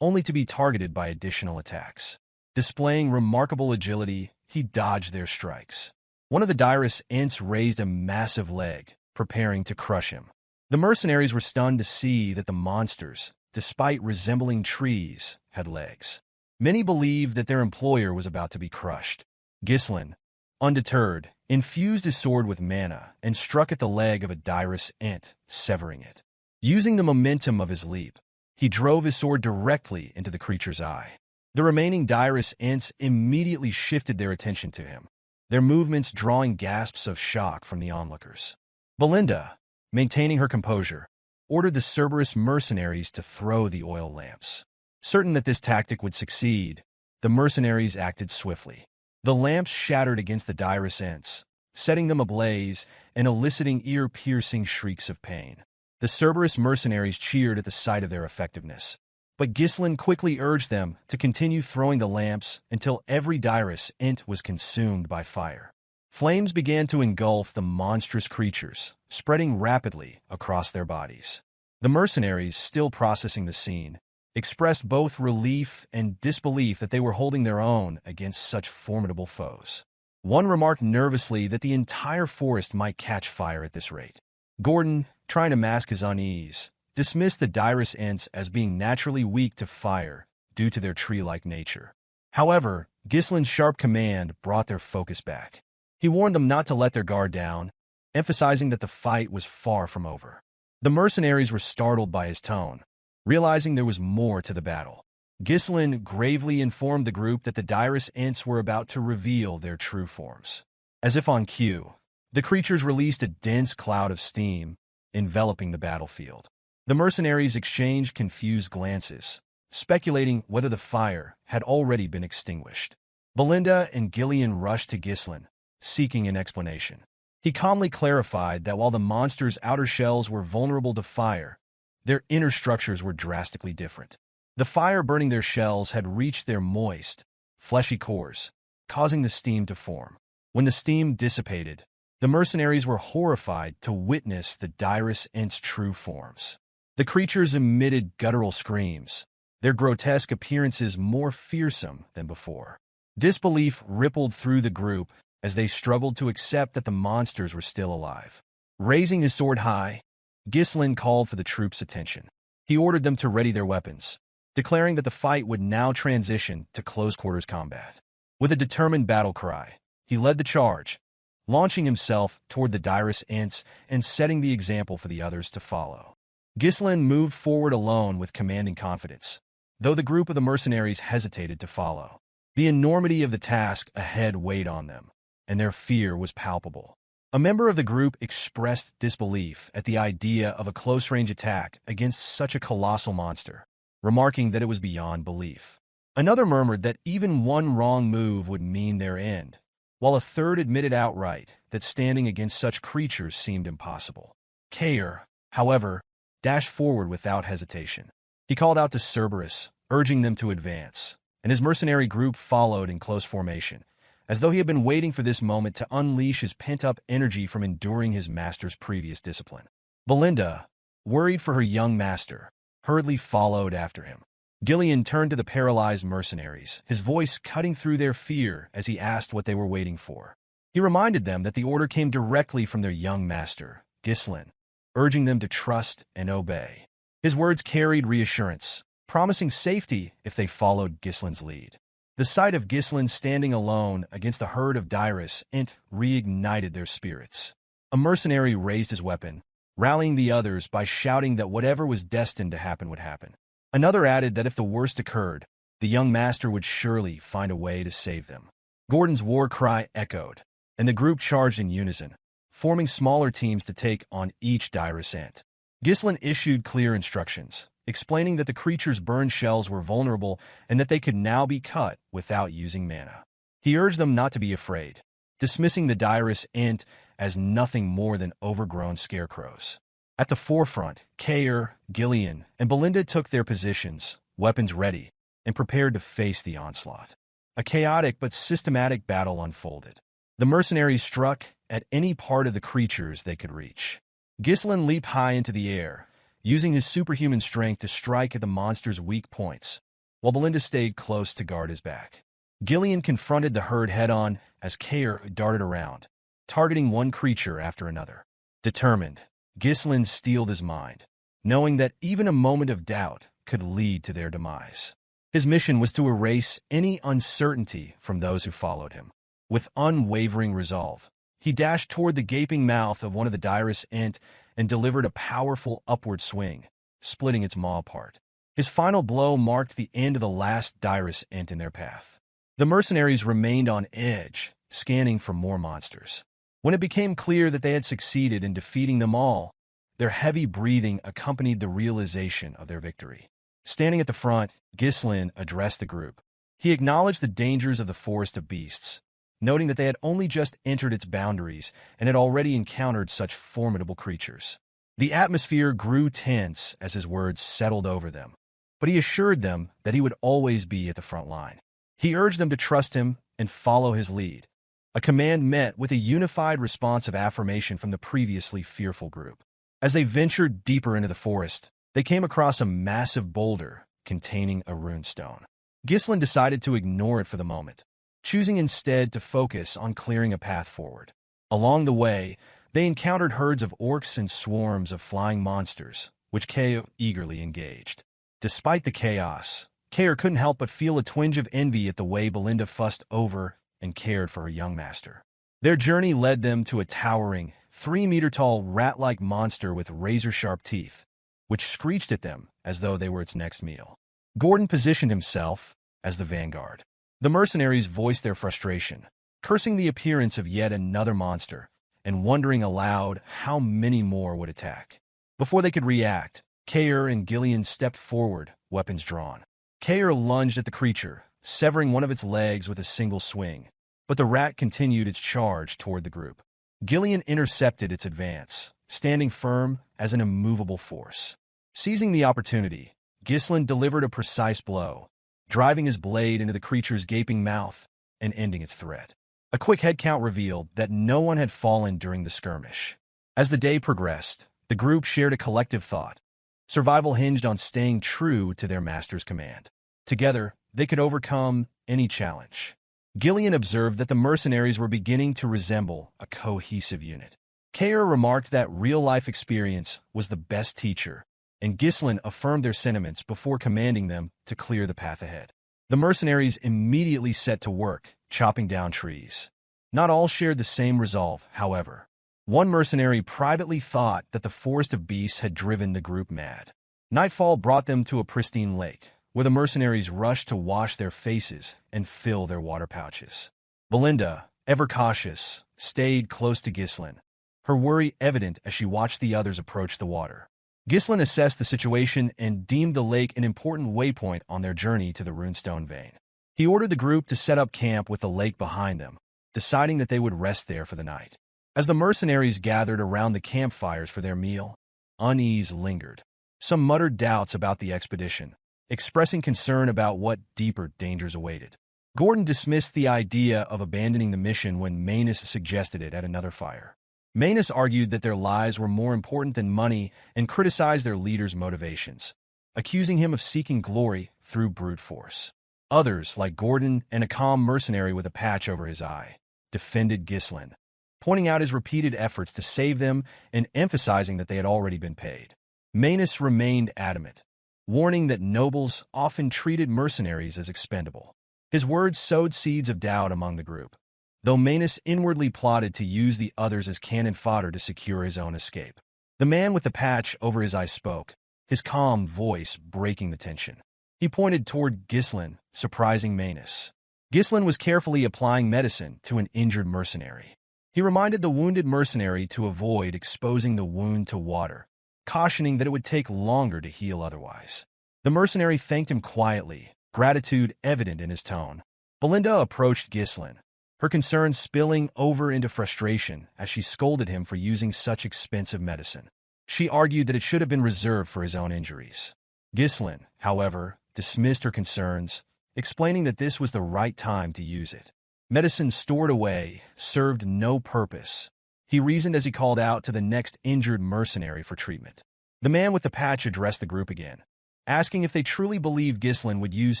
only to be targeted by additional attacks. Displaying remarkable agility, he dodged their strikes. One of the Dirus Ents raised a massive leg, preparing to crush him. The mercenaries were stunned to see that the monsters, despite resembling trees, had legs. Many believed that their employer was about to be crushed. Ghislain, undeterred, infused his sword with mana and struck at the leg of a Dirus Ent, severing it. Using the momentum of his leap, he drove his sword directly into the creature's eye. The remaining Dirus Ents immediately shifted their attention to him, their movements drawing gasps of shock from the onlookers. Belinda, maintaining her composure, ordered the Cerberus mercenaries to throw the oil lamps. Certain that this tactic would succeed, the mercenaries acted swiftly. The lamps shattered against the Dirus Ents, setting them ablaze and eliciting ear-piercing shrieks of pain. The Cerberus mercenaries cheered at the sight of their effectiveness, but Ghislain quickly urged them to continue throwing the lamps until every Dirus Ent was consumed by fire. Flames began to engulf the monstrous creatures, spreading rapidly across their bodies. The mercenaries, still processing the scene, expressed both relief and disbelief that they were holding their own against such formidable foes. One remarked nervously that the entire forest might catch fire at this rate. Gordon, trying to mask his unease, dismissed the Dirus Ents as being naturally weak to fire due to their tree-like nature. However, Ghislain's sharp command brought their focus back. He warned them not to let their guard down, emphasizing that the fight was far from over. The mercenaries were startled by his tone, realizing there was more to the battle. Ghislain gravely informed the group that the Dirus Ents were about to reveal their true forms. As if on cue, the creatures released a dense cloud of steam, enveloping the battlefield. The mercenaries exchanged confused glances, speculating whether the fire had already been extinguished. Belinda and Gillion rushed to Ghislain, seeking an explanation. He calmly clarified that while the monsters' outer shells were vulnerable to fire, their inner structures were drastically different. The fire burning their shells had reached their moist, fleshy cores, causing the steam to form. When the steam dissipated, the mercenaries were horrified to witness the Dirus Ent's true forms. The creatures emitted guttural screams, their grotesque appearances more fearsome than before. Disbelief rippled through the group as they struggled to accept that the monsters were still alive. Raising his sword high, Ghislain called for the troops' attention. He ordered them to ready their weapons, declaring that the fight would now transition to close-quarters combat. With a determined battle cry, he led the charge, launching himself toward the Dirus Ents and setting the example for the others to follow. Ghislain moved forward alone with commanding confidence, though the group of the mercenaries hesitated to follow. The enormity of the task ahead weighed on them, and their fear was palpable. A member of the group expressed disbelief at the idea of a close-range attack against such a colossal monster, remarking that it was beyond belief. Another murmured that even one wrong move would mean their end, while a third admitted outright that standing against such creatures seemed impossible. Kaor, however, dashed forward without hesitation. He called out to Cerberus, urging them to advance, and his mercenary group followed in close formation, as though he had been waiting for this moment to unleash his pent-up energy from enduring his master's previous discipline. Belinda, worried for her young master, hurriedly followed after him. Gillion turned to the paralyzed mercenaries, his voice cutting through their fear as he asked what they were waiting for. He reminded them that the order came directly from their young master, Ghislain, urging them to trust and obey. His words carried reassurance, promising safety if they followed Ghislain's lead. The sight of Ghislain standing alone against a herd of Dirus Ent reignited their spirits. A mercenary raised his weapon, rallying the others by shouting that whatever was destined to happen would happen. Another added that if the worst occurred, the young master would surely find a way to save them. Gordon's war cry echoed, and the group charged in unison, forming smaller teams to take on each Dirus Ent. Ghislain issued clear instructions, explaining that the creature's burned shells were vulnerable and that they could now be cut without using mana. He urged them not to be afraid, dismissing the Dirus Ent as nothing more than overgrown scarecrows. At the forefront, Kaor, Gillion, and Belinda took their positions, weapons ready, and prepared to face the onslaught. A chaotic but systematic battle unfolded. The mercenaries struck at any part of the creatures they could reach. Ghislain leaped high into the air, using his superhuman strength to strike at the monster's weak points, while Belinda stayed close to guard his back. Gillion confronted the herd head-on as Kaor darted around, targeting one creature after another. Determined, Ghislain steeled his mind, knowing that even a moment of doubt could lead to their demise. His mission was to erase any uncertainty from those who followed him. With unwavering resolve, he dashed toward the gaping mouth of one of the Dirus Ent and delivered a powerful upward swing, splitting its maw apart. His final blow marked the end of the last Dirus Ent in their path. The mercenaries remained on edge, scanning for more monsters. When it became clear that they had succeeded in defeating them all, their heavy breathing accompanied the realization of their victory. Standing at the front, Ghislain addressed the group. He acknowledged the dangers of the Forest of Beasts, noting that they had only just entered its boundaries and had already encountered such formidable creatures. The atmosphere grew tense as his words settled over them, but he assured them that he would always be at the front line. He urged them to trust him and follow his lead, a command met with a unified response of affirmation from the previously fearful group. As they ventured deeper into the forest, they came across a massive boulder containing a runestone. Ghislain decided to ignore it for the moment, choosing instead to focus on clearing a path forward. Along the way, they encountered herds of orcs and swarms of flying monsters, which Kaor eagerly engaged. Despite the chaos, Kaor couldn't help but feel a twinge of envy at the way Belinda fussed over and cared for her young master. Their journey led them to a towering, 3-meter-tall rat-like monster with razor-sharp teeth, which screeched at them as though they were its next meal. Gordon positioned himself as the vanguard. The mercenaries voiced their frustration, cursing the appearance of yet another monster and wondering aloud how many more would attack. Before they could react, Kaor and Gillion stepped forward, weapons drawn. Kaor lunged at the creature, severing one of its legs with a single swing, but the rat continued its charge toward the group. Gillion intercepted its advance, standing firm as an immovable force. Seizing the opportunity, Ghislain delivered a precise blow, driving his blade into the creature's gaping mouth and ending its threat. A quick head count revealed that no one had fallen during the skirmish. As the day progressed, the group shared a collective thought. Survival hinged on staying true to their master's command. Together, they could overcome any challenge. Gillion observed that the mercenaries were beginning to resemble a cohesive unit. Kaor remarked that real-life experience was the best teacher, and Ghislain affirmed their sentiments before commanding them to clear the path ahead. The mercenaries immediately set to work, chopping down trees. Not all shared the same resolve, however. One mercenary privately thought that the Forest of Beasts had driven the group mad. Nightfall brought them to a pristine lake, where the mercenaries rushed to wash their faces and fill their water pouches. Belinda, ever cautious, stayed close to Ghislain, her worry evident as she watched the others approach the water. Ghislain assessed the situation and deemed the lake an important waypoint on their journey to the runestone vein. He ordered the group to set up camp with the lake behind them, deciding that they would rest there for the night. As the mercenaries gathered around the campfires for their meal, unease lingered. Some muttered doubts about the expedition, expressing concern about what deeper dangers awaited. Gordon dismissed the idea of abandoning the mission when Manus suggested it at another fire. Manus argued that their lives were more important than money and criticized their leader's motivations, accusing him of seeking glory through brute force. Others, like Gordon and a calm mercenary with a patch over his eye, defended Ghislain, pointing out his repeated efforts to save them and emphasizing that they had already been paid. Manus remained adamant, warning that nobles often treated mercenaries as expendable. His words sowed seeds of doubt among the group, though Manus inwardly plotted to use the others as cannon fodder to secure his own escape. The man with the patch over his eye spoke, his calm voice breaking the tension. He pointed toward Ghislain, surprising Manus. Ghislain was carefully applying medicine to an injured mercenary. He reminded the wounded mercenary to avoid exposing the wound to water, cautioning that it would take longer to heal otherwise. The mercenary thanked him quietly, gratitude evident in his tone. Belinda approached Ghislain, her concern spilling over into frustration as she scolded him for using such expensive medicine. She argued that it should have been reserved for his own injuries. Ghislain, however, dismissed her concerns, explaining that this was the right time to use it. Medicine stored away served no purpose, he reasoned as he called out to the next injured mercenary for treatment. The man with the patch addressed the group again, asking if they truly believed Ghislain would use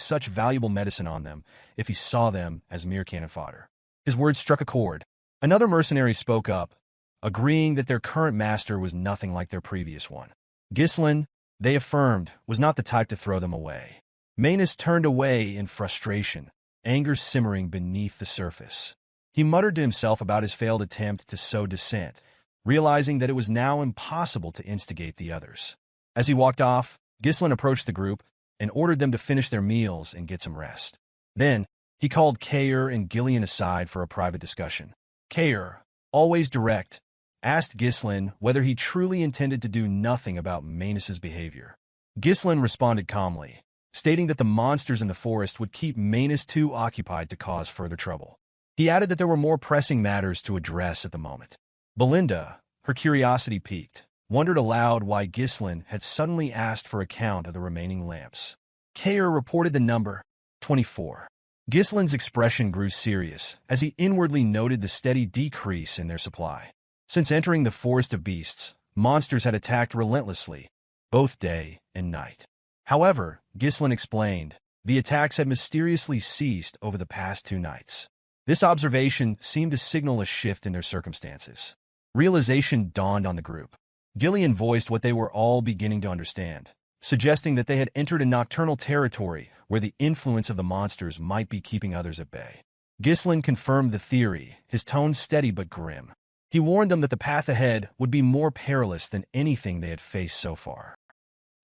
such valuable medicine on them if he saw them as mere cannon fodder. His words struck a chord. Another mercenary spoke up, agreeing that their current master was nothing like their previous one. Ghislain, they affirmed, was not the type to throw them away. Manus turned away in frustration, anger simmering beneath the surface. He muttered to himself about his failed attempt to sow dissent, realizing that it was now impossible to instigate the others. As he walked off, Ghislain approached the group and ordered them to finish their meals and get some rest. Then, he called Kaor and Gillion aside for a private discussion. Kaor, always direct, asked Ghislain whether he truly intended to do nothing about Manus's behavior. Ghislain responded calmly, stating that the monsters in the forest would keep Manus too occupied to cause further trouble. He added that there were more pressing matters to address at the moment. Belinda, her curiosity piqued, wondered aloud why Ghislain had suddenly asked for a count of the remaining lamps. Kaor reported the number, 24. Ghislain's expression grew serious as he inwardly noted the steady decrease in their supply. Since entering the Forest of Beasts, monsters had attacked relentlessly, both day and night. However, Ghislain explained, the attacks had mysteriously ceased over the past 2 nights. This observation seemed to signal a shift in their circumstances. Realization dawned on the group. Gillion voiced what they were all beginning to understand, suggesting that they had entered a nocturnal territory where the influence of the monsters might be keeping others at bay. Ghislain confirmed the theory, his tone steady but grim. He warned them that the path ahead would be more perilous than anything they had faced so far.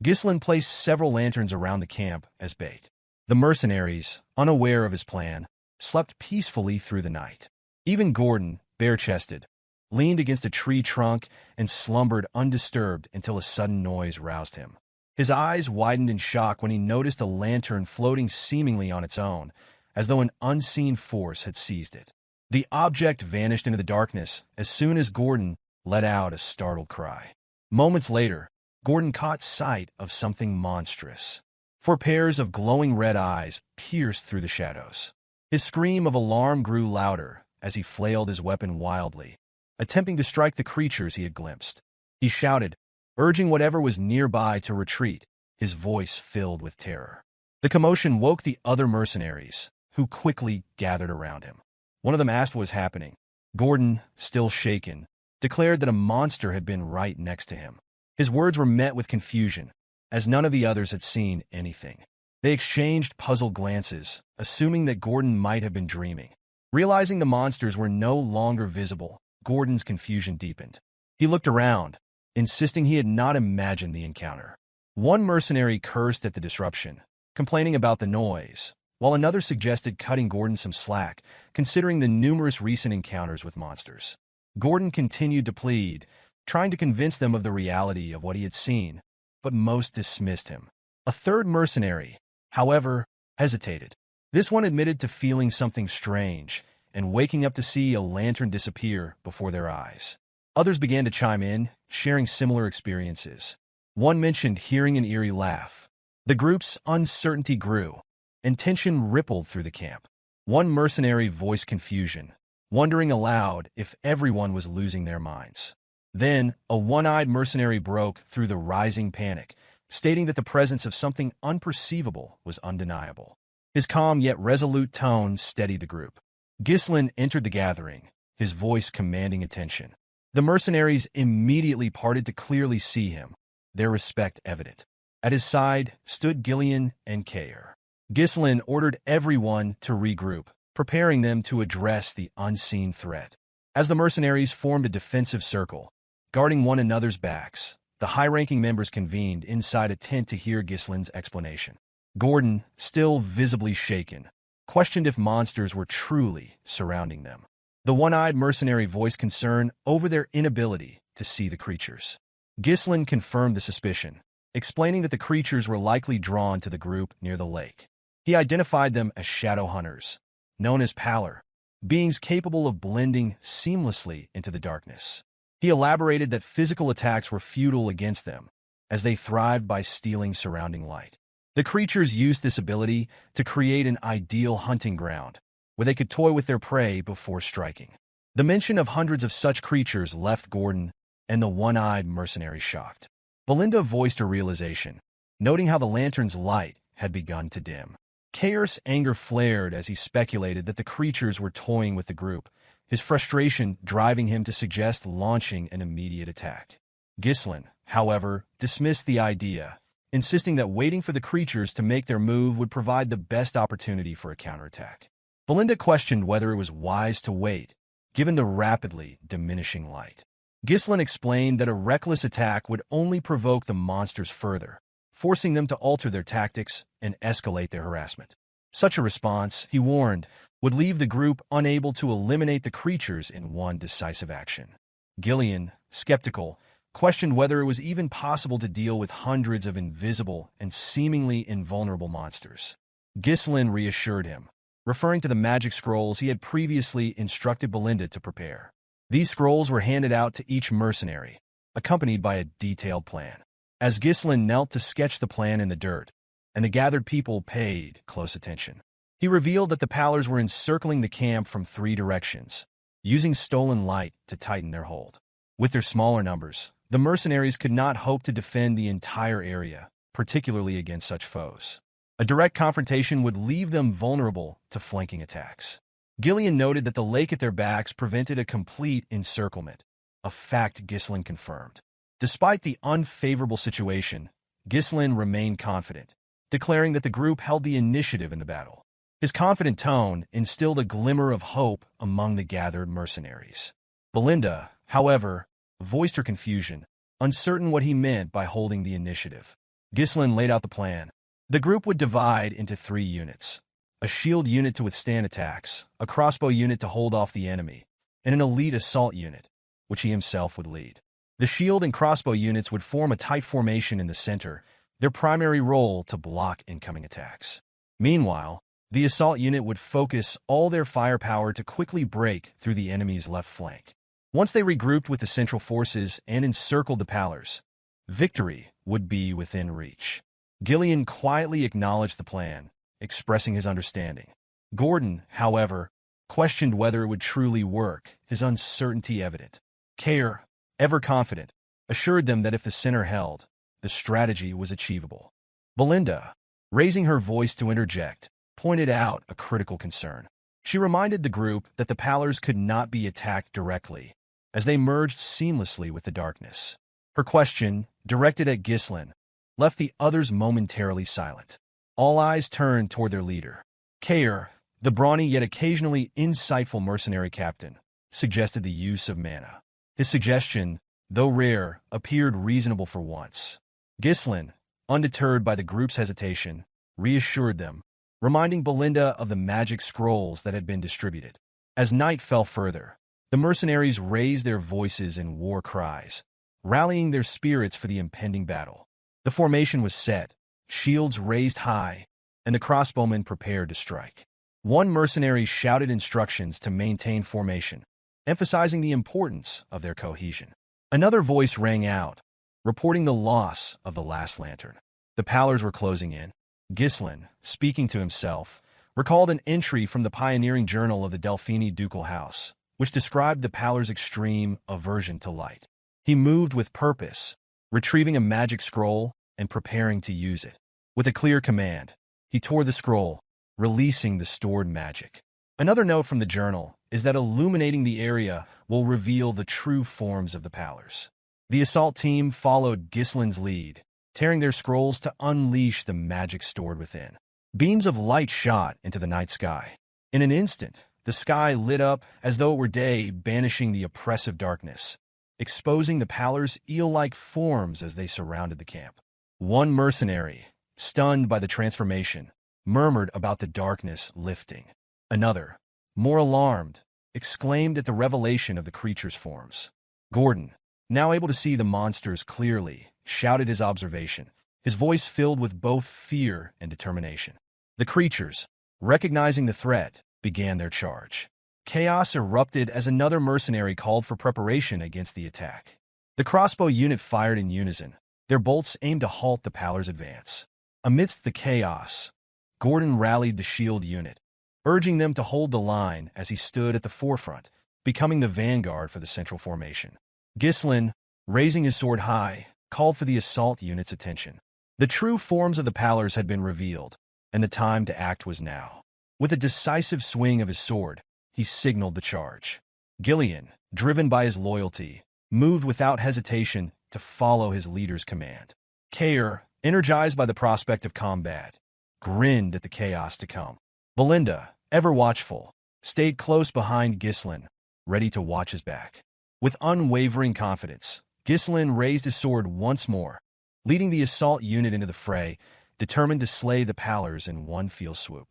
Ghislain placed several lanterns around the camp as bait. The mercenaries, unaware of his plan, slept peacefully through the night. Even Gordon, bare-chested, leaned against a tree trunk and slumbered undisturbed until a sudden noise roused him. His eyes widened in shock when he noticed a lantern floating seemingly on its own, as though an unseen force had seized it. The object vanished into the darkness as soon as Gordon let out a startled cry. Moments later, Gordon caught sight of something monstrous. 4 pairs of glowing red eyes pierced through the shadows. His scream of alarm grew louder as he flailed his weapon wildly, attempting to strike the creatures he had glimpsed. He shouted, urging whatever was nearby to retreat, his voice filled with terror. The commotion woke the other mercenaries, who quickly gathered around him. One of them asked what was happening. Gordon, still shaken, declared that a monster had been right next to him. His words were met with confusion, as none of the others had seen anything. They exchanged puzzled glances, assuming that Gordon might have been dreaming. Realizing the monsters were no longer visible, Gordon's confusion deepened. He looked around, insisting he had not imagined the encounter. One mercenary cursed at the disruption, complaining about the noise, while another suggested cutting Gordon some slack, considering the numerous recent encounters with monsters. Gordon continued to plead, trying to convince them of the reality of what he had seen, but most dismissed him. A third mercenary, however, hesitated. This one admitted to feeling something strange and waking up to see a lantern disappear before their eyes. Others began to chime in, sharing similar experiences. One mentioned hearing an eerie laugh. The group's uncertainty grew, and tension rippled through the camp. One mercenary voiced confusion, wondering aloud if everyone was losing their minds. Then, a one-eyed mercenary broke through the rising panic, stating that the presence of something unperceivable was undeniable. His calm yet resolute tone steadied the group. Ghislain entered the gathering, his voice commanding attention. The mercenaries immediately parted to clearly see him, their respect evident. At his side stood Gillion and Kaor. Ghislain ordered everyone to regroup, preparing them to address the unseen threat. As the mercenaries formed a defensive circle, guarding one another's backs, the high-ranking members convened inside a tent to hear Ghislain's explanation. Gordon, still visibly shaken, questioned if monsters were truly surrounding them. The one-eyed mercenary voiced concern over their inability to see the creatures. Ghislain confirmed the suspicion, explaining that the creatures were likely drawn to the group near the lake. He identified them as shadow hunters, known as Pallors, beings capable of blending seamlessly into the darkness. He elaborated that physical attacks were futile against them, as they thrived by stealing surrounding light. The creatures used this ability to create an ideal hunting ground, where they could toy with their prey before striking. The mention of hundreds of such creatures left Gordon and the one-eyed mercenary shocked. Belinda voiced her realization, noting how the lantern's light had begun to dim. Kaor's anger flared as he speculated that the creatures were toying with the group, his frustration driving him to suggest launching an immediate attack. Ghislain, however, dismissed the idea, insisting that waiting for the creatures to make their move would provide the best opportunity for a counterattack. Belinda questioned whether it was wise to wait, given the rapidly diminishing light. Ghislain explained that a reckless attack would only provoke the monsters further, forcing them to alter their tactics and escalate their harassment. Such a response, he warned, would leave the group unable to eliminate the creatures in one decisive action. Gillion, skeptical, questioned whether it was even possible to deal with hundreds of invisible and seemingly invulnerable monsters. Ghislain reassured him, referring to the magic scrolls he had previously instructed Belinda to prepare. These scrolls were handed out to each mercenary, accompanied by a detailed plan. As Ghislain knelt to sketch the plan in the dirt, and the gathered people paid close attention, he revealed that the Pallors were encircling the camp from 3 directions, using stolen light to tighten their hold. With their smaller numbers, the mercenaries could not hope to defend the entire area, particularly against such foes. A direct confrontation would leave them vulnerable to flanking attacks. Gillion noted that the lake at their backs prevented a complete encirclement, a fact Ghislain confirmed. Despite the unfavorable situation, Ghislain remained confident, declaring that the group held the initiative in the battle. His confident tone instilled a glimmer of hope among the gathered mercenaries. Belinda, however, voiced her confusion, uncertain what he meant by holding the initiative. Ghislain laid out the plan. The group would divide into 3 units: a shield unit to withstand attacks, a crossbow unit to hold off the enemy, and an elite assault unit, which he himself would lead. The shield and crossbow units would form a tight formation in the center, their primary role to block incoming attacks. Meanwhile, the assault unit would focus all their firepower to quickly break through the enemy's left flank. Once they regrouped with the central forces and encircled the Pallors, victory would be within reach. Gillion quietly acknowledged the plan, expressing his understanding. Gordon, however, questioned whether it would truly work, his uncertainty evident. Kaor, ever confident, assured them that if the center held, the strategy was achievable. Belinda, raising her voice to interject, pointed out a critical concern. She reminded the group that the Pallors could not be attacked directly, as they merged seamlessly with the darkness. Her question, directed at Ghislain, left the others momentarily silent. All eyes turned toward their leader. Kaor, the brawny yet occasionally insightful mercenary captain, suggested the use of mana. His suggestion, though rare, appeared reasonable for once. Ghislain, undeterred by the group's hesitation, reassured them, reminding Belinda of the magic scrolls that had been distributed. As night fell further, the mercenaries raised their voices in war cries, rallying their spirits for the impending battle. The formation was set, shields raised high, and the crossbowmen prepared to strike. One mercenary shouted instructions to maintain formation, emphasizing the importance of their cohesion. Another voice rang out, reporting the loss of the last lantern. The Pallors were closing in. Ghislain, speaking to himself, recalled an entry from the pioneering journal of the Delphini ducal house, which described the Pallors' extreme aversion to light. He moved with purpose, retrieving a magic scroll and preparing to use it. With a clear command, he tore the scroll, releasing the stored magic. Another note from the journal is that illuminating the area will reveal the true forms of the Pallors. The assault team followed Ghislain's lead, tearing their scrolls to unleash the magic stored within. Beams of light shot into the night sky. In an instant, the sky lit up as though it were day, banishing the oppressive darkness, exposing the Pallors' eel-like forms as they surrounded the camp. One mercenary, stunned by the transformation, murmured about the darkness lifting. Another, more alarmed, exclaimed at the revelation of the creature's forms. Gordon, now able to see the monsters clearly, shouted his observation, his voice filled with both fear and determination. The creatures, recognizing the threat, began their charge. Chaos erupted as another mercenary called for preparation against the attack. The crossbow unit fired in unison, their bolts aimed to halt the Pallors' advance. Amidst the chaos, Gordon rallied the shield unit, urging them to hold the line as he stood at the forefront, becoming the vanguard for the central formation. Ghislain, raising his sword high, called for the assault unit's attention. The true forms of the Pallors had been revealed, and the time to act was now. With a decisive swing of his sword, he signaled the charge. Gillion, driven by his loyalty, moved without hesitation to follow his leader's command. Kaor, energized by the prospect of combat, grinned at the chaos to come. Belinda, ever watchful, stayed close behind Ghislain, ready to watch his back. With unwavering confidence, Ghislain raised his sword once more, leading the assault unit into the fray, determined to slay the Pallors in one fell swoop.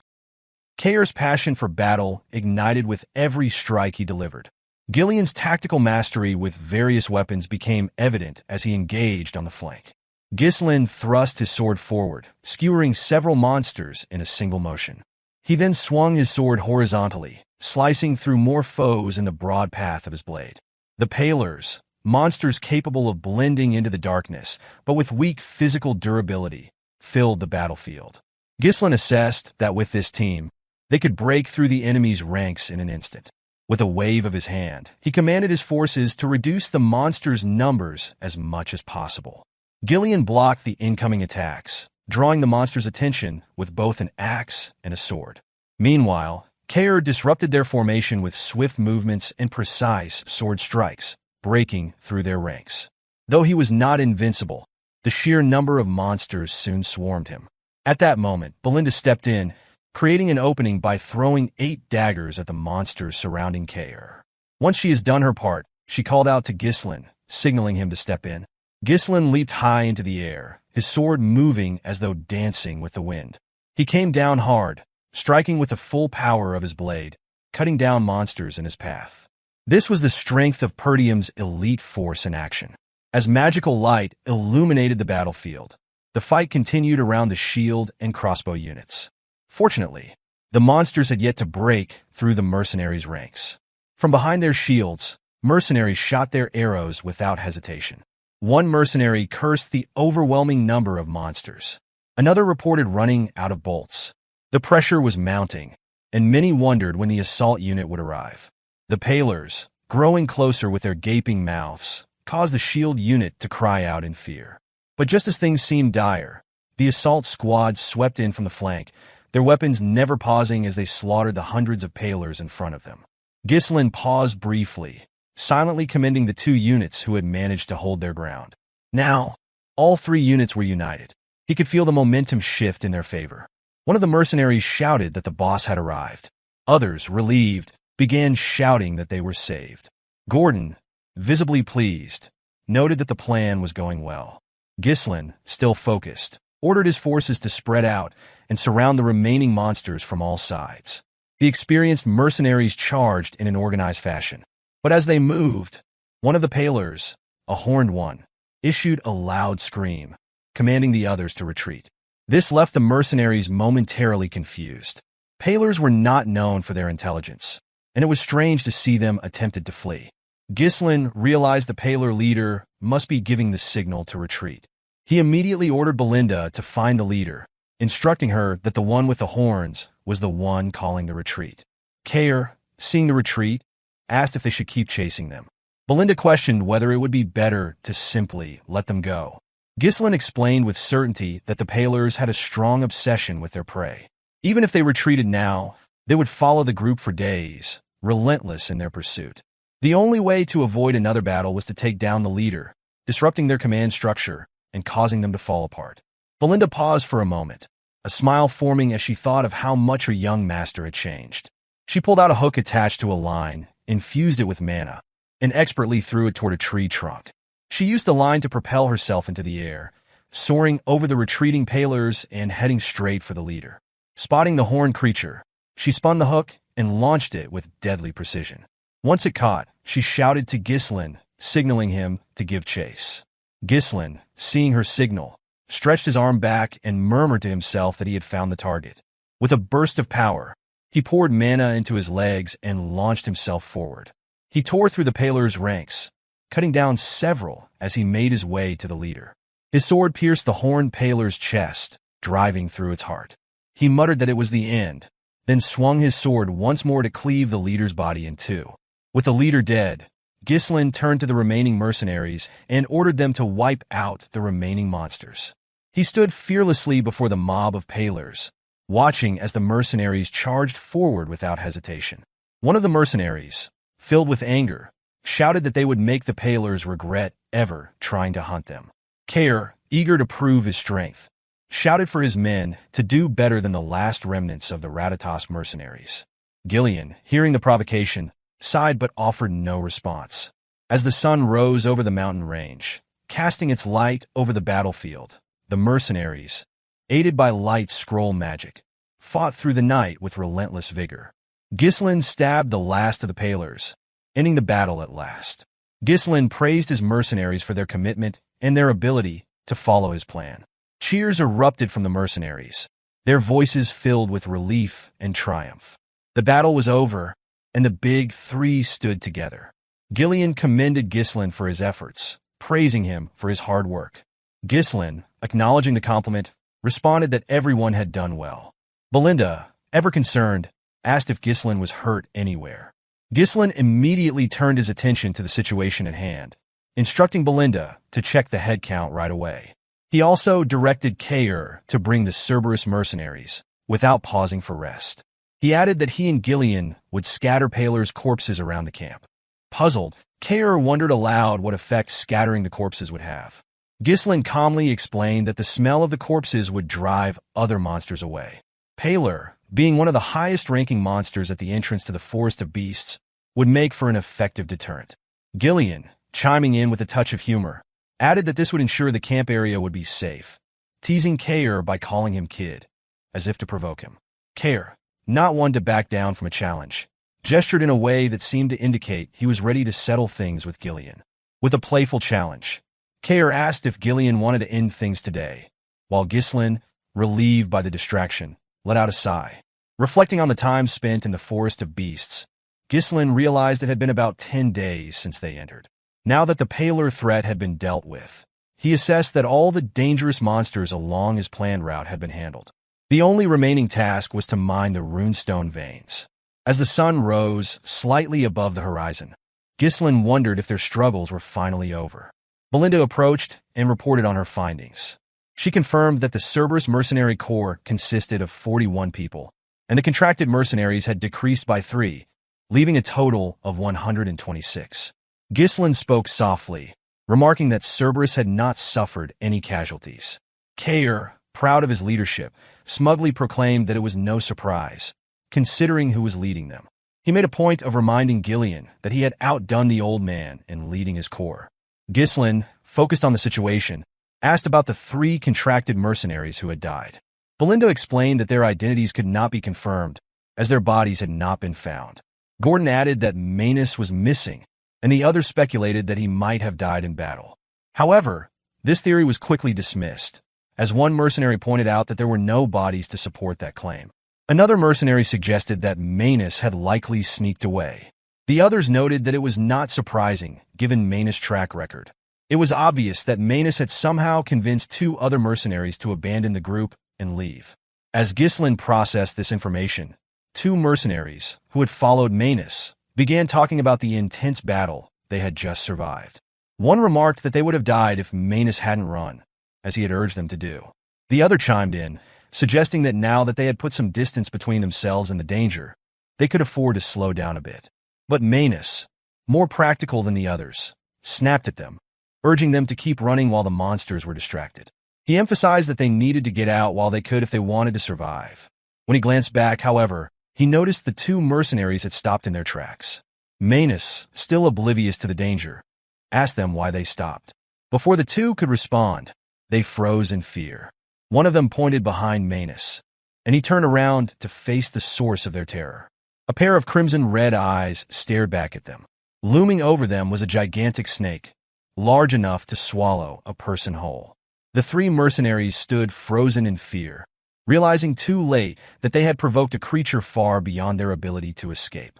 Kaor's passion for battle ignited with every strike he delivered. Gillion's tactical mastery with various weapons became evident as he engaged on the flank. Ghislain thrust his sword forward, skewering several monsters in a single motion. He then swung his sword horizontally, slicing through more foes in the broad path of his blade. The Pallors, monsters capable of blending into the darkness, but with weak physical durability, filled the battlefield. Ghislain assessed that with this team, they could break through the enemy's ranks in an instant. With a wave of his hand, he commanded his forces to reduce the monsters' numbers as much as possible. Gillion blocked the incoming attacks, drawing the monsters' attention with both an axe and a sword. Meanwhile, Kaor disrupted their formation with swift movements and precise sword strikes, breaking through their ranks. Though he was not invincible, the sheer number of monsters soon swarmed him. At that moment, Belinda stepped in, creating an opening by throwing 8 daggers at the monsters surrounding Kaor. Once she has done her part, she called out to Ghislain, signaling him to step in. Ghislain leaped high into the air, his sword moving as though dancing with the wind. He came down hard, striking with the full power of his blade, cutting down monsters in his path. This was the strength of Perdium's elite force in action. As magical light illuminated the battlefield, the fight continued around the shield and crossbow units. Fortunately, the monsters had yet to break through the mercenaries' ranks. From behind their shields, mercenaries shot their arrows without hesitation. One mercenary cursed the overwhelming number of monsters. Another reported running out of bolts. The pressure was mounting, and many wondered when the assault unit would arrive. The Pallors, growing closer with their gaping mouths, caused the shield unit to cry out in fear. But just as things seemed dire, the assault squad swept in from the flank, their weapons never pausing as they slaughtered the hundreds of Pallors in front of them. Ghislain paused briefly, silently commending the 2 units who had managed to hold their ground. Now, all 3 units were united. He could feel the momentum shift in their favor. One of the mercenaries shouted that the boss had arrived. Others, relieved, began shouting that they were saved. Gordon, visibly pleased, noted that the plan was going well. Ghislain, still focused, ordered his forces to spread out and surround the remaining monsters from all sides. The experienced mercenaries charged in an organized fashion. But as they moved, one of the Pallors, a horned one, issued a loud scream, commanding the others to retreat. This left the mercenaries momentarily confused. Pallors were not known for their intelligence, and it was strange to see them attempted to flee. Ghislain realized the Pallor leader must be giving the signal to retreat. He immediately ordered Belinda to find the leader, instructing her that the one with the horns was the one calling the retreat. Kaor, seeing the retreat, asked if they should keep chasing them. Belinda questioned whether it would be better to simply let them go. Ghislain explained with certainty that the Pallors had a strong obsession with their prey. Even if they retreated now, they would follow the group for days, relentless in their pursuit. The only way to avoid another battle was to take down the leader, disrupting their command structure and causing them to fall apart. Belinda paused for a moment, a smile forming as she thought of how much her young master had changed. She pulled out a hook attached to a line, infused it with mana, and expertly threw it toward a tree trunk. She used the line to propel herself into the air, soaring over the retreating Pallors and heading straight for the leader. Spotting the horned creature, she spun the hook and launched it with deadly precision. Once it caught, she shouted to Ghislain, signaling him to give chase. Ghislain, seeing her signal, stretched his arm back and murmured to himself that he had found the target. With a burst of power, he poured mana into his legs and launched himself forward. He tore through the Pallors' ranks, cutting down several as he made his way to the leader. His sword pierced the horned Pallor's chest, driving through its heart. He muttered that it was the end, then swung his sword once more to cleave the leader's body in 2. With the leader dead, Ghislain turned to the remaining mercenaries and ordered them to wipe out the remaining monsters. He stood fearlessly before the mob of Pallors, watching as the mercenaries charged forward without hesitation. One of the mercenaries, filled with anger, shouted that they would make the Pallors regret ever trying to hunt them. Kaor, eager to prove his strength, shouted for his men to do better than the last remnants of the Ratatas mercenaries. Gillion, hearing the provocation, sighed but offered no response. As the sun rose over the mountain range, casting its light over the battlefield, the mercenaries, aided by light scroll magic, fought through the night with relentless vigor. Ghislain stabbed the last of the Pallors, ending the battle at last. Ghislain praised his mercenaries for their commitment and their ability to follow his plan. Cheers erupted from the mercenaries, their voices filled with relief and triumph. The battle was over, and the big three stood together. Gillion commended Ghislain for his efforts, praising him for his hard work. Ghislain, acknowledging the compliment, responded that everyone had done well. Belinda, ever concerned, asked if Ghislain was hurt anywhere. Ghislain immediately turned his attention to the situation at hand, instructing Belinda to check the head count right away. He also directed Kaor to bring the Cerberus mercenaries, without pausing for rest. He added that he and Gillion would scatter Pallors' corpses around the camp. Puzzled, Kaor wondered aloud what effect scattering the corpses would have. Ghislain calmly explained that the smell of the corpses would drive other monsters away. Pallor, being one of the highest-ranking monsters at the entrance to the Forest of Beasts, would make for an effective deterrent. Gillion, chiming in with a touch of humor, added that this would ensure the camp area would be safe, teasing Kaor by calling him Kid, as if to provoke him. Kaor, not one to back down from a challenge, gestured in a way that seemed to indicate he was ready to settle things with Gillion. With a playful challenge, Kaor asked if Gillion wanted to end things today, while Ghislain, relieved by the distraction, let out a sigh. Reflecting on the time spent in the Forest of Beasts, Ghislain realized it had been about 10 days since they entered. Now that the Pallor threat had been dealt with, he assessed that all the dangerous monsters along his planned route had been handled. The only remaining task was to mine the runestone veins. As the sun rose slightly above the horizon, Ghislain wondered if their struggles were finally over. Belinda approached and reported on her findings. She confirmed that the Cerberus mercenary corps consisted of 41 people, and the contracted mercenaries had decreased by 3, leaving a total of 126. Ghislain spoke softly, remarking that Cerberus had not suffered any casualties. Kaor, proud of his leadership, smugly proclaimed that it was no surprise, considering who was leading them. He made a point of reminding Gillion that he had outdone the old man in leading his corps. Ghislain, focused on the situation, asked about the 3 contracted mercenaries who had died. Belinda explained that their identities could not be confirmed, as their bodies had not been found. Gordon added that Manus was missing, and the others speculated that he might have died in battle. However, this theory was quickly dismissed, as one mercenary pointed out that there were no bodies to support that claim. Another mercenary suggested that Manus had likely sneaked away. The others noted that it was not surprising, given Manus' track record. It was obvious that Manus had somehow convinced 2 other mercenaries to abandon the group and leave. As Ghislain processed this information, 2 mercenaries, who had followed Manus, began talking about the intense battle they had just survived. One remarked that they would have died if Manus hadn't run, as he had urged them to do. The other chimed in, suggesting that now that they had put some distance between themselves and the danger, they could afford to slow down a bit. But Manus, more practical than the others, snapped at them, urging them to keep running while the monsters were distracted. He emphasized that they needed to get out while they could if they wanted to survive. When he glanced back, however, he noticed the 2 mercenaries had stopped in their tracks. Manus, still oblivious to the danger, asked them why they stopped. Before the 2 could respond, they froze in fear. One of them pointed behind Manus, and he turned around to face the source of their terror. A pair of crimson-red eyes stared back at them. Looming over them was a gigantic snake, large enough to swallow a person whole. The 3 mercenaries stood frozen in fear, realizing too late that they had provoked a creature far beyond their ability to escape.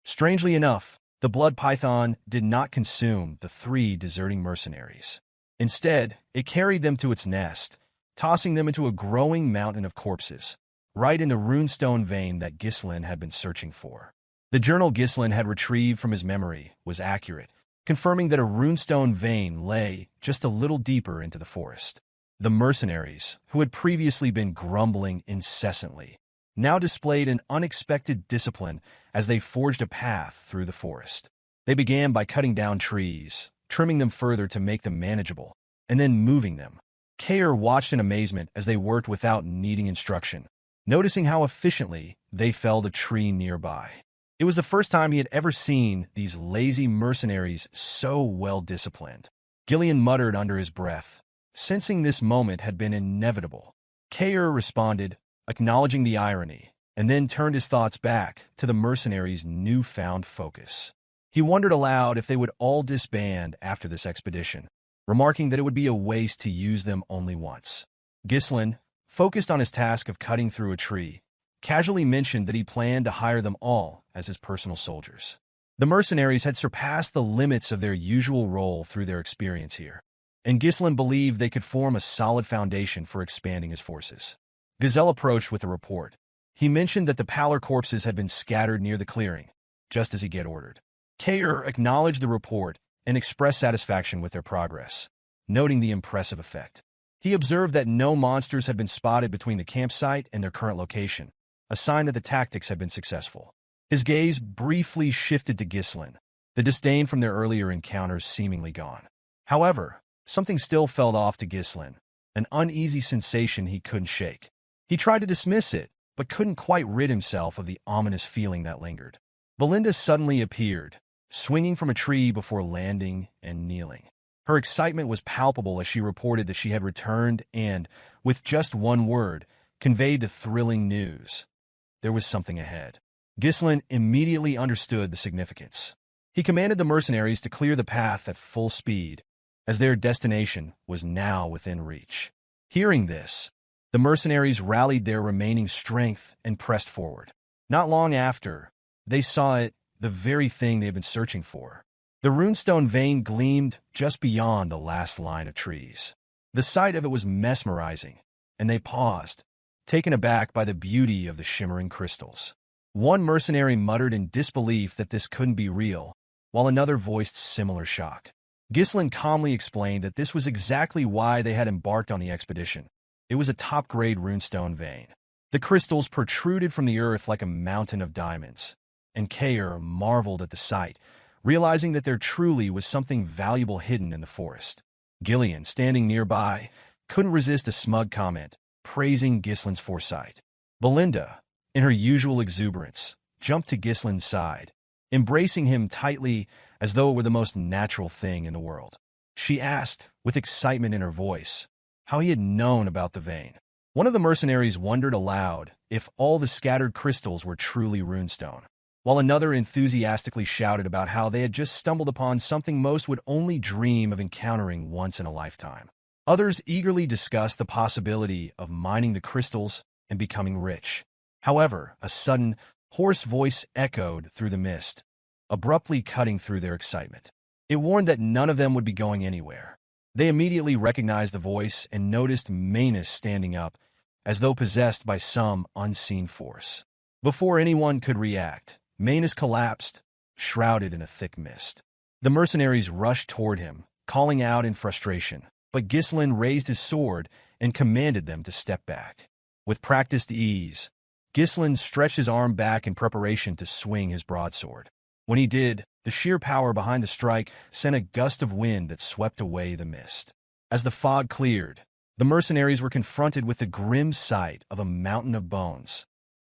Strangely enough, the blood python did not consume the 3 deserting mercenaries. Instead, it carried them to its nest, tossing them into a growing mountain of corpses, right in the runestone vein that Ghislain had been searching for. The journal Ghislain had retrieved from his memory was accurate, confirming that a runestone vein lay just a little deeper into the forest. The mercenaries, who had previously been grumbling incessantly, now displayed an unexpected discipline as they forged a path through the forest. They began by cutting down trees, trimming them further to make them manageable, and then moving them. Kaor watched in amazement as they worked without needing instruction, noticing how efficiently they felled a tree nearby. It was the first time he had ever seen these lazy mercenaries so well-disciplined. Gillion muttered under his breath, sensing this moment had been inevitable. Kaor responded, acknowledging the irony, and then turned his thoughts back to the mercenaries' newfound focus. He wondered aloud if they would all disband after this expedition, remarking that it would be a waste to use them only once. Ghislain, focused on his task of cutting through a tree, casually mentioned that he planned to hire them all as his personal soldiers. The mercenaries had surpassed the limits of their usual role through their experience here, and Ghislain believed they could form a solid foundation for expanding his forces. Gazelle approached with a report. He mentioned that the Pallor corpses had been scattered near the clearing, just as he had ordered. Kaor acknowledged the report and expressed satisfaction with their progress, noting the impressive effect. He observed that no monsters had been spotted between the campsite and their current location, a sign that the tactics had been successful. His gaze briefly shifted to Ghislain, the disdain from their earlier encounters seemingly gone. However, something still felt off to Ghislain, an uneasy sensation he couldn't shake. He tried to dismiss it, but couldn't quite rid himself of the ominous feeling that lingered. Belinda suddenly appeared, swinging from a tree before landing and kneeling. Her excitement was palpable as she reported that she had returned and, with just one word, conveyed the thrilling news. There was something ahead. Ghislain immediately understood the significance. He commanded the mercenaries to clear the path at full speed, as their destination was now within reach. Hearing this, the mercenaries rallied their remaining strength and pressed forward. Not long after, they saw it, the very thing they had been searching for. The runestone vein gleamed just beyond the last line of trees. The sight of it was mesmerizing, and they paused, taken aback by the beauty of the shimmering crystals. One mercenary muttered in disbelief that this couldn't be real, while another voiced similar shock. Ghislain calmly explained that this was exactly why they had embarked on the expedition. It was a top-grade runestone vein. The crystals protruded from the earth like a mountain of diamonds, and Kaor marveled at the sight, realizing that there truly was something valuable hidden in the forest. Gillion, standing nearby, couldn't resist a smug comment, praising Ghislain's foresight. Belinda, in her usual exuberance, jumped to Ghislain's side, embracing him tightly as though it were the most natural thing in the world. She asked, with excitement in her voice, how he had known about the vein. One of the mercenaries wondered aloud if all the scattered crystals were truly runestone, while another enthusiastically shouted about how they had just stumbled upon something most would only dream of encountering once in a lifetime. Others eagerly discussed the possibility of mining the crystals and becoming rich. However, a sudden, hoarse voice echoed through the mist, abruptly cutting through their excitement. It warned that none of them would be going anywhere. They immediately recognized the voice and noticed Manus standing up, as though possessed by some unseen force. Before anyone could react, Manus collapsed, shrouded in a thick mist. The mercenaries rushed toward him, calling out in frustration, but Ghislain raised his sword and commanded them to step back. With practiced ease, Ghislain stretched his arm back in preparation to swing his broadsword. When he did, the sheer power behind the strike sent a gust of wind that swept away the mist. As the fog cleared, the mercenaries were confronted with the grim sight of a mountain of bones,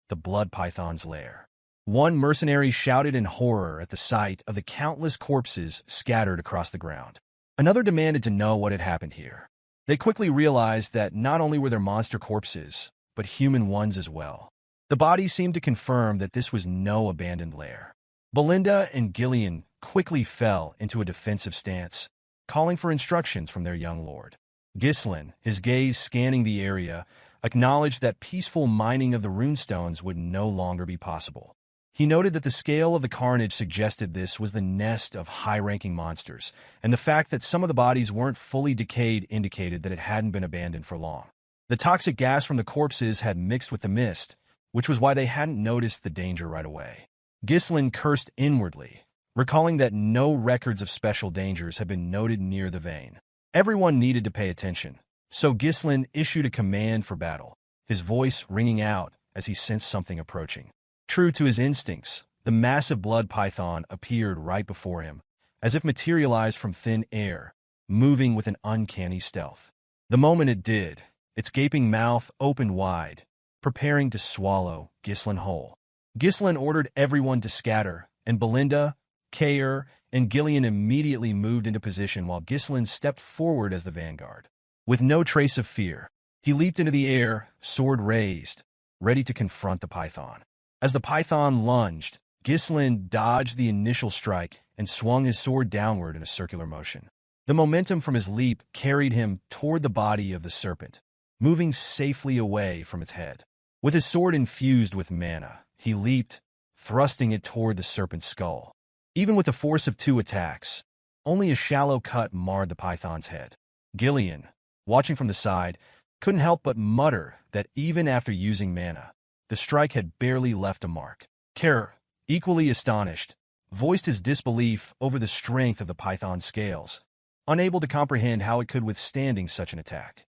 the blood python's lair. One mercenary shouted in horror at the sight of the countless corpses scattered across the ground. Another demanded to know what had happened here. They quickly realized that not only were there monster corpses, but human ones as well. The bodies seemed to confirm that this was no abandoned lair. Belinda and Gillion quickly fell into a defensive stance, calling for instructions from their young lord. Ghislain, his gaze scanning the area, acknowledged that peaceful mining of the runestones would no longer be possible. He noted that the scale of the carnage suggested this was the nest of high-ranking monsters, and the fact that some of the bodies weren't fully decayed indicated that it hadn't been abandoned for long. The toxic gas from the corpses had mixed with the mist, which was why they hadn't noticed the danger right away. Ghislain cursed inwardly, recalling that no records of special dangers had been noted near the vein. Everyone needed to pay attention, so Ghislain issued a command for battle, his voice ringing out as he sensed something approaching. True to his instincts, the massive blood python appeared right before him, as if materialized from thin air, moving with an uncanny stealth. The moment it did, its gaping mouth opened wide, preparing to swallow Ghislain whole. Ghislain ordered everyone to scatter, and Belinda, Kaor, and Gillion immediately moved into position while Ghislain stepped forward as the vanguard. With no trace of fear, he leaped into the air, sword raised, ready to confront the python. As the python lunged, Ghislain dodged the initial strike and swung his sword downward in a circular motion. The momentum from his leap carried him toward the body of the serpent, moving safely away from its head. With his sword infused with mana, he leaped, thrusting it toward the serpent's skull. Even with the force of 2 attacks, only a shallow cut marred the python's head. Gillion, watching from the side, couldn't help but mutter that even after using mana, the strike had barely left a mark. Kaor, equally astonished, voiced his disbelief over the strength of the python's scales, unable to comprehend how it could withstand such an attack.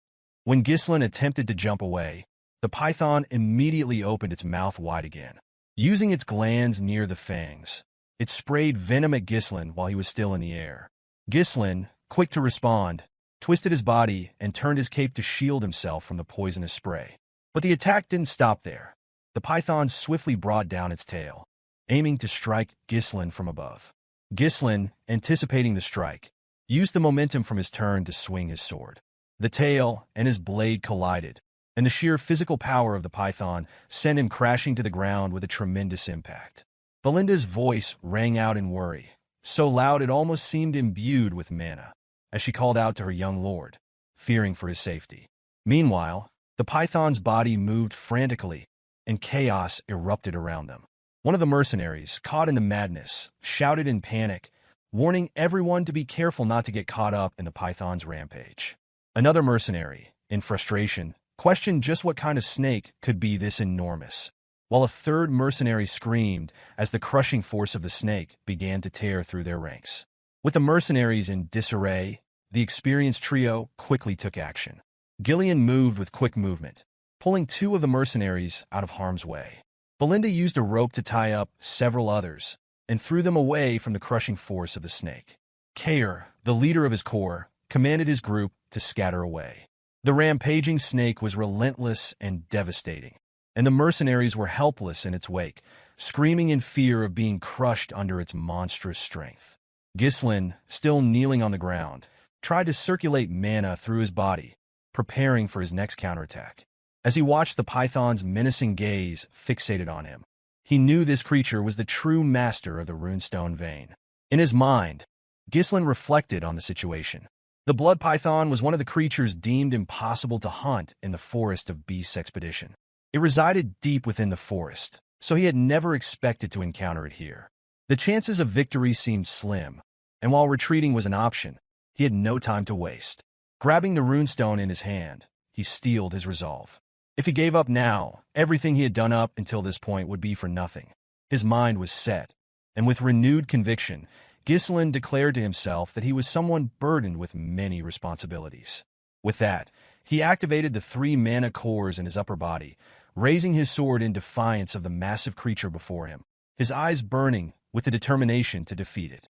When Ghislain attempted to jump away, the python immediately opened its mouth wide again. Using its glands near the fangs, it sprayed venom at Ghislain while he was still in the air. Ghislain, quick to respond, twisted his body and turned his cape to shield himself from the poisonous spray. But the attack didn't stop there. The python swiftly brought down its tail, aiming to strike Ghislain from above. Ghislain, anticipating the strike, used the momentum from his turn to swing his sword. The tail and his blade collided, and the sheer physical power of the python sent him crashing to the ground with a tremendous impact. Belinda's voice rang out in worry, so loud it almost seemed imbued with mana, as she called out to her young lord, fearing for his safety. Meanwhile, the python's body moved frantically, and chaos erupted around them. One of the mercenaries, caught in the madness, shouted in panic, warning everyone to be careful not to get caught up in the python's rampage. Another mercenary, in frustration, questioned just what kind of snake could be this enormous, while a third mercenary screamed as the crushing force of the snake began to tear through their ranks. With the mercenaries in disarray, the experienced trio quickly took action. Gillion moved with quick movement, pulling 2 of the mercenaries out of harm's way. Belinda used a rope to tie up several others and threw them away from the crushing force of the snake. Kaor, the leader of his corps, commanded his group to scatter away. The rampaging snake was relentless and devastating, and the mercenaries were helpless in its wake, screaming in fear of being crushed under its monstrous strength. Ghislain, still kneeling on the ground, tried to circulate mana through his body, preparing for his next counterattack. As he watched the python's menacing gaze fixated on him, he knew this creature was the true master of the runestone vein. In his mind, Ghislain reflected on the situation. The blood python was one of the creatures deemed impossible to hunt in the forest of Beast's expedition. It resided deep within the forest, so he had never expected to encounter it here. The chances of victory seemed slim, and while retreating was an option, he had no time to waste. Grabbing the runestone in his hand, he steeled his resolve. If he gave up now, everything he had done up until this point would be for nothing. His mind was set, and with renewed conviction, Ghislain declared to himself that he was someone burdened with many responsibilities. With that, he activated the 3 mana cores in his upper body, raising his sword in defiance of the massive creature before him, his eyes burning with the determination to defeat it.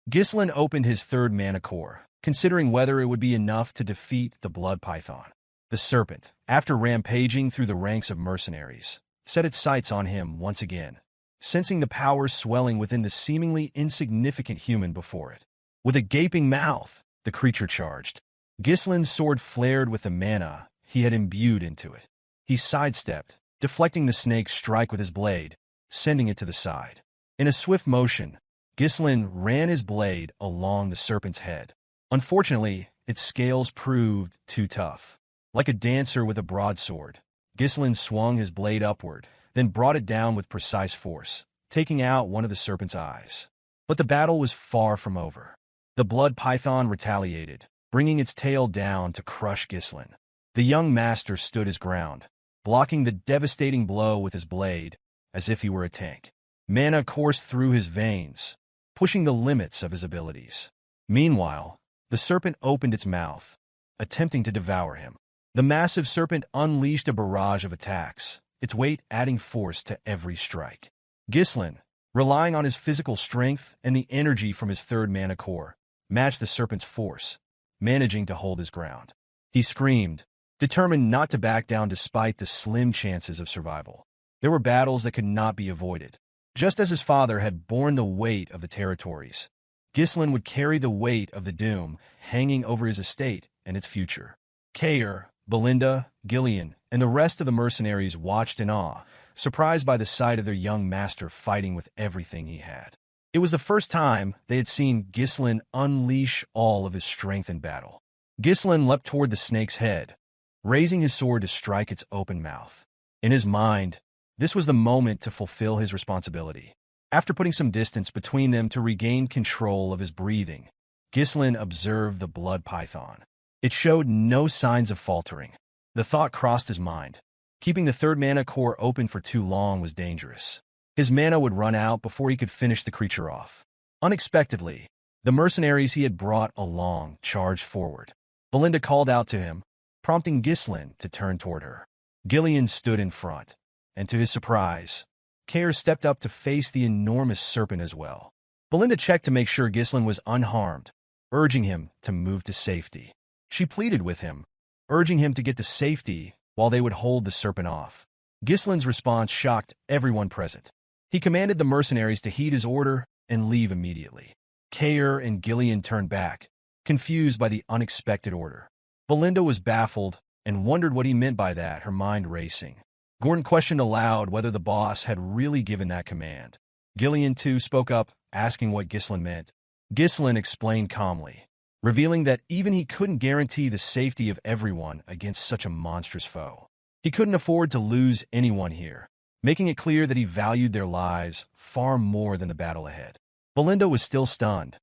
Ghislain opened his 3rd mana core, considering whether it would be enough to defeat the blood python. The serpent, after rampaging through the ranks of mercenaries, set its sights on him once again, sensing the power swelling within the seemingly insignificant human before it. With a gaping mouth, the creature charged. Ghislain's sword flared with the mana he had imbued into it. He sidestepped, deflecting the snake's strike with his blade, sending it to the side. In a swift motion, Ghislain ran his blade along the serpent's head. Unfortunately, its scales proved too tough. Like a dancer with a broadsword, Ghislain swung his blade upward, then brought it down with precise force, taking out one of the serpent's eyes. But the battle was far from over. The blood python retaliated, bringing its tail down to crush Ghislain. The young master stood his ground, blocking the devastating blow with his blade as if he were a tank. Mana coursed through his veins, pushing the limits of his abilities. Meanwhile, the serpent opened its mouth, attempting to devour him. The massive serpent unleashed a barrage of attacks, its weight adding force to every strike. Ghislain, relying on his physical strength and the energy from his third mana core, matched the serpent's force, managing to hold his ground. He screamed, determined not to back down despite the slim chances of survival. There were battles that could not be avoided. Just as his father had borne the weight of the territories, Ghislain would carry the weight of the doom hanging over his estate and its future. Kaor, Belinda, Gillion, and the rest of the mercenaries watched in awe, surprised by the sight of their young master fighting with everything he had. It was the first time they had seen Ghislain unleash all of his strength in battle. Ghislain leapt toward the snake's head, raising his sword to strike its open mouth. In his mind, this was the moment to fulfill his responsibility. After putting some distance between them to regain control of his breathing, Ghislain observed the blood python. It showed no signs of faltering. The thought crossed his mind. Keeping the third mana core open for too long was dangerous. His mana would run out before he could finish the creature off. Unexpectedly, the mercenaries he had brought along charged forward. Belinda called out to him, prompting Ghislain to turn toward her. Gillion stood in front, and to his surprise, Kaor stepped up to face the enormous serpent as well. Belinda checked to make sure Ghislain was unharmed, urging him to move to safety. She pleaded with him, urging him to get to safety while they would hold the serpent off. Ghislain's response shocked everyone present. He commanded the mercenaries to heed his order and leave immediately. Kaor and Gillion turned back, confused by the unexpected order. Belinda was baffled and wondered what he meant by that, her mind racing. Gordon questioned aloud whether the boss had really given that command. Gillion, too, spoke up, asking what Ghislain meant. Ghislain explained calmly, revealing that even he couldn't guarantee the safety of everyone against such a monstrous foe. He couldn't afford to lose anyone here, making it clear that he valued their lives far more than the battle ahead. Belinda was still stunned,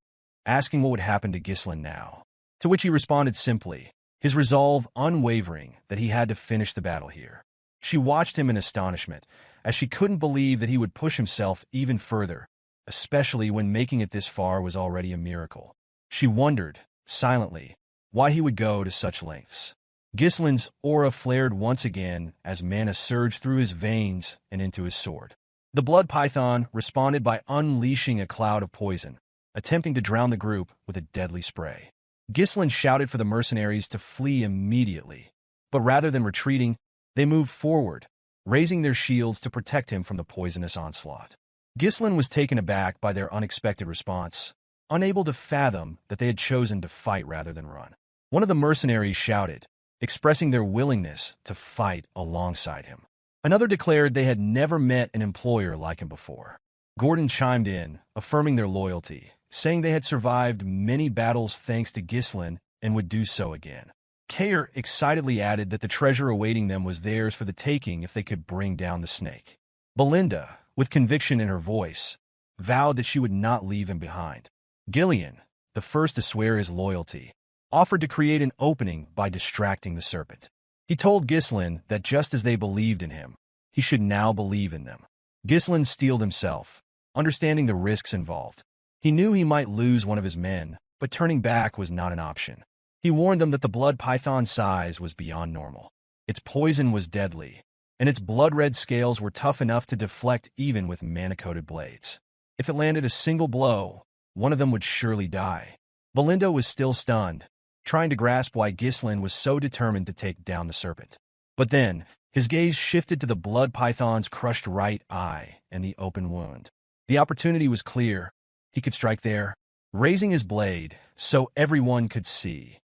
asking what would happen to Ghislain now, to which he responded simply, his resolve unwavering that he had to finish the battle here. She watched him in astonishment, as she couldn't believe that he would push himself even further, especially when making it this far was already a miracle. She wondered, silently, why he would go to such lengths. Ghislain's aura flared once again as mana surged through his veins and into his sword. The blood python responded by unleashing a cloud of poison, attempting to drown the group with a deadly spray. Ghislain shouted for the mercenaries to flee immediately, but rather than retreating, they moved forward, raising their shields to protect him from the poisonous onslaught. Ghislain was taken aback by their unexpected response, unable to fathom that they had chosen to fight rather than run. One of the mercenaries shouted, expressing their willingness to fight alongside him. Another declared they had never met an employer like him before. Gordon chimed in, affirming their loyalty, saying they had survived many battles thanks to Ghislain and would do so again. Kaor excitedly added that the treasure awaiting them was theirs for the taking if they could bring down the snake. Belinda, with conviction in her voice, vowed that she would not leave him behind. Gillion, the first to swear his loyalty, offered to create an opening by distracting the serpent. He told Ghislain that just as they believed in him, he should now believe in them. Ghislain steeled himself, understanding the risks involved. He knew he might lose one of his men, but turning back was not an option. He warned them that the blood python's size was beyond normal. Its poison was deadly, and its blood-red scales were tough enough to deflect even with mana-coated blades. If it landed a single blow, one of them would surely die. Belinda was still stunned, trying to grasp why Ghislain was so determined to take down the serpent. But then, his gaze shifted to the blood python's crushed right eye and the open wound. The opportunity was clear. He could strike there. Raising his blade so everyone could see,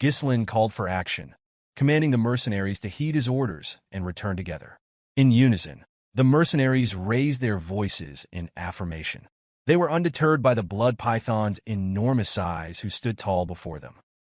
Ghislain called for action, commanding the mercenaries to heed his orders and return together. In unison, the mercenaries raised their voices in affirmation. They were undeterred by the blood python's enormous size who stood tall before them.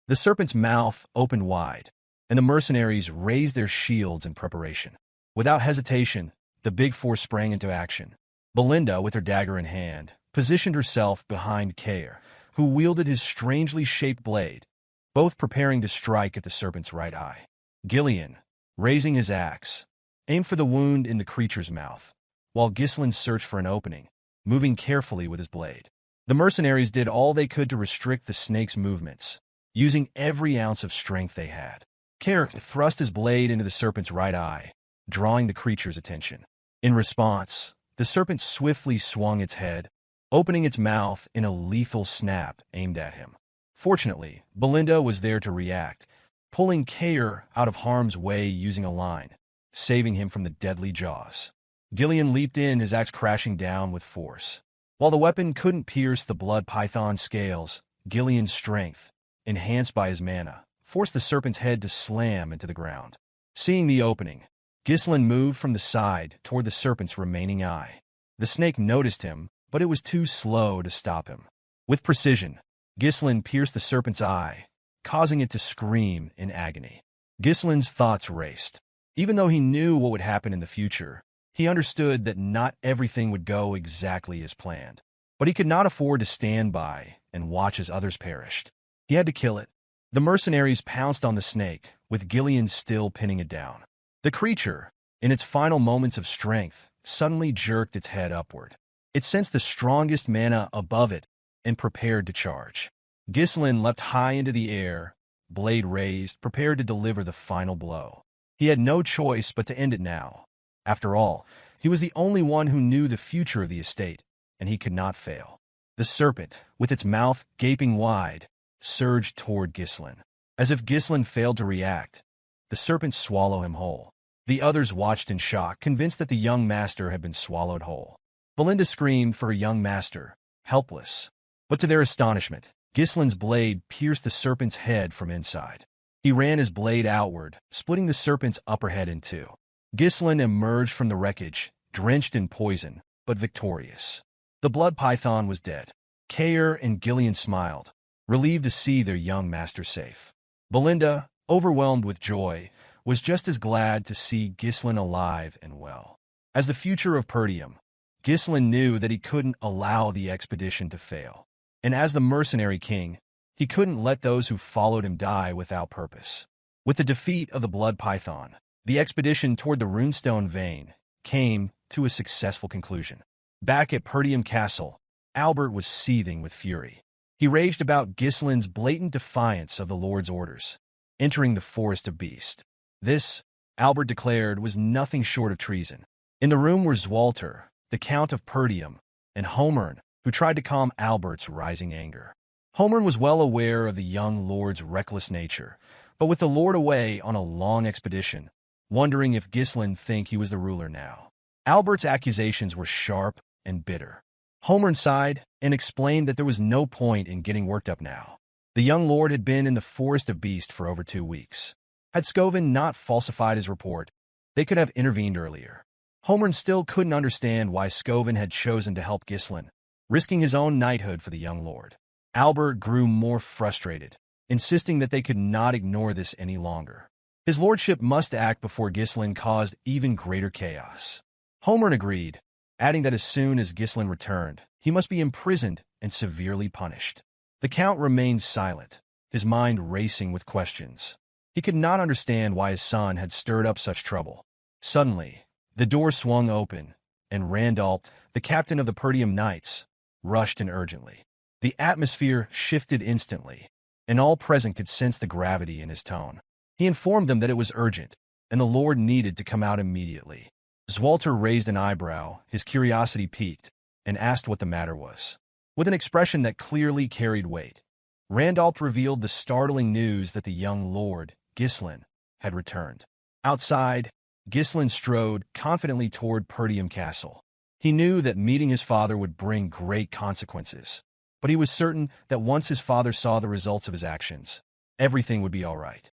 The serpent's mouth opened wide, and the mercenaries raised their shields in preparation. Without hesitation, the big four sprang into action. Belinda, with her dagger in hand, positioned herself behind Kaor, who wielded his strangely shaped blade, both preparing to strike at the serpent's right eye. Gillion, raising his axe, aimed for the wound in the creature's mouth, while Ghislain searched for an opening, moving carefully with his blade. The mercenaries did all they could to restrict the snake's movements, using every ounce of strength they had. Kaor thrust his blade into the serpent's right eye, drawing the creature's attention. In response, the serpent swiftly swung its head, opening its mouth in a lethal snap aimed at him. Fortunately, Belinda was there to react, pulling Kaor out of harm's way using a line, saving him from the deadly jaws. Gillion leaped in, his axe crashing down with force. While the weapon couldn't pierce the blood python's scales, Gillion's strength, enhanced by his mana, forced the serpent's head to slam into the ground. Seeing the opening, Ghislain moved from the side toward the serpent's remaining eye. The snake noticed him, but it was too slow to stop him. With precision, Ghislain pierced the serpent's eye, causing it to scream in agony. Ghislain's thoughts raced. Even though he knew what would happen in the future, he understood that not everything would go exactly as planned. But he could not afford to stand by and watch as others perished. He had to kill it. The mercenaries pounced on the snake, with Gillion still pinning it down. The creature, in its final moments of strength, suddenly jerked its head upward. It sensed the strongest mana above it and prepared to charge. Ghislain leapt high into the air, blade raised, prepared to deliver the final blow. He had no choice but to end it now. After all, he was the only one who knew the future of the estate, and he could not fail. The serpent, with its mouth gaping wide, surged toward Ghislain. As if Ghislain failed to react, the serpent swallowed him whole. The others watched in shock, convinced that the young master had been swallowed whole. Belinda screamed for her young master, helpless. But to their astonishment, Ghislain's blade pierced the serpent's head from inside. He ran his blade outward, splitting the serpent's upper head in two. Ghislain emerged from the wreckage, drenched in poison, but victorious. The blood python was dead. Kaor and Gillion smiled, relieved to see their young master safe. Belinda, overwhelmed with joy, was just as glad to see Ghislain alive and well. As the future of Perdium, Ghislain knew that he couldn't allow the expedition to fail. And as the Mercenary King, he couldn't let those who followed him die without purpose. With the defeat of the blood python, the expedition toward the Runestone Vein came to a successful conclusion. Back at Perdium Castle, Albert was seething with fury. He raged about Ghislain's blatant defiance of the Lord's orders, entering the Forest of Beasts. This, Albert declared, was nothing short of treason. In the room were Swalter, the Count of Perdium, and Homern, who tried to calm Albert's rising anger. Homern was well aware of the young lord's reckless nature, but with the lord away on a long expedition, wondering if Ghislain think he was the ruler now. Albert's accusations were sharp and bitter. Homern sighed and explained that there was no point in getting worked up now. The young lord had been in the Forest of Beasts for over 2 weeks. Had Scoven not falsified his report, they could have intervened earlier. Homern still couldn't understand why Scoven had chosen to help Ghislain, risking his own knighthood for the young lord. Albert grew more frustrated, insisting that they could not ignore this any longer. His lordship must act before Ghislain caused even greater chaos. Homern agreed, adding that as soon as Ghislain returned, he must be imprisoned and severely punished. The Count remained silent, his mind racing with questions. He could not understand why his son had stirred up such trouble. Suddenly, the door swung open, and Randolph, the captain of the Perdium Knights, rushed in urgently. The atmosphere shifted instantly, and all present could sense the gravity in his tone. He informed them that it was urgent, and the Lord needed to come out immediately. Swalter raised an eyebrow, his curiosity piqued, and asked what the matter was. With an expression that clearly carried weight, Randolph revealed the startling news that the young lord, Ghislain, had returned. Outside, Ghislain strode confidently toward Perdium Castle. He knew that meeting his father would bring great consequences, but he was certain that once his father saw the results of his actions, everything would be all right.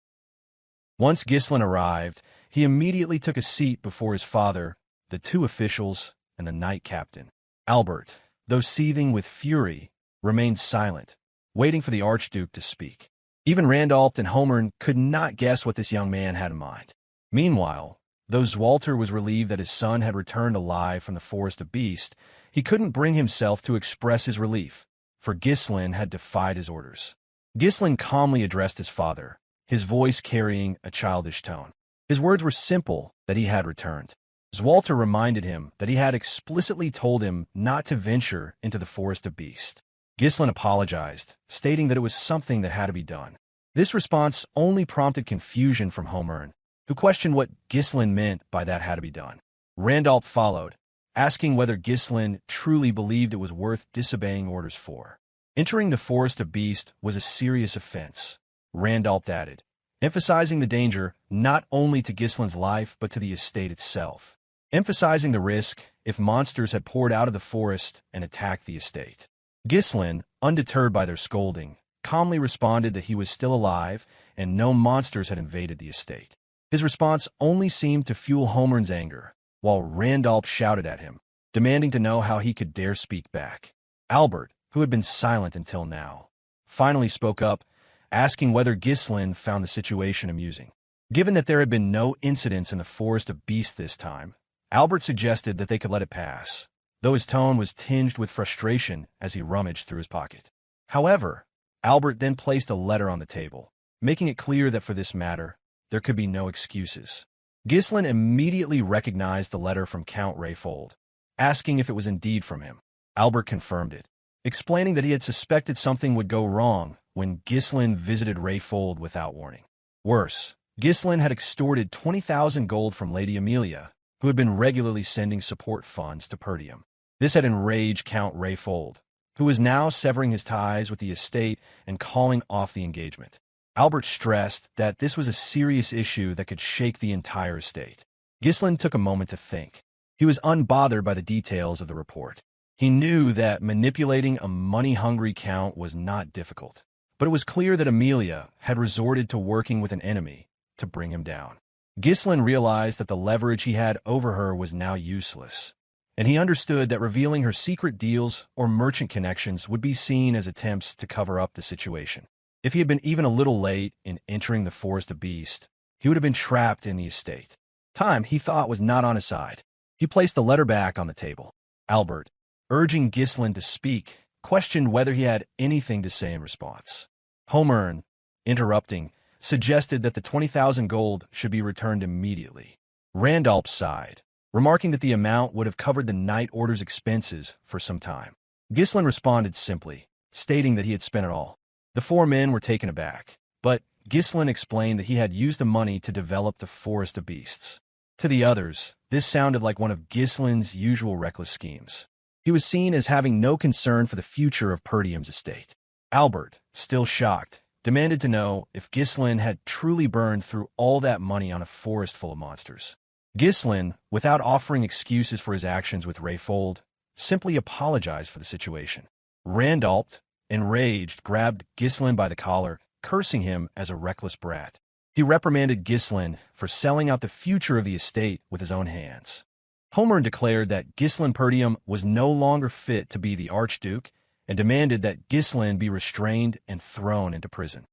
Once Ghislain arrived, he immediately took a seat before his father, the 2 officials, and the knight captain. Albert, though seething with fury, remained silent, waiting for the Archduke to speak. Even Randolph and Homern could not guess what this young man had in mind. Meanwhile, though Swalter was relieved that his son had returned alive from the Forest of Beasts, he couldn't bring himself to express his relief, for Ghislain had defied his orders. Ghislain calmly addressed his father, his voice carrying a childish tone. His words were simple, that he had returned. Swalter reminded him that he had explicitly told him not to venture into the Forest of Beasts. Ghislain apologized, stating that it was something that had to be done. This response only prompted confusion from Homern, who questioned what Ghislain meant by that had to be done. Randolph followed, asking whether Ghislain truly believed it was worth disobeying orders for. Entering the Forest of Beasts was a serious offense, Randolph added, emphasizing the danger not only to Ghislain's life but to the estate itself, emphasizing the risk if monsters had poured out of the forest and attacked the estate. Ghislain, undeterred by their scolding, calmly responded that he was still alive and no monsters had invaded the estate. His response only seemed to fuel Homern's anger, while Randolph shouted at him, demanding to know how he could dare speak back. Albert, who had been silent until now, finally spoke up, asking whether Ghislain found the situation amusing. Given that there had been no incidents in the Forest of Beasts this time, Albert suggested that they could let it pass, though his tone was tinged with frustration as he rummaged through his pocket. However, Albert then placed a letter on the table, making it clear that for this matter, there could be no excuses. Ghislain immediately recognized the letter from Count Rayfold, asking if it was indeed from him. Albert confirmed it, explaining that he had suspected something would go wrong when Ghislain visited Rayfold without warning. Worse, Ghislain had extorted 20,000 gold from Lady Amelia, who had been regularly sending support funds to Perdium. This had enraged Count Rayfold, who was now severing his ties with the estate and calling off the engagement. Albert stressed that this was a serious issue that could shake the entire estate. Ghislain took a moment to think. He was unbothered by the details of the report. He knew that manipulating a money-hungry count was not difficult, but it was clear that Amelia had resorted to working with an enemy to bring him down. Ghislain realized that the leverage he had over her was now useless, and he understood that revealing her secret deals or merchant connections would be seen as attempts to cover up the situation. If he had been even a little late in entering the Forest of Beasts, he would have been trapped in the estate. Time, he thought, was not on his side. He placed the letter back on the table. Albert, urging Ghislain to speak, questioned whether he had anything to say in response. Homern, interrupting, suggested that the 20,000 gold should be returned immediately. Randolph sighed, remarking that the amount would have covered the Night Order's expenses for some time. Ghislain responded simply, stating that he had spent it all. The four men were taken aback, but Ghislain explained that he had used the money to develop the Forest of Beasts. To the others, this sounded like one of Ghislain's usual reckless schemes. He was seen as having no concern for the future of Perdium's estate. Albert, still shocked, demanded to know if Ghislain had truly burned through all that money on a forest full of monsters. Ghislain, without offering excuses for his actions with Rayfold, simply apologized for the situation. Randolph, enraged, grabbed Ghislain by the collar, cursing him as a reckless brat. He reprimanded Ghislain for selling out the future of the estate with his own hands. Homern declared that Ghislain Perdium was no longer fit to be the Archduke and demanded that Ghislain be restrained and thrown into prison.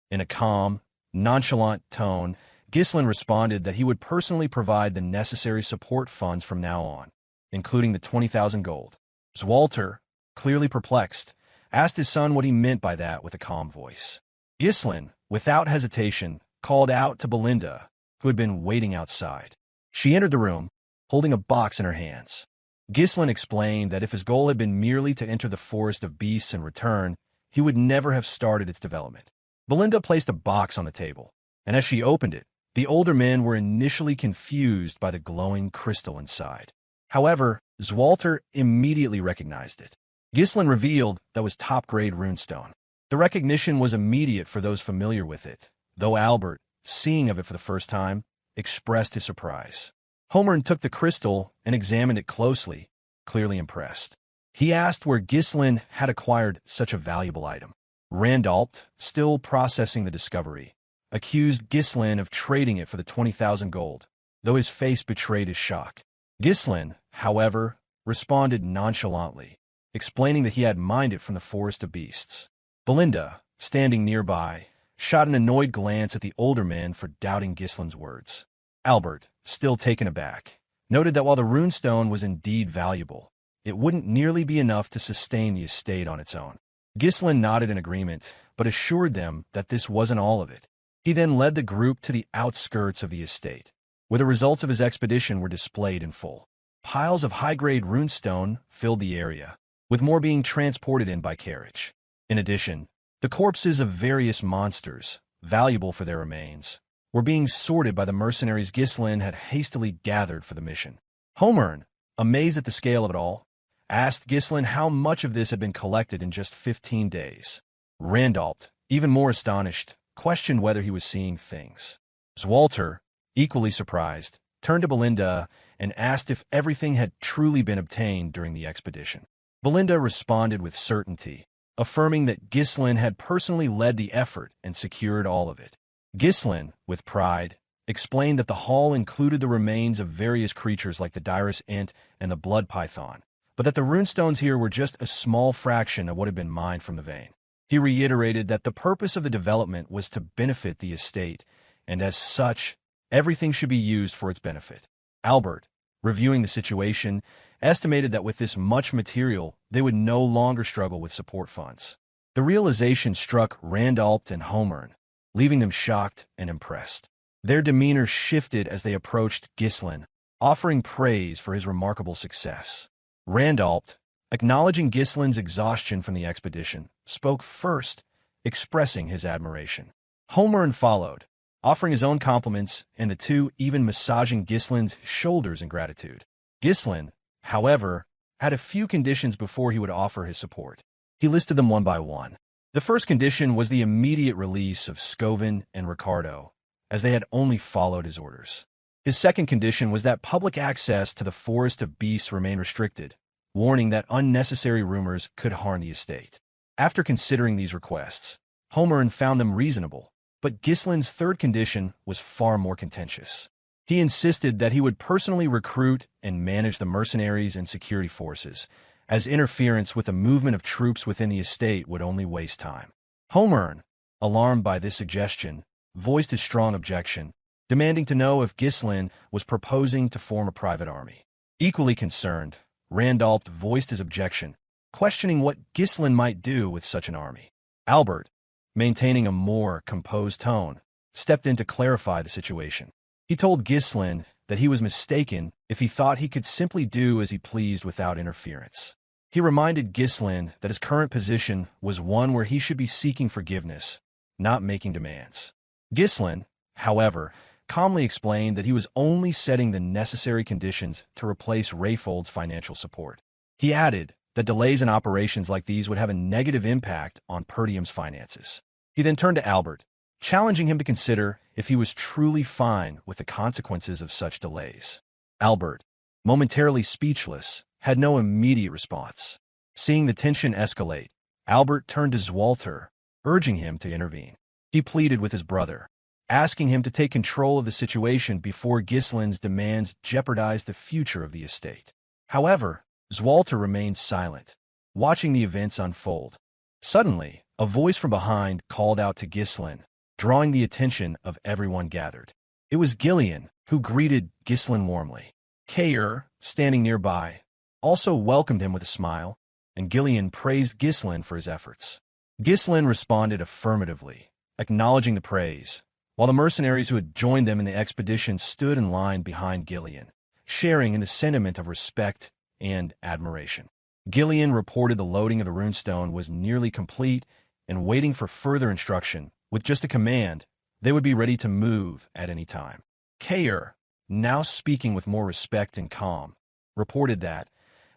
In a calm, nonchalant tone, Ghislain responded that he would personally provide the necessary support funds from now on, including the 20,000 gold. Swalter, clearly perplexed, asked his son what he meant by that with a calm voice. Ghislain, without hesitation, called out to Belinda, who had been waiting outside. She entered the room, holding a box in her hands. Ghislain explained that if his goal had been merely to enter the Forest of Beasts and return, he would never have started its development. Belinda placed a box on the table, and as she opened it, the older men were initially confused by the glowing crystal inside. However, Swalter immediately recognized it. Ghislain revealed that was top-grade runestone. The recognition was immediate for those familiar with it, though Albert, seeing of it for the first time, expressed his surprise. Homern took the crystal and examined it closely, clearly impressed. He asked where Ghislain had acquired such a valuable item. Randolph, still processing the discovery, accused Ghislain of trading it for the 20,000 gold, though his face betrayed his shock. Ghislain, however, responded nonchalantly, explaining that he had mined it from the Forest of Beasts. Belinda, standing nearby, shot an annoyed glance at the older men for doubting Ghislain's words. Albert, still taken aback, noted that while the runestone was indeed valuable, it wouldn't nearly be enough to sustain the estate on its own. Ghislain nodded in agreement, but assured them that this wasn't all of it. He then led the group to the outskirts of the estate, where the results of his expedition were displayed in full. Piles of high-grade runestone filled the area, with more being transported in by carriage. In addition, the corpses of various monsters, valuable for their remains, were being sorted by the mercenaries Ghislain had hastily gathered for the mission. Homern, amazed at the scale of it all, asked Ghislain how much of this had been collected in just 15 days. Randalt, even more astonished, questioned whether he was seeing things. Swalter, equally surprised, turned to Belinda and asked if everything had truly been obtained during the expedition. Belinda responded with certainty, affirming that Ghislain had personally led the effort and secured all of it. Ghislain, with pride, explained that the haul included the remains of various creatures like the Dirus Ent and the blood python, but that the runestones here were just a small fraction of what had been mined from the vein. He reiterated that the purpose of the development was to benefit the estate, and as such, everything should be used for its benefit. Albert, reviewing the situation, estimated that with this much material, they would no longer struggle with support funds. The realization struck Randalt and Homern, leaving them shocked and impressed. Their demeanor shifted as they approached Ghislain, offering praise for his remarkable success. Randalt, acknowledging Ghislain's exhaustion from the expedition, spoke first, expressing his admiration. Homern followed, offering his own compliments, and the two even massaging Ghislain's shoulders in gratitude. Ghislain, however, had a few conditions before he would offer his support. He listed them one by one. The first condition was the immediate release of Scovin and Ricardo, as they had only followed his orders. His second condition was that public access to the Forest of Beasts remain restricted, warning that unnecessary rumors could harm the estate. After considering these requests, Homern found them reasonable, but Ghislain's third condition was far more contentious. He insisted that he would personally recruit and manage the mercenaries and security forces, as interference with the movement of troops within the estate would only waste time. Homern, alarmed by this suggestion, voiced his strong objection, demanding to know if Ghislain was proposing to form a private army. Equally concerned, Randalt voiced his objection, questioning what Ghislain might do with such an army. Albert, maintaining a more composed tone, stepped in to clarify the situation. He told Ghislain that he was mistaken if he thought he could simply do as he pleased without interference. He reminded Ghislain that his current position was one where he should be seeking forgiveness, not making demands. Ghislain, however, calmly explained that he was only setting the necessary conditions to replace Rayfold's financial support. He added that delays in operations like these would have a negative impact on Perdium's finances. He then turned to Albert, challenging him to consider if he was truly fine with the consequences of such delays. Albert, momentarily speechless, had no immediate response. Seeing the tension escalate, Albert turned to Swalter, urging him to intervene. He pleaded with his brother, asking him to take control of the situation before Ghislain's demands jeopardized the future of the estate. However, Swalter remained silent, watching the events unfold. Suddenly, a voice from behind called out to Ghislain, drawing the attention of everyone gathered. It was Gillion, who greeted Ghislain warmly. Kaor, standing nearby, also welcomed him with a smile, and Gillion praised Ghislain for his efforts. Ghislain responded affirmatively, acknowledging the praise, while the mercenaries who had joined them in the expedition stood in line behind Gillion, sharing in the sentiment of respect and admiration. Gillion reported the loading of the runestone was nearly complete and waiting for further instruction. With just a command, they would be ready to move at any time. Kaor, now speaking with more respect and calm, reported that,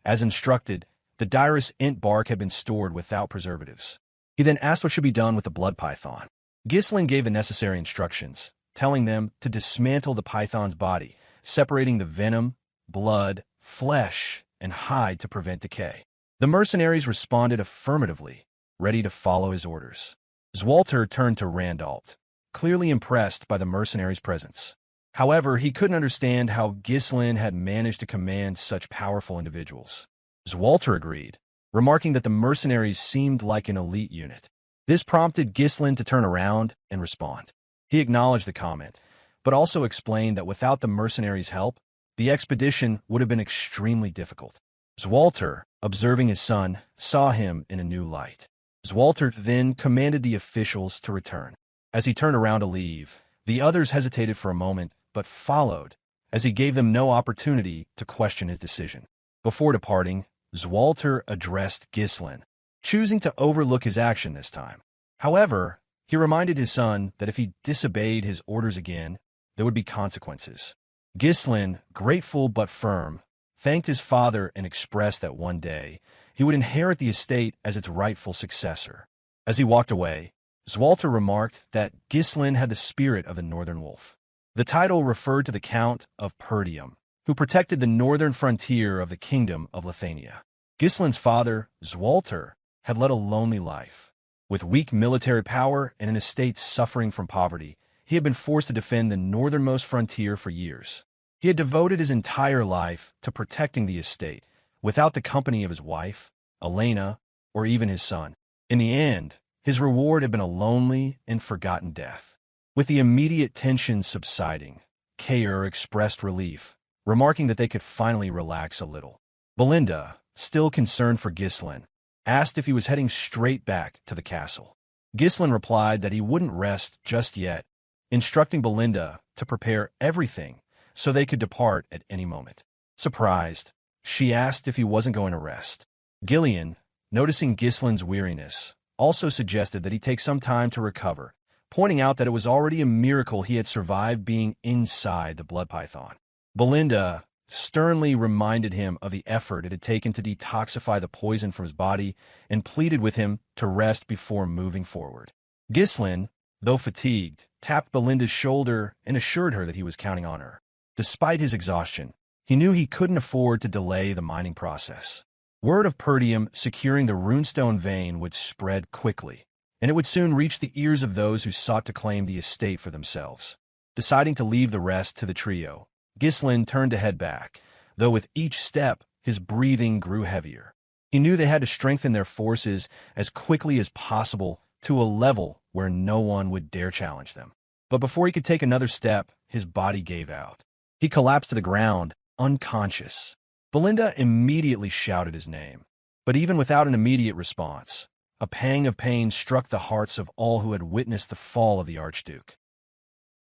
as instructed, the Dirus Ent bark had been stored without preservatives. He then asked what should be done with the blood python. Ghislain gave the necessary instructions, telling them to dismantle the python's body, separating the venom, blood, flesh, and hide to prevent decay. The mercenaries responded affirmatively, ready to follow his orders. Swalter turned to Randalt, clearly impressed by the mercenaries' presence. However, he couldn't understand how Ghislain had managed to command such powerful individuals. Swalter agreed, remarking that the mercenaries seemed like an elite unit. This prompted Ghislain to turn around and respond. He acknowledged the comment, but also explained that without the mercenaries' help, the expedition would have been extremely difficult. Swalter, observing his son, saw him in a new light. Swalter then commanded the officials to return. As he turned around to leave, the others hesitated for a moment, but followed, as he gave them no opportunity to question his decision. Before departing, Swalter addressed Ghislain, choosing to overlook his action this time. However, he reminded his son that if he disobeyed his orders again, there would be consequences. Ghislain, grateful but firm, thanked his father and expressed that one day he would inherit the estate as its rightful successor. As he walked away, Swalter remarked that Ghislain had the spirit of the Northern Wolf. The title referred to the Count of Perdium, who protected the northern frontier of the Kingdom of Lithuania. Ghislain's father, Swalter, had led a lonely life. With weak military power and an estate suffering from poverty, he had been forced to defend the northernmost frontier for years. He had devoted his entire life to protecting the estate, without the company of his wife, Elena, or even his son. In the end, his reward had been a lonely and forgotten death. With the immediate tension subsiding, Kaor expressed relief, remarking that they could finally relax a little. Belinda, still concerned for Ghislain, asked if he was heading straight back to the castle. Ghislain replied that he wouldn't rest just yet, instructing Belinda to prepare everything so they could depart at any moment. Surprised, she asked if he wasn't going to rest. Gillion, noticing Ghislain's weariness, also suggested that he take some time to recover, pointing out that it was already a miracle he had survived being inside the blood python. Belinda sternly reminded him of the effort it had taken to detoxify the poison from his body and pleaded with him to rest before moving forward. Ghislain, though fatigued, tapped Belinda's shoulder and assured her that he was counting on her. Despite his exhaustion, he knew he couldn't afford to delay the mining process. Word of Perdium securing the runestone vein would spread quickly, and it would soon reach the ears of those who sought to claim the estate for themselves. Deciding to leave the rest to the trio, Ghislain turned to head back, though with each step his breathing grew heavier. He knew they had to strengthen their forces as quickly as possible to a level where no one would dare challenge them. But before he could take another step, his body gave out. He collapsed to the ground, unconscious. Belinda immediately shouted his name, but even without an immediate response, a pang of pain struck the hearts of all who had witnessed the fall of the Archduke.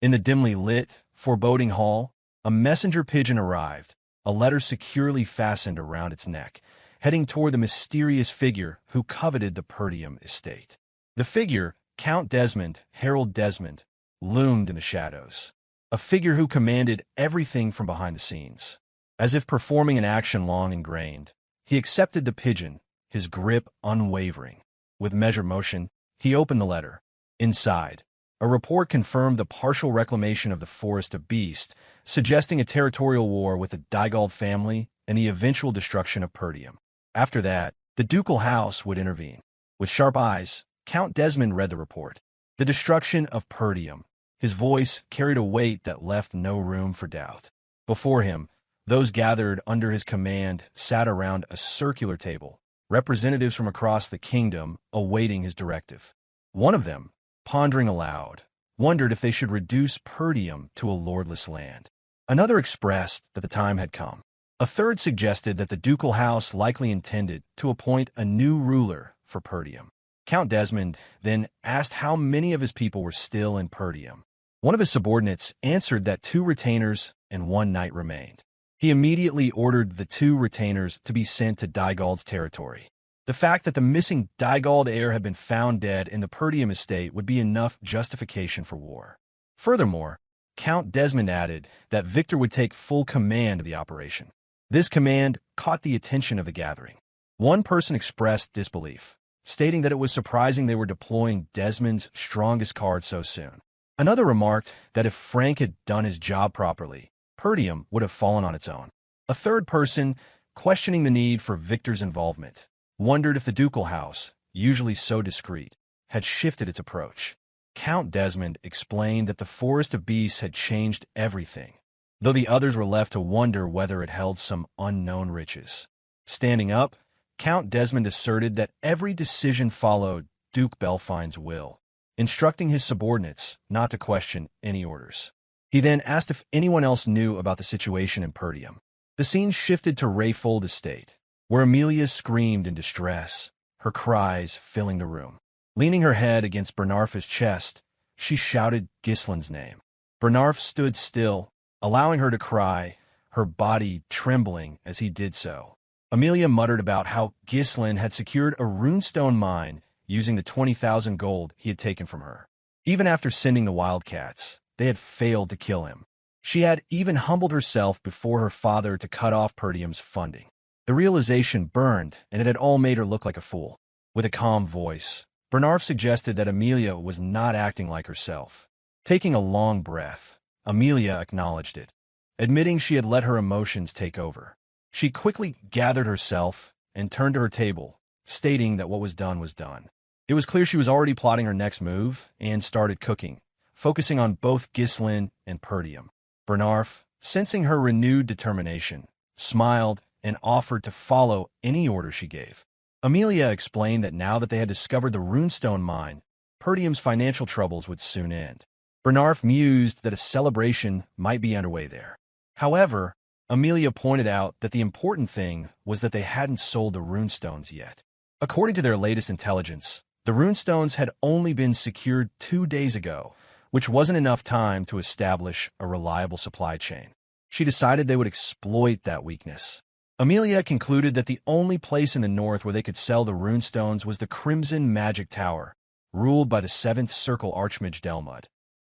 In the dimly lit, foreboding hall, a messenger pigeon arrived, a letter securely fastened around its neck, heading toward the mysterious figure who coveted the Perdium estate. The figure, Count Desmond, Herald Desmond, loomed in the shadows, a figure who commanded everything from behind the scenes. As if performing an action long ingrained, he accepted the pigeon, his grip unwavering. With measured motion, he opened the letter. Inside, a report confirmed the partial reclamation of the Forest of Beast, suggesting a territorial war with the Dygald family and the eventual destruction of Perdium. After that, the ducal house would intervene. With sharp eyes, Count Desmond read the report. The destruction of Perdium. His voice carried a weight that left no room for doubt. Before him, those gathered under his command sat around a circular table, representatives from across the kingdom awaiting his directive. One of them, pondering aloud, wondered if they should reduce Perdium to a lordless land. Another expressed that the time had come. A third suggested that the ducal house likely intended to appoint a new ruler for Perdium. Count Desmond then asked how many of his people were still in Perdium. One of his subordinates answered that 2 retainers and 1 knight remained. He immediately ordered the 2 retainers to be sent to Dygald's territory. The fact that the missing Dygald heir had been found dead in the Perdium estate would be enough justification for war. Furthermore, Count Desmond added that Victor would take full command of the operation. This command caught the attention of the gathering. One person expressed disbelief, stating that it was surprising they were deploying Desmond's strongest card so soon. Another remarked that if Frank had done his job properly, Perdium would have fallen on its own. A third person, questioning the need for Victor's involvement, wondered if the ducal house, usually so discreet, had shifted its approach. Count Desmond explained that the Forest of Beasts had changed everything, though the others were left to wonder whether it held some unknown riches. Standing up, Count Desmond asserted that every decision followed Duke Belfine's will, instructing his subordinates not to question any orders. He then asked if anyone else knew about the situation in Perdium. The scene shifted to Rayfold Estate, where Amelia screamed in distress, her cries filling the room. Leaning her head against Bernarfa's chest, she shouted Ghislain's name. Bernarf stood still, allowing her to cry, her body trembling as he did so. Amelia muttered about how Ghislain had secured a runestone mine using the 20,000 gold he had taken from her. Even after sending the wildcats, they had failed to kill him. She had even humbled herself before her father to cut off Perdium's funding. The realization burned, and it had all made her look like a fool. With a calm voice, Bernarf suggested that Amelia was not acting like herself. Taking a long breath, Amelia acknowledged it, admitting she had let her emotions take over. She quickly gathered herself and turned to her table, stating that what was done. It was clear she was already plotting her next move and started cooking, focusing on both Ghislain and Perdium. Bernarf, sensing her renewed determination, smiled and offered to follow any order she gave. Amelia explained that now that they had discovered the runestone mine, Perdium's financial troubles would soon end. Bernarf mused that a celebration might be underway there. However, Amelia pointed out that the important thing was that they hadn't sold the runestones yet. According to their latest intelligence, the runestones had only been secured 2 days ago, which wasn't enough time to establish a reliable supply chain. She decided they would exploit that weakness. Amelia concluded that the only place in the north where they could sell the runestones was the Crimson Magic Tower, ruled by the 7th Circle Archmage Delmud,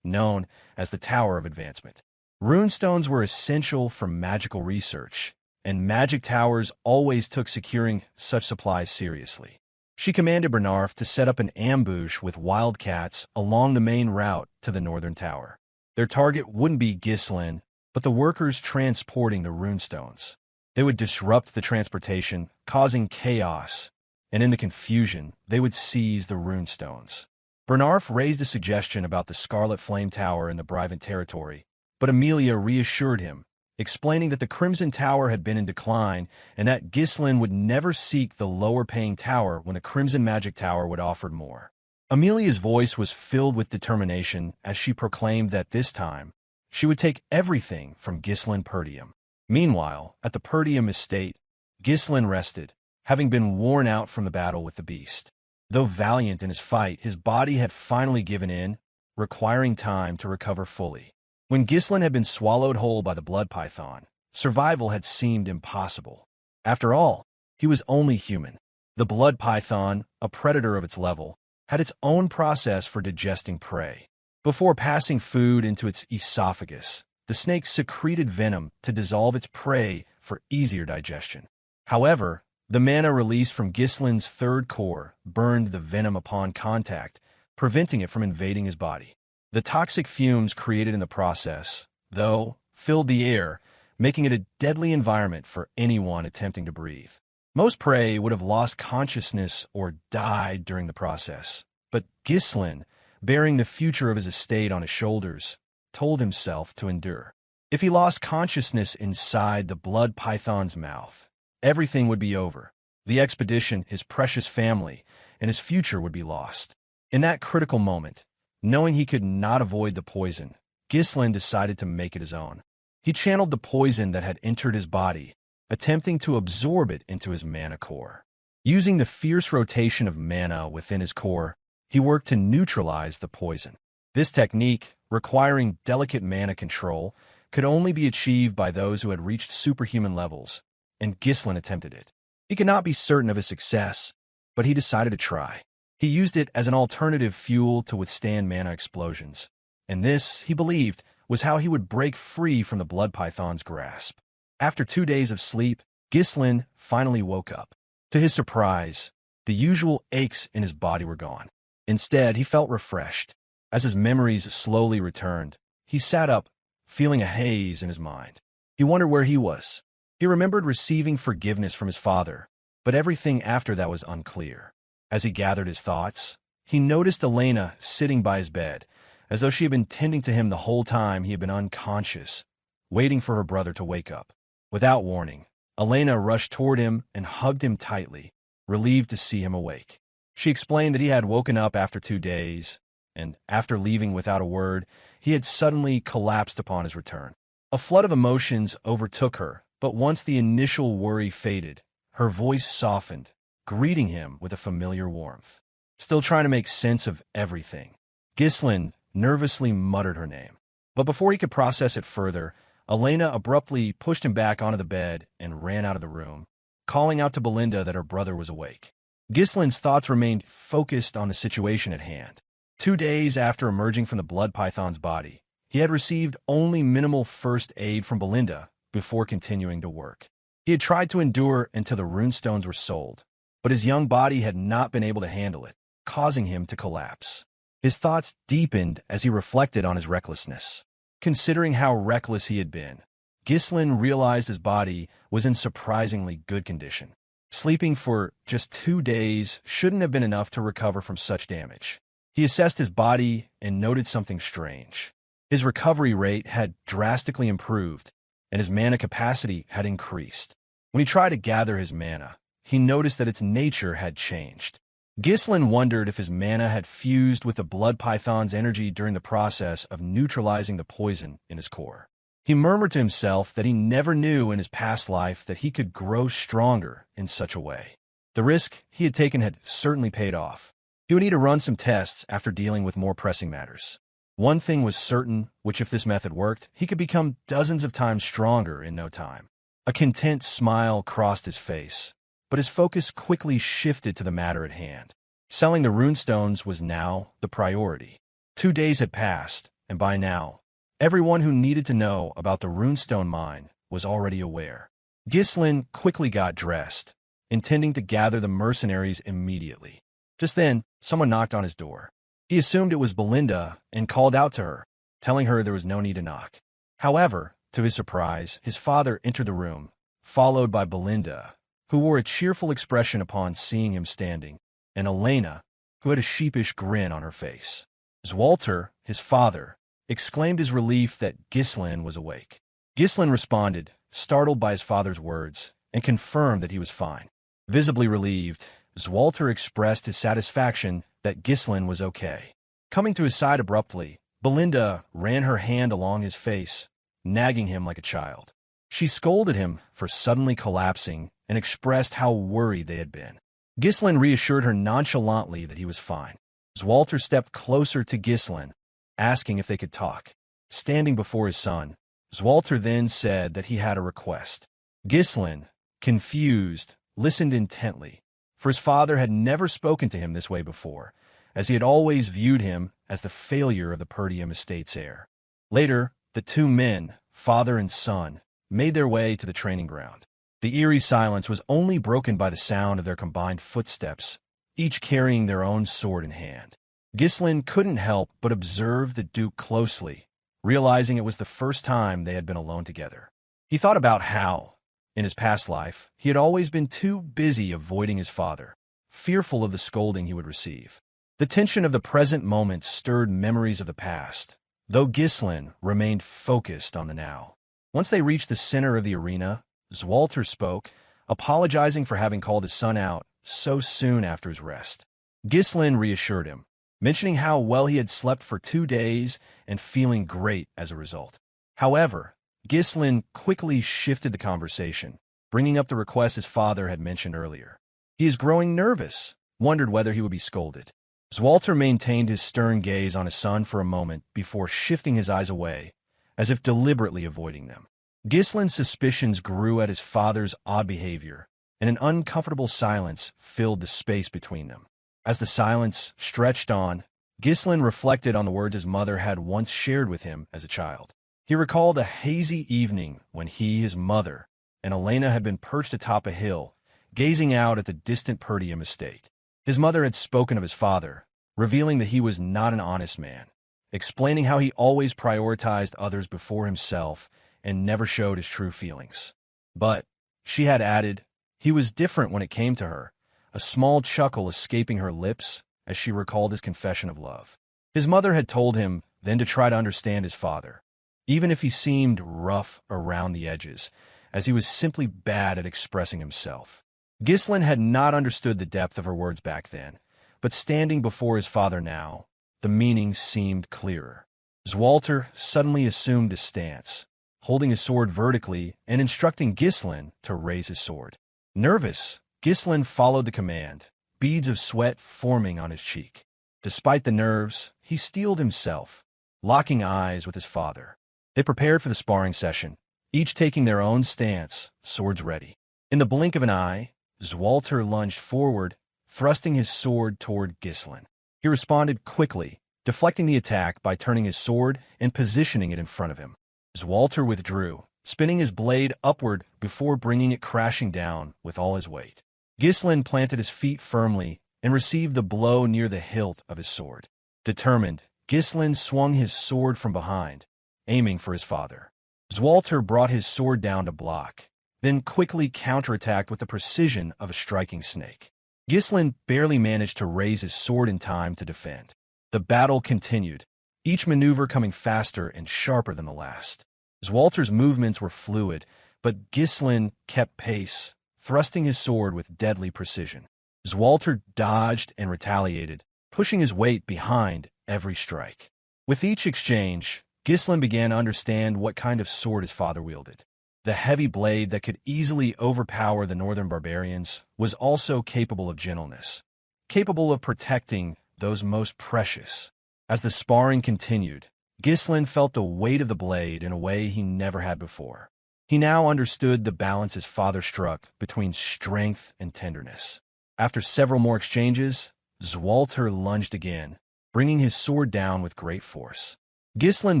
known as the Tower of Advancement. Runestones were essential for magical research, and magic towers always took securing such supplies seriously. She commanded Bernarf to set up an ambush with wildcats along the main route to the northern tower. Their target wouldn't be Ghislain, but the workers transporting the runestones. They would disrupt the transportation, causing chaos, and in the confusion, they would seize the runestones. Bernarf raised a suggestion about the Scarlet Flame Tower in the Brivant territory, but Amelia reassured him, explaining that the Crimson Tower had been in decline and that Ghislain would never seek the lower-paying tower when the Crimson Magic Tower would offer more. Amelia's voice was filled with determination as she proclaimed that this time, she would take everything from Ghislain Perdium. Meanwhile, at the Perdium estate, Ghislain rested, having been worn out from the battle with the beast. Though valiant in his fight, his body had finally given in, requiring time to recover fully. When Ghislain had been swallowed whole by the blood python, survival had seemed impossible. After all, he was only human. The blood python, a predator of its level, had its own process for digesting prey. Before passing food into its esophagus, the snake secreted venom to dissolve its prey for easier digestion. However, the mana released from Ghislain's third core burned the venom upon contact, preventing it from invading his body. The toxic fumes created in the process, though, filled the air, making it a deadly environment for anyone attempting to breathe. Most prey would have lost consciousness or died during the process, but Ghislain, bearing the future of his estate on his shoulders, told himself to endure. If he lost consciousness inside the blood python's mouth, everything would be over. The expedition, his precious family, and his future would be lost. In that critical moment, knowing he could not avoid the poison, Ghislain decided to make it his own. He channeled the poison that had entered his body, attempting to absorb it into his mana core. Using the fierce rotation of mana within his core, he worked to neutralize the poison. This technique, requiring delicate mana control, could only be achieved by those who had reached superhuman levels, and Ghislain attempted it. He could not be certain of his success, but he decided to try. He used it as an alternative fuel to withstand mana explosions, and this, he believed, was how he would break free from the blood python's grasp. After 2 days of sleep, Ghislain finally woke up. To his surprise, the usual aches in his body were gone. Instead, he felt refreshed. As his memories slowly returned, he sat up, feeling a haze in his mind. He wondered where he was. He remembered receiving forgiveness from his father, but everything after that was unclear. As he gathered his thoughts, he noticed Elena sitting by his bed, as though she had been tending to him the whole time he had been unconscious, waiting for her brother to wake up. Without warning, Elena rushed toward him and hugged him tightly, relieved to see him awake. She explained that he had woken up after 2 days, and after leaving without a word, he had suddenly collapsed upon his return. A flood of emotions overtook her, but once the initial worry faded, her voice softened, greeting him with a familiar warmth. Still trying to make sense of everything, Ghislain nervously muttered her name. But before he could process it further, Elena abruptly pushed him back onto the bed and ran out of the room, calling out to Belinda that her brother was awake. Ghislain's thoughts remained focused on the situation at hand. 2 days after emerging from the blood python's body, he had received only minimal first aid from Belinda before continuing to work. He had tried to endure until the runestones were sold, but his young body had not been able to handle it, causing him to collapse. His thoughts deepened as he reflected on his recklessness. Considering how reckless he had been, Ghislain realized his body was in surprisingly good condition. Sleeping for just 2 days shouldn't have been enough to recover from such damage. He assessed his body and noted something strange. His recovery rate had drastically improved, and his mana capacity had increased. When he tried to gather his mana, he noticed that its nature had changed. Ghislain wondered if his mana had fused with the blood python's energy during the process of neutralizing the poison in his core. He murmured to himself that he never knew in his past life that he could grow stronger in such a way. The risk he had taken had certainly paid off. He would need to run some tests after dealing with more pressing matters. One thing was certain, which if this method worked, he could become dozens of times stronger in no time. A content smile crossed his face, but his focus quickly shifted to the matter at hand. Selling the runestones was now the priority. 2 days had passed, and by now, everyone who needed to know about the runestone mine was already aware. Ghislain quickly got dressed, intending to gather the mercenaries immediately. Just then, someone knocked on his door. He assumed it was Belinda and called out to her, telling her there was no need to knock. However, to his surprise, his father entered the room, followed by Belinda, who wore a cheerful expression upon seeing him standing, and Elena, who had a sheepish grin on her face. Swalter, his father, exclaimed his relief that Ghislain was awake. Ghislain responded, startled by his father's words, and confirmed that he was fine. Visibly relieved, Swalter expressed his satisfaction that Ghislain was okay. Coming to his side abruptly, Belinda ran her hand along his face, nagging him like a child. She scolded him for suddenly collapsing and expressed how worried they had been. Ghislain reassured her nonchalantly that he was fine. Swalter stepped closer to Ghislain, asking if they could talk. Standing before his son, Swalter then said that he had a request. Ghislain, confused, listened intently, for his father had never spoken to him this way before, as he had always viewed him as the failure of the Perdium estate's heir. Later, the 2 men, father and son, made their way to the training ground. The eerie silence was only broken by the sound of their combined footsteps, each carrying their own sword in hand. Ghislain couldn't help but observe the Duke closely, realizing it was the first time they had been alone together. He thought about how, in his past life, he had always been too busy avoiding his father, fearful of the scolding he would receive. The tension of the present moment stirred memories of the past, though Ghislain remained focused on the now. Once they reached the center of the arena, Swalter spoke, apologizing for having called his son out so soon after his rest. Ghislain reassured him, mentioning how well he had slept for 2 days and feeling great as a result. However, Ghislain quickly shifted the conversation, bringing up the request his father had mentioned earlier. He is growing nervous, wondered whether he would be scolded. Swalter maintained his stern gaze on his son for a moment before shifting his eyes away, as if deliberately avoiding them. Ghislain's suspicions grew at his father's odd behavior, and an uncomfortable silence filled the space between them. As the silence stretched on, Ghislain reflected on the words his mother had once shared with him as a child. He recalled a hazy evening when he, his mother, and Elena had been perched atop a hill, gazing out at the distant Perdium estate. His mother had spoken of his father, revealing that he was not an honest man, explaining how he always prioritized others before himself and never showed his true feelings. But, she had added, he was different when it came to her, a small chuckle escaping her lips as she recalled his confession of love. His mother had told him then to try to understand his father, even if he seemed rough around the edges, as he was simply bad at expressing himself. Ghislain had not understood the depth of her words back then, but standing before his father now, the meaning seemed clearer. Swalter suddenly assumed a stance, holding his sword vertically and instructing Ghislain to raise his sword. Nervous, Ghislain followed the command, beads of sweat forming on his cheek. Despite the nerves, he steeled himself, locking eyes with his father. They prepared for the sparring session, each taking their own stance, swords ready. In the blink of an eye, Swalter lunged forward, thrusting his sword toward Ghislain. He responded quickly, deflecting the attack by turning his sword and positioning it in front of him. Swalter withdrew, spinning his blade upward before bringing it crashing down with all his weight. Ghislain planted his feet firmly and received the blow near the hilt of his sword. Determined, Ghislain swung his sword from behind, aiming for his father. Swalter brought his sword down to block, then quickly counterattacked with the precision of a striking snake. Ghislain barely managed to raise his sword in time to defend. The battle continued, each maneuver coming faster and sharper than the last. Swalter's movements were fluid, but Ghislain kept pace, thrusting his sword with deadly precision. Swalter dodged and retaliated, pushing his weight behind every strike. With each exchange, Ghislain began to understand what kind of sword his father wielded. The heavy blade that could easily overpower the northern barbarians was also capable of gentleness, capable of protecting those most precious. As the sparring continued, Ghislain felt the weight of the blade in a way he never had before. He now understood the balance his father struck between strength and tenderness. After several more exchanges, Swalter lunged again, bringing his sword down with great force. Ghislain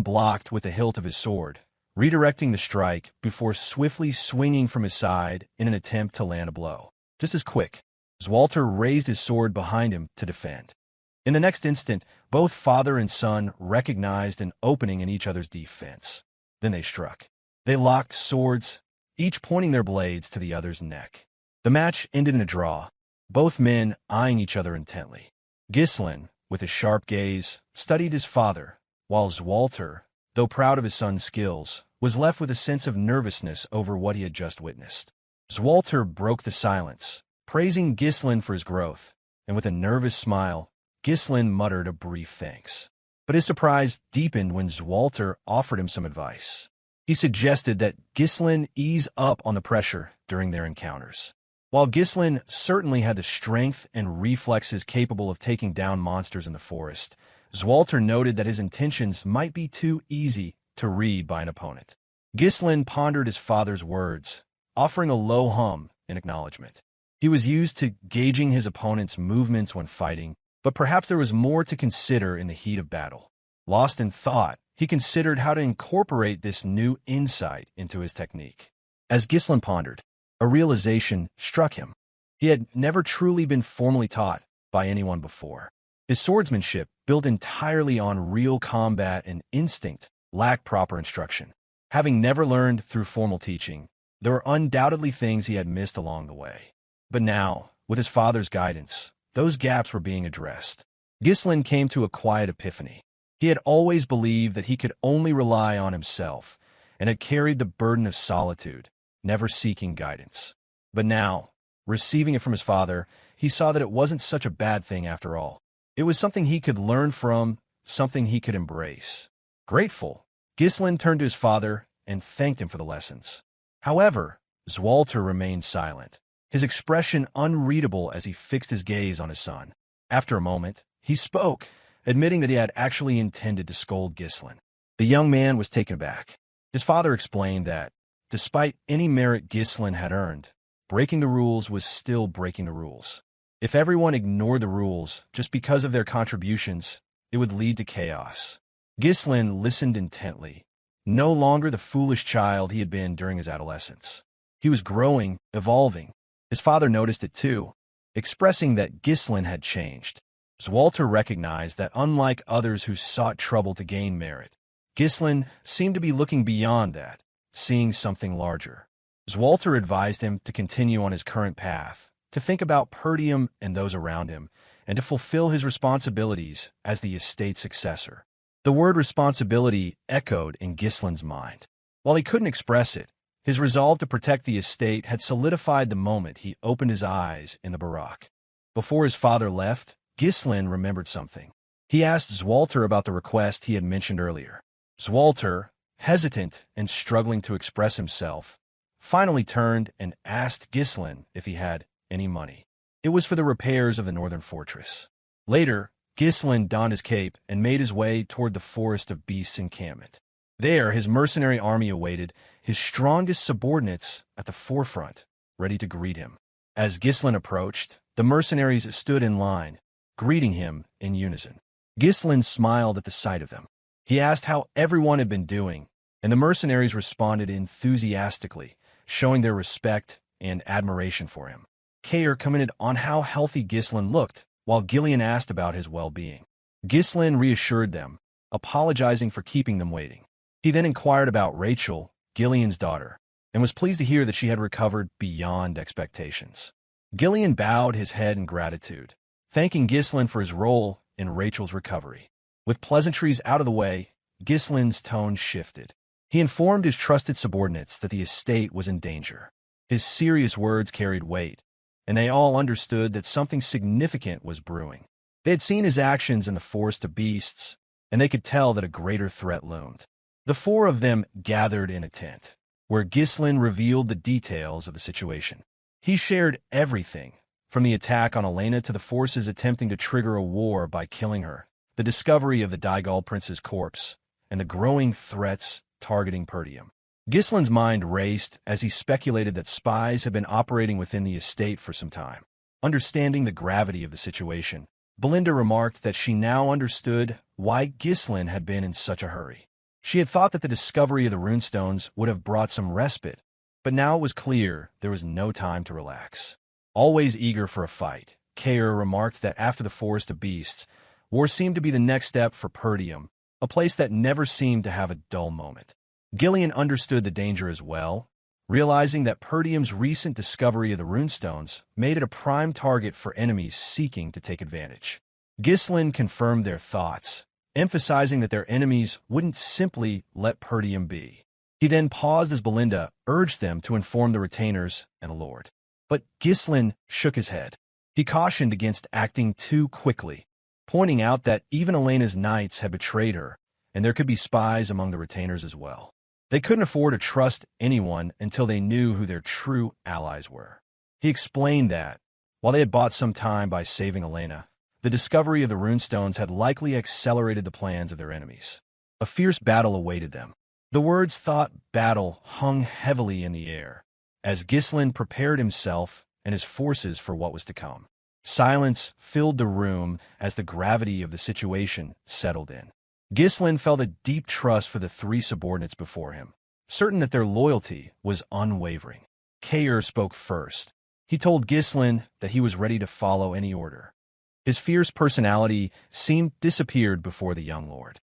blocked with the hilt of his sword, redirecting the strike before swiftly swinging from his side in an attempt to land a blow. Just as quick, Swalter raised his sword behind him to defend. In the next instant, both father and son recognized an opening in each other's defense. Then they struck. They locked swords, each pointing their blades to the other's neck. The match ended in a draw, both men eyeing each other intently. Ghislain, with his sharp gaze, studied his father, while Swalter, though proud of his son's skills, was left with a sense of nervousness over what he had just witnessed. Swalter broke the silence, praising Ghislain for his growth, and with a nervous smile, Ghislain muttered a brief thanks. But his surprise deepened when Swalter offered him some advice. He suggested that Ghislain ease up on the pressure during their encounters. While Ghislain certainly had the strength and reflexes capable of taking down monsters in the forest, Swalter noted that his intentions might be too easy to read by an opponent. Ghislain pondered his father's words, offering a low hum in acknowledgement. He was used to gauging his opponent's movements when fighting, but perhaps there was more to consider in the heat of battle. Lost in thought, he considered how to incorporate this new insight into his technique. As Ghislain pondered, a realization struck him. He had never truly been formally taught by anyone before. His swordsmanship, built entirely on real combat and instinct, lacked proper instruction. Having never learned through formal teaching, there were undoubtedly things he had missed along the way. But now, with his father's guidance, those gaps were being addressed. Ghislain came to a quiet epiphany. He had always believed that he could only rely on himself, and had carried the burden of solitude, never seeking guidance. But now, receiving it from his father, he saw that it wasn't such a bad thing after all. It was something he could learn from, something he could embrace. Grateful, Ghislain turned to his father and thanked him for the lessons. However, Swalter remained silent, his expression unreadable as he fixed his gaze on his son. After a moment, he spoke, admitting that he had actually intended to scold Ghislain. The young man was taken aback. His father explained that, despite any merit Ghislain had earned, breaking the rules was still breaking the rules. If everyone ignored the rules just because of their contributions, it would lead to chaos. Ghislain listened intently, no longer the foolish child he had been during his adolescence. He was growing, evolving. His father noticed it too, expressing that Ghislain had changed. Swalter recognized that unlike others who sought trouble to gain merit, Ghislain seemed to be looking beyond that, seeing something larger. Swalter advised him to continue on his current path, to think about Perdium and those around him, and to fulfill his responsibilities as the estate's successor. The word responsibility echoed in Ghislain's mind. While he couldn't express it, his resolve to protect the estate had solidified the moment he opened his eyes in the barack. Before his father left, Ghislain remembered something. He asked Swalter about the request he had mentioned earlier. Swalter, hesitant and struggling to express himself, finally turned and asked Ghislain if he had any money. It was for the repairs of the northern fortress. Later, Ghislain donned his cape and made his way toward the Forest of Beasts encampment. There, his mercenary army awaited, his strongest subordinates at the forefront, ready to greet him. As Ghislain approached, the mercenaries stood in line, greeting him in unison. Ghislain smiled at the sight of them. He asked how everyone had been doing, and the mercenaries responded enthusiastically, showing their respect and admiration for him. Kaor commented on how healthy Ghislain looked, while Gillion asked about his well-being. Ghislain reassured them, apologizing for keeping them waiting. He then inquired about Rachel, Gillion's daughter, and was pleased to hear that she had recovered beyond expectations. Gillion bowed his head in gratitude, thanking Ghislain for his role in Rachel's recovery. With pleasantries out of the way, Ghislain's tone shifted. He informed his trusted subordinates that the estate was in danger. His serious words carried weight, and they all understood that something significant was brewing. They had seen his actions in the forest of beasts, and they could tell that a greater threat loomed. The four of them gathered in a tent, where Ghislain revealed the details of the situation. He shared everything, from the attack on Elena to the forces attempting to trigger a war by killing her, the discovery of the Daigal prince's corpse, and the growing threats targeting Perdium. Ghislain's mind raced as he speculated that spies had been operating within the estate for some time. Understanding the gravity of the situation, Belinda remarked that she now understood why Ghislain had been in such a hurry. She had thought that the discovery of the runestones would have brought some respite, but now it was clear there was no time to relax. Always eager for a fight, Kaor remarked that after the Forest of Beasts, war seemed to be the next step for Perdium, a place that never seemed to have a dull moment. Gillion understood the danger as well, realizing that Perdium's recent discovery of the runestones made it a prime target for enemies seeking to take advantage. Ghislain confirmed their thoughts, emphasizing that their enemies wouldn't simply let Perdium be. He then paused as Belinda urged them to inform the retainers and Lord. But Ghislain shook his head. He cautioned against acting too quickly, pointing out that even Elena's knights had betrayed her, and there could be spies among the retainers as well. They couldn't afford to trust anyone until they knew who their true allies were. He explained that, while they had bought some time by saving Elena, the discovery of the runestones had likely accelerated the plans of their enemies. A fierce battle awaited them. The words "thought battle" hung heavily in the air, as Ghislain prepared himself and his forces for what was to come. Silence filled the room as the gravity of the situation settled in. Ghislain felt a deep trust for the three subordinates before him, certain that their loyalty was unwavering. Kaor spoke first. He told Ghislain that he was ready to follow any order. His fierce personality seemed disappeared before the young lord.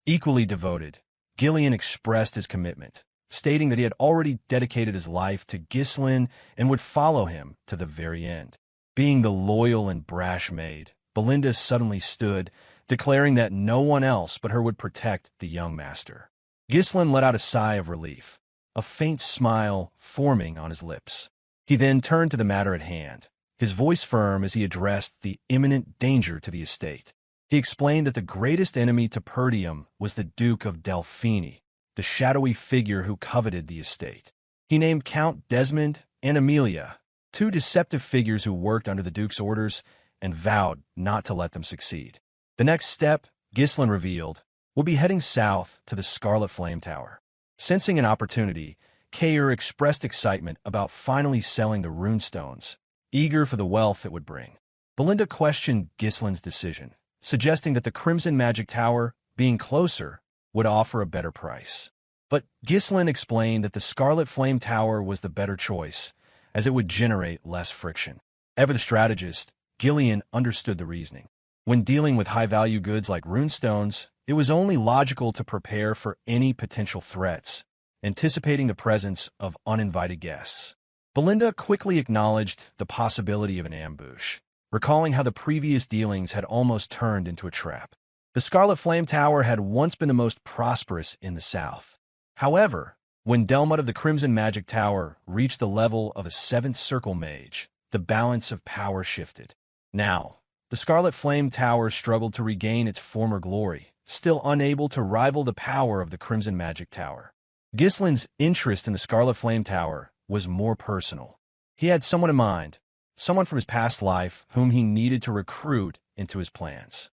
Equally devoted, Gillion expressed his commitment, stating that he had already dedicated his life to Ghislain and would follow him to the very end. Being the loyal and brash maid, Belinda suddenly stood, declaring that no one else but her would protect the young master. Ghislain let out a sigh of relief, a faint smile forming on his lips. He then turned to the matter at hand, his voice firm as he addressed the imminent danger to the estate. He explained that the greatest enemy to Perdium was the Duke of Delphini, the shadowy figure who coveted the estate. He named Count Desmond and Amelia, two deceptive figures who worked under the Duke's orders, and vowed not to let them succeed. The next step, Ghislain revealed, would be heading south to the Scarlet Flame Tower. Sensing an opportunity, Kaor expressed excitement about finally selling the runestones, eager for the wealth it would bring. Belinda questioned Ghislain's decision, suggesting that the Crimson Magic Tower, being closer, would offer a better price. But Ghislain explained that the Scarlet Flame Tower was the better choice, as it would generate less friction. Ever the strategist, Gillion understood the reasoning. When dealing with high-value goods like runestones, it was only logical to prepare for any potential threats, anticipating the presence of uninvited guests. Belinda quickly acknowledged the possibility of an ambush, recalling how the previous dealings had almost turned into a trap. The Scarlet Flame Tower had once been the most prosperous in the south. However, when Delmut of the Crimson Magic Tower reached the level of a Seventh Circle mage, the balance of power shifted. Now, the Scarlet Flame Tower struggled to regain its former glory, still unable to rival the power of the Crimson Magic Tower. Ghislain's interest in the Scarlet Flame Tower was more personal. He had someone in mind, someone from his past life whom he needed to recruit into his plans.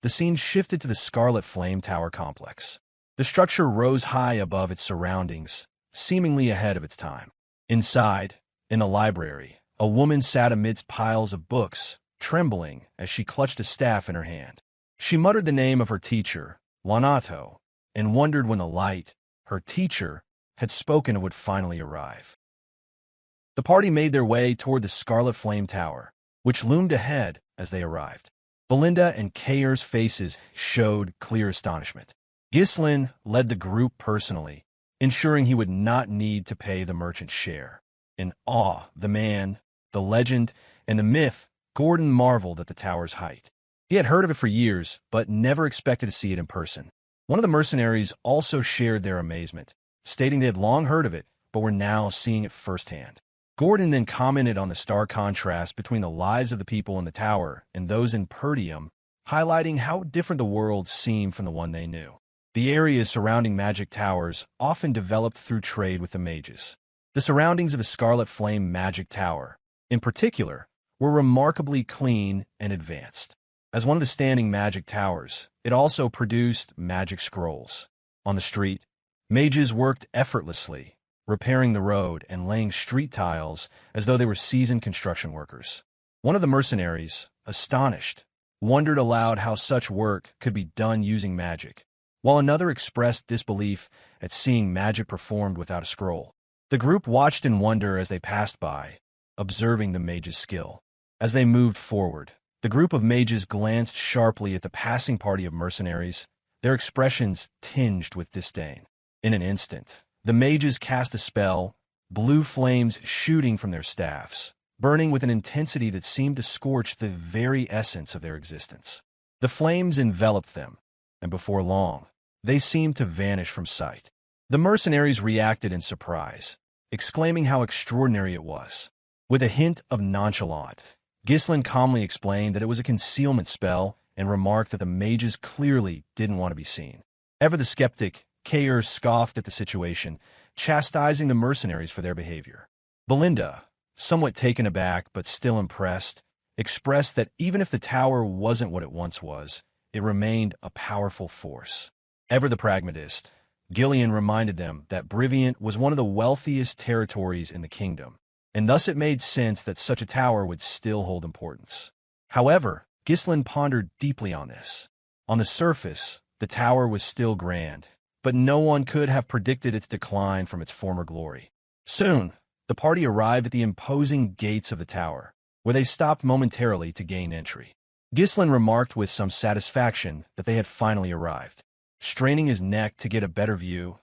The scene shifted to the Scarlet Flame Tower complex. The structure rose high above its surroundings, seemingly ahead of its time. Inside, in a library, a woman sat amidst piles of books, trembling as she clutched a staff in her hand. She muttered the name of her teacher, Lanato, and wondered when the light, her teacher, had spoken of would finally arrive. The party made their way toward the Scarlet Flame Tower, which loomed ahead as they arrived. Belinda and Kaor's faces showed clear astonishment. Ghislain led the group personally, ensuring he would not need to pay the merchant's share. In awe, the man, the legend, and the myth, Gordon marveled at the tower's height. He had heard of it for years, but never expected to see it in person. One of the mercenaries also shared their amazement, stating they had long heard of it, but were now seeing it firsthand. Gordon then commented on the stark contrast between the lives of the people in the tower and those in Perdium, highlighting how different the world seemed from the one they knew. The areas surrounding magic towers often developed through trade with the mages. The surroundings of a Scarlet Flame magic tower, in particular, were remarkably clean and advanced. As one of the standing magic towers, it also produced magic scrolls. On the street, mages worked effortlessly, repairing the road and laying street tiles as though they were seasoned construction workers. One of the mercenaries, astonished, wondered aloud how such work could be done using magic, while another expressed disbelief at seeing magic performed without a scroll. The group watched in wonder as they passed by, observing the mages' skill. As they moved forward, the group of mages glanced sharply at the passing party of mercenaries, their expressions tinged with disdain. In an instant, the mages cast a spell, blue flames shooting from their staffs, burning with an intensity that seemed to scorch the very essence of their existence. The flames enveloped them, and before long, they seemed to vanish from sight. The mercenaries reacted in surprise, exclaiming how extraordinary it was. With a hint of nonchalance, Ghislain calmly explained that it was a concealment spell and remarked that the mages clearly didn't want to be seen. Ever the skeptic, Kaor scoffed at the situation, chastising the mercenaries for their behavior. Belinda, somewhat taken aback but still impressed, expressed that even if the tower wasn't what it once was, it remained a powerful force. Ever the pragmatist, Gillion reminded them that Valiant was one of the wealthiest territories in the kingdom, and thus it made sense that such a tower would still hold importance. However, Ghislain pondered deeply on this. On the surface, the tower was still grand, but no one could have predicted its decline from its former glory. Soon, the party arrived at the imposing gates of the tower, where they stopped momentarily to gain entry. Ghislain remarked with some satisfaction that they had finally arrived. Straining his neck to get a better view,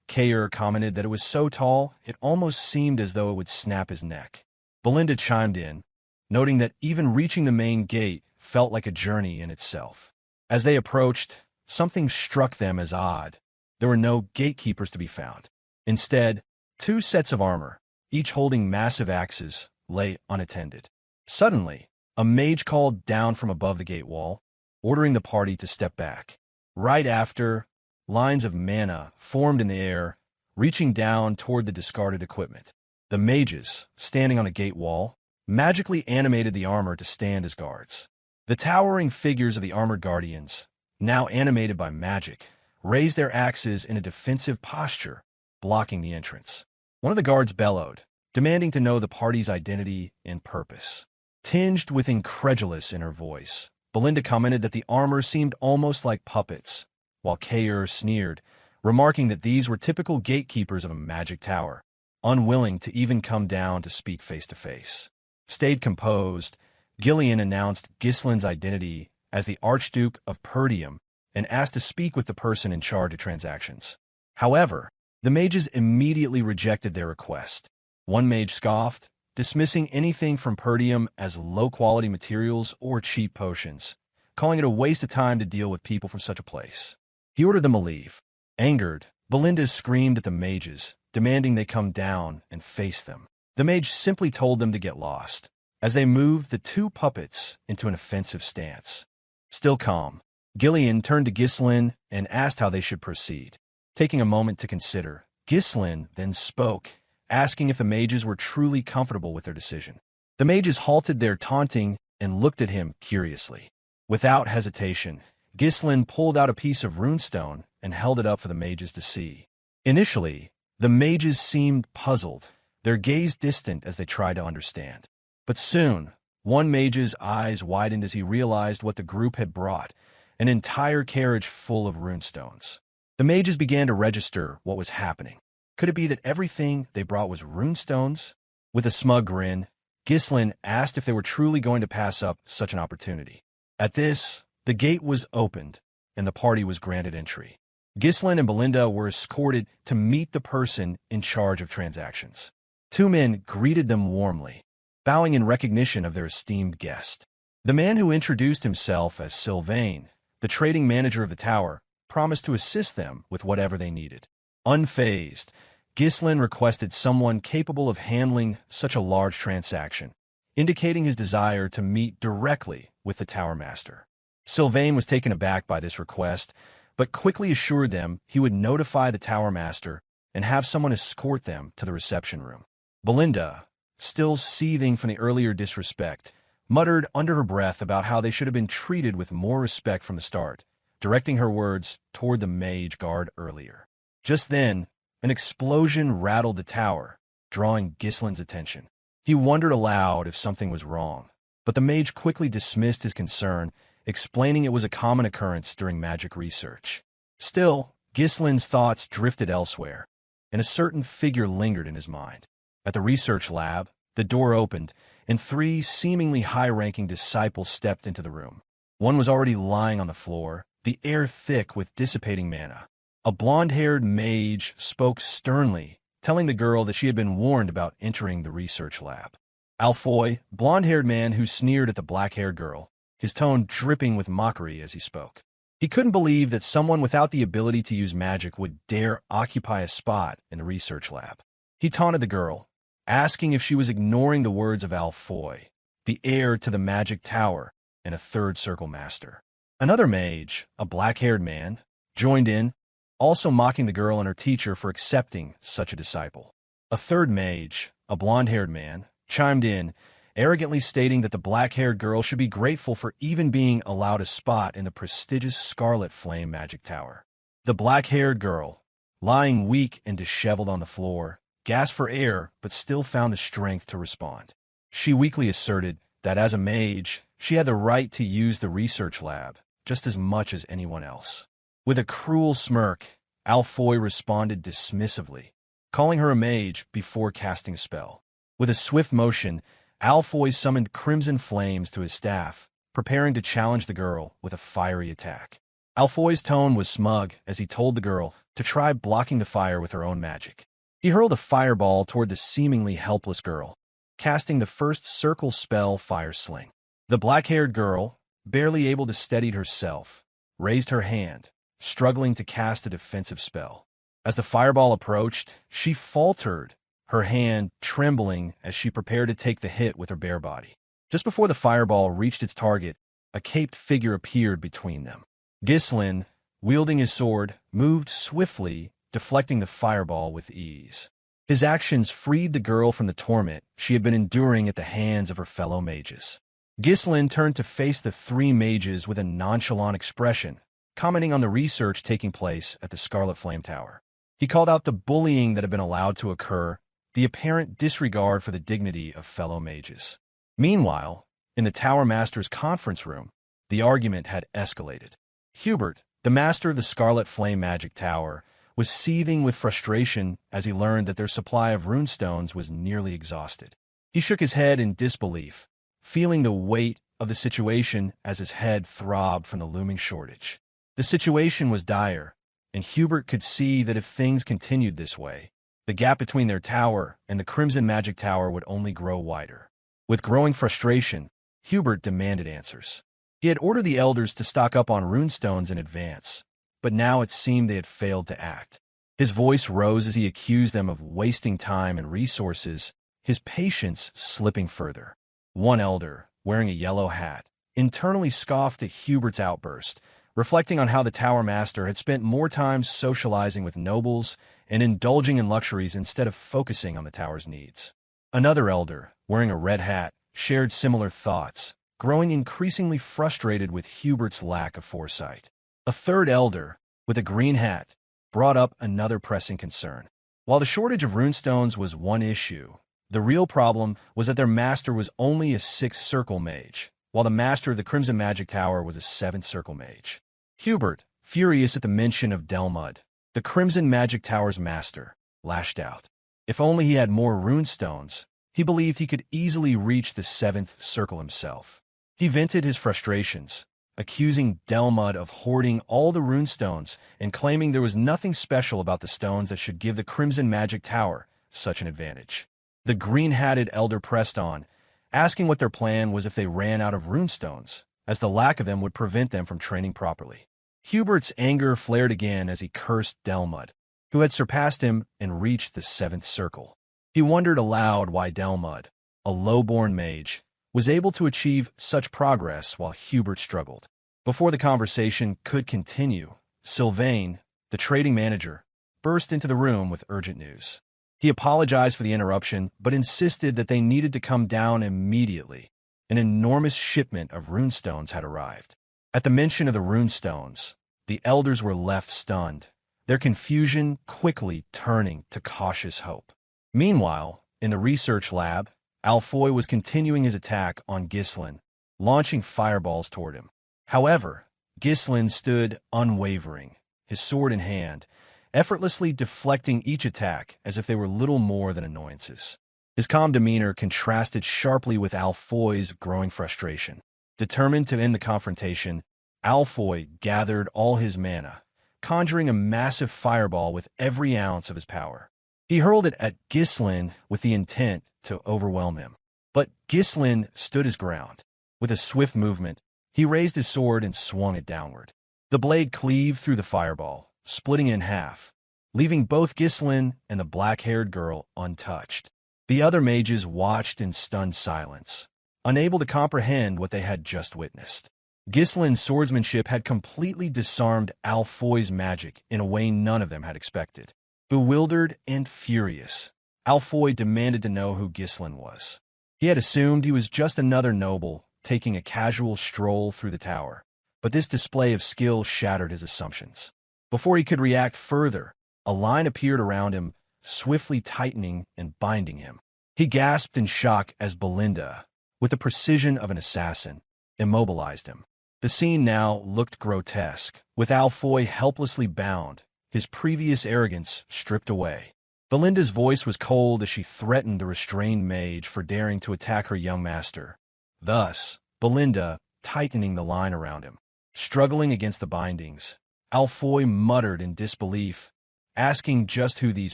Kaor commented that it was so tall it almost seemed as though it would snap his neck. Belinda chimed in, noting that even reaching the main gate felt like a journey in itself. As they approached, something struck them as odd. There were no gatekeepers to be found. Instead, two sets of armor, each holding massive axes, lay unattended. Suddenly, a mage called down from above the gate wall, ordering the party to step back. Right after, lines of manhwa formed in the air, reaching down toward the discarded equipment. The mages, standing on the gate wall, magically animated the armor to stand as guards. The towering figures of the armored guardians, now animated by magic, raised their axes in a defensive posture, blocking the entrance. One of the guards bellowed, demanding to know the party's identity and purpose. Tinged with incredulous in her voice, Belinda commented that the armor seemed almost like puppets, while Kaor sneered, remarking that these were typical gatekeepers of a magic tower, unwilling to even come down to speak face-to-face. Stayed composed, Gillion announced Ghislain's identity as the Archduke of Perdium and asked to speak with the person in charge of transactions. However, the mages immediately rejected their request. One mage scoffed, dismissing anything from Perdium as low-quality materials or cheap potions, calling it a waste of time to deal with people from such a place. He ordered them to leave. Angered, Belinda screamed at the mages, demanding they come down and face them. The mage simply told them to get lost, as they moved the two puppets into an offensive stance. Still calm, Gillion turned to Ghislain and asked how they should proceed. Taking a moment to consider, Ghislain then spoke, asking if the mages were truly comfortable with their decision. The mages halted their taunting and looked at him curiously. Without hesitation, Ghislain pulled out a piece of runestone and held it up for the mages to see. Initially, the mages seemed puzzled, their gaze distant as they tried to understand. But soon, one mage's eyes widened as he realized what the group had brought, an entire carriage full of runestones. The mages began to register what was happening. Could it be that everything they brought was runestones? With a smug grin, Ghislain asked if they were truly going to pass up such an opportunity. At this, the gate was opened, and the party was granted entry. Ghislain and Belinda were escorted to meet the person in charge of transactions. Two men greeted them warmly, bowing in recognition of their esteemed guest. The man who introduced himself as Sylvain, the trading manager of the tower, promised to assist them with whatever they needed. Unfazed, Ghislain requested someone capable of handling such a large transaction, indicating his desire to meet directly with the tower master. Sylvain was taken aback by this request, but quickly assured them he would notify the tower master and have someone escort them to the reception room. Belinda, still seething from the earlier disrespect, muttered under her breath about how they should have been treated with more respect from the start, directing her words toward the mage guard earlier. Just then, an explosion rattled the tower, drawing Ghislain's attention. He wondered aloud if something was wrong, but the mage quickly dismissed his concern, explaining it was a common occurrence during magic research. Still, Ghislain's thoughts drifted elsewhere, and a certain figure lingered in his mind. At the research lab, the door opened, and three seemingly high-ranking disciples stepped into the room. One was already lying on the floor, the air thick with dissipating mana. A blonde-haired mage spoke sternly, telling the girl that she had been warned about entering the research lab. Alfoy, blonde-haired man who sneered at the black-haired girl, his tone dripping with mockery as he spoke. He couldn't believe that someone without the ability to use magic would dare occupy a spot in the research lab. He taunted the girl, asking if she was ignoring the words of Alfoy, the heir to the magic tower and a third circle master. Another mage, a black-haired man, joined in, also mocking the girl and her teacher for accepting such a disciple. A third mage, a blonde-haired man, chimed in, arrogantly stating that the black-haired girl should be grateful for even being allowed a spot in the prestigious Scarlet Flame Magic Tower. The black-haired girl, lying weak and disheveled on the floor, gasped for air but still found the strength to respond. She weakly asserted that as a mage, she had the right to use the research lab just as much as anyone else. With a cruel smirk, Alfoy responded dismissively, calling her a mage before casting a spell. With a swift motion, Alfoy summoned crimson flames to his staff, preparing to challenge the girl with a fiery attack. Alfoy's tone was smug as he told the girl to try blocking the fire with her own magic. He hurled a fireball toward the seemingly helpless girl, casting the first circle spell Fire Sling. The black-haired girl, barely able to steady herself, raised her hand, struggling to cast a defensive spell. As the fireball approached, she faltered, her hand trembling as she prepared to take the hit with her bare body. Just before the fireball reached its target, a caped figure appeared between them. Ghislain, wielding his sword, moved swiftly, deflecting the fireball with ease. His actions freed the girl from the torment she had been enduring at the hands of her fellow mages. Ghislain turned to face the three mages with a nonchalant expression, commenting on the research taking place at the Scarlet Flame Tower. He called out the bullying that had been allowed to occur, the apparent disregard for the dignity of fellow mages. Meanwhile, in the Tower Master's conference room, the argument had escalated. Hubert, the master of the Scarlet Flame Magic Tower, was seething with frustration as he learned that their supply of runestones was nearly exhausted. He shook his head in disbelief, feeling the weight of the situation as his head throbbed from the looming shortage. The situation was dire, and Hubert could see that if things continued this way, the gap between their tower and the Crimson Magic Tower would only grow wider. With growing frustration, Hubert demanded answers. He had ordered the elders to stock up on runestones in advance, but now it seemed they had failed to act. His voice rose as he accused them of wasting time and resources, his patience slipping further. One elder, wearing a yellow hat, internally scoffed at Hubert's outburst, reflecting on how the Tower Master had spent more time socializing with nobles and indulging in luxuries instead of focusing on the tower's needs. Another elder, wearing a red hat, shared similar thoughts, growing increasingly frustrated with Hubert's lack of foresight. A third elder, with a green hat, brought up another pressing concern. While the shortage of runestones was one issue, the real problem was that their master was only a 6th circle mage, while the master of the Crimson Magic Tower was a 7th circle mage. Hubert, furious at the mention of Delmud, the Crimson Magic Tower's master, lashed out. If only he had more runestones, he believed he could easily reach the 7th circle himself. He vented his frustrations, accusing Delmud of hoarding all the runestones and claiming there was nothing special about the stones that should give the Crimson Magic Tower such an advantage. The green-hatted elder pressed on, asking what their plan was if they ran out of runestones, as the lack of them would prevent them from training properly. Hubert's anger flared again as he cursed Delmud, who had surpassed him and reached the 7th circle. He wondered aloud why Delmud, a low-born mage, was able to achieve such progress while Hubert struggled. Before the conversation could continue, Sylvain, the trading manager, burst into the room with urgent news. He apologized for the interruption, but insisted that they needed to come down immediately. An enormous shipment of runestones had arrived. At the mention of the runestones, the elders were left stunned, their confusion quickly turning to cautious hope. Meanwhile, in the research lab, Alfoy was continuing his attack on Ghislain, launching fireballs toward him. However, Ghislain stood unwavering, his sword in hand, effortlessly deflecting each attack as if they were little more than annoyances. His calm demeanor contrasted sharply with Alfoy's growing frustration. Determined to end the confrontation, Alfoy gathered all his mana, conjuring a massive fireball with every ounce of his power. He hurled it at Ghislain with the intent to overwhelm him. But Ghislain stood his ground. With a swift movement, he raised his sword and swung it downward. The blade cleaved through the fireball, splitting in half, leaving both Ghislain and the black-haired girl untouched. The other mages watched in stunned silence, unable to comprehend what they had just witnessed. Ghislain's swordsmanship had completely disarmed Alfoy's magic in a way none of them had expected. Bewildered and furious, Alfoy demanded to know who Ghislain was. He had assumed he was just another noble taking a casual stroll through the tower, but this display of skill shattered his assumptions. Before he could react further, a line appeared around him, swiftly tightening and binding him. He gasped in shock as Belinda, with the precision of an assassin, immobilized him. The scene now looked grotesque, with Alfoy helplessly bound, his previous arrogance stripped away. Belinda's voice was cold as she threatened the restrained mage for daring to attack her young master. Thus, Belinda, tightening the line around him. Struggling against the bindings, Alfoy muttered in disbelief, asking just who these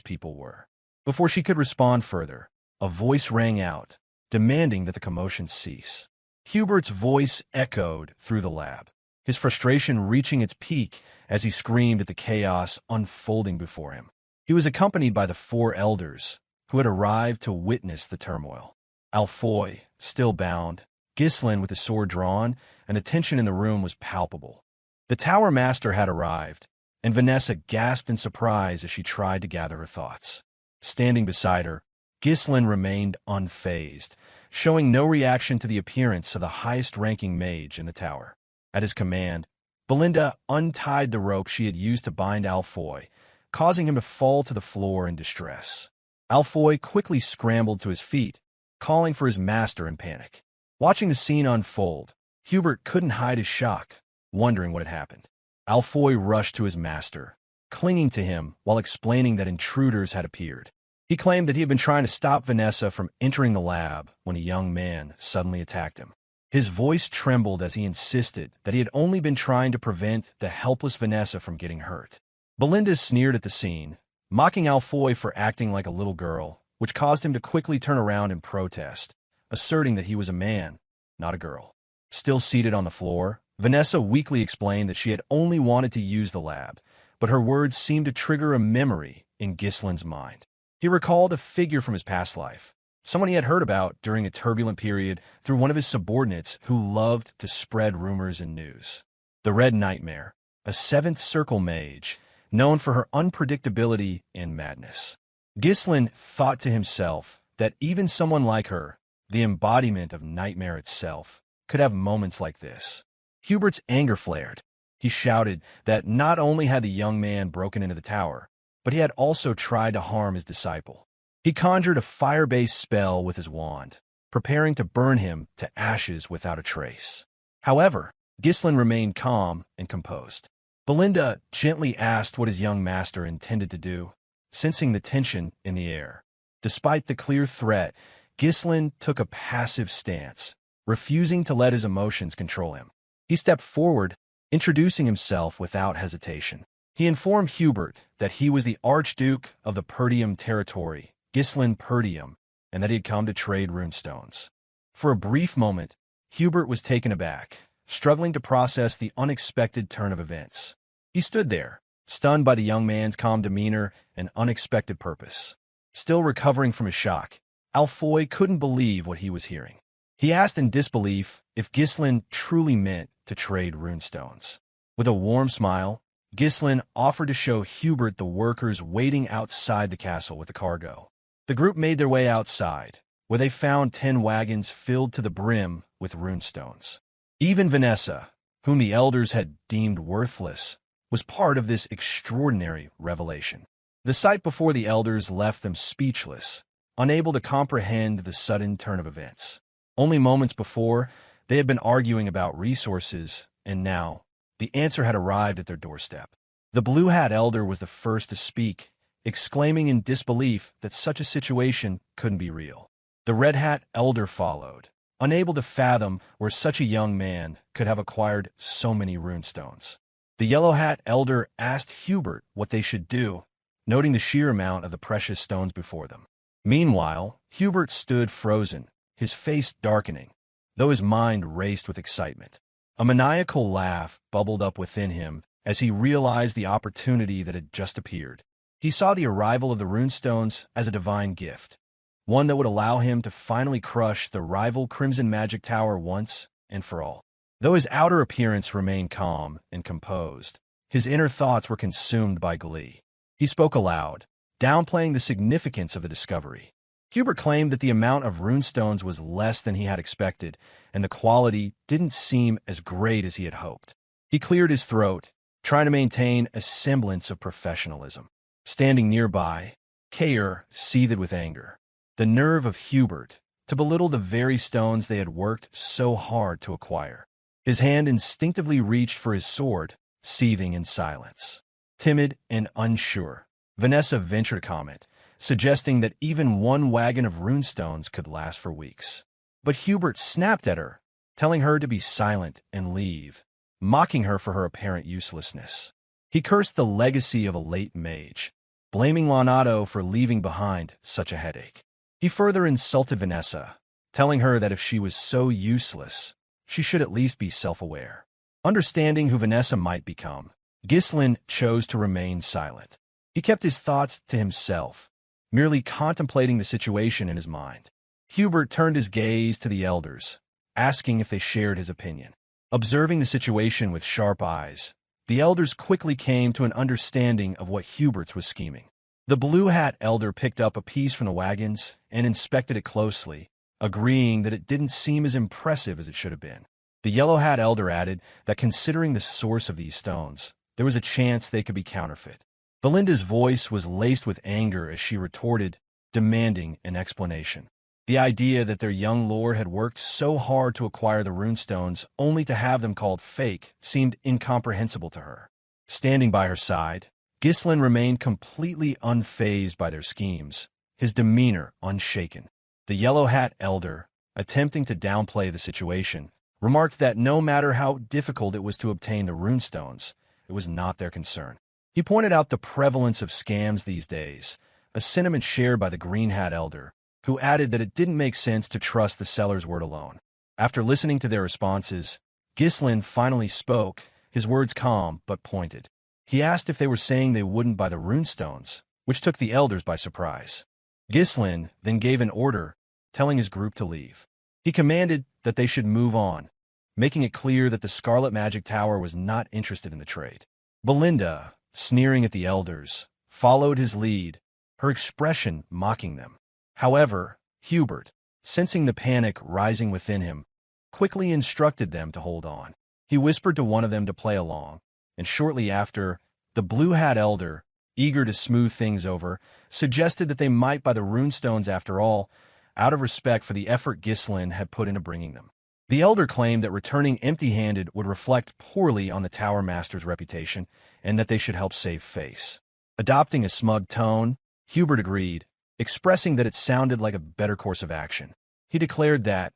people were. Before she could respond further, a voice rang out, demanding that the commotion cease. Hubert's voice echoed through the lab, his frustration reaching its peak as he screamed at the chaos unfolding before him. He was accompanied by the 4 elders, who had arrived to witness the turmoil. Alfoy, still bound, Ghislain with his sword drawn, and the tension in the room was palpable. The tower master had arrived, and Vanessa gasped in surprise as she tried to gather her thoughts. Standing beside her, Ghislain remained unfazed, showing no reaction to the appearance of the highest-ranking mage in the tower. At his command, Belinda untied the rope she had used to bind Alfoy, causing him to fall to the floor in distress. Alfoy quickly scrambled to his feet, calling for his master in panic. Watching the scene unfold, Hubert couldn't hide his shock, wondering what had happened. Alfoy rushed to his master, clinging to him while explaining that intruders had appeared. He claimed that he had been trying to stop Vanessa from entering the lab when a young man suddenly attacked him. His voice trembled as he insisted that he had only been trying to prevent the helpless Vanessa from getting hurt. Belinda sneered at the scene, mocking Alfoy for acting like a little girl, which caused him to quickly turn around and protest, asserting that he was a man, not a girl. Still seated on the floor, Vanessa weakly explained that she had only wanted to use the lab, but her words seemed to trigger a memory in Ghislain's mind. He recalled a figure from his past life, someone he had heard about during a turbulent period through one of his subordinates who loved to spread rumors and news. The Red Nightmare, a 7th circle mage, known for her unpredictability and madness. Ghislain thought to himself that even someone like her, the embodiment of nightmare itself, could have moments like this. Hubert's anger flared. He shouted that not only had the young man broken into the tower, but he had also tried to harm his disciple. He conjured a fire-based spell with his wand, preparing to burn him to ashes without a trace. However, Ghislain remained calm and composed. Belinda gently asked what his young master intended to do, sensing the tension in the air. Despite the clear threat, Ghislain took a passive stance, refusing to let his emotions control him. He stepped forward, introducing himself without hesitation. He informed Hubert that he was the Archduke of the Perdium territory, Ghislain Perdium, and that he had come to trade runestones. For a brief moment, Hubert was taken aback, struggling to process the unexpected turn of events. He stood there, stunned by the young man's calm demeanor and unexpected purpose. Still recovering from his shock, Alfoy couldn't believe what he was hearing. He asked in disbelief if Ghislain truly meant to trade runestones. With a warm smile, Ghislain offered to show Hubert the workers waiting outside the castle with the cargo. The group made their way outside, where they found 10 wagons filled to the brim with runestones. Even Vanessa, whom the elders had deemed worthless, was part of this extraordinary revelation. The sight before the elders left them speechless, unable to comprehend the sudden turn of events. Only moments before, they had been arguing about resources, and now, the answer had arrived at their doorstep. The Blue Hat Elder was the first to speak, exclaiming in disbelief that such a situation couldn't be real. The Red Hat Elder followed, unable to fathom where such a young man could have acquired so many runestones. The Yellow Hat Elder asked Hubert what they should do, noting the sheer amount of the precious stones before them. Meanwhile, Hubert stood frozen, his face darkening, though his mind raced with excitement. A maniacal laugh bubbled up within him as he realized the opportunity that had just appeared. He saw the arrival of the runestones as a divine gift, one that would allow him to finally crush the rival Crimson Magic Tower once and for all. Though his outer appearance remained calm and composed, his inner thoughts were consumed by glee. He spoke aloud, downplaying the significance of the discovery. Hubert claimed that the amount of runestones was less than he had expected, and the quality didn't seem as great as he had hoped. He cleared his throat, trying to maintain a semblance of professionalism. Standing nearby, Kaor seethed with anger. The nerve of Hubert to belittle the very stones they had worked so hard to acquire. His hand instinctively reached for his sword, seething in silence. Timid and unsure, Vanessa ventured a comment, suggesting that even one wagon of runestones could last for weeks. But Hubert snapped at her, telling her to be silent and leave, mocking her for her apparent uselessness. He cursed the legacy of a late mage, blaming Leonardo for leaving behind such a headache. He further insulted Vanessa, telling her that if she was so useless, she should at least be self-aware. Understanding who Vanessa might become, Ghislain chose to remain silent. He kept his thoughts to himself, merely contemplating the situation in his mind. Hubert turned his gaze to the elders, asking if they shared his opinion. Observing the situation with sharp eyes, the elders quickly came to an understanding of what Hubert's was scheming. The Blue Hat Elder picked up a piece from the wagons and inspected it closely, agreeing that it didn't seem as impressive as it should have been. The Yellow Hat Elder added that considering the source of these stones, there was a chance they could be counterfeit. Belinda's voice was laced with anger as she retorted, demanding an explanation. The idea that their young lord had worked so hard to acquire the runestones only to have them called fake seemed incomprehensible to her. Standing by her side, Ghislain remained completely unfazed by their schemes, his demeanor unshaken. The Yellow Hat Elder, attempting to downplay the situation, remarked that no matter how difficult it was to obtain the runestones, it was not their concern. He pointed out the prevalence of scams these days, a sentiment shared by the Green Hat Elder, who added that it didn't make sense to trust the seller's word alone. After listening to their responses, Ghislain finally spoke, his words calm but pointed. He asked if they were saying they wouldn't buy the runestones, which took the elders by surprise. Ghislain then gave an order, telling his group to leave. He commanded that they should move on, making it clear that the Scarlet Magic Tower was not interested in the trade. Belinda, sneering at the elders, followed his lead, her expression mocking them. However, Hubert, sensing the panic rising within him, quickly instructed them to hold on. He whispered to one of them to play along, and shortly after, the Blue Hat Elder, eager to smooth things over, suggested that they might buy the runestones after all, out of respect for the effort Ghislain had put into bringing them. The Elder claimed that returning empty-handed would reflect poorly on the Tower Master's reputation, and that they should help save face. Adopting a smug tone, Hubert agreed, expressing that it sounded like a better course of action. He declared that,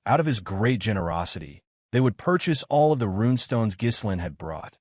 out of his great generosity, they would purchase all of the runestones Ghislain had brought,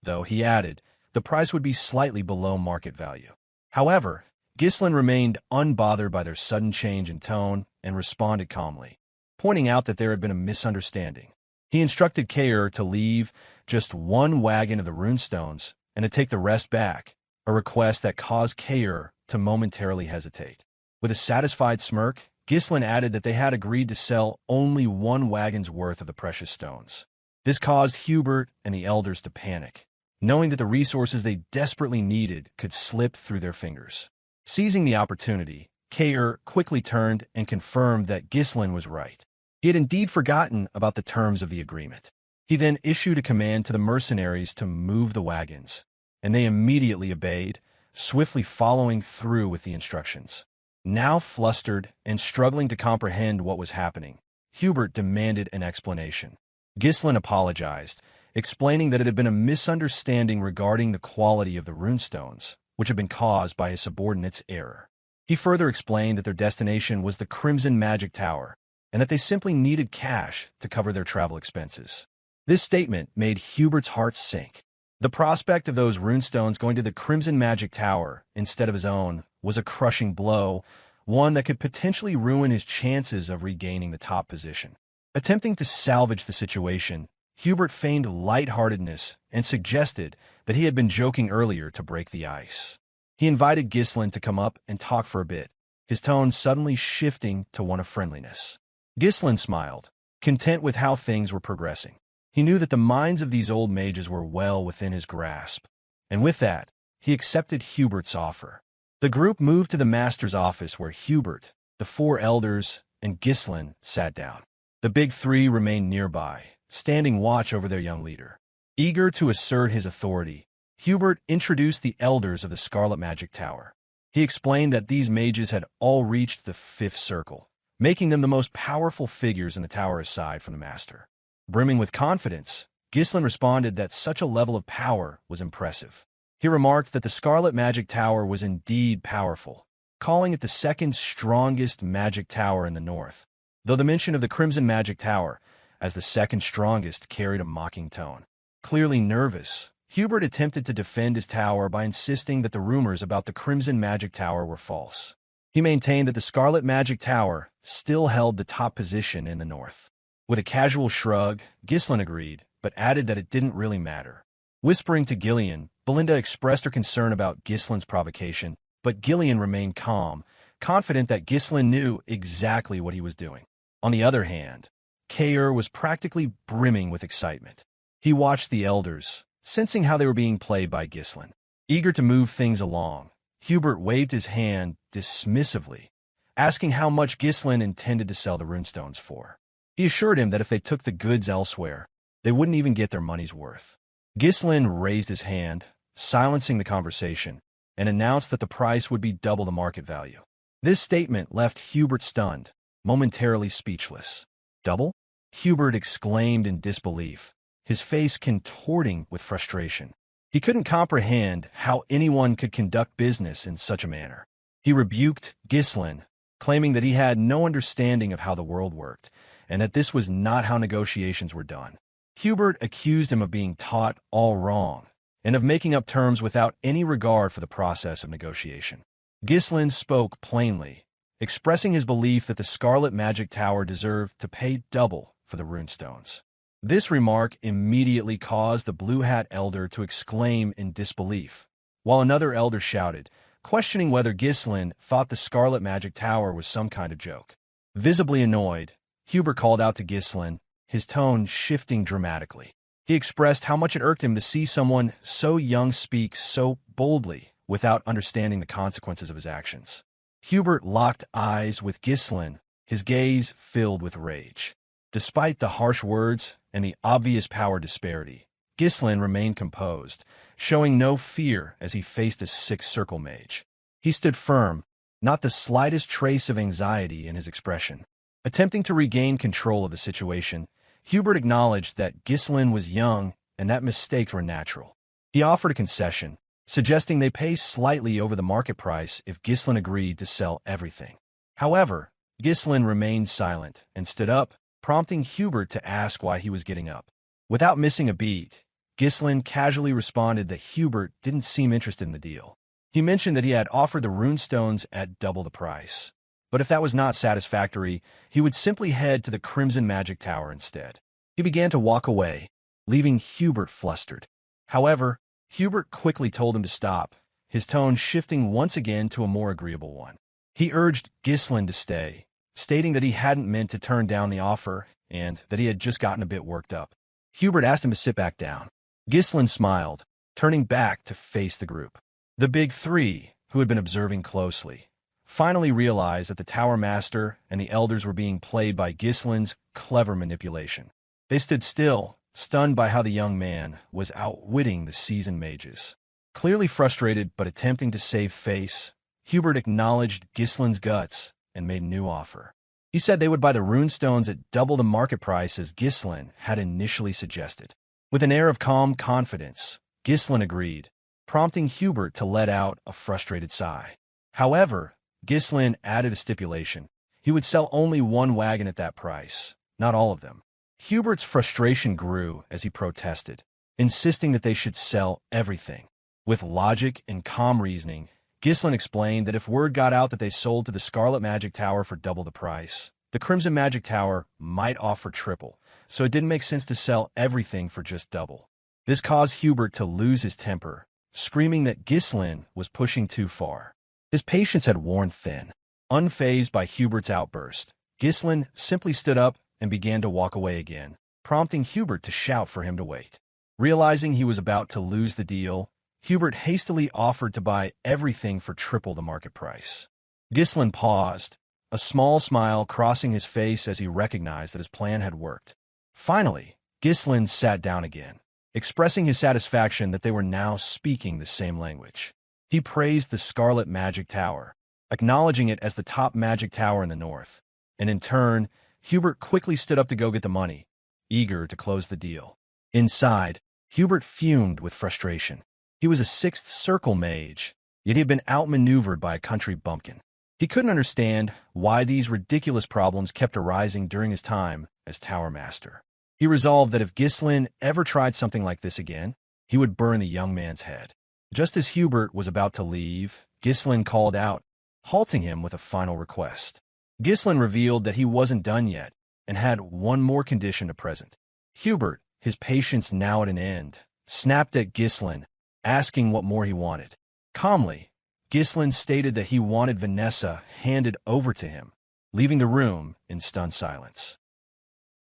though, he added, the price would be slightly below market value. However, Ghislain remained unbothered by their sudden change in tone and responded calmly, pointing out that there had been a misunderstanding. He instructed Kaor to leave just one wagon of the runestones and to take the rest back, a request that caused Kaor to momentarily hesitate. With a satisfied smirk, Ghislain added that they had agreed to sell only one wagon's worth of the precious stones. This caused Hubert and the elders to panic, knowing that the resources they desperately needed could slip through their fingers. Seizing the opportunity, Kaor quickly turned and confirmed that Ghislain was right. He had indeed forgotten about the terms of the agreement. He then issued a command to the mercenaries to move the wagons, and they immediately obeyed, swiftly following through with the instructions. Now flustered and struggling to comprehend what was happening, Hubert demanded an explanation. Ghislain apologized, explaining that it had been a misunderstanding regarding the quality of the runestones, which had been caused by his subordinate's error. He further explained that their destination was the Crimson Magic Tower, and that they simply needed cash to cover their travel expenses. This statement made Hubert's heart sink. The prospect of those runestones going to the Crimson Magic Tower instead of his own was a crushing blow, one that could potentially ruin his chances of regaining the top position. Attempting to salvage the situation, Hubert feigned lightheartedness and suggested that he had been joking earlier to break the ice. He invited Ghislain to come up and talk for a bit, his tone suddenly shifting to one of friendliness. Ghislain smiled, content with how things were progressing. He knew that the minds of these old mages were well within his grasp, and with that, he accepted Hubert's offer. The group moved to the master's office where Hubert, the four elders, and Ghislain sat down. The big three remained nearby, standing watch over their young leader. Eager to assert his authority, Hubert introduced the elders of the Scarlet Magic Tower. He explained that these mages had all reached the fifth circle, making them the most powerful figures in the tower aside from the master. Brimming with confidence, Ghislain responded that such a level of power was impressive. He remarked that the Scarlet Magic Tower was indeed powerful, calling it the second strongest magic tower in the north, though the mention of the Crimson Magic Tower as the second strongest carried a mocking tone. Clearly nervous, Hubert attempted to defend his tower by insisting that the rumors about the Crimson Magic Tower were false. He maintained that the Scarlet Magic Tower still held the top position in the north. With a casual shrug, Ghislain agreed, but added that it didn't really matter. Whispering to Gillion, Belinda expressed her concern about Ghislain's provocation, but Gillion remained calm, confident that Ghislain knew exactly what he was doing. On the other hand, Kaor was practically brimming with excitement. He watched the elders, sensing how they were being played by Ghislain. Eager to move things along, Hubert waved his hand dismissively, asking how much Ghislain intended to sell the runestones for. He assured him that if they took the goods elsewhere, they wouldn't even get their money's worth. Ghislain raised his hand, silencing the conversation, and announced that the price would be double the market value. This statement left Hubert stunned, momentarily speechless. Double? Hubert exclaimed in disbelief, his face contorting with frustration. He couldn't comprehend how anyone could conduct business in such a manner. He rebuked Ghislain, claiming that he had no understanding of how the world worked, and that this was not how negotiations were done. Hubert accused him of being taught all wrong, and of making up terms without any regard for the process of negotiation. Ghislain spoke plainly, expressing his belief that the Scarlet Magic Tower deserved to pay double for the runestones. This remark immediately caused the Blue Hat Elder to exclaim in disbelief, while another elder shouted, questioning whether Ghislain thought the Scarlet Magic Tower was some kind of joke. Visibly annoyed, Hubert called out to Ghislain, his tone shifting dramatically. He expressed how much it irked him to see someone so young speak so boldly without understanding the consequences of his actions. Hubert locked eyes with Ghislain, his gaze filled with rage. Despite the harsh words and the obvious power disparity, Ghislain remained composed, showing no fear as he faced a six-circle mage. He stood firm, not the slightest trace of anxiety in his expression. Attempting to regain control of the situation, Hubert acknowledged that Ghislain was young and that mistakes were natural. He offered a concession, suggesting they pay slightly over the market price if Ghislain agreed to sell everything. However, Ghislain remained silent and stood up, prompting Hubert to ask why he was getting up. Without missing a beat, Ghislain casually responded that Hubert didn't seem interested in the deal. He mentioned that he had offered the runestones at double the price, but if that was not satisfactory, he would simply head to the Crimson Magic Tower instead. He began to walk away, leaving Hubert flustered. However, Hubert quickly told him to stop, his tone shifting once again to a more agreeable one. He urged Ghislain to stay, stating that he hadn't meant to turn down the offer and that he had just gotten a bit worked up. Hubert asked him to sit back down. Ghislain smiled, turning back to face the group. The big three, who had been observing closely, finally realized that the Tower Master and the Elders were being played by Ghislain's clever manipulation. They stood still, stunned by how the young man was outwitting the seasoned mages. Clearly frustrated but attempting to save face, Hubert acknowledged Ghislain's guts and made a new offer. He said they would buy the runestones at double the market price as Ghislain had initially suggested. With an air of calm confidence, Ghislain agreed, prompting Hubert to let out a frustrated sigh. However, Ghislain added a stipulation. He would sell only one wagon at that price, not all of them. Hubert's frustration grew as he protested, insisting that they should sell everything. With logic and calm reasoning, Ghislain explained that if word got out that they sold to the Scarlet Magic Tower for double the price, the Crimson Magic Tower might offer triple, so it didn't make sense to sell everything for just double. This caused Hubert to lose his temper, screaming that Ghislain was pushing too far. His patience had worn thin. Unfazed by Hubert's outburst, Ghislain simply stood up and began to walk away again, prompting Hubert to shout for him to wait. Realizing he was about to lose the deal, Hubert hastily offered to buy everything for triple the market price. Ghislain paused, a small smile crossing his face as he recognized that his plan had worked. Finally, Ghislain sat down again, expressing his satisfaction that they were now speaking the same language. He praised the Scarlet Magic Tower, acknowledging it as the top magic tower in the north, and in turn, Hubert quickly stood up to go get the money, eager to close the deal. Inside, Hubert fumed with frustration. He was a sixth circle mage, yet he had been outmaneuvered by a country bumpkin. He couldn't understand why these ridiculous problems kept arising during his time as Tower Master. He resolved that if Ghislain ever tried something like this again, he would burn the young man's head. Just as Hubert was about to leave, Ghislain called out, halting him with a final request. Ghislain revealed that he wasn't done yet and had one more condition to present. Hubert, his patience now at an end, snapped at Ghislain, asking what more he wanted. Calmly, Ghislain stated that he wanted Vanessa handed over to him, leaving the room in stunned silence.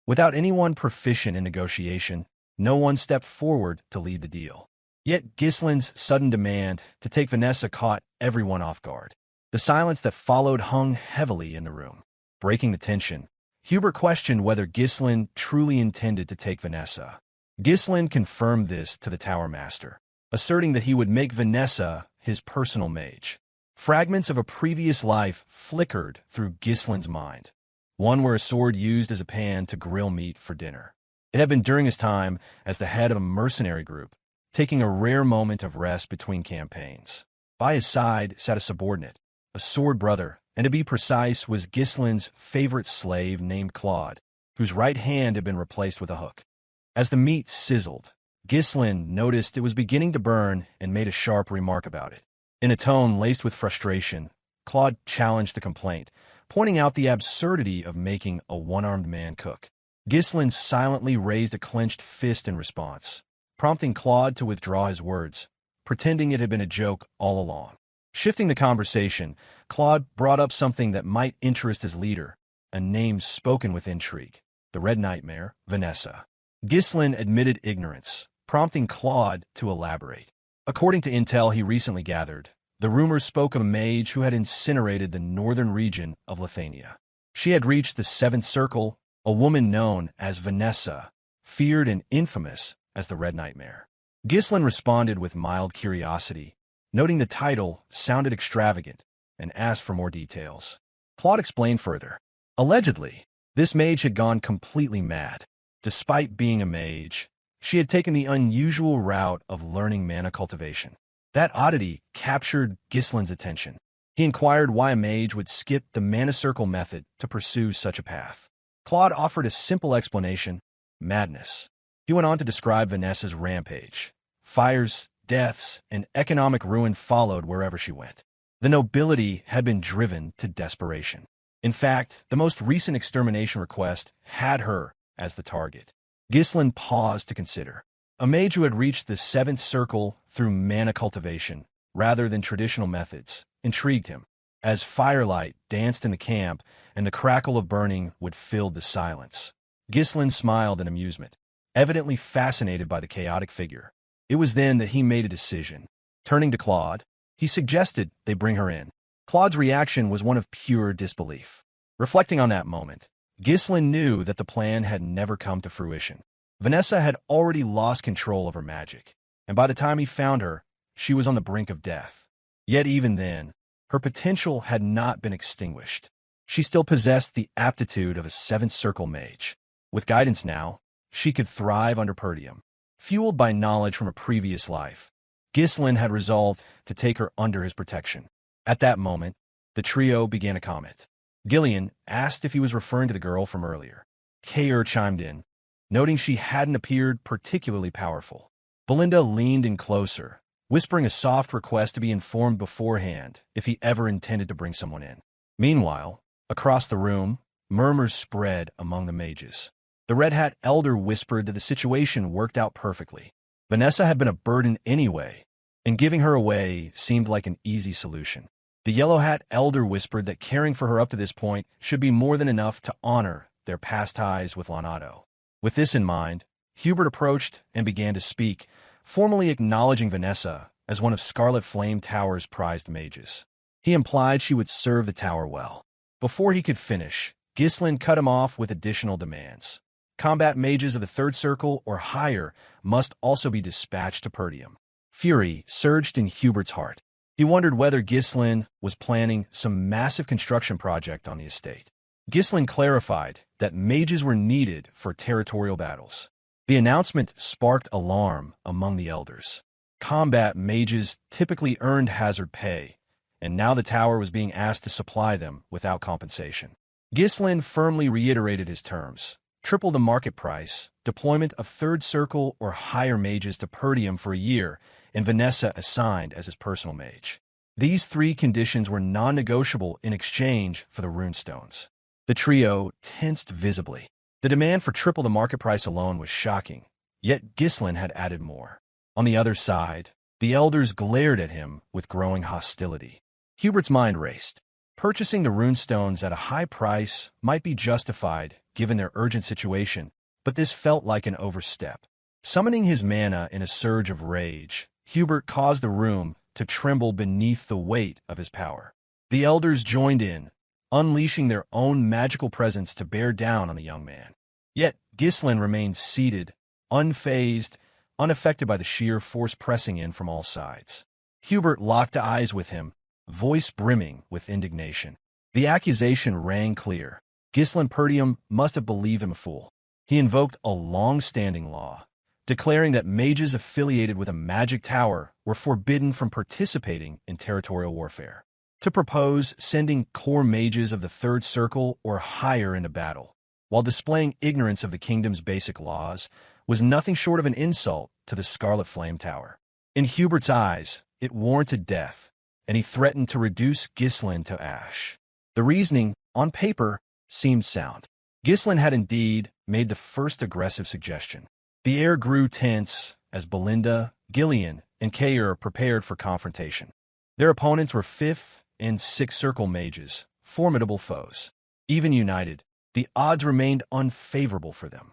Without anyone proficient in negotiation, no one stepped forward to lead the deal. Yet Ghislain's sudden demand to take Vanessa caught everyone off guard. The silence that followed hung heavily in the room. Breaking the tension, Hubert questioned whether Ghislain truly intended to take Vanessa. Ghislain confirmed this to the Tower Master, asserting that he would make Vanessa his personal mage. Fragments of a previous life flickered through Ghislain's mind, one where a sword used as a pan to grill meat for dinner. It had been during his time as the head of a mercenary group, taking a rare moment of rest between campaigns. By his side sat a subordinate, a sword brother, and to be precise was Ghislain's favorite slave named Claude, whose right hand had been replaced with a hook. As the meat sizzled, Ghislain noticed it was beginning to burn and made a sharp remark about it. In a tone laced with frustration, Claude challenged the complaint, pointing out the absurdity of making a one-armed man cook. Ghislain silently raised a clenched fist in response, prompting Claude to withdraw his words, pretending it had been a joke all along. Shifting the conversation, Claude brought up something that might interest his leader, a name spoken with intrigue, the Red Nightmare, Vanessa. Ghislain admitted ignorance, prompting Claude to elaborate. According to intel he recently gathered, the rumors spoke of a mage who had incinerated the northern region of Lithuania. She had reached the Seventh Circle, a woman known as Vanessa, feared and infamous as the Red Nightmare. Ghislain responded with mild curiosity, noting the title sounded extravagant, and asked for more details. Claude explained further. Allegedly, this mage had gone completely mad. Despite being a mage, she had taken the unusual route of learning mana cultivation. That oddity captured Ghislain's attention. He inquired why a mage would skip the mana circle method to pursue such a path. Claude offered a simple explanation: madness. He went on to describe Vanessa's rampage. Fires, deaths, and economic ruin followed wherever she went. The nobility had been driven to desperation. In fact, the most recent extermination request had her as the target. Ghislain paused to consider. A mage who had reached the 7th circle through mana cultivation, rather than traditional methods, intrigued him. As firelight danced in the camp and the crackle of burning would fill the silence, Ghislain smiled in amusement, evidently fascinated by the chaotic figure. It was then that he made a decision. Turning to Claude, he suggested they bring her in. Claude's reaction was one of pure disbelief. Reflecting on that moment, Ghislain knew that the plan had never come to fruition. Vanessa had already lost control of her magic, and by the time he found her, she was on the brink of death. Yet even then, her potential had not been extinguished. She still possessed the aptitude of a 7th circle mage. With guidance now, she could thrive under Perdium. Fueled by knowledge from a previous life, Ghislain had resolved to take her under his protection. At that moment, the trio began a comment. Gillion asked if he was referring to the girl from earlier. Kaor chimed in, noting she hadn't appeared particularly powerful. Belinda leaned in closer, whispering a soft request to be informed beforehand if he ever intended to bring someone in. Meanwhile, across the room, murmurs spread among the mages. The Red Hat Elder whispered that the situation worked out perfectly. Vanessa had been a burden anyway, and giving her away seemed like an easy solution. The Yellow Hat Elder whispered that caring for her up to this point should be more than enough to honor their past ties with Lonato. With this in mind, Hubert approached and began to speak, formally acknowledging Vanessa as one of Scarlet Flame Tower's prized mages. He implied she would serve the tower well. Before he could finish, Ghislain cut him off with additional demands. Combat mages of the 3rd circle or higher must also be dispatched to Perdium. Fury surged in Hubert's heart. He wondered whether Ghislain was planning some massive construction project on the estate. Ghislain clarified that mages were needed for territorial battles. The announcement sparked alarm among the elders. Combat mages typically earned hazard pay, and now the tower was being asked to supply them without compensation. Ghislain firmly reiterated his terms. Triple the market price, deployment of 3rd circle or higher mages to Perdium for a year, and Vanessa assigned as his personal mage. These 3 conditions were non-negotiable in exchange for the runestones. The trio tensed visibly. The demand for triple the market price alone was shocking, yet Ghislain had added more. On the other side, the elders glared at him with growing hostility. Hubert's mind raced. Purchasing the runestones at a high price might be justified given their urgent situation, but this felt like an overstep. Summoning his mana in a surge of rage, Hubert caused the room to tremble beneath the weight of his power. The elders joined in, unleashing their own magical presence to bear down on the young man. Yet Ghislain remained seated, unfazed, unaffected by the sheer force pressing in from all sides. Hubert locked eyes with him, voice brimming with indignation. The accusation rang clear. Ghislain Perdium must have believed him a fool. He invoked a long-standing law, declaring that mages affiliated with a magic tower were forbidden from participating in territorial warfare. To propose sending core mages of the 3rd circle or higher into battle, while displaying ignorance of the kingdom's basic laws, was nothing short of an insult to the Scarlet Flame Tower. In Hubert's eyes, it warranted death, and he threatened to reduce Ghislain to ash. The reasoning, on paper, seemed sound. Ghislain had indeed made the first aggressive suggestion. The air grew tense as Belinda, Gillion, and Kaor prepared for confrontation. Their opponents were 5th and 6th circle mages, formidable foes. Even united, the odds remained unfavorable for them.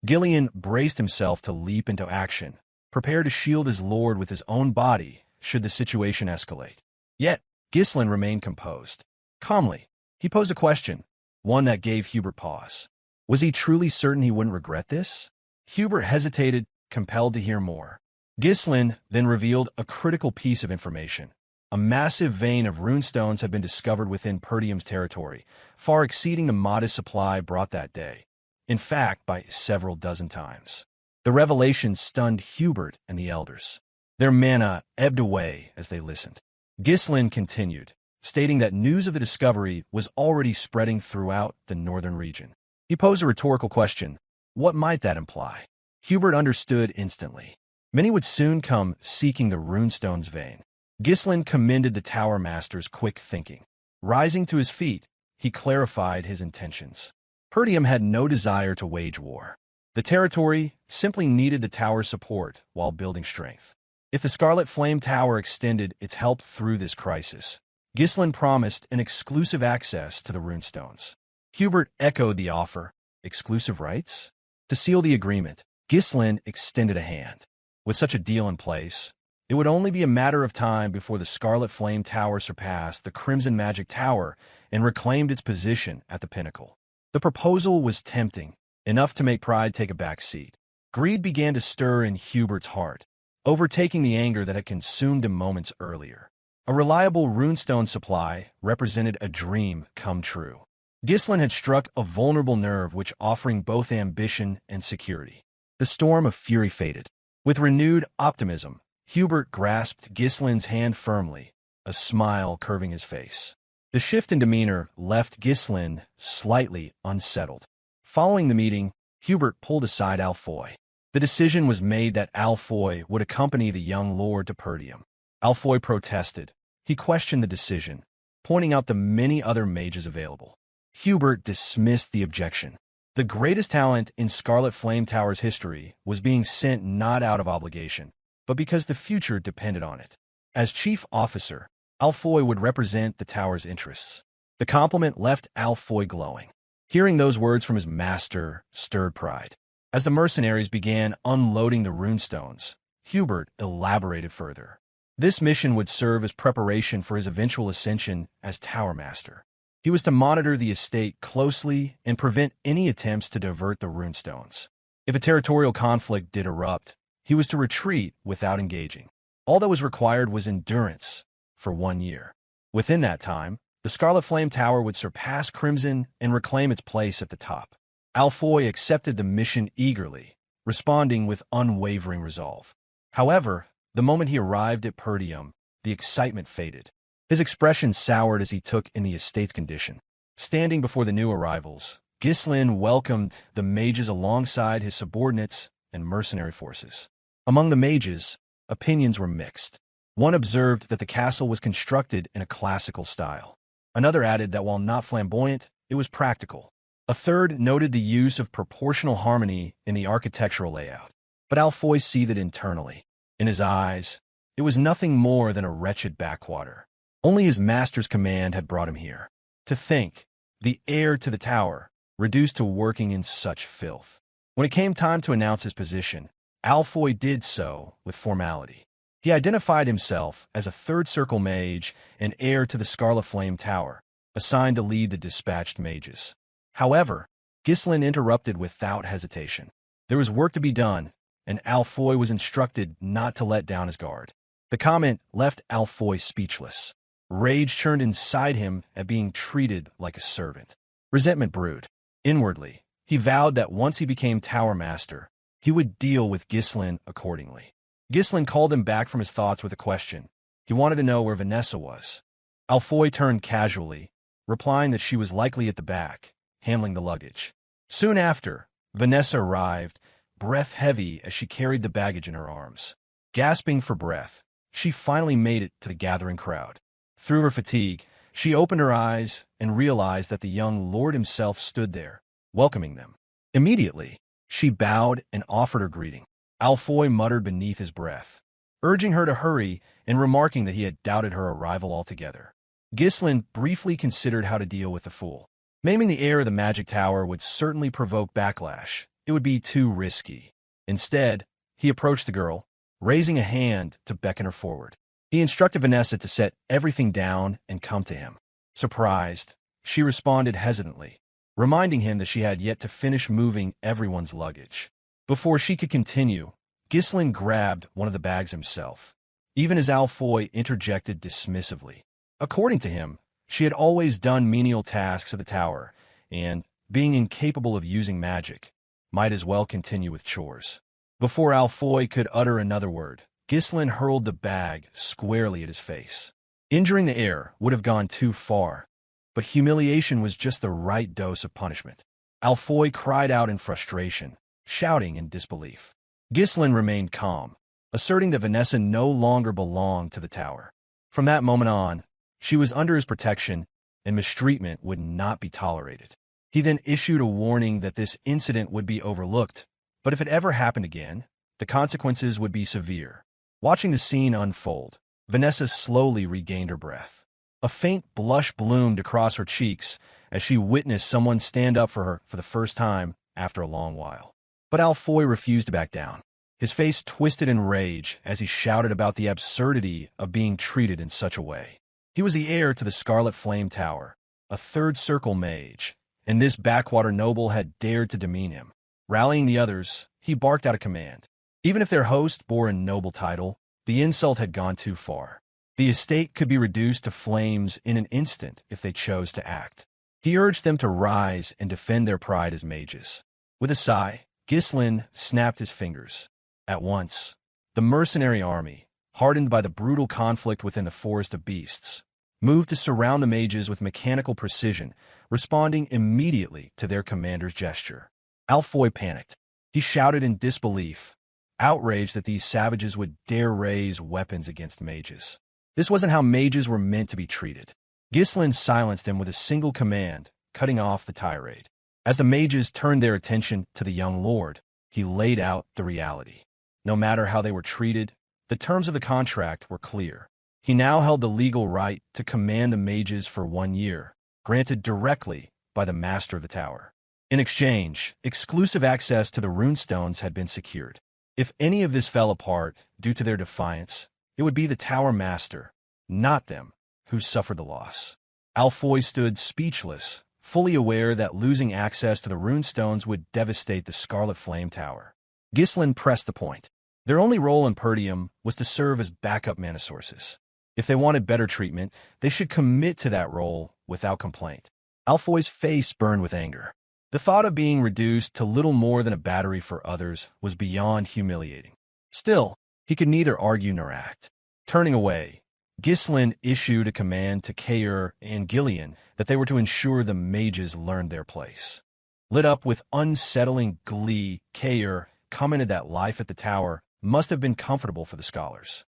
Gillion braced himself to leap into action, prepared to shield his lord with his own body should the situation escalate. Yet, Ghislain remained composed. Calmly, he posed a question, one that gave Hubert pause. Was he truly certain he wouldn't regret this? Hubert hesitated, compelled to hear more. Ghislain then revealed a critical piece of information. A massive vein of runestones had been discovered within Perdium's territory, far exceeding the modest supply brought that day. In fact, by several dozen times. The revelation stunned Hubert and the elders. Their mana ebbed away as they listened. Ghislain continued, stating that news of the discovery was already spreading throughout the northern region. He posed a rhetorical question. What might that imply? Hubert understood instantly. Many would soon come seeking the runestone's vein. Ghislain commended the Tower Master's quick thinking. Rising to his feet, he clarified his intentions. Perdium had no desire to wage war. The territory simply needed the tower's support while building strength. If the Scarlet Flame Tower extended its help through this crisis, Ghislain promised an exclusive access to the runestones. Hubert echoed the offer. Exclusive rights? To seal the agreement, Ghislain extended a hand. With such a deal in place, it would only be a matter of time before the Scarlet Flame Tower surpassed the Crimson Magic Tower and reclaimed its position at the pinnacle. The proposal was tempting, enough to make pride take a back seat. Greed began to stir in Hubert's heart, overtaking the anger that had consumed him moments earlier. A reliable runestone supply represented a dream come true. Ghislain had struck a vulnerable nerve which offering both ambition and security. The storm of fury faded. With renewed optimism, Hubert grasped Ghislain's hand firmly, a smile curving his face. The shift in demeanor left Ghislain slightly unsettled. Following the meeting, Hubert pulled aside Alfoy. The decision was made that Alfoy would accompany the young lord to Perdium. Alfoy protested. He questioned the decision, pointing out the many other mages available. Hubert dismissed the objection. The greatest talent in Scarlet Flame Tower's history was being sent not out of obligation, but because the future depended on it. As chief officer, Alfoy would represent the tower's interests. The compliment left Alfoy glowing. Hearing those words from his master stirred pride. As the mercenaries began unloading the runestones, Hubert elaborated further. This mission would serve as preparation for his eventual ascension as Tower Master. He was to monitor the estate closely and prevent any attempts to divert the runestones. If a territorial conflict did erupt, he was to retreat without engaging. All that was required was endurance for 1 year. Within that time, the Scarlet Flame Tower would surpass Crimson and reclaim its place at the top. Alfoy accepted the mission eagerly, responding with unwavering resolve. However, the moment he arrived at Perdium, the excitement faded. His expression soured as he took in the estate's condition. Standing before the new arrivals, Ghislain welcomed the mages alongside his subordinates and mercenary forces. Among the mages, opinions were mixed. One observed that the castle was constructed in a classical style. Another added that while not flamboyant, it was practical. A third noted the use of proportional harmony in the architectural layout. But Alfoy seethed internally. In his eyes, it was nothing more than a wretched backwater. Only his master's command had brought him here. To think, the heir to the tower, reduced to working in such filth. When it came time to announce his position, Alfoy did so with formality. He identified himself as a third circle mage and heir to the Scarlet Flame Tower, assigned to lead the dispatched mages. However, Ghislain interrupted without hesitation. There was work to be done, and Alfoy was instructed not to let down his guard. The comment left Alfoy speechless. Rage churned inside him at being treated like a servant. Resentment brewed. Inwardly, he vowed that once he became Tower Master, he would deal with Ghislain accordingly. Ghislain called him back from his thoughts with a question. He wanted to know where Vanessa was. Alfoy turned casually, replying that she was likely at the back, handling the luggage. Soon after, Vanessa arrived, breath heavy as she carried the baggage in her arms. Gasping for breath, she finally made it to the gathering crowd. Through her fatigue, she opened her eyes and realized that the young lord himself stood there, welcoming them. Immediately, she bowed and offered her greeting. Alfoy muttered beneath his breath, urging her to hurry and remarking that he had doubted her arrival altogether. Ghislain briefly considered how to deal with the fool. Maiming the heir of the Magic Tower would certainly provoke backlash. It would be too risky. Instead, he approached the girl, raising a hand to beckon her forward. He instructed Vanessa to set everything down and come to him. Surprised, she responded hesitantly, reminding him that she had yet to finish moving everyone's luggage. Before she could continue, Ghislain grabbed one of the bags himself, even as Alfoy interjected dismissively. According to him, she had always done menial tasks at the tower, and, being incapable of using magic, might as well continue with chores. Before Alfoy could utter another word, Ghislain hurled the bag squarely at his face. Injuring the air would have gone too far, but humiliation was just the right dose of punishment. Alfoy cried out in frustration, shouting in disbelief. Ghislain remained calm, asserting that Vanessa no longer belonged to the tower. From that moment on, she was under his protection, and mistreatment would not be tolerated. He then issued a warning that this incident would be overlooked, but if it ever happened again, the consequences would be severe. Watching the scene unfold, Vanessa slowly regained her breath. A faint blush bloomed across her cheeks as she witnessed someone stand up for her for the first time after a long while. But Alfoy refused to back down. His face twisted in rage as he shouted about the absurdity of being treated in such a way. He was the heir to the Scarlet Flame Tower, a third circle mage, and this backwater noble had dared to demean him. Rallying the others, he barked out a command. Even if their host bore a noble title, the insult had gone too far. The estate could be reduced to flames in an instant if they chose to act. He urged them to rise and defend their pride as mages. With a sigh, Ghislain snapped his fingers. At once, the mercenary army, hardened by the brutal conflict within the Forest of Beasts, moved to surround the mages with mechanical precision, responding immediately to their commander's gesture. Alfoy panicked. He shouted in disbelief, outraged that these savages would dare raise weapons against mages. This wasn't how mages were meant to be treated. Ghislain silenced him with a single command, cutting off the tirade. As the mages turned their attention to the young lord, he laid out the reality. No matter how they were treated, the terms of the contract were clear. He now held the legal right to command the mages for 1 year, granted directly by the master of the tower. In exchange, exclusive access to the runestones had been secured. If any of this fell apart due to their defiance, it would be the tower master, not them, who suffered the loss. Alfoy stood speechless, fully aware that losing access to the runestones would devastate the Scarlet Flame Tower. Ghislain pressed the point. Their only role in Perdium was to serve as backup mana sources. If they wanted better treatment, they should commit to that role without complaint. Alfoy's face burned with anger. The thought of being reduced to little more than a battery for others was beyond humiliating. Still, he could neither argue nor act. Turning away, Ghislain issued a command to Kaor and Gillion that they were to ensure the mages learned their place. Lit up with unsettling glee, Kaor commented that life at the tower must have been comfortable for the scholars.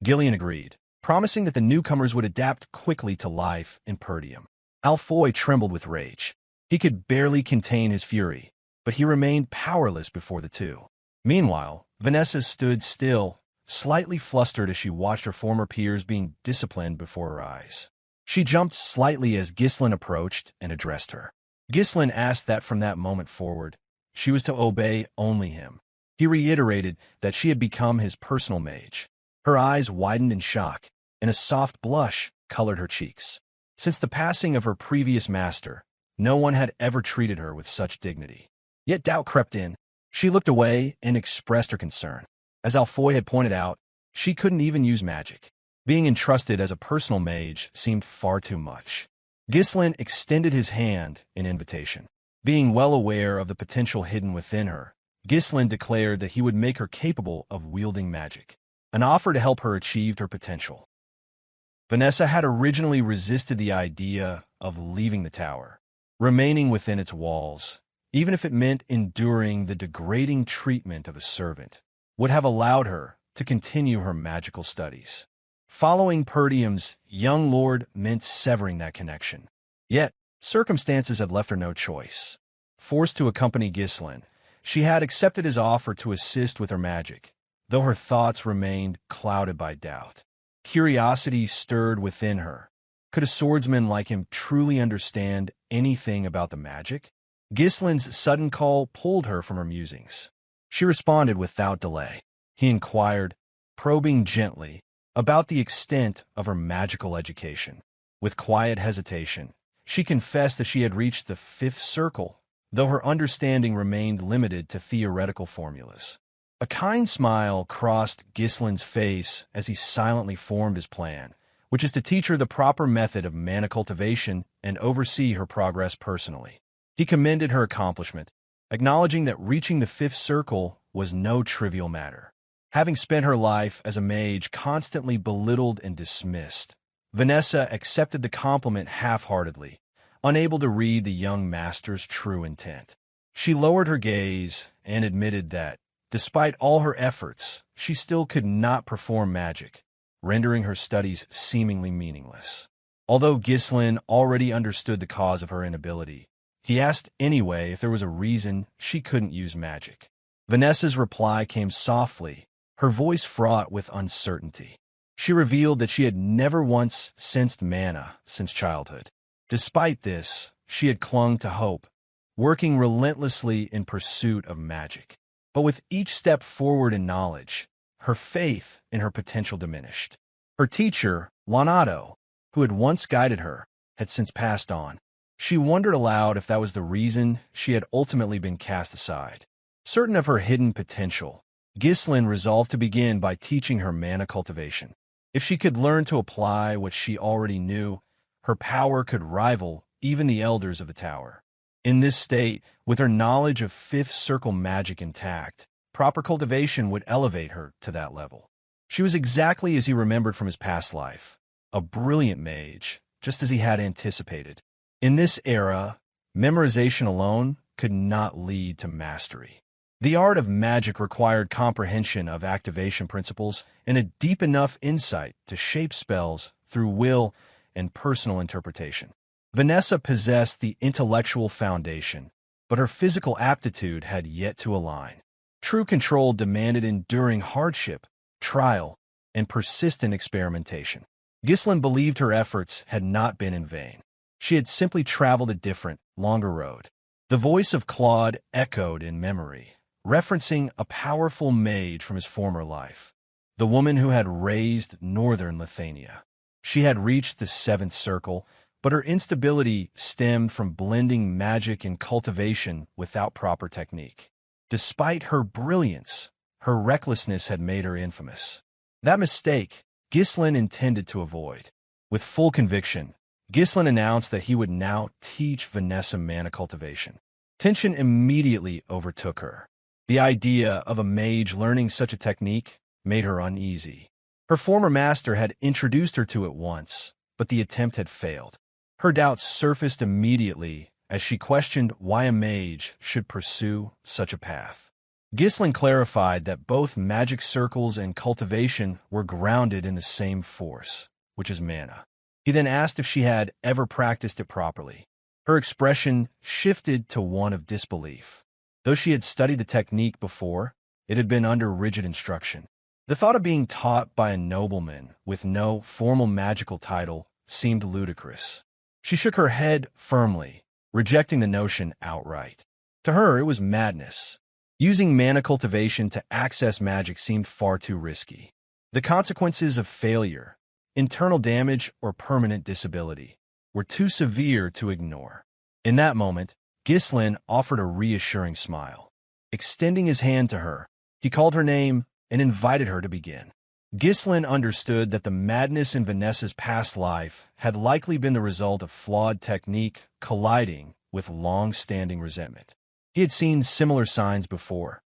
Gillion agreed, promising that the newcomers would adapt quickly to life in Perdium. Alfoy trembled with rage. He could barely contain his fury, but he remained powerless before the two. Meanwhile, Vanessa stood still, slightly flustered as she watched her former peers being disciplined before her eyes. She jumped slightly as Ghislain approached and addressed her. Ghislain asked that from that moment forward, she was to obey only him. He reiterated that she had become his personal mage. Her eyes widened in shock, and a soft blush colored her cheeks. Since the passing of her previous master, no one had ever treated her with such dignity. Yet doubt crept in. She looked away and expressed her concern. As Alfoy had pointed out, she couldn't even use magic. Being entrusted as a personal mage seemed far too much. Ghislain extended his hand in invitation. Being well aware of the potential hidden within her, Ghislain declared that he would make her capable of wielding magic, an offer to help her achieve her potential. Vanessa had originally resisted the idea of leaving the tower, remaining within its walls, even if it meant enduring the degrading treatment of a servant, would have allowed her to continue her magical studies. Following Perdium's young lord meant severing that connection. Yet, circumstances had left her no choice. Forced to accompany Ghislain, she had accepted his offer to assist with her magic, though her thoughts remained clouded by doubt. Curiosity stirred within her. Could a swordsman like him truly understand anything about the magic? Ghislain's sudden call pulled her from her musings. She responded without delay. He inquired, probing gently, about the extent of her magical education. With quiet hesitation, she confessed that she had reached the 5th circle, though her understanding remained limited to theoretical formulas. A kind smile crossed Ghislain's face as he silently formed his plan, which is to teach her the proper method of mana cultivation and oversee her progress personally. He commended her accomplishment, acknowledging that reaching the fifth circle was no trivial matter. Having spent her life as a mage constantly belittled and dismissed, Vanessa accepted the compliment half-heartedly, unable to read the young master's true intent. She lowered her gaze and admitted that, despite all her efforts, she still could not perform magic, rendering her studies seemingly meaningless. Although Ghislain already understood the cause of her inability, he asked anyway if there was a reason she couldn't use magic. Vanessa's reply came softly, her voice fraught with uncertainty. She revealed that she had never once sensed mana since childhood. Despite this, she had clung to hope, working relentlessly in pursuit of magic. But with each step forward in knowledge, her faith in her potential diminished. Her teacher, Leonardo, who had once guided her, had since passed on. She wondered aloud if that was the reason she had ultimately been cast aside. Certain of her hidden potential, Ghislain resolved to begin by teaching her mana cultivation. If she could learn to apply what she already knew, her power could rival even the elders of the tower. In this state, with her knowledge of fifth circle magic intact, proper cultivation would elevate her to that level. She was exactly as he remembered from his past life, a brilliant mage, just as he had anticipated. In this era, memorization alone could not lead to mastery. The art of magic required comprehension of activation principles and a deep enough insight to shape spells through will and personal interpretation. Vanessa possessed the intellectual foundation, but her physical aptitude had yet to align. True control demanded enduring hardship, trial, and persistent experimentation. Ghislain believed her efforts had not been in vain. She had simply traveled a different, longer road. The voice of Claude echoed in memory, referencing a powerful mage from his former life, the woman who had raised northern Lithuania. She had reached the seventh circle, but her instability stemmed from blending magic and cultivation without proper technique. Despite her brilliance, her recklessness had made her infamous. That mistake, Ghislain intended to avoid. With full conviction, Ghislain announced that he would now teach Vanessa mana cultivation. Tension immediately overtook her. The idea of a mage learning such a technique made her uneasy. Her former master had introduced her to it once, but the attempt had failed. Her doubts surfaced immediately as she questioned why a mage should pursue such a path. Ghislain clarified that both magic circles and cultivation were grounded in the same force, which is mana. He then asked if she had ever practiced it properly. Her expression shifted to one of disbelief. Though she had studied the technique before, it had been under rigid instruction. The thought of being taught by a nobleman with no formal magical title seemed ludicrous. She shook her head firmly, rejecting the notion outright. To her, it was madness. Using mana cultivation to access magic seemed far too risky. The consequences of failure, internal damage, or permanent disability were too severe to ignore. In that moment, Ghislain offered a reassuring smile. Extending his hand to her, he called her name and invited her to begin. Ghislain understood that the madness in Vanessa's past life had likely been the result of flawed technique colliding with long-standing resentment. He had seen similar signs before.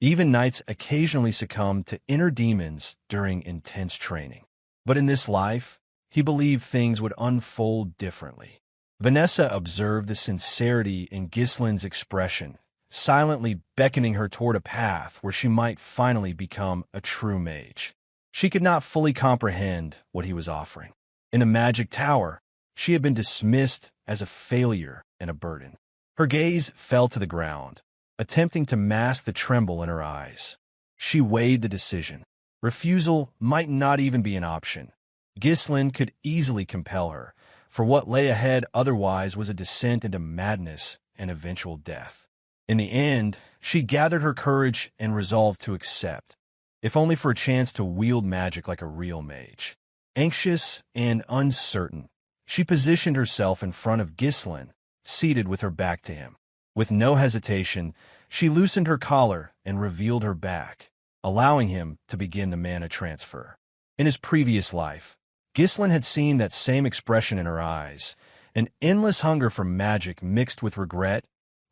Even knights occasionally succumbed to inner demons during intense training. But in this life, he believed things would unfold differently. Vanessa observed the sincerity in Ghislain's expression, silently beckoning her toward a path where she might finally become a true mage. She could not fully comprehend what he was offering. In a magic tower, she had been dismissed as a failure and a burden. Her gaze fell to the ground, attempting to mask the tremble in her eyes. She weighed the decision. Refusal might not even be an option. Ghislain could easily compel her, for what lay ahead otherwise was a descent into madness and eventual death. In the end, she gathered her courage and resolved to accept, if only for a chance to wield magic like a real mage. Anxious and uncertain, she positioned herself in front of Ghislain, seated with her back to him. With no hesitation, she loosened her collar and revealed her back, allowing him to begin the mana transfer. In his previous life, Ghislain had seen that same expression in her eyes, an endless hunger for magic mixed with regret,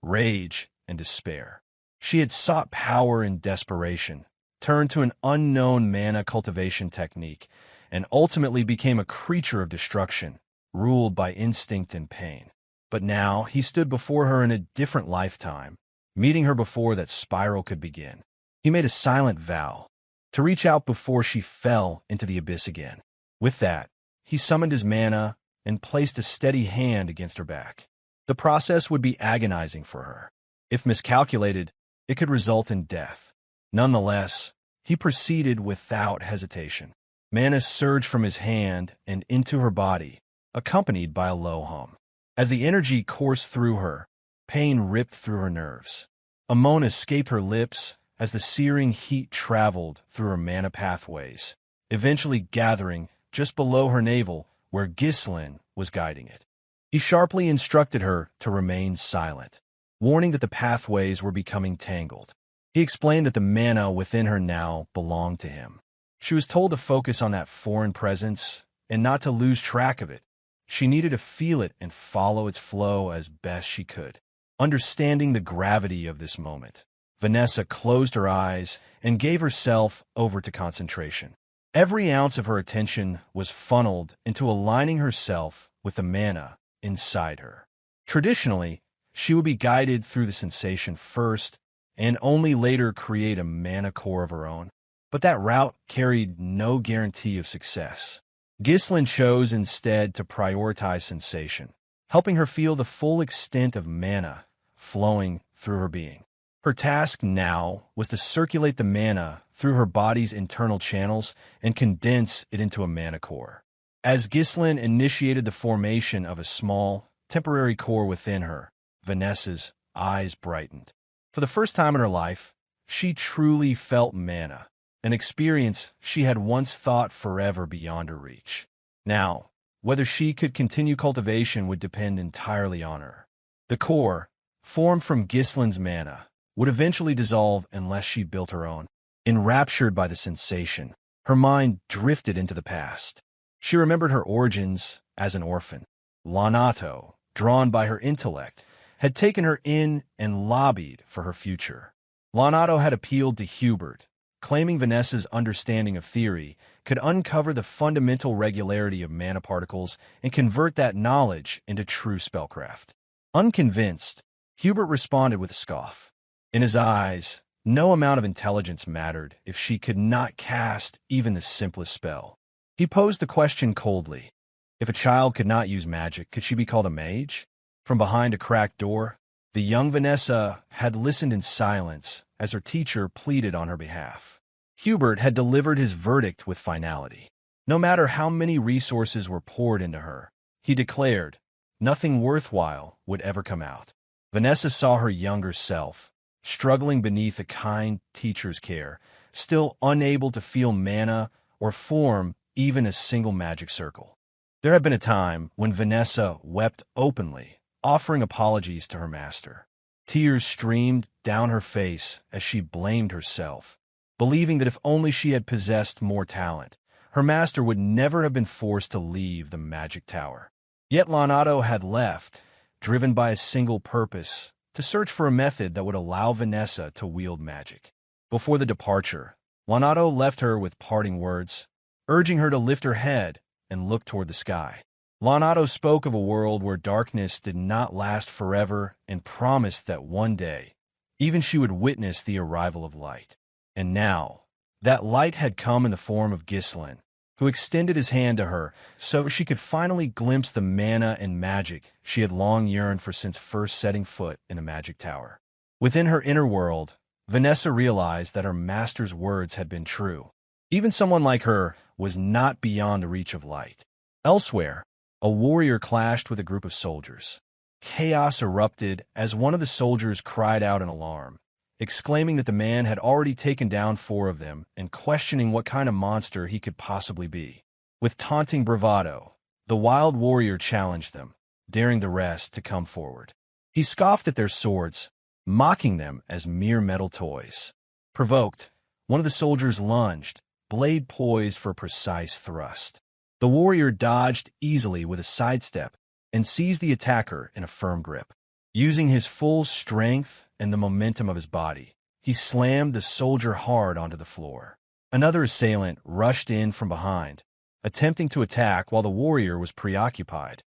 rage, and despair. She had sought power in desperation, turned to an unknown mana cultivation technique, and ultimately became a creature of destruction, ruled by instinct and pain. But now he stood before her in a different lifetime, meeting her before that spiral could begin. He made a silent vow to reach out before she fell into the abyss again. With that, he summoned his mana and placed a steady hand against her back. The process would be agonizing for her. If miscalculated, it could result in death. Nonetheless, he proceeded without hesitation. Mana surged from his hand and into her body, accompanied by a low hum. As the energy coursed through her, pain ripped through her nerves. A moan escaped her lips as the searing heat traveled through her mana pathways, eventually gathering just below her navel where Ghislain was guiding it. He sharply instructed her to remain silent, warning that the pathways were becoming tangled. He explained that the mana within her now belonged to him. She was told to focus on that foreign presence and not to lose track of it. She needed to feel it and follow its flow as best she could. Understanding the gravity of this moment, Vanessa closed her eyes and gave herself over to concentration. Every ounce of her attention was funneled into aligning herself with the mana inside her. Traditionally, she would be guided through the sensation first and only later create a mana core of her own. But that route carried no guarantee of success. Ghislain chose instead to prioritize sensation, helping her feel the full extent of mana flowing through her being. Her task now was to circulate the mana through her body's internal channels and condense it into a mana core. As Ghislain initiated the formation of a small, temporary core within her, Vanessa's eyes brightened. For the first time in her life, she truly felt mana, an experience she had once thought forever beyond her reach. Now, whether she could continue cultivation would depend entirely on her. The core, formed from Ghislain's mana, would eventually dissolve unless she built her own. Enraptured by the sensation, her mind drifted into the past. She remembered her origins as an orphan. Lonato, drawn by her intellect, had taken her in and lobbied for her future. Lonato had appealed to Hubert, claiming Vanessa's understanding of theory could uncover the fundamental regularity of mana particles and convert that knowledge into true spellcraft. Unconvinced, Hubert responded with a scoff. In his eyes, no amount of intelligence mattered if she could not cast even the simplest spell. He posed the question coldly. If a child could not use magic, could she be called a mage? From behind a cracked door, the young Vanessa had listened in silence as her teacher pleaded on her behalf. Hubert had delivered his verdict with finality. No matter how many resources were poured into her, he declared, nothing worthwhile would ever come out. Vanessa saw her younger self, struggling beneath a kind teacher's care, still unable to feel mana or form even a single magic circle. There had been a time when Vanessa wept openly, offering apologies to her master. Tears streamed down her face as she blamed herself, believing that if only she had possessed more talent, her master would never have been forced to leave the magic tower. Yet Lonato had left, driven by a single purpose, to search for a method that would allow Vanessa to wield magic. Before the departure, Lonato left her with parting words, urging her to lift her head and look toward the sky. Lonato spoke of a world where darkness did not last forever and promised that one day, even she would witness the arrival of light. And now, that light had come in the form of Ghislain, who extended his hand to her so she could finally glimpse the mana and magic she had long yearned for since first setting foot in a magic tower. Within her inner world, Vanessa realized that her master's words had been true. Even someone like her was not beyond the reach of light. Elsewhere, a warrior clashed with a group of soldiers. Chaos erupted as one of the soldiers cried out in alarm, exclaiming that the man had already taken down 4 of them and questioning what kind of monster he could possibly be. With taunting bravado, the wild warrior challenged them, daring the rest to come forward. He scoffed at their swords, mocking them as mere metal toys. Provoked, One of the soldiers lunged, blade poised for a precise thrust. The warrior dodged easily with a sidestep and seized the attacker in a firm grip. Using his full strength and the momentum of his body, he slammed the soldier hard onto the floor. Another assailant rushed in from behind, attempting to attack while the warrior was preoccupied.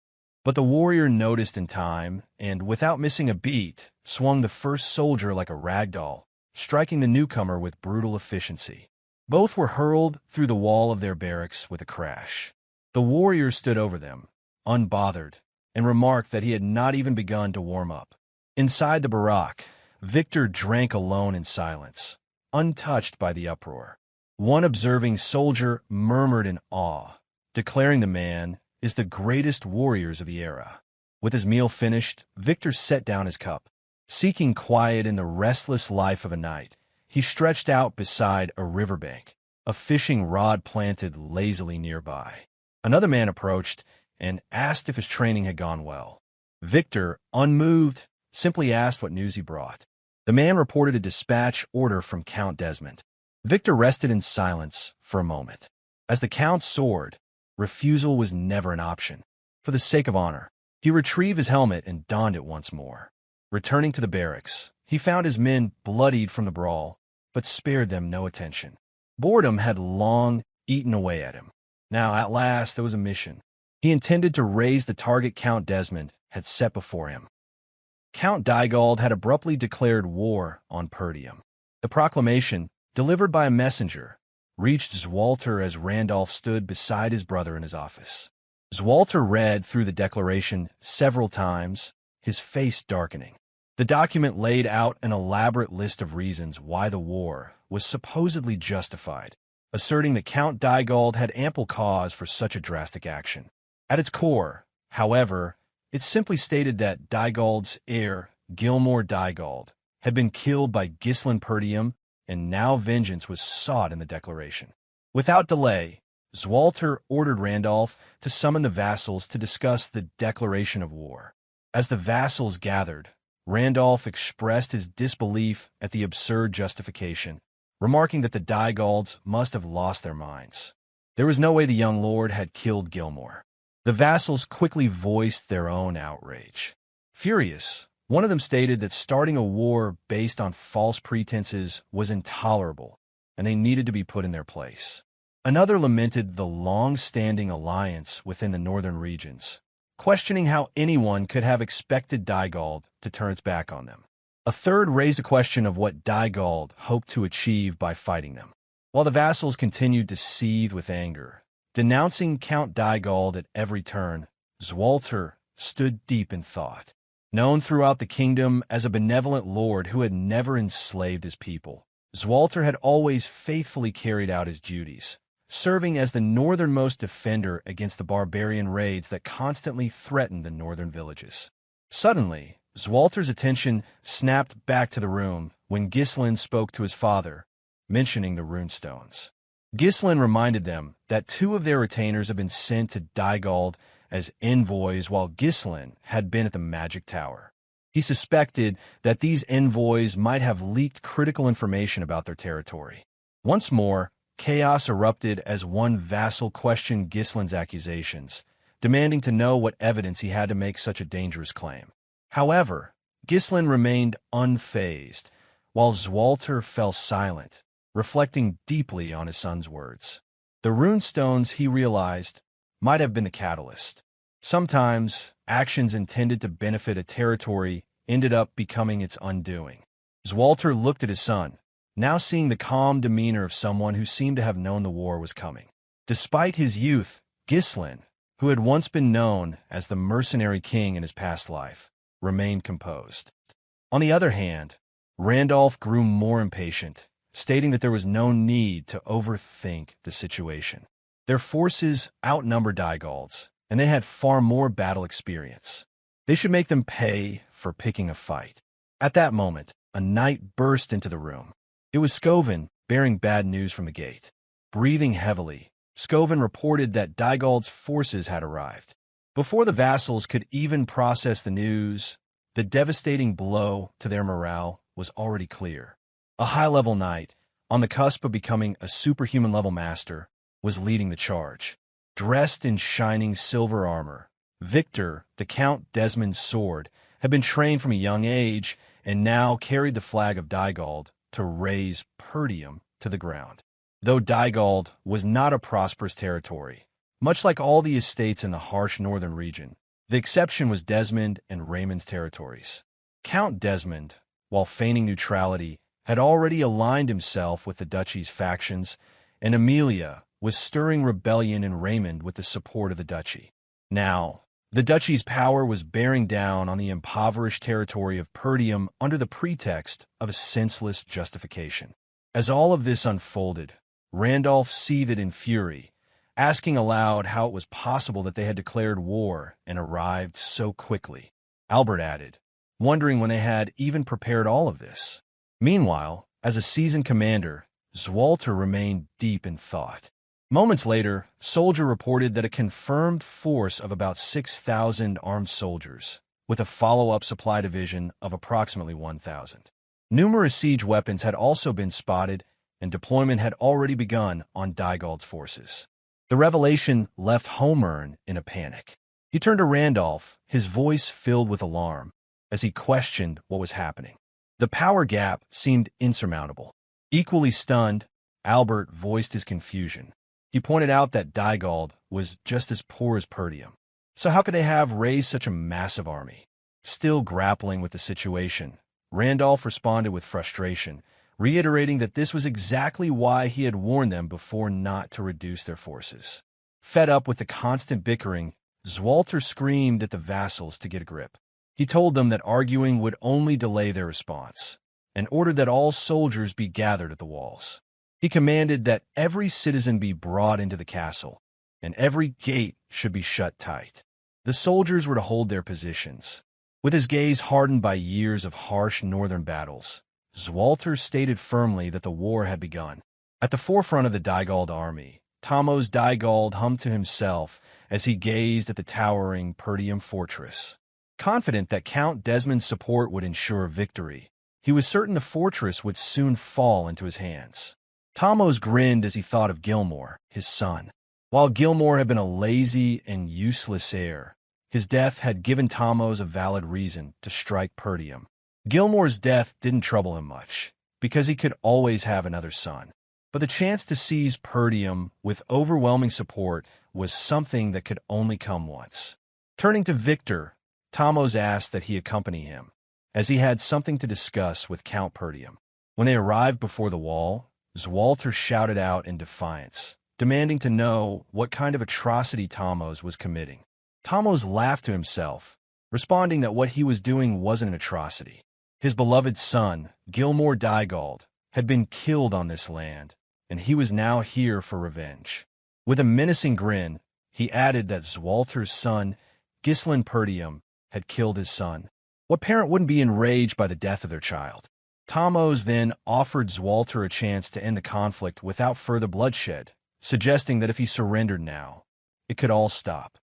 But the warrior noticed in time and, without missing a beat, swung the first soldier like a ragdoll, striking the newcomer with brutal efficiency. Both were hurled through the wall of their barracks with a crash. The warrior stood over them, unbothered, and remarked that he had not even begun to warm up. Inside the barack, Victor drank alone in silence, untouched by the uproar. One observing soldier murmured in awe, declaring the man is the greatest warriors of the era. With his meal finished, Victor set down his cup. Seeking quiet in the restless life of a night, he stretched out beside a riverbank, a fishing rod planted lazily nearby. Another man approached and asked if his training had gone well. Victor, unmoved, simply asked what news he brought. The man reported a dispatch order from Count Desmond. Victor rested in silence for a moment. As the Count soared, refusal was never an option. For the sake of honor, he retrieved his helmet and donned it once more. Returning to the barracks, he found his men bloodied from the brawl, but spared them no attention. Boredom had long eaten away at him. Now, at last, there was a mission. He intended to raise the target Count Desmond had set before him. Count Dygald had abruptly declared war on Perdium. The proclamation, delivered by a messenger, reached Swalter as Randolph stood beside his brother in his office. Swalter read through the declaration several times, his face darkening. The document laid out an elaborate list of reasons why the war was supposedly justified, asserting that Count Dygald had ample cause for such a drastic action. At its core, however, it simply stated that Dygald's heir, Gilmore Dygald, had been killed by Ghislain Perdium, and now vengeance was sought in the declaration. Without delay, Swalter ordered Randolph to summon the vassals to discuss the declaration of war. As the vassals gathered, Randolph expressed his disbelief at the absurd justification, remarking that the Dygalds must have lost their minds. There was no way the young lord had killed Gilmore. The vassals quickly voiced their own outrage. Furious, one of them stated that starting a war based on false pretenses was intolerable, and they needed to be put in their place. Another lamented the long-standing alliance within the northern regions, questioning how anyone could have expected Dygald to turn its back on them. A third raised the question of what Dygald hoped to achieve by fighting them. While the vassals continued to seethe with anger, denouncing Count Dygald at every turn, Swalter stood deep in thought. Known throughout the kingdom as a benevolent lord who had never enslaved his people, Swalter had always faithfully carried out his duties, serving as the northernmost defender against the barbarian raids that constantly threatened the northern villages. Suddenly, Swalter's attention snapped back to the room when Ghislain spoke to his father, mentioning the runestones. Ghislain reminded them that 2 of their retainers had been sent to Dygald as envoys while Ghislain had been at the magic tower. He suspected that these envoys might have leaked critical information about their territory. Once more, chaos erupted as one vassal questioned Ghislain's accusations, demanding to know what evidence he had to make such a dangerous claim. However, Ghislain remained unfazed, while Swalter fell silent, reflecting deeply on his son's words. The runestones, he realized, might have been the catalyst. Sometimes, actions intended to benefit a territory ended up becoming its undoing. Swalter looked at his son, now seeing the calm demeanor of someone who seemed to have known the war was coming. Despite his youth, Ghislain, who had once been known as the Mercenary King in his past life, remained composed. On the other hand, Randolph grew more impatient, stating that there was no need to overthink the situation. Their forces outnumbered Dygald's, and they had far more battle experience. They should make them pay for picking a fight. At that moment, a knight burst into the room. It was Scoven, bearing bad news from the gate. Breathing heavily, Scoven reported that Dygald's forces had arrived. Before the vassals could even process the news, the devastating blow to their morale was already clear. A high-level knight, on the cusp of becoming a superhuman-level master, was leading the charge. Dressed in shining silver armor, Victor, the Count Desmond's sword, had been trained from a young age and now carried the flag of Dygald to raise Perdium to the ground. Though Dygald was not a prosperous territory, much like all the estates in the harsh northern region, the exception was Desmond and Raymond's territories. Count Desmond, while feigning neutrality, had already aligned himself with the duchy's factions, and Amelia was stirring rebellion in Raymond with the support of the duchy. Now, the duchy's power was bearing down on the impoverished territory of Perdium under the pretext of a senseless justification. As all of this unfolded, Randolph seethed in fury, asking aloud how it was possible that they had declared war and arrived so quickly. Albert added, wondering when they had even prepared all of this. Meanwhile, as a seasoned commander, Swalter remained deep in thought. Moments later, Soldier reported that a confirmed force of about 6,000 armed soldiers, with a follow-up supply division of approximately 1,000. Numerous siege weapons had also been spotted, and deployment had already begun on Dygald's forces. The revelation left Homern in a panic. He turned to Randolph, his voice filled with alarm, as he questioned what was happening. The power gap seemed insurmountable. Equally stunned, Albert voiced his confusion. He pointed out that Dygald was just as poor as Perdium. So how could they have raised such a massive army? Still grappling with the situation, Randolph responded with frustration, reiterating that this was exactly why he had warned them before not to reduce their forces. Fed up with the constant bickering, Swalter screamed at the vassals to get a grip. He told them that arguing would only delay their response, and ordered that all soldiers be gathered at the walls. He commanded that every citizen be brought into the castle, and every gate should be shut tight. The soldiers were to hold their positions. With his gaze hardened by years of harsh northern battles, Swalter stated firmly that the war had begun. At the forefront of the Dygald army, Thamos Dygald hummed to himself as he gazed at the towering Perdium fortress. Confident that Count Desmond's support would ensure victory, he was certain the fortress would soon fall into his hands. Thamos grinned as he thought of Gilmore, his son. While Gilmore had been a lazy and useless heir, his death had given Thamos a valid reason to strike Perdium. Gilmore's death didn't trouble him much, because he could always have another son. But the chance to seize Perdium with overwhelming support was something that could only come once. Turning to Victor, Thamos asked that he accompany him, as he had something to discuss with Count Perdium. When they arrived before the wall, Swalter shouted out in defiance, demanding to know what kind of atrocity Thamos was committing. Thamos laughed to himself, responding that what he was doing wasn't an atrocity. His beloved son, Gilmore Dygald, had been killed on this land, and he was now here for revenge. With a menacing grin, he added that Swalter's son, Ghislain Perdium, had killed his son. What parent wouldn't be enraged by the death of their child? Thamos then offered Swalter a chance to end the conflict without further bloodshed, suggesting that if he surrendered now, it could all stop.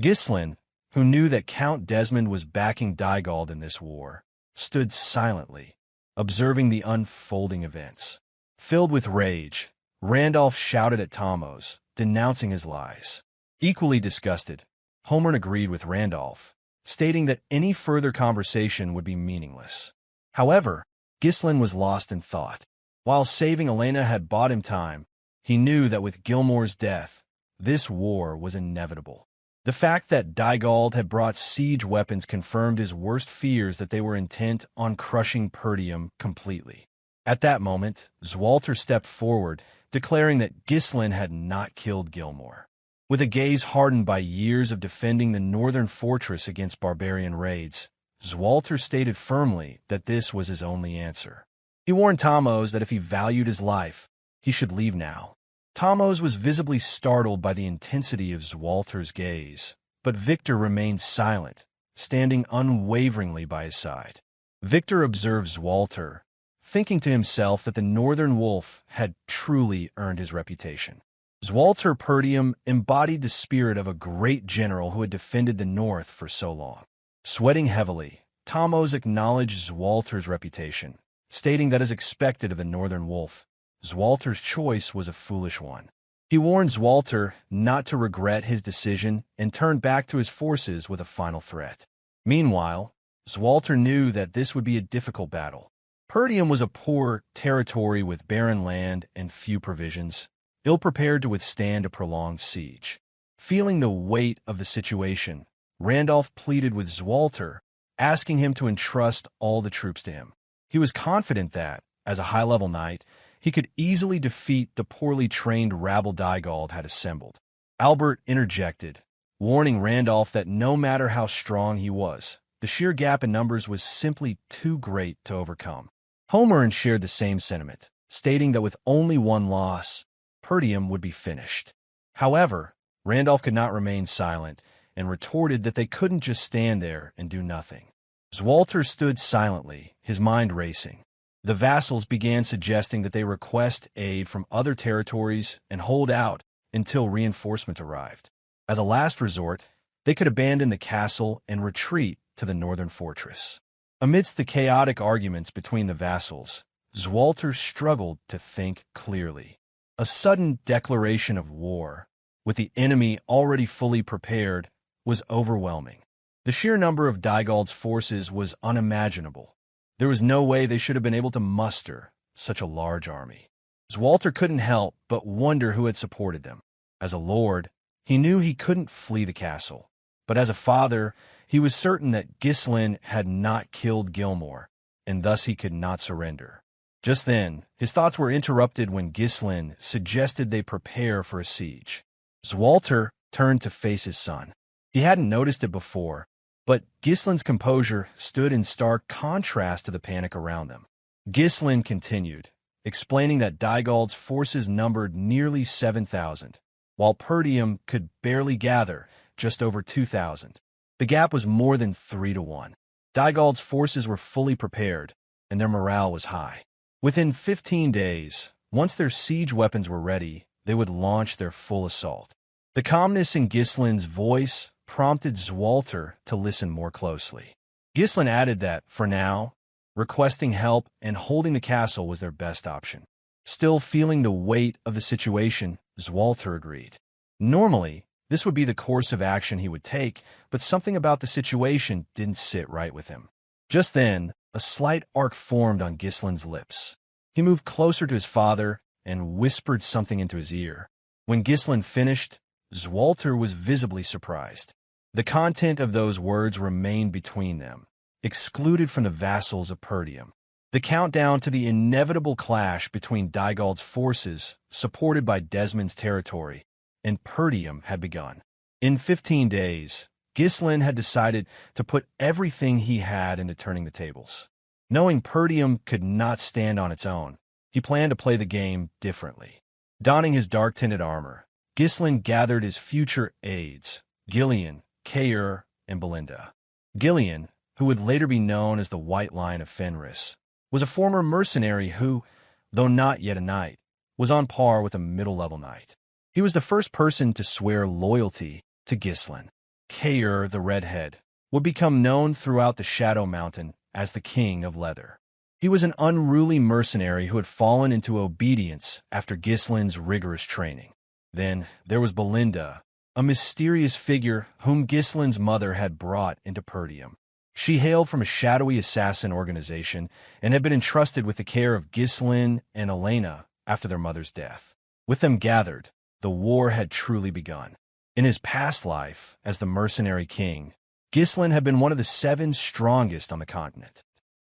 Ghislain, who knew that Count Desmond was backing Dygald in this war, stood silently, observing the unfolding events. Filled with rage, Randolph shouted at Thamos, denouncing his lies. Equally disgusted, Homern agreed with Randolph, stating that any further conversation would be meaningless. However, Ghislain was lost in thought. While saving Elena had bought him time, he knew that with Gilmore's death, this war was inevitable. The fact that Dygald had brought siege weapons confirmed his worst fears that they were intent on crushing Perdium completely. At that moment, Swalter stepped forward, declaring that Ghislain had not killed Gilmore. With a gaze hardened by years of defending the northern fortress against barbarian raids, Swalter stated firmly that this was his only answer. He warned Thamos that if he valued his life, he should leave now. Thamos was visibly startled by the intensity of Swalter's gaze, but Victor remained silent, standing unwaveringly by his side. Victor observed Swalter, thinking to himself that the Northern Wolf had truly earned his reputation. Swalter Perdium embodied the spirit of a great general who had defended the North for so long. Sweating heavily, Thamos acknowledged Swalter's reputation, stating that as expected of the Northern Wolf, Swalter's choice was a foolish one. He warned Swalter not to regret his decision and turned back to his forces with a final threat. Meanwhile, Swalter knew that this would be a difficult battle. Perdium was a poor territory with barren land and few provisions, ill-prepared to withstand a prolonged siege. Feeling the weight of the situation, Randolph pleaded with Swalter, asking him to entrust all the troops to him. He was confident that, as a high-level knight, he could easily defeat the poorly trained rabble Dygald had assembled. Albert interjected, warning Randolph that no matter how strong he was, the sheer gap in numbers was simply too great to overcome. Homer shared the same sentiment, stating that with only one loss, Perdium would be finished. However, Randolph could not remain silent and retorted that they couldn't just stand there and do nothing. Swalter stood silently, his mind racing. The vassals began suggesting that they request aid from other territories and hold out until reinforcement arrived. As a last resort, they could abandon the castle and retreat to the northern fortress. Amidst the chaotic arguments between the vassals, Swalter struggled to think clearly. A sudden declaration of war, with the enemy already fully prepared, was overwhelming. The sheer number of Dygald's forces was unimaginable. There was no way they should have been able to muster such a large army. Swalter couldn't help but wonder who had supported them. As a lord, he knew he couldn't flee the castle, but as a father, he was certain that Ghislain had not killed Gilmore, and thus he could not surrender. Just then, his thoughts were interrupted when Ghislain suggested they prepare for a siege. Swalter turned to face his son. He hadn't noticed it before, but Ghislain's composure stood in stark contrast to the panic around them. Ghislain continued, explaining that Dygald's forces numbered nearly 7,000, while Perdium could barely gather just over 2,000. The gap was more than 3 to 1. Dygald's forces were fully prepared, and their morale was high. Within 15 days, once their siege weapons were ready, they would launch their full assault. The calmness in Ghislain's voice prompted Swalter to listen more closely. Ghislain added that, for now, requesting help and holding the castle was their best option. Still feeling the weight of the situation, Swalter agreed. Normally, this would be the course of action he would take, but something about the situation didn't sit right with him. Just then, a slight arc formed on Ghislain's lips. He moved closer to his father and whispered something into his ear. When Ghislain finished, Swalter was visibly surprised. The content of those words remained between them, excluded from the vassals of Perdium. The countdown to the inevitable clash between Dygald's forces, supported by Desmond's territory, and Perdium had begun. In 15 days, Ghislain had decided to put everything he had into turning the tables. Knowing Perdium could not stand on its own, he planned to play the game differently. Donning his dark-tinted armor, Ghislain gathered his future aides, Gillion, Kaor, and Belinda. Gillion, who would later be known as the White Lion of Fenris, was a former mercenary who, though not yet a knight, was on par with a middle-level knight. He was the first person to swear loyalty to Ghislain. Kaor, the Redhead, would become known throughout the Shadow Mountain as the King of Leather. He was an unruly mercenary who had fallen into obedience after Ghislain's rigorous training. Then there was Belinda, a mysterious figure whom Ghislain's mother had brought into Perdium. She hailed from a shadowy assassin organization and had been entrusted with the care of Ghislain and Elena after their mother's death. With them gathered, the war had truly begun. In his past life as the Mercenary King, Ghislain had been one of the 7 strongest on the continent.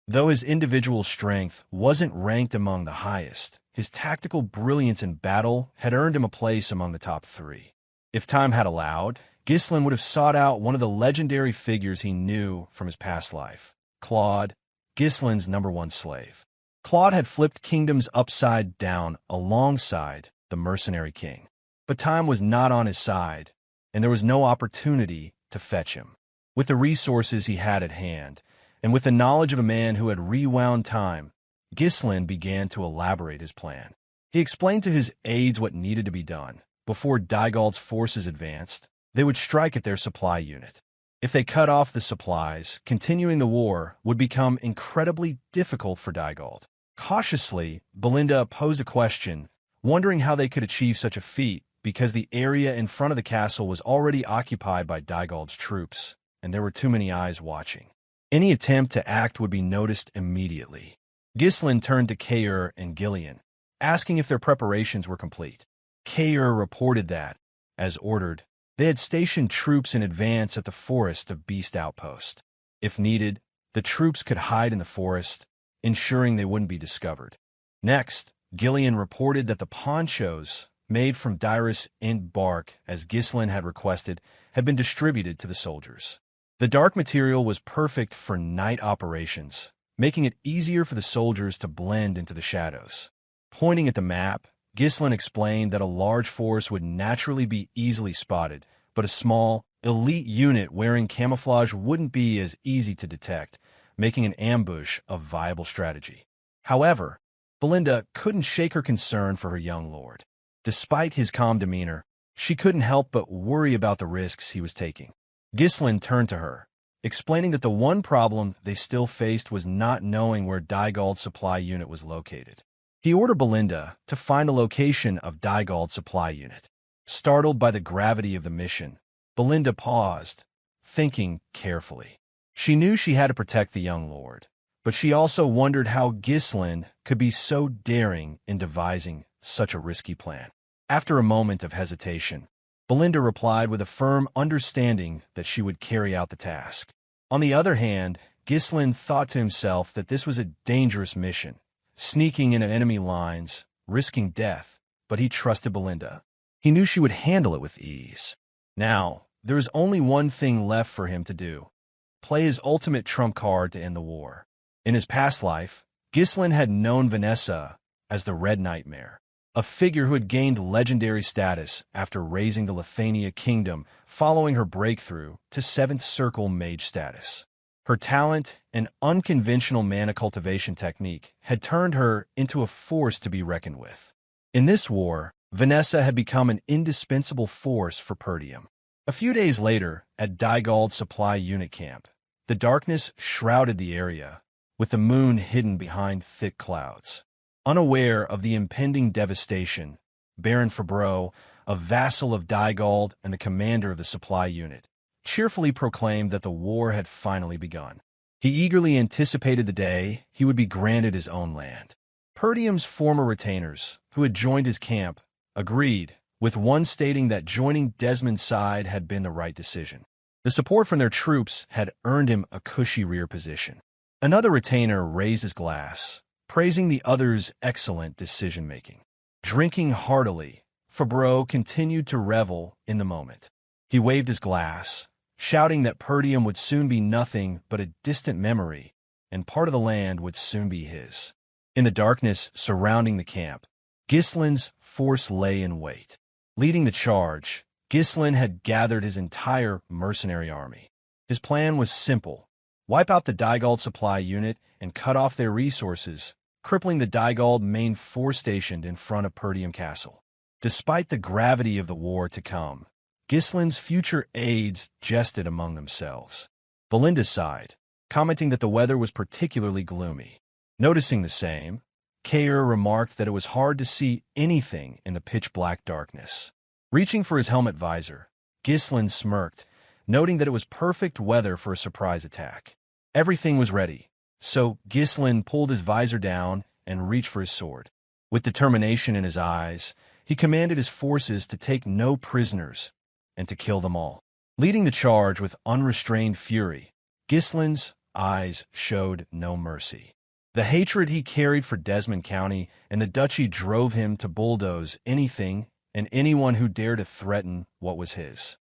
Though his individual strength wasn't ranked among the highest, his tactical brilliance in battle had earned him a place among the top 3. If time had allowed, Ghislain would have sought out one of the legendary figures he knew from his past life, Claude, Ghislain's #1 slave. Claude had flipped kingdoms upside down alongside the Mercenary King. But time was not on his side, and there was no opportunity to fetch him. With the resources he had at hand, and with the knowledge of a man who had rewound time, Ghislain began to elaborate his plan. He explained to his aides what needed to be done. Before Dygald's forces advanced, they would strike at their supply unit. If they cut off the supplies, continuing the war would become incredibly difficult for Dygald. Cautiously, Belinda posed a question, wondering how they could achieve such a feat because the area in front of the castle was already occupied by Dygald's troops, and there were too many eyes watching. Any attempt to act would be noticed immediately. Ghislain turned to Kaor and Gillion, asking if their preparations were complete. Kaor reported that, as ordered, they had stationed troops in advance at the Forest of Beast Outpost. If needed, the troops could hide in the forest, ensuring they wouldn't be discovered. Next, Gillion reported that the ponchos, made from Dirus Ent bark as Ghislain had requested, had been distributed to the soldiers. The dark material was perfect for night operations, making it easier for the soldiers to blend into the shadows. Pointing at the map, Ghislain explained that a large force would naturally be easily spotted, but a small, elite unit wearing camouflage wouldn't be as easy to detect, making an ambush a viable strategy. However, Belinda couldn't shake her concern for her young lord. Despite his calm demeanor, she couldn't help but worry about the risks he was taking. Ghislain turned to her, explaining that the one problem they still faced was not knowing where Dygald's supply unit was located. He ordered Belinda to find the location of Dygald's supply unit. Startled by the gravity of the mission, Belinda paused, thinking carefully. She knew she had to protect the young lord, but she also wondered how Ghislain could be so daring in devising such a risky plan. After a moment of hesitation, Belinda replied with a firm understanding that she would carry out the task. On the other hand, Ghislain thought to himself that this was a dangerous mission, sneaking into enemy lines, risking death, but he trusted Belinda. He knew she would handle it with ease. Now, there was only one thing left for him to do: play his ultimate trump card to end the war. In his past life, Ghislain had known Vanessa as the Red Nightmare, a figure who had gained legendary status after raising the Lithania kingdom following her breakthrough to 7th Circle mage status. Her talent and unconventional mana cultivation technique had turned her into a force to be reckoned with. In this war, Vanessa had become an indispensable force for Perdium. A few days later, at Dygald's supply unit camp, the darkness shrouded the area, with the moon hidden behind thick clouds. Unaware of the impending devastation, Baron Fabreau, a vassal of Dygald and the commander of the supply unit, cheerfully proclaimed that the war had finally begun. He eagerly anticipated the day he would be granted his own land. Perdium's former retainers, who had joined his camp, agreed, with one stating that joining Desmond's side had been the right decision. The support from their troops had earned him a cushy rear position. Another retainer raised his glass, praising the other's excellent decision-making. Drinking heartily, Fabreau continued to revel in the moment. He waved his glass, shouting that Perdium would soon be nothing but a distant memory, and part of the land would soon be his. In the darkness surrounding the camp, Ghislain's force lay in wait. Leading the charge, Ghislain had gathered his entire mercenary army. His plan was simple: wipe out the Dygald supply unit and cut off their resources, crippling the Dygald main force stationed in front of Perdium Castle. Despite the gravity of the war to come, Ghislain's future aides jested among themselves. Belinda sighed, commenting that the weather was particularly gloomy. Noticing the same, Kaor remarked that it was hard to see anything in the pitch-black darkness. Reaching for his helmet visor, Ghislain smirked, noting that it was perfect weather for a surprise attack. Everything was ready, so Ghislain pulled his visor down and reached for his sword. With determination in his eyes, he commanded his forces to take no prisoners and to kill them all. Leading the charge with unrestrained fury, Ghislain's eyes showed no mercy. The hatred he carried for Desmon County and the duchy drove him to bulldoze anything and anyone who dared to threaten what was his.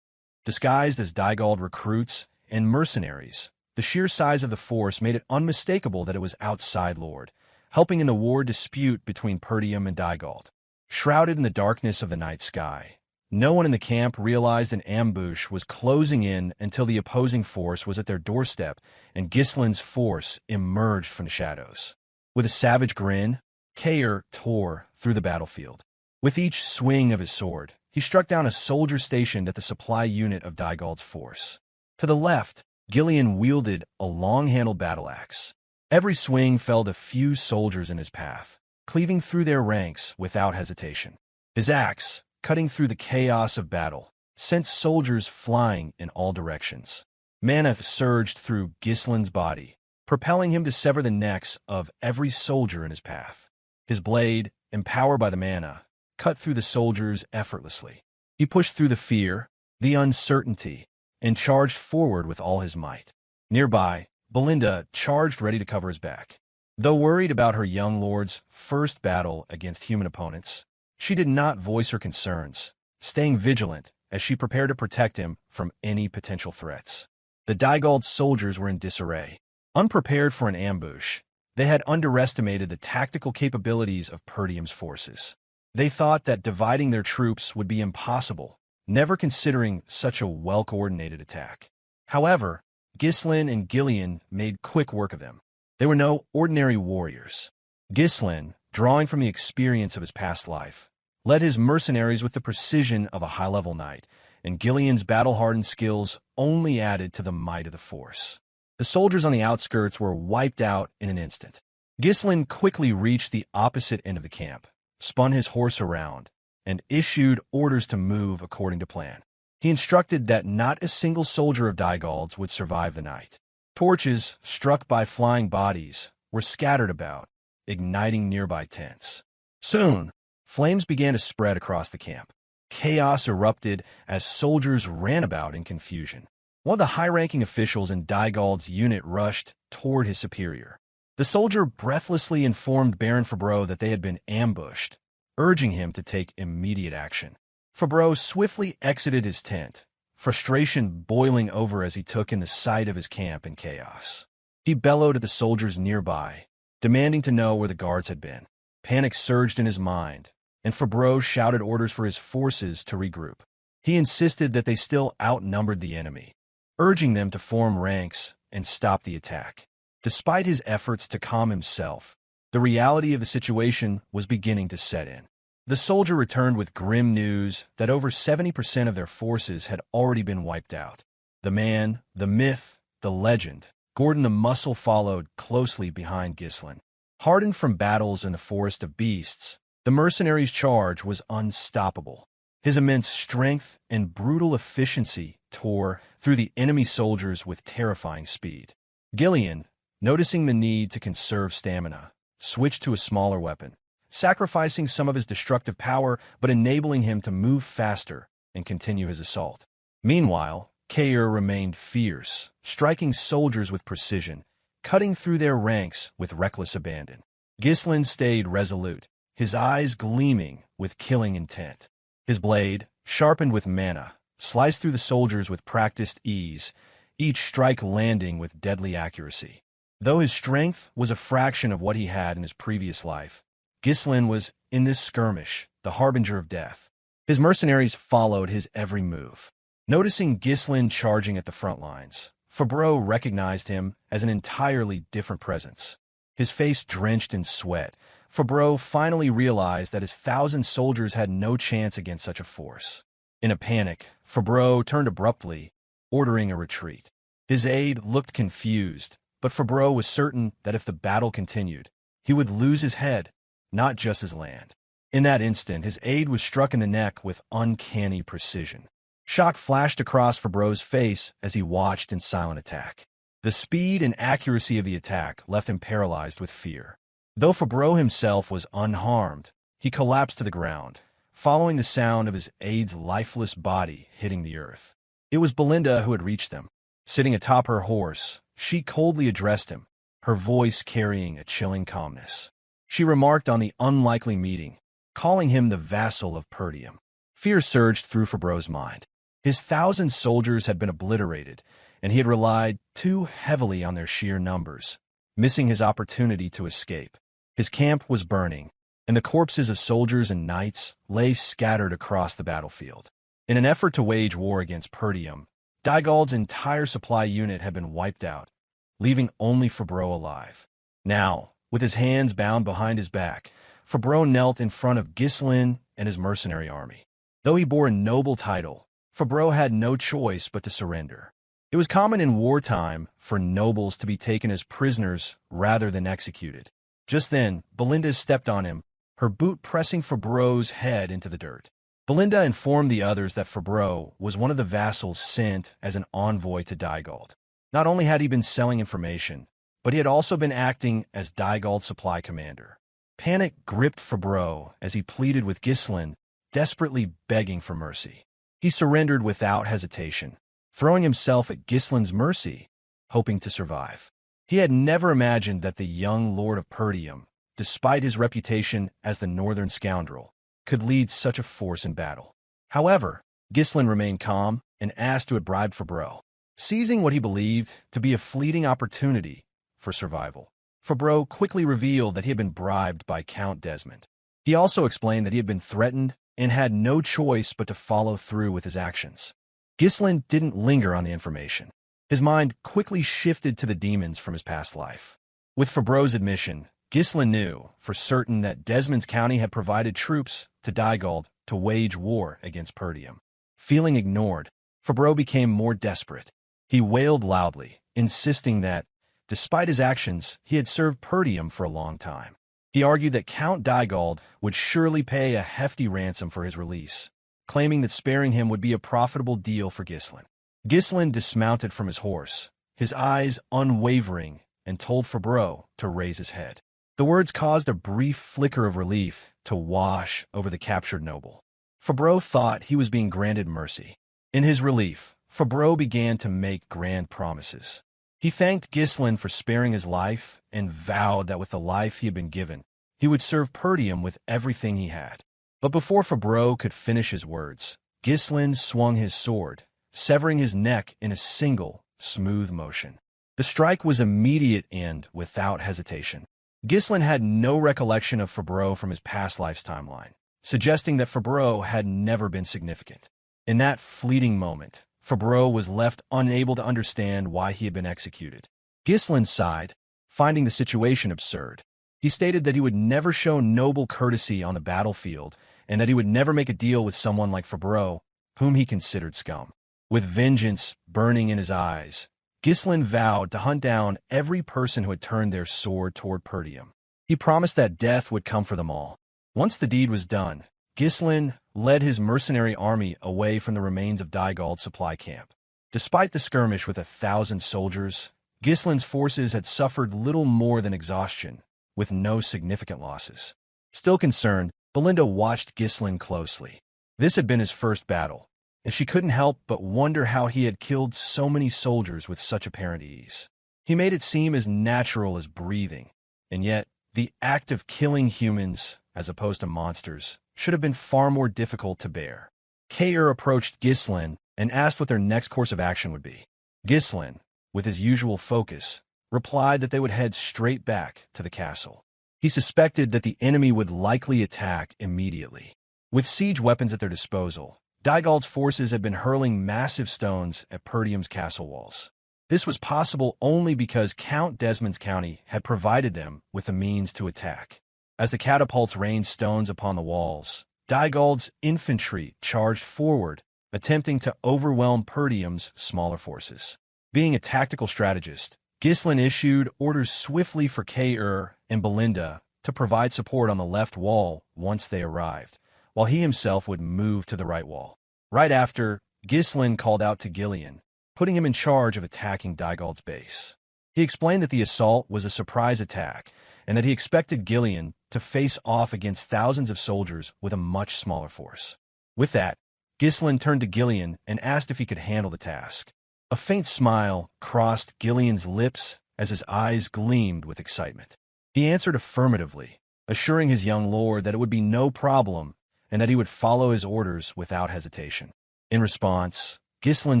Disguised as Dygald recruits and mercenaries, the sheer size of the force made it unmistakable that it was outside Lord, helping in the war dispute between Perdium and Dygald. Shrouded in the darkness of the night sky, no one in the camp realized an ambush was closing in until the opposing force was at their doorstep and Ghislain's force emerged from the shadows. With a savage grin, Kaor tore through the battlefield. With each swing of his sword, he struck down a soldier stationed at the supply unit of Dygald's force. To the left, Gillion wielded a long-handled battle axe. Every swing felled a few soldiers in his path, cleaving through their ranks without hesitation. His axe, cutting through the chaos of battle, sent soldiers flying in all directions. Mana surged through Ghislain's body, propelling him to sever the necks of every soldier in his path. His blade, empowered by the mana, cut through the soldiers effortlessly. He pushed through the fear, the uncertainty, and charged forward with all his might. Nearby, Belinda charged ready to cover his back. Though worried about her young lord's first battle against human opponents, she did not voice her concerns, staying vigilant as she prepared to protect him from any potential threats. The Dygald soldiers were in disarray. Unprepared for an ambush, they had underestimated the tactical capabilities of Perdium's forces. They thought that dividing their troops would be impossible, never considering such a well-coordinated attack. However, Ghislain and Gillion made quick work of them. They were no ordinary warriors. Ghislain, drawing from the experience of his past life, led his mercenaries with the precision of a high-level knight, and Gillion's battle-hardened skills only added to the might of the force. The soldiers on the outskirts were wiped out in an instant. Ghislain quickly reached the opposite end of the camp, spun his horse around, and issued orders to move according to plan. He instructed that not a single soldier of Dygald's would survive the night. Torches, struck by flying bodies, were scattered about, igniting nearby tents. Soon, flames began to spread across the camp. Chaos erupted as soldiers ran about in confusion. One of the high-ranking officials in Dygald's unit rushed toward his superior. The soldier breathlessly informed Baron Fabreau that they had been ambushed, urging him to take immediate action. Fabreau swiftly exited his tent, frustration boiling over as he took in the sight of his camp in chaos. He bellowed at the soldiers nearby, demanding to know where the guards had been. Panic surged in his mind, and Fabreau shouted orders for his forces to regroup. He insisted that they still outnumbered the enemy, urging them to form ranks and stop the attack. Despite his efforts to calm himself, the reality of the situation was beginning to set in. The soldier returned with grim news that over 70% of their forces had already been wiped out. The man, the myth, the legend, Gordon the Muscle followed closely behind Ghislain. Hardened from battles in the Forest of Beasts, the mercenary's charge was unstoppable. His immense strength and brutal efficiency tore through the enemy soldiers with terrifying speed. Gillion, noticing the need to conserve stamina, switched to a smaller weapon, sacrificing some of his destructive power but enabling him to move faster and continue his assault. Meanwhile, Kaor remained fierce, striking soldiers with precision, cutting through their ranks with reckless abandon. Ghislain stayed resolute, his eyes gleaming with killing intent. His blade, sharpened with mana, sliced through the soldiers with practiced ease, each strike landing with deadly accuracy. Though his strength was a fraction of what he had in his previous life, Ghislain was, in this skirmish, the harbinger of death. His mercenaries followed his every move. Noticing Ghislain charging at the front lines, Fabreau recognized him as an entirely different presence. His face drenched in sweat, Fabreau finally realized that his 1,000 soldiers had no chance against such a force. In a panic, Fabreau turned abruptly, ordering a retreat. His aide looked confused, but Fabreau was certain that if the battle continued, he would lose his head, not just his land. In that instant, his aide was struck in the neck with uncanny precision. Shock flashed across Fabreau's face as he watched in silent attack. The speed and accuracy of the attack left him paralyzed with fear. Though Fabreau himself was unharmed, he collapsed to the ground, following the sound of his aide's lifeless body hitting the earth. It was Belinda who had reached them. Sitting atop her horse, she coldly addressed him, her voice carrying a chilling calmness. She remarked on the unlikely meeting, calling him the vassal of Perdium. Fear surged through Fabreau's mind. His 1,000 soldiers had been obliterated, and he had relied too heavily on their sheer numbers, missing his opportunity to escape. His camp was burning, and the corpses of soldiers and knights lay scattered across the battlefield. In an effort to wage war against Perdium, Dygald's entire supply unit had been wiped out, leaving only Fabreau alive. Now, with his hands bound behind his back, Fabreau knelt in front of Ghislain and his mercenary army. Though he bore a noble title, Fabreau had no choice but to surrender. It was common in wartime for nobles to be taken as prisoners rather than executed. Just then, Belinda stepped on him, her boot pressing Fabreau's head into the dirt. Belinda informed the others that Fabreau was one of the vassals sent as an envoy to Dygald. Not only had he been selling information, but he had also been acting as Dygald's supply commander. Panic gripped Fabreau as he pleaded with Ghislain, desperately begging for mercy. He surrendered without hesitation, throwing himself at Ghislain's mercy, hoping to survive. He had never imagined that the young Lord of Perdium, despite his reputation as the northern scoundrel, could lead such a force in battle. However, Ghislain remained calm and asked to have bribed Fabreau, seizing what he believed to be a fleeting opportunity for survival. Fabreau quickly revealed that he had been bribed by Count Desmond. He also explained that he had been threatened and had no choice but to follow through with his actions. Ghislain didn't linger on the information. His mind quickly shifted to the demons from his past life. With Fabreau's admission, Ghislain knew for certain that Desmond County had provided troops to Dygald to wage war against Perdium. Feeling ignored, Fabreau became more desperate. He wailed loudly, insisting that, despite his actions, he had served Perdium for a long time. He argued that Count Dygald would surely pay a hefty ransom for his release, claiming that sparing him would be a profitable deal for Ghislain. Ghislain dismounted from his horse, his eyes unwavering, and told Fabreau to raise his head. The words caused a brief flicker of relief to wash over the captured noble. Fabreau thought he was being granted mercy. In his relief, Fabreau began to make grand promises. He thanked Ghislain for sparing his life and vowed that with the life he had been given, he would serve Perdium with everything he had. But before Fabreau could finish his words, Ghislain swung his sword, severing his neck in a single, smooth motion. The strike was immediate and without hesitation. Ghislain had no recollection of Fabreau from his past life's timeline, suggesting that Fabreau had never been significant. In that fleeting moment, Fabreau was left unable to understand why he had been executed. Ghislain sighed, finding the situation absurd. He stated that he would never show noble courtesy on the battlefield and that he would never make a deal with someone like Fabreau, whom he considered scum. With vengeance burning in his eyes, Ghislain vowed to hunt down every person who had turned their sword toward Perdium. He promised that death would come for them all. Once the deed was done, Ghislain led his mercenary army away from the remains of Dygald's supply camp. Despite the skirmish with 1,000 soldiers, Ghislain's forces had suffered little more than exhaustion, with no significant losses. Still concerned, Belinda watched Ghislain closely. This had been his first battle, and she couldn't help but wonder how he had killed so many soldiers with such apparent ease. He made it seem as natural as breathing, and yet the act of killing humans, as opposed to monsters, should have been far more difficult to bear. Kaor approached Ghislain and asked what their next course of action would be. Ghislain, with his usual focus, replied that they would head straight back to the castle. He suspected that the enemy would likely attack immediately. With siege weapons at their disposal, Dygald's forces had been hurling massive stones at Perdium's castle walls. This was possible only because Count Desmond County had provided them with the means to attack. As the catapults rained stones upon the walls, Dygald's infantry charged forward, attempting to overwhelm Perdium's smaller forces. Being a tactical strategist, Ghislain issued orders swiftly for Kaor and Belinda to provide support on the left wall once they arrived, while he himself would move to the right wall. Right after, Ghislain called out to Gillion, putting him in charge of attacking Dygald's base. He explained that the assault was a surprise attack, and that he expected Gillion to face off against thousands of soldiers with a much smaller force. With that, Ghislain turned to Gillion and asked if he could handle the task. A faint smile crossed Gillion's lips as his eyes gleamed with excitement. He answered affirmatively, assuring his young lord that it would be no problem and that he would follow his orders without hesitation. In response, Ghislain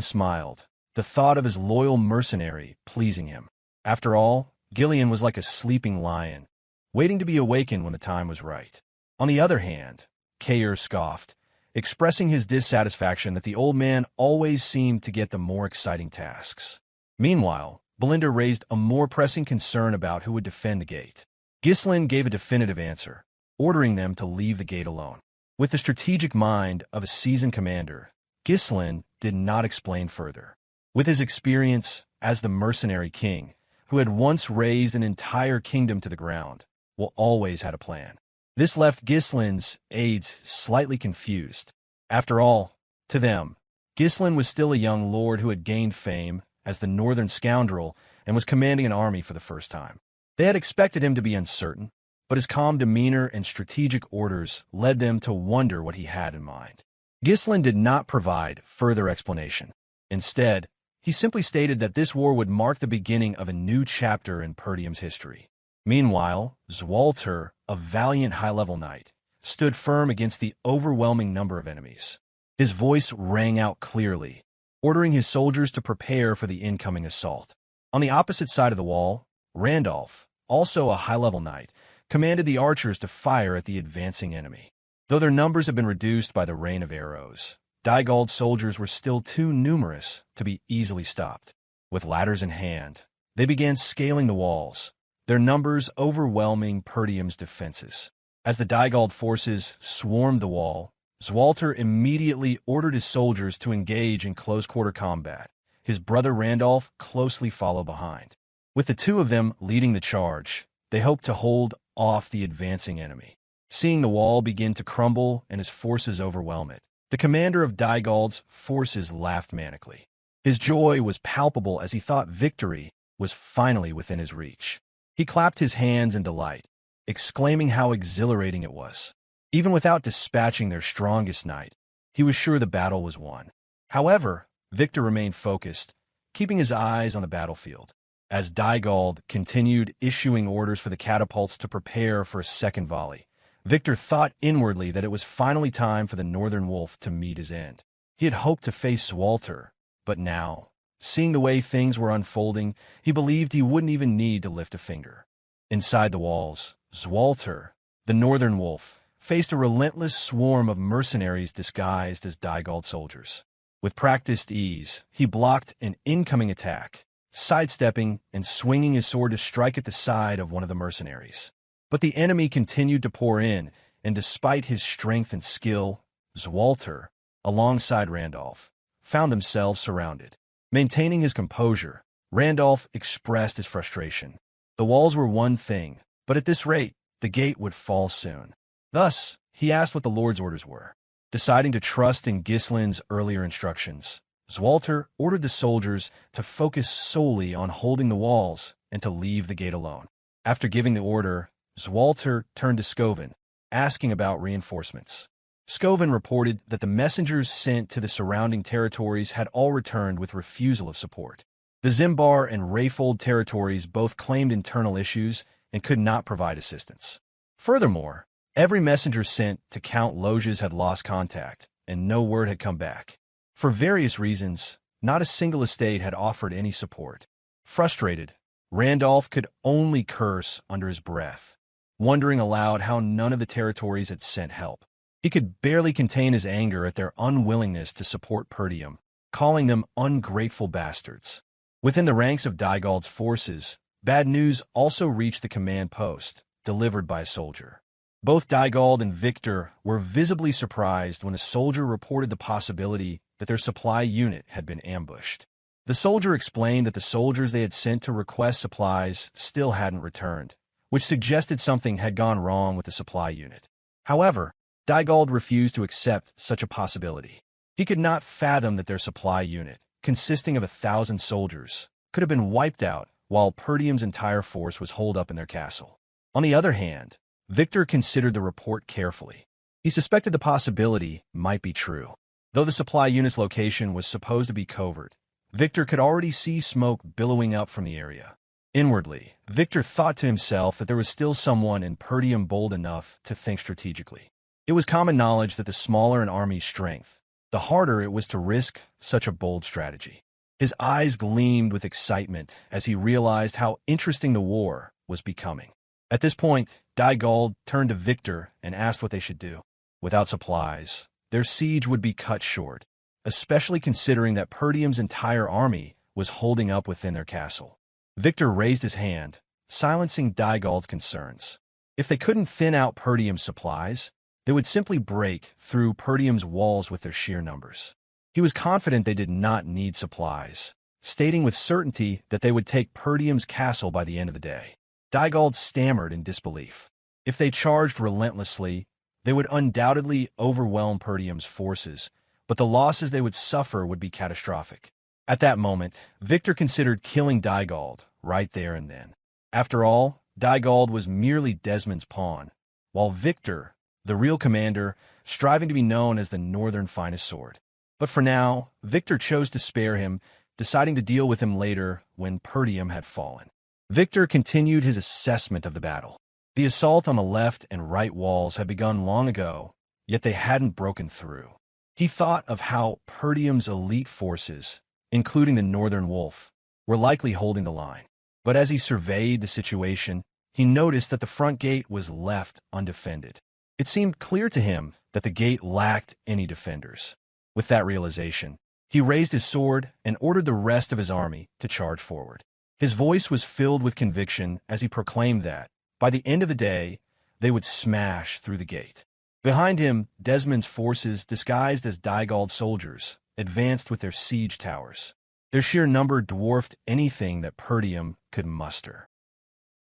smiled, the thought of his loyal mercenary pleasing him. After all, Gillion was like a sleeping lion, waiting to be awakened when the time was right. On the other hand, Kaor scoffed, expressing his dissatisfaction that the old man always seemed to get the more exciting tasks. Meanwhile, Belinda raised a more pressing concern about who would defend the gate. Ghislain gave a definitive answer, ordering them to leave the gate alone. With the strategic mind of a seasoned commander, Ghislain did not explain further. With his experience as the Mercenary King, who had once razed an entire kingdom to the ground, Will always had a plan. This left Ghislain's aides slightly confused. After all, to them, Ghislain was still a young lord who had gained fame as the northern scoundrel and was commanding an army for the first time. They had expected him to be uncertain, but his calm demeanor and strategic orders led them to wonder what he had in mind. Ghislain did not provide further explanation. Instead, he simply stated that this war would mark the beginning of a new chapter in Perdium's history. Meanwhile, Swalter, a valiant high-level knight, stood firm against the overwhelming number of enemies. His voice rang out clearly, ordering his soldiers to prepare for the incoming assault. On the opposite side of the wall, Randolph, also a high-level knight, commanded the archers to fire at the advancing enemy. Though their numbers had been reduced by the rain of arrows, Dygald's soldiers were still too numerous to be easily stopped. With ladders in hand, they began scaling the walls, their numbers overwhelming Perdium's defenses. As the Dygald forces swarmed the wall, Swalter immediately ordered his soldiers to engage in close-quarter combat. His brother Randolph closely followed behind. With the two of them leading the charge, they hoped to hold off the advancing enemy. Seeing the wall begin to crumble and his forces overwhelm it, the commander of Dygald's forces laughed manically. His joy was palpable as he thought victory was finally within his reach. He clapped his hands in delight, exclaiming how exhilarating it was. Even without dispatching their strongest knight, he was sure the battle was won. However, Victor remained focused, keeping his eyes on the battlefield. As Dygald continued issuing orders for the catapults to prepare for a second volley, Victor thought inwardly that it was finally time for the Northern Wolf to meet his end. He had hoped to face Swalter, but now, seeing the way things were unfolding, he believed he wouldn't even need to lift a finger. Inside the walls, Swalter, the Northern Wolf, faced a relentless swarm of mercenaries disguised as Dygald soldiers. With practiced ease, he blocked an incoming attack, sidestepping and swinging his sword to strike at the side of one of the mercenaries. But the enemy continued to pour in, and despite his strength and skill, Swalter, alongside Randolph, found themselves surrounded. Maintaining his composure, Randolph expressed his frustration. The walls were one thing, but at this rate, the gate would fall soon. Thus, he asked what the Lord's orders were. Deciding to trust in Ghislain's earlier instructions, Swalter ordered the soldiers to focus solely on holding the walls and to leave the gate alone. After giving the order, Swalter turned to Scoven, asking about reinforcements. Scoven reported that the messengers sent to the surrounding territories had all returned with refusal of support. The Zimbar and Rayfold territories both claimed internal issues and could not provide assistance. Furthermore, every messenger sent to Kane Loges had lost contact, and no word had come back. For various reasons, not a single estate had offered any support. Frustrated, Randolph could only curse under his breath, wondering aloud how none of the territories had sent help. He could barely contain his anger at their unwillingness to support Perdium, calling them ungrateful bastards. Within the ranks of Dygald's forces, bad news also reached the command post, delivered by a soldier. Both Dygald and Victor were visibly surprised when a soldier reported the possibility that their supply unit had been ambushed. The soldier explained that the soldiers they had sent to request supplies still hadn't returned, which suggested something had gone wrong with the supply unit. However, Dygald refused to accept such a possibility. He could not fathom that their supply unit, consisting of 1,000 soldiers, could have been wiped out while Perdium's entire force was holed up in their castle. On the other hand, Victor considered the report carefully. He suspected the possibility might be true. Though the supply unit's location was supposed to be covert, Victor could already see smoke billowing up from the area. Inwardly, Victor thought to himself that there was still someone in Perdium bold enough to think strategically. It was common knowledge that the smaller an army's strength, the harder it was to risk such a bold strategy. His eyes gleamed with excitement as he realized how interesting the war was becoming. At this point, Dygald turned to Victor and asked what they should do. Without supplies, their siege would be cut short, especially considering that Perdium's entire army was holding up within their castle. Victor raised his hand, silencing Dygald's concerns. If they couldn't thin out Perdium's supplies, they would simply break through Perdium's walls with their sheer numbers. He was confident they did not need supplies, stating with certainty that they would take Perdium's castle by the end of the day. Dygald stammered in disbelief. If they charged relentlessly, they would undoubtedly overwhelm Perdium's forces, but the losses they would suffer would be catastrophic. At that moment, Victor considered killing Dygald right there and then. After all, Dygald was merely Desmond's pawn, while Victor, the real commander, striving to be known as the Northern finest sword. But for now, Victor chose to spare him, deciding to deal with him later when Perdium had fallen. Victor continued his assessment of the battle. The assault on the left and right walls had begun long ago, yet they hadn't broken through. He thought of how Perdium's elite forces, including the Northern Wolf, were likely holding the line. But as he surveyed the situation, he noticed that the front gate was left undefended. It seemed clear to him that the gate lacked any defenders. With that realization, he raised his sword and ordered the rest of his army to charge forward. His voice was filled with conviction as he proclaimed that, by the end of the day, they would smash through the gate. Behind him, Desmond's forces, disguised as Dygald soldiers, advanced with their siege towers. Their sheer number dwarfed anything that Perdium could muster.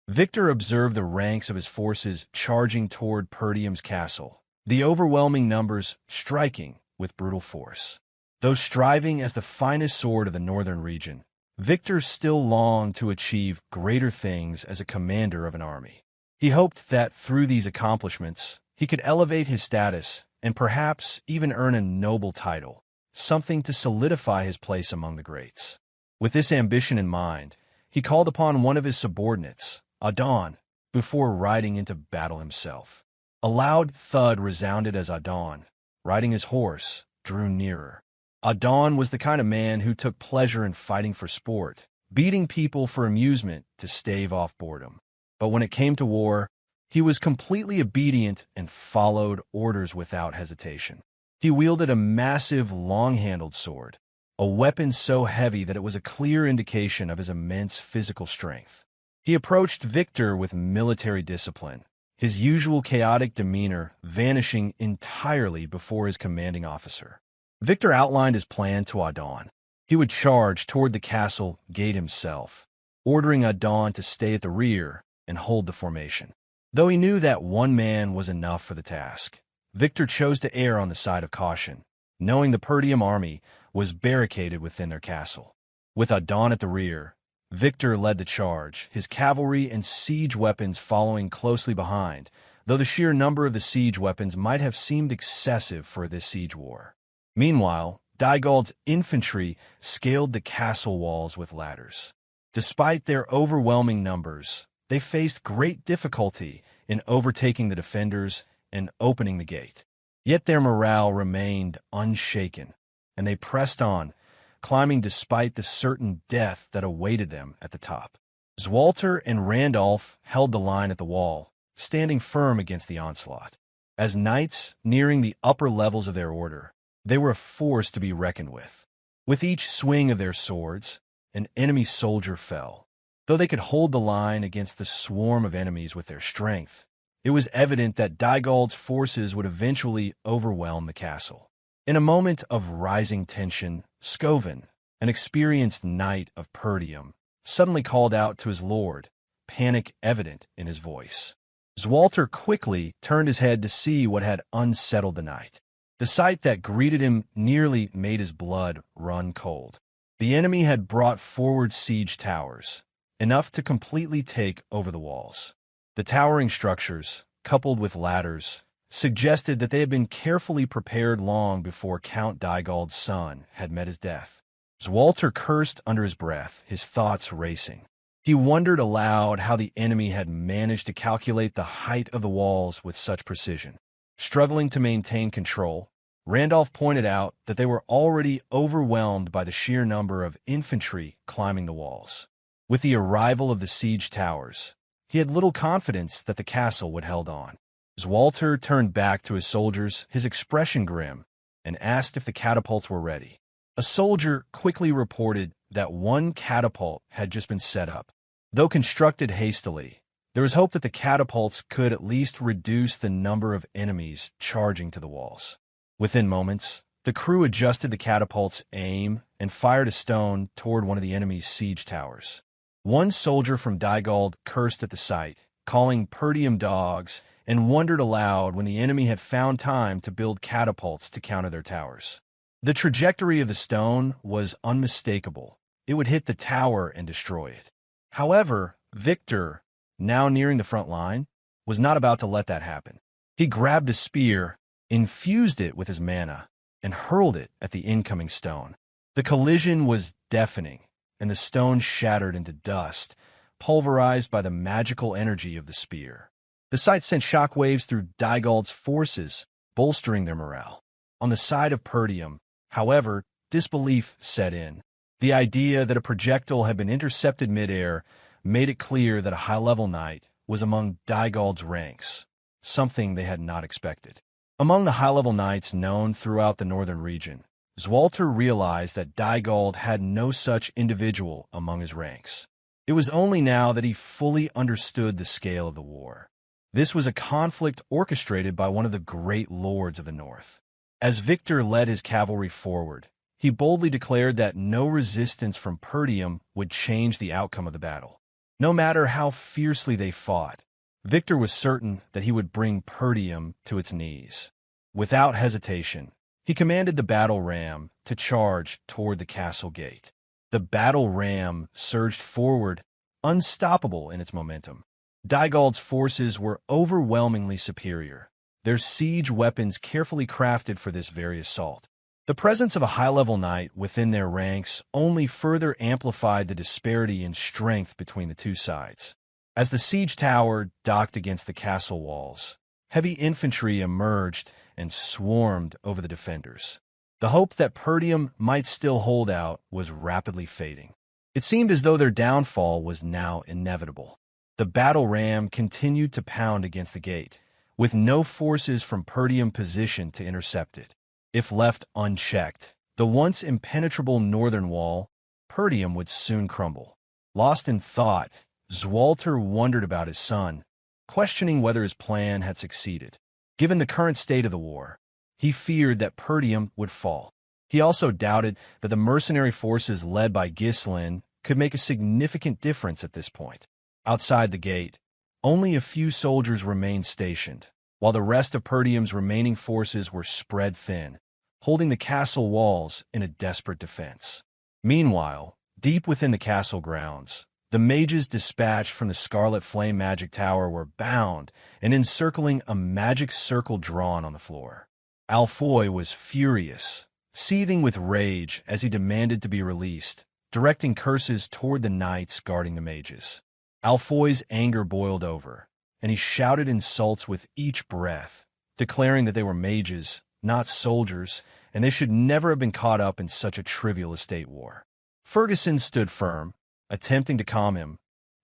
Victor observed the ranks of his forces charging toward Perdium's castle, the overwhelming numbers striking with brutal force. Though striving as the finest sword of the northern region, Victor still longed to achieve greater things as a commander of an army. He hoped that through these accomplishments, he could elevate his status and perhaps even earn a noble title, something to solidify his place among the greats. With this ambition in mind, he called upon one of his subordinates, Idun, before riding into battle himself. A loud thud resounded as Idun, riding his horse, drew nearer. Idun was the kind of man who took pleasure in fighting for sport, beating people for amusement to stave off boredom. But when it came to war, he was completely obedient and followed orders without hesitation. He wielded a massive, long-handled sword, a weapon so heavy that it was a clear indication of his immense physical strength. He approached Victor with military discipline, his usual chaotic demeanor vanishing entirely before his commanding officer. Victor outlined his plan to Idun. He would charge toward the castle gate himself, ordering Idun to stay at the rear and hold the formation. Though he knew that one man was enough for the task, Victor chose to err on the side of caution, knowing the Perdium army was barricaded within their castle. With Idun at the rear, Victor led the charge, his cavalry and siege weapons following closely behind, though the sheer number of the siege weapons might have seemed excessive for this siege war. Meanwhile, Dygald's infantry scaled the castle walls with ladders. Despite their overwhelming numbers, they faced great difficulty in overtaking the defenders and opening the gate. Yet their morale remained unshaken, and they pressed on, climbing despite the certain death that awaited them at the top. Swalter and Randolph held the line at the wall, standing firm against the onslaught. As knights nearing the upper levels of their order, they were a force to be reckoned with. With each swing of their swords, an enemy soldier fell. Though they could hold the line against the swarm of enemies with their strength, it was evident that Dygald's forces would eventually overwhelm the castle. In a moment of rising tension, Scoven, an experienced knight of Perdium, suddenly called out to his lord, panic evident in his voice. Swalter quickly turned his head to see what had unsettled the knight. The sight that greeted him nearly made his blood run cold. The enemy had brought forward siege towers, enough to completely take over the walls. The towering structures, coupled with ladders, suggested that they had been carefully prepared long before Count Dygald's son had met his death. Swalter cursed under his breath, his thoughts racing. He wondered aloud how the enemy had managed to calculate the height of the walls with such precision. Struggling to maintain control, Randolph pointed out that they were already overwhelmed by the sheer number of infantry climbing the walls. With the arrival of the siege towers, he had little confidence that the castle would hold on. Swalter turned back to his soldiers, his expression grim, and asked if the catapults were ready. A soldier quickly reported that one catapult had just been set up. Though constructed hastily, there was hope that the catapults could at least reduce the number of enemies charging to the walls. Within moments, The crew adjusted the catapult's aim and fired a stone toward one of the enemy's siege towers. One soldier from Dygald cursed at the sight, calling Perdium dogs, and wondered aloud when the enemy had found time to build catapults to counter their towers. The trajectory of the stone was unmistakable. It would hit the tower and destroy it. However, Victor, now nearing the front line, was not about to let that happen. He grabbed a spear, infused it with his mana, and hurled it at the incoming stone. The collision was deafening, and the stone shattered into dust, pulverized by the magical energy of the spear. The sight sent shockwaves through Dygald's forces, bolstering their morale. On the side of Perdium, however, disbelief set in. The idea that a projectile had been intercepted midair made it clear that a high-level knight was among Dygald's ranks, something they had not expected. Among the high-level knights known throughout the northern region, Swalter realized that Dygald had no such individual among his ranks. It was only now that he fully understood the scale of the war. This was a conflict orchestrated by one of the great lords of the north. As Victor led his cavalry forward, he boldly declared that no resistance from Perdium would change the outcome of the battle. No matter how fiercely they fought, Victor was certain that he would bring Perdium to its knees. Without hesitation, he commanded the battle ram to charge toward the castle gate. The battle ram surged forward, unstoppable in its momentum. Dygald's forces were overwhelmingly superior, their siege weapons carefully crafted for this very assault. The presence of a high-level knight within their ranks only further amplified the disparity in strength between the two sides. As the siege tower docked against the castle walls, heavy infantry emerged and swarmed over the defenders. The hope that Perdium might still hold out was rapidly fading. It seemed as though their downfall was now inevitable. The battle ram continued to pound against the gate, with no forces from Perdium positioned to intercept it. If left unchecked, the once impenetrable northern wall, Perdium would soon crumble. Lost in thought, Swalter wondered about his son, questioning whether his plan had succeeded. Given the current state of the war, he feared that Perdium would fall. He also doubted that the mercenary forces led by Ghislain could make a significant difference at this point. Outside the gate, only a few soldiers remained stationed, while the rest of Perdium's remaining forces were spread thin, holding the castle walls in a desperate defense. Meanwhile, deep within the castle grounds, the mages dispatched from the Scarlet Flame Magic Tower were bound and encircling a magic circle drawn on the floor. Alfoy was furious, seething with rage as he demanded to be released, directing curses toward the knights guarding the mages. Alfoy's anger boiled over, and he shouted insults with each breath, declaring that they were mages, not soldiers, and they should never have been caught up in such a trivial estate war. Ferguson stood firm, attempting to calm him,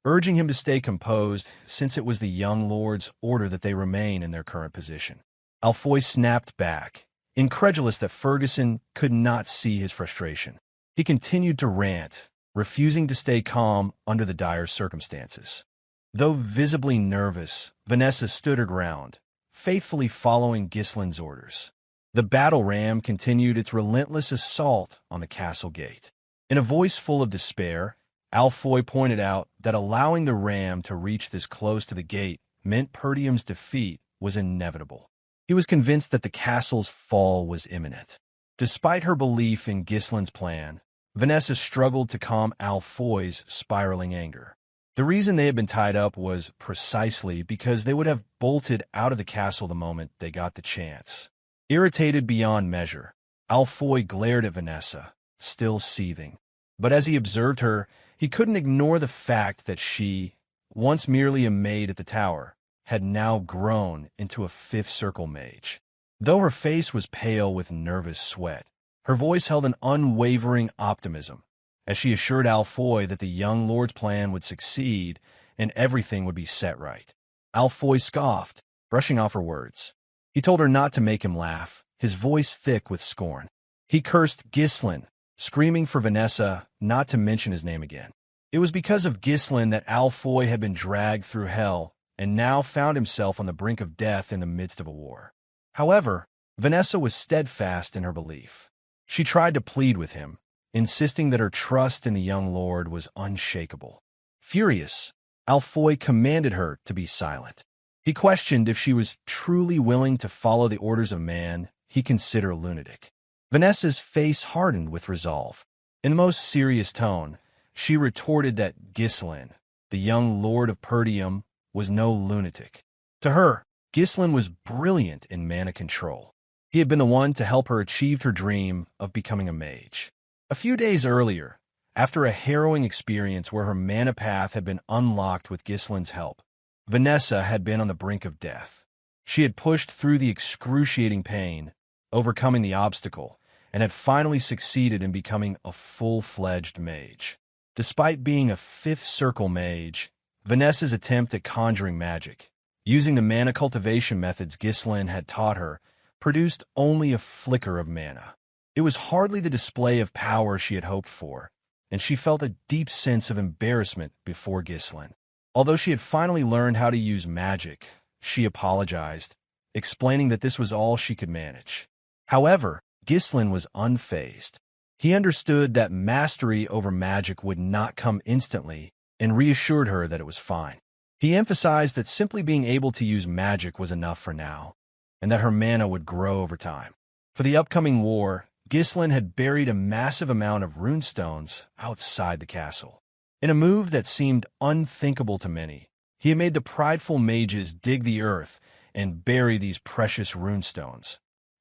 urging him to stay composed since it was the young lord's order that they remain in their current position. Alfoy snapped back, incredulous that Ferguson could not see his frustration. He continued to rant, refusing to stay calm under the dire circumstances. Though visibly nervous, Vanessa stood her ground, faithfully following Ghislain's orders. The battle ram continued its relentless assault on the castle gate. In a voice full of despair, Alfoy pointed out that allowing the ram to reach this close to the gate meant Perdium's defeat was inevitable. He was convinced that the castle's fall was imminent. Despite her belief in Ghislain's plan, Vanessa struggled to calm Alfoy's spiraling anger. The reason they had been tied up was precisely because they would have bolted out of the castle the moment they got the chance. Irritated beyond measure, Alfoy glared at Vanessa, still seething. But as he observed her, he couldn't ignore the fact that she, once merely a maid at the tower, had now grown into a fifth circle mage. Though her face was pale with nervous sweat, her voice held an unwavering optimism, as she assured Alfoy that the young lord's plan would succeed and everything would be set right. Alfoy scoffed, brushing off her words. He told her not to make him laugh, his voice thick with scorn. He cursed Ghislain, screaming for Vanessa not to mention his name again. It was because of Ghislain that Alfoy had been dragged through hell and now found himself on the brink of death in the midst of a war. However, Vanessa was steadfast in her belief. She tried to plead with him, insisting that her trust in the young lord was unshakable. Furious, Alfoy commanded her to be silent. He questioned if she was truly willing to follow the orders of man he considered a lunatic. Vanessa's face hardened with resolve. In the most serious tone, she retorted that Ghislain, the young lord of Perdium, was no lunatic. To her, Ghislain was brilliant in mana control. He had been the one to help her achieve her dream of becoming a mage. A few days earlier, after a harrowing experience where her mana path had been unlocked with Ghislain's help, Vanessa had been on the brink of death. She had pushed through the excruciating pain, overcoming the obstacle, and had finally succeeded in becoming a full-fledged mage. Despite being a fifth circle mage, Vanessa's attempt at conjuring magic, using the mana cultivation methods Ghislain had taught her, produced only a flicker of mana. It was hardly the display of power she had hoped for, and she felt a deep sense of embarrassment before Ghislain. Although she had finally learned how to use magic, she apologized, explaining that this was all she could manage. However, Ghislain was unfazed. He understood that mastery over magic would not come instantly and reassured her that it was fine. He emphasized that simply being able to use magic was enough for now, and that her mana would grow over time. For the upcoming war, Ghislain had buried a massive amount of runestones outside the castle. In a move that seemed unthinkable to many, he had made the prideful mages dig the earth and bury these precious runestones,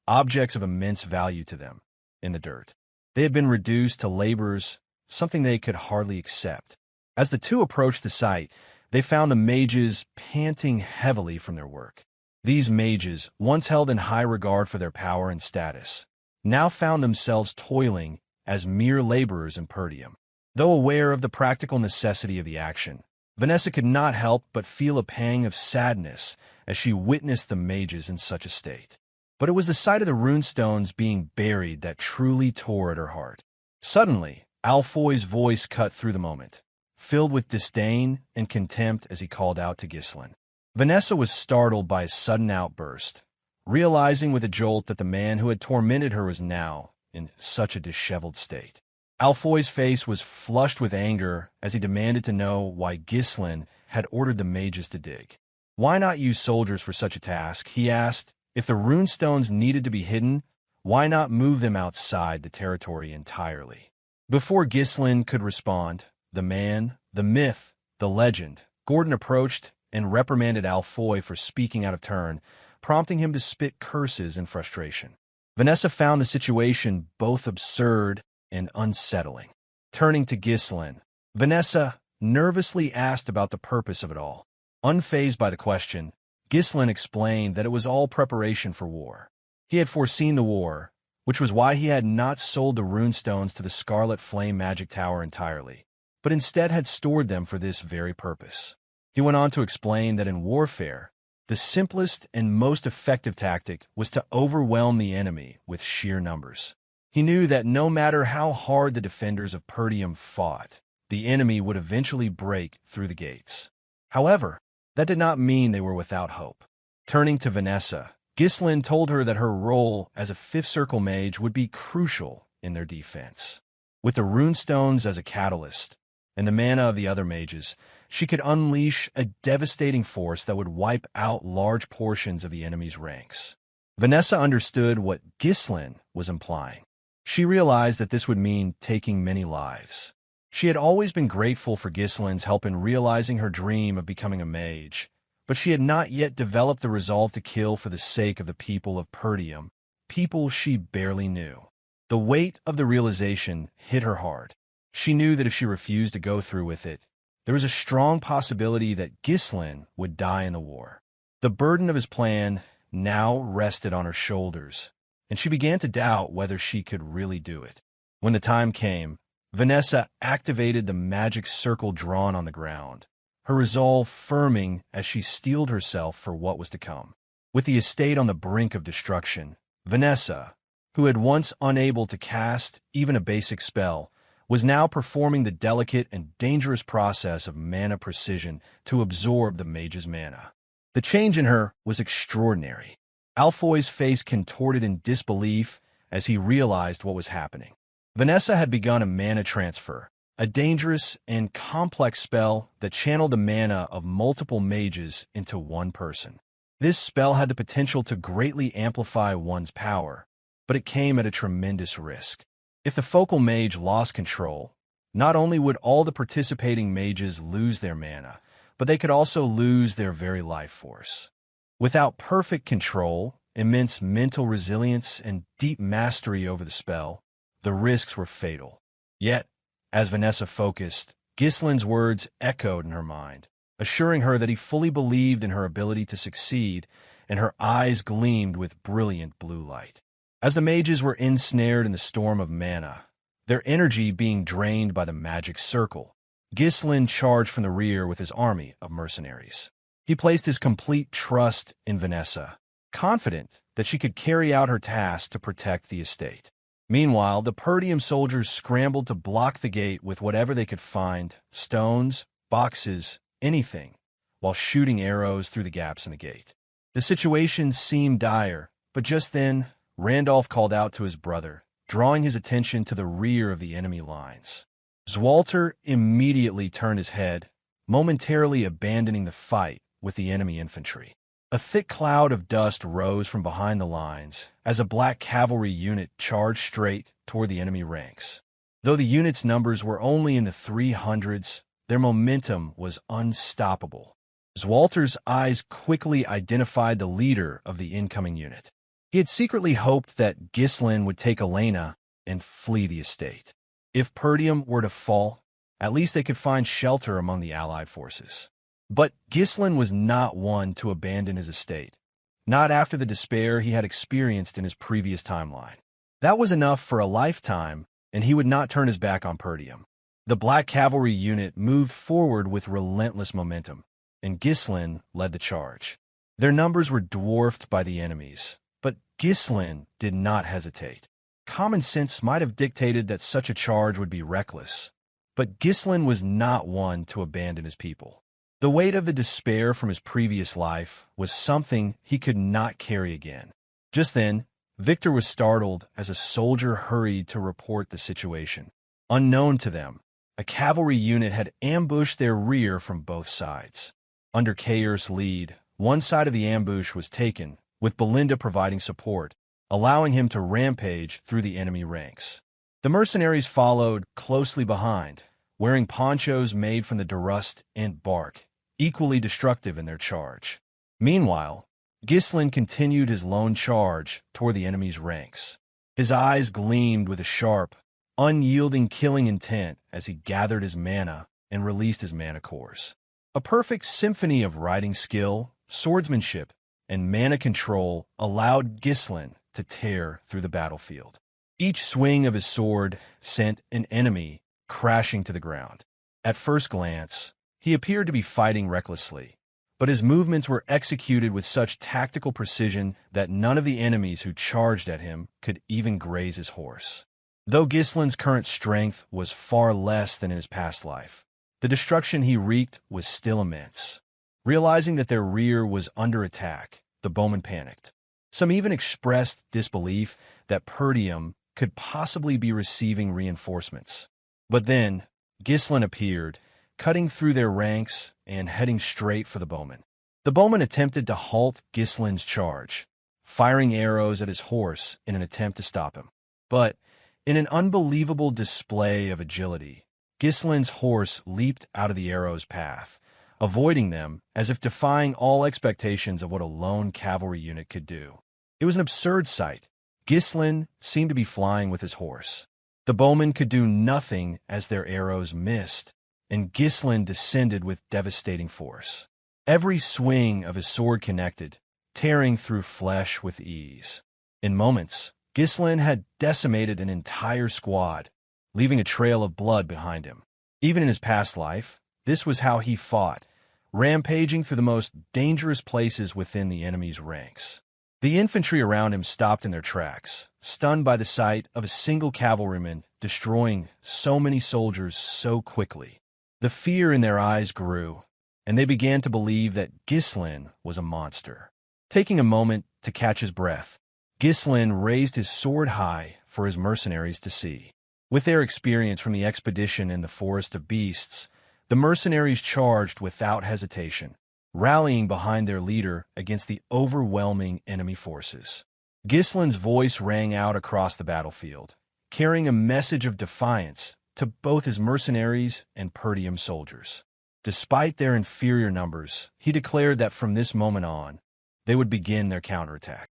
objects of immense value to them, in the dirt. They had been reduced to labors, something they could hardly accept. As the two approached the site, they found the mages panting heavily from their work. These mages, once held in high regard for their power and status, now found themselves toiling as mere laborers in Perdium. Though aware of the practical necessity of the action, Vanessa could not help but feel a pang of sadness as she witnessed the mages in such a state. But it was the sight of the runestones being buried that truly tore at her heart. Suddenly, Alfoy's voice cut through the moment, filled with disdain and contempt as he called out to Ghislain. Vanessa was startled by his sudden outburst, realizing with a jolt that the man who had tormented her was now in such a disheveled state. Alfoy's face was flushed with anger as he demanded to know why Ghislain had ordered the mages to dig. Why not use soldiers for such a task, he asked. If the runestones needed to be hidden, why not move them outside the territory entirely? Before Ghislain could respond, the man, the myth, the legend, Gordon approached and reprimanded Alfoy for speaking out of turn, prompting him to spit curses in frustration. Vanessa found the situation both absurd and unsettling. Turning to Ghislain, Vanessa nervously asked about the purpose of it all. Unfazed by the question, Ghislain explained that it was all preparation for war. He had foreseen the war, which was why he had not sold the runestones to the Scarlet Flame Magic Tower entirely, but instead had stored them for this very purpose. He went on to explain that in warfare, the simplest and most effective tactic was to overwhelm the enemy with sheer numbers. He knew that no matter how hard the defenders of Perdium fought, the enemy would eventually break through the gates. However, that did not mean they were without hope. Turning to Vanessa, Ghislain told her that her role as a fifth circle mage would be crucial in their defense. With the runestones as a catalyst, and the mana of the other mages, she could unleash a devastating force that would wipe out large portions of the enemy's ranks. Vanessa understood what Ghislain was implying. She realized that this would mean taking many lives. She had always been grateful for Ghislain's help in realizing her dream of becoming a mage, but she had not yet developed the resolve to kill for the sake of the people of Perdium, people she barely knew. The weight of the realization hit her hard. She knew that if she refused to go through with it, there was a strong possibility that Ghislain would die in the war. The burden of his plan now rested on her shoulders, and she began to doubt whether she could really do it. When the time came, Vanessa activated the magic circle drawn on the ground, her resolve firming as she steeled herself for what was to come. With the estate on the brink of destruction, Vanessa, who had once unable to cast even a basic spell, was now performing the delicate and dangerous process of mana precision to absorb the mage's mana. The change in her was extraordinary. Alfoy's face contorted in disbelief as he realized what was happening. Vanessa had begun a mana transfer, a dangerous and complex spell that channeled the mana of multiple mages into one person. This spell had the potential to greatly amplify one's power, but it came at a tremendous risk. If the focal mage lost control, not only would all the participating mages lose their mana, but they could also lose their very life force. Without perfect control, immense mental resilience, and deep mastery over the spell, the risks were fatal. Yet, as Vanessa focused, Ghislain's words echoed in her mind, assuring her that he fully believed in her ability to succeed, and her eyes gleamed with brilliant blue light. As the mages were ensnared in the storm of mana, their energy being drained by the magic circle, Ghislain charged from the rear with his army of mercenaries. He placed his complete trust in Vanessa, confident that she could carry out her task to protect the estate. Meanwhile, the Perdium soldiers scrambled to block the gate with whatever they could find, stones, boxes, anything, while shooting arrows through the gaps in the gate. The situation seemed dire, but just then, Randolph called out to his brother, drawing his attention to the rear of the enemy lines. Swalter immediately turned his head, momentarily abandoning the fight with the enemy infantry. A thick cloud of dust rose from behind the lines as a black cavalry unit charged straight toward the enemy ranks. Though the unit's numbers were only in the 300s, their momentum was unstoppable. Swalter's eyes quickly identified the leader of the incoming unit. He had secretly hoped that Ghislain would take Elena and flee the estate. If Perdium were to fall, at least they could find shelter among the allied forces. But Ghislain was not one to abandon his estate, not after the despair he had experienced in his previous timeline. That was enough for a lifetime, and he would not turn his back on Perdium. The black cavalry unit moved forward with relentless momentum, and Ghislain led the charge. Their numbers were dwarfed by the enemies, but Ghislain did not hesitate. Common sense might have dictated that such a charge would be reckless, but Ghislain was not one to abandon his people. The weight of the despair from his previous life was something he could not carry again. Just then, Victor was startled as a soldier hurried to report the situation. Unknown to them, a cavalry unit had ambushed their rear from both sides. Under Kaor's lead, one side of the ambush was taken, with Belinda providing support, allowing him to rampage through the enemy ranks. The mercenaries followed closely behind, wearing ponchos made from the Dirus Ent bark, equally destructive in their charge. Meanwhile, Ghislain continued his lone charge toward the enemy's ranks. His eyes gleamed with a sharp, unyielding killing intent as he gathered his mana and released his mana cores. A perfect symphony of riding skill, swordsmanship, and mana control allowed Ghislain to tear through the battlefield. Each swing of his sword sent an enemy crashing to the ground. At first glance, he appeared to be fighting recklessly, but his movements were executed with such tactical precision that none of the enemies who charged at him could even graze his horse. Though Ghislain's current strength was far less than in his past life, the destruction he wreaked was still immense. Realizing that their rear was under attack, the bowmen panicked. Some even expressed disbelief that Perdium could possibly be receiving reinforcements. But then, Ghislain appeared, cutting through their ranks and heading straight for the bowmen. The bowmen attempted to halt Ghislain's charge, firing arrows at his horse in an attempt to stop him. But, in an unbelievable display of agility, Ghislain's horse leaped out of the arrow's path, avoiding them as if defying all expectations of what a lone cavalry unit could do. It was an absurd sight. Ghislain seemed to be flying with his horse. The bowmen could do nothing as their arrows missed, and Ghislain descended with devastating force. Every swing of his sword connected, tearing through flesh with ease. In moments, Ghislain had decimated an entire squad, leaving a trail of blood behind him. Even in his past life, this was how he fought, rampaging through the most dangerous places within the enemy's ranks. The infantry around him stopped in their tracks, stunned by the sight of a single cavalryman destroying so many soldiers so quickly. The fear in their eyes grew, and they began to believe that Ghislain was a monster. Taking a moment to catch his breath, Ghislain raised his sword high for his mercenaries to see. With their experience from the expedition in the Forest of Beasts, the mercenaries charged without hesitation, rallying behind their leader against the overwhelming enemy forces. Ghislain's voice rang out across the battlefield, carrying a message of defiance to both his mercenaries and Perdium soldiers. Despite their inferior numbers, he declared that from this moment on, they would begin their counterattack.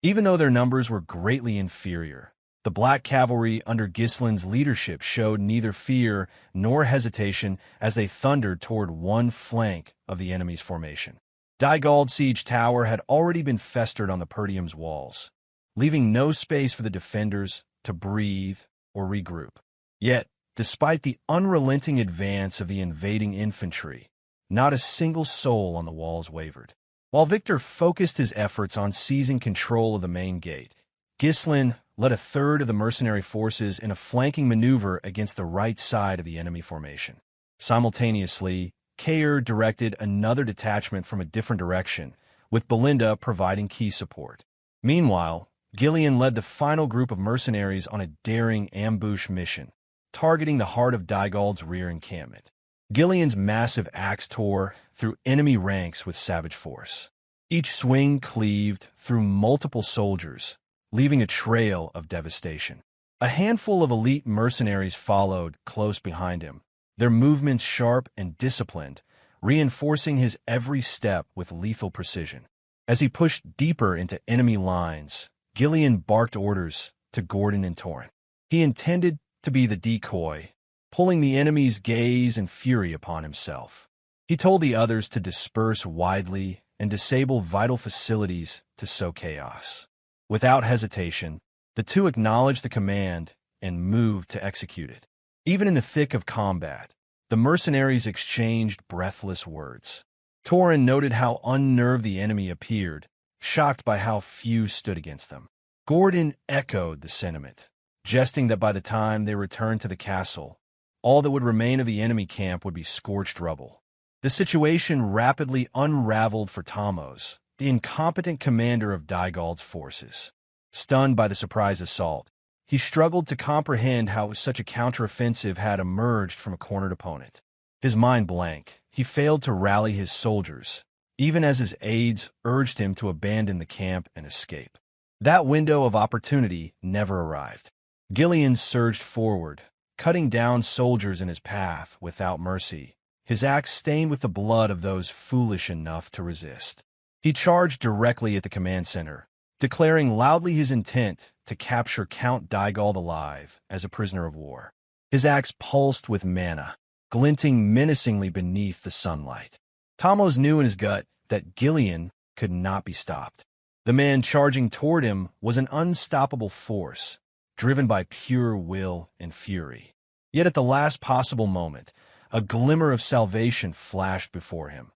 Even though their numbers were greatly inferior, the Black Cavalry under Ghislain's leadership showed neither fear nor hesitation as they thundered toward one flank of the enemy's formation. Dygald's siege tower had already been festered on the Perdium's walls, leaving no space for the defenders to breathe or regroup. Yet, despite the unrelenting advance of the invading infantry, not a single soul on the walls wavered. While Victor focused his efforts on seizing control of the main gate, Ghislain led a third of the mercenary forces in a flanking maneuver against the right side of the enemy formation. Simultaneously, Kaor directed another detachment from a different direction, with Belinda providing key support. Meanwhile, Gillion led the final group of mercenaries on a daring ambush mission, targeting the heart of Dygald's rear encampment. Gillion's massive axe tore through enemy ranks with savage force. Each swing cleaved through multiple soldiers, leaving a trail of devastation. A handful of elite mercenaries followed close behind him, their movements sharp and disciplined, reinforcing his every step with lethal precision. As he pushed deeper into enemy lines, Gillion barked orders to Gordon and Torrent. He intended to be the decoy, pulling the enemy's gaze and fury upon himself. He told the others to disperse widely and disable vital facilities to sow chaos. Without hesitation, the two acknowledged the command and moved to execute it. Even in the thick of combat, the mercenaries exchanged breathless words. Torrent noted how unnerved the enemy appeared, shocked by how few stood against them. Gordon echoed the sentiment, jesting that by the time they returned to the castle, all that would remain of the enemy camp would be scorched rubble. The situation rapidly unraveled for Thamos, the incompetent commander of Dygald's forces. Stunned by the surprise assault, he struggled to comprehend how such a counteroffensive had emerged from a cornered opponent. His mind blank, he failed to rally his soldiers, even as his aides urged him to abandon the camp and escape. That window of opportunity never arrived. Gillion surged forward, cutting down soldiers in his path without mercy, his axe stained with the blood of those foolish enough to resist. He charged directly at the command center, declaring loudly his intent to capture Count Dygald alive as a prisoner of war. His axe pulsed with mana, glinting menacingly beneath the sunlight. Thamos knew in his gut that Gillion could not be stopped. The man charging toward him was an unstoppable force, driven by pure will and fury. Yet at the last possible moment, a glimmer of salvation flashed before him.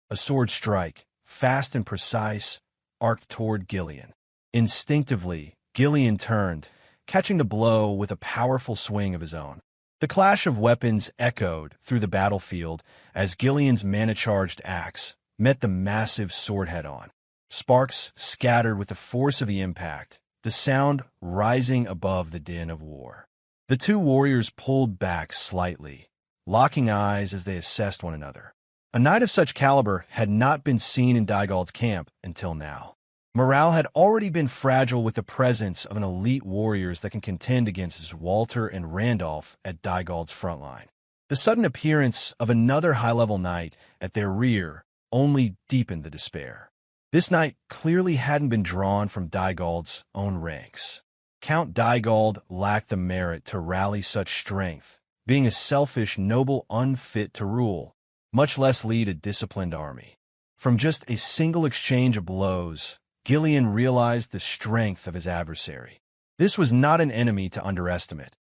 A sword strike, fast and precise, arced toward Gillion. Instinctively, Gillion turned, catching the blow with a powerful swing of his own. The clash of weapons echoed through the battlefield as Gillion's mana-charged axe met the massive sword head-on. Sparks scattered with the force of the impact, the sound rising above the din of war. The two warriors pulled back slightly, locking eyes as they assessed one another. A knight of such caliber had not been seen in Dygald's camp until now. Morale had already been fragile with the presence of an elite warriors that can contend against Swalter and Randolph at Dygald's front line. The sudden appearance of another high-level knight at their rear only deepened the despair. This knight clearly hadn't been drawn from Dygald's own ranks. Count Dygald lacked the merit to rally such strength, being a selfish noble unfit to rule, much less lead a disciplined army. From just a single exchange of blows, Gillion realized the strength of his adversary. This was not an enemy to underestimate,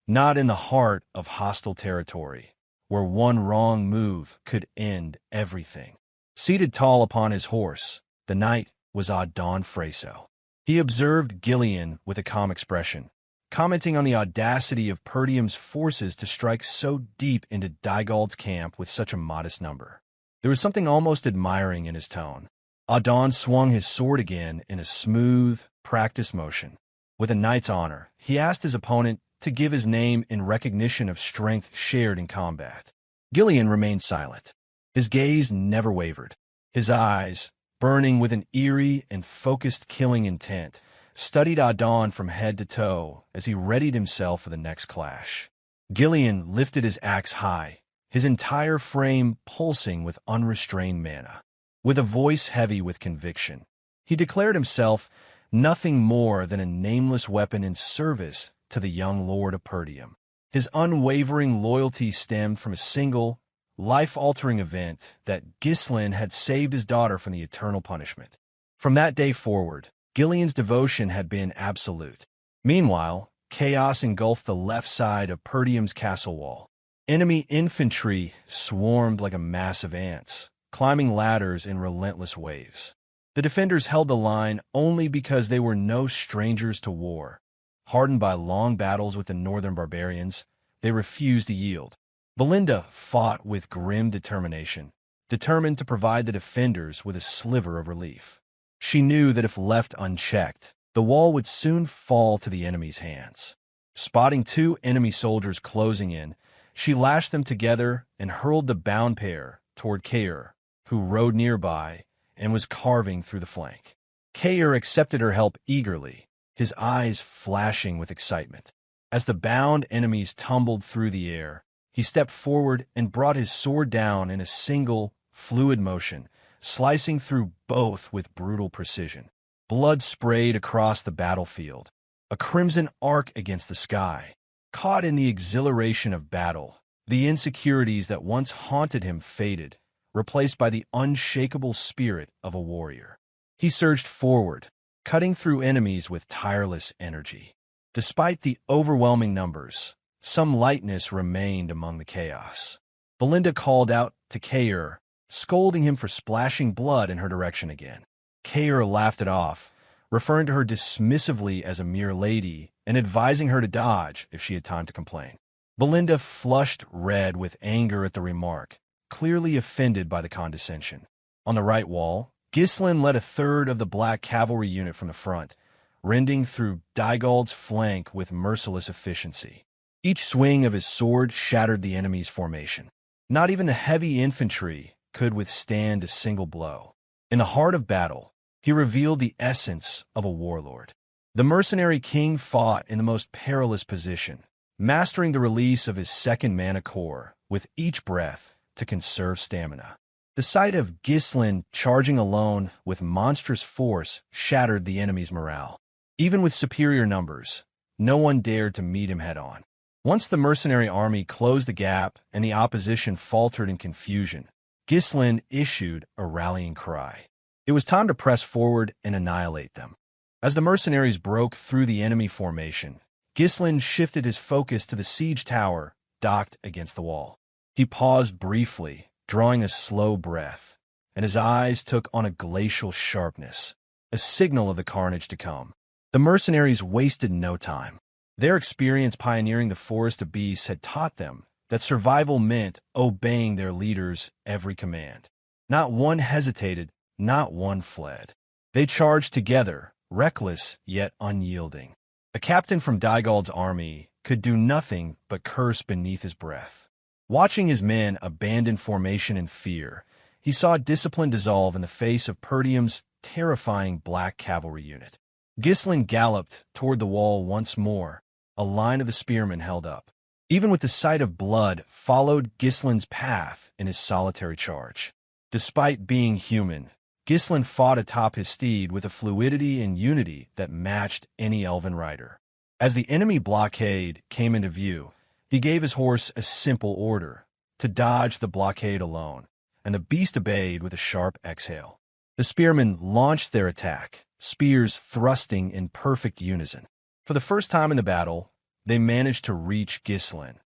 not in the heart of hostile territory, where one wrong move could end everything. Seated tall upon his horse, the knight was Idun Fraso. He observed Gillion with a calm expression, commenting on the audacity of Perdium's forces to strike so deep into Dygald's camp with such a modest number. There was something almost admiring in his tone. Idun swung his sword again in a smooth, practiced motion. With a knight's honor, he asked his opponent to give his name in recognition of strength shared in combat. Gillion remained silent. His gaze never wavered. His eyes, burning with an eerie and focused killing intent, studied Idun from head to toe as he readied himself for the next clash. Gillion lifted his axe high, his entire frame pulsing with unrestrained mana. With a voice heavy with conviction, he declared himself nothing more than a nameless weapon in service to the young Lord of Perdium. His unwavering loyalty stemmed from a single, life-altering event that Ghislain had saved his daughter from the eternal punishment. From that day forward, Gillion's devotion had been absolute. Meanwhile, chaos engulfed the left side of Perdium's castle wall. Enemy infantry swarmed like a mass of ants, climbing ladders in relentless waves. The defenders held the line only because they were no strangers to war. Hardened by long battles with the northern barbarians, they refused to yield. Belinda fought with grim determination, determined to provide the defenders with a sliver of relief. She knew that if left unchecked, the wall would soon fall to the enemy's hands. Spotting two enemy soldiers closing in, she lashed them together and hurled the bound pair toward Kaor, who rode nearby and was carving through the flank. Kaor accepted her help eagerly, his eyes flashing with excitement. As the bound enemies tumbled through the air, he stepped forward and brought his sword down in a single, fluid motion, slicing through both with brutal precision. Blood sprayed across the battlefield, a crimson arc against the sky. Caught in the exhilaration of battle, the insecurities that once haunted him faded, replaced by the unshakable spirit of a warrior. He surged forward, cutting through enemies with tireless energy. Despite the overwhelming numbers, some lightness remained among the chaos. Belinda called out to Kaor, scolding him for splashing blood in her direction again. Kaor laughed it off, referring to her dismissively as a mere lady and advising her to dodge if she had time to complain. Belinda flushed red with anger at the remark, clearly offended by the condescension. On the right wall, Ghislain led a third of the black cavalry unit from the front, rending through Dygald's flank with merciless efficiency. Each swing of his sword shattered the enemy's formation. Not even the heavy infantry could withstand a single blow. In the heart of battle, he revealed the essence of a warlord. The Mercenary King fought in the most perilous position, mastering the release of his second mana core with each breath to conserve stamina. The sight of Ghislain charging alone with monstrous force shattered the enemy's morale. Even with superior numbers, no one dared to meet him head-on. Once the mercenary army closed the gap and the opposition faltered in confusion, Ghislain issued a rallying cry. It was time to press forward and annihilate them. As the mercenaries broke through the enemy formation, Ghislain shifted his focus to the siege tower docked against the wall. He paused briefly, drawing a slow breath, and his eyes took on a glacial sharpness, a signal of the carnage to come. The mercenaries wasted no time. Their experience pioneering the forest of beasts had taught them that survival meant obeying their leaders' every command. Not one hesitated, not one fled. They charged together, reckless yet unyielding. A captain from Dygald's army could do nothing but curse beneath his breath. Watching his men abandon formation in fear, he saw discipline dissolve in the face of Perdium's terrifying black cavalry unit. Ghislain galloped toward the wall once more, a line of the spearmen held up. Even with the sight of blood, followed Ghislain's path in his solitary charge. Despite being human, Ghislain fought atop his steed with a fluidity and unity that matched any elven rider. As the enemy blockade came into view, he gave his horse a simple order, to dodge the blockade alone, and the beast obeyed with a sharp exhale. The spearmen launched their attack, spears thrusting in perfect unison. For the first time in the battle, they managed to reach Ghislain,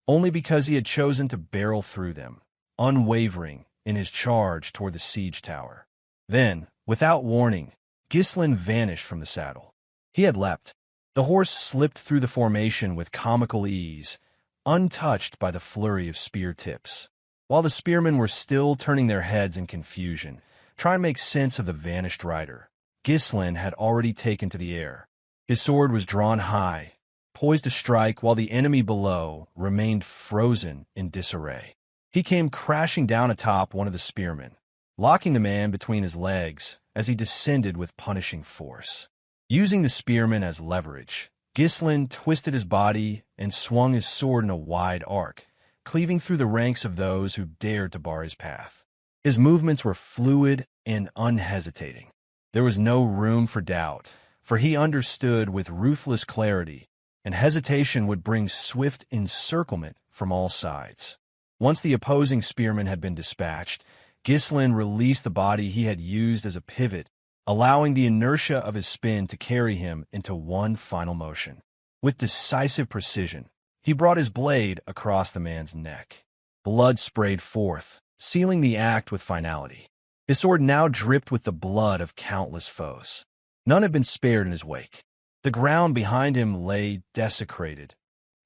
only because he had chosen to barrel through them, unwavering in his charge toward the siege tower. Then, without warning, Ghislain vanished from the saddle. He had leapt. The horse slipped through the formation with comical ease, untouched by the flurry of spear tips. While the spearmen were still turning their heads in confusion, try and make sense of the vanished rider. Ghislain had already taken to the air. His sword was drawn high, poised to strike while the enemy below remained frozen in disarray. He came crashing down atop one of the spearmen, locking the man between his legs as he descended with punishing force. Using the spearman as leverage, Ghislain twisted his body and swung his sword in a wide arc, cleaving through the ranks of those who dared to bar his path. His movements were fluid and unhesitating. There was no room for doubt, for he understood with ruthless clarity, and hesitation would bring swift encirclement from all sides. Once the opposing spearman had been dispatched, Ghislain released the body he had used as a pivot, allowing the inertia of his spin to carry him into one final motion. With decisive precision, he brought his blade across the man's neck. Blood sprayed forth, sealing the act with finality. His sword now dripped with the blood of countless foes. None had been spared in his wake. The ground behind him lay desecrated,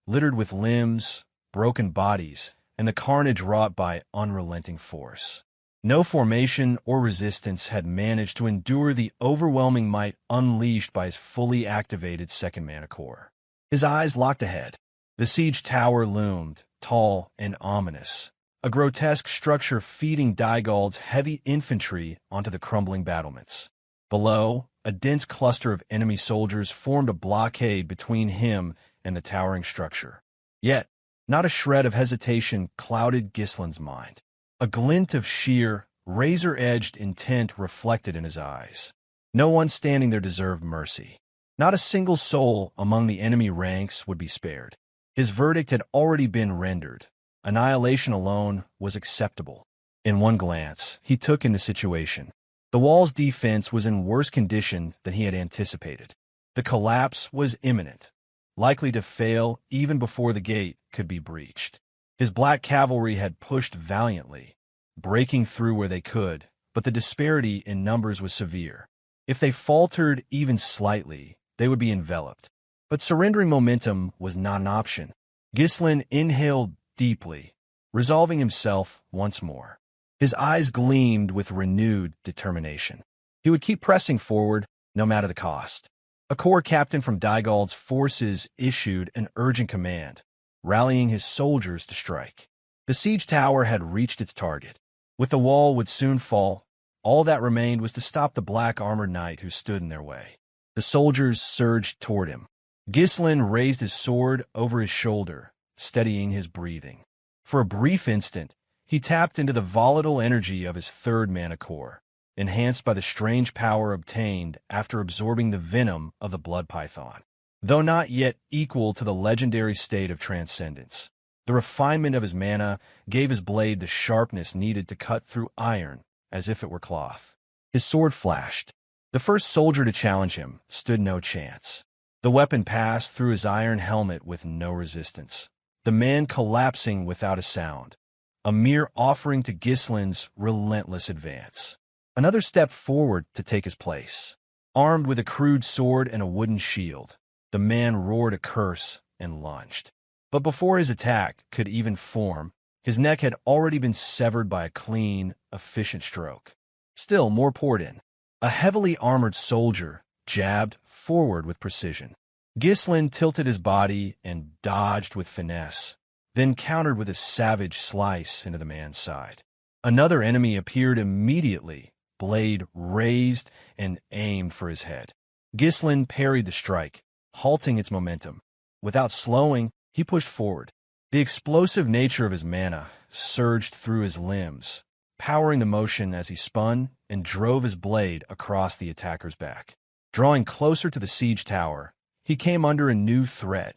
littered with limbs, broken bodies, and the carnage wrought by unrelenting force. No formation or resistance had managed to endure the overwhelming might unleashed by his fully activated second mana core. His eyes locked ahead. The siege tower loomed, tall and ominous, a grotesque structure feeding Dygald's heavy infantry onto the crumbling battlements. Below, a dense cluster of enemy soldiers formed a blockade between him and the towering structure. Yet, not a shred of hesitation clouded Ghislain's mind. A glint of sheer, razor-edged intent reflected in his eyes. No one standing there deserved mercy. Not a single soul among the enemy ranks would be spared. His verdict had already been rendered. Annihilation alone was acceptable. In one glance, he took in the situation. The wall's defense was in worse condition than he had anticipated. The collapse was imminent, likely to fail even before the gate could be breached. His black cavalry had pushed valiantly, breaking through where they could, but the disparity in numbers was severe. If they faltered even slightly, they would be enveloped. But surrendering momentum was not an option. Ghislain inhaled deeply, resolving himself once more. His eyes gleamed with renewed determination. He would keep pressing forward, no matter the cost. A corps captain from Dygald's forces issued an urgent command, rallying his soldiers to strike. The siege tower had reached its target. With the wall would soon fall, all that remained was to stop the black-armored knight who stood in their way. The soldiers surged toward him. Ghislain raised his sword over his shoulder, steadying his breathing. For a brief instant, he tapped into the volatile energy of his third mana core, enhanced by the strange power obtained after absorbing the venom of the blood python. Though not yet equal to the legendary state of transcendence, the refinement of his mana gave his blade the sharpness needed to cut through iron as if it were cloth. His sword flashed. The first soldier to challenge him stood no chance. The weapon passed through his iron helmet with no resistance, the man collapsing without a sound, a mere offering to Ghislain's relentless advance. Another stepped forward to take his place. Armed with a crude sword and a wooden shield, the man roared a curse and lunged. But before his attack could even form, his neck had already been severed by a clean, efficient stroke. Still more poured in. A heavily armored soldier jabbed forward with precision. Ghislain tilted his body and dodged with finesse, then countered with a savage slice into the man's side. Another enemy appeared immediately, blade raised and aimed for his head. Ghislain parried the strike, halting its momentum. Without slowing, he pushed forward. The explosive nature of his mana surged through his limbs, powering the motion as he spun and drove his blade across the attacker's back. Drawing closer to the siege tower, he came under a new threat.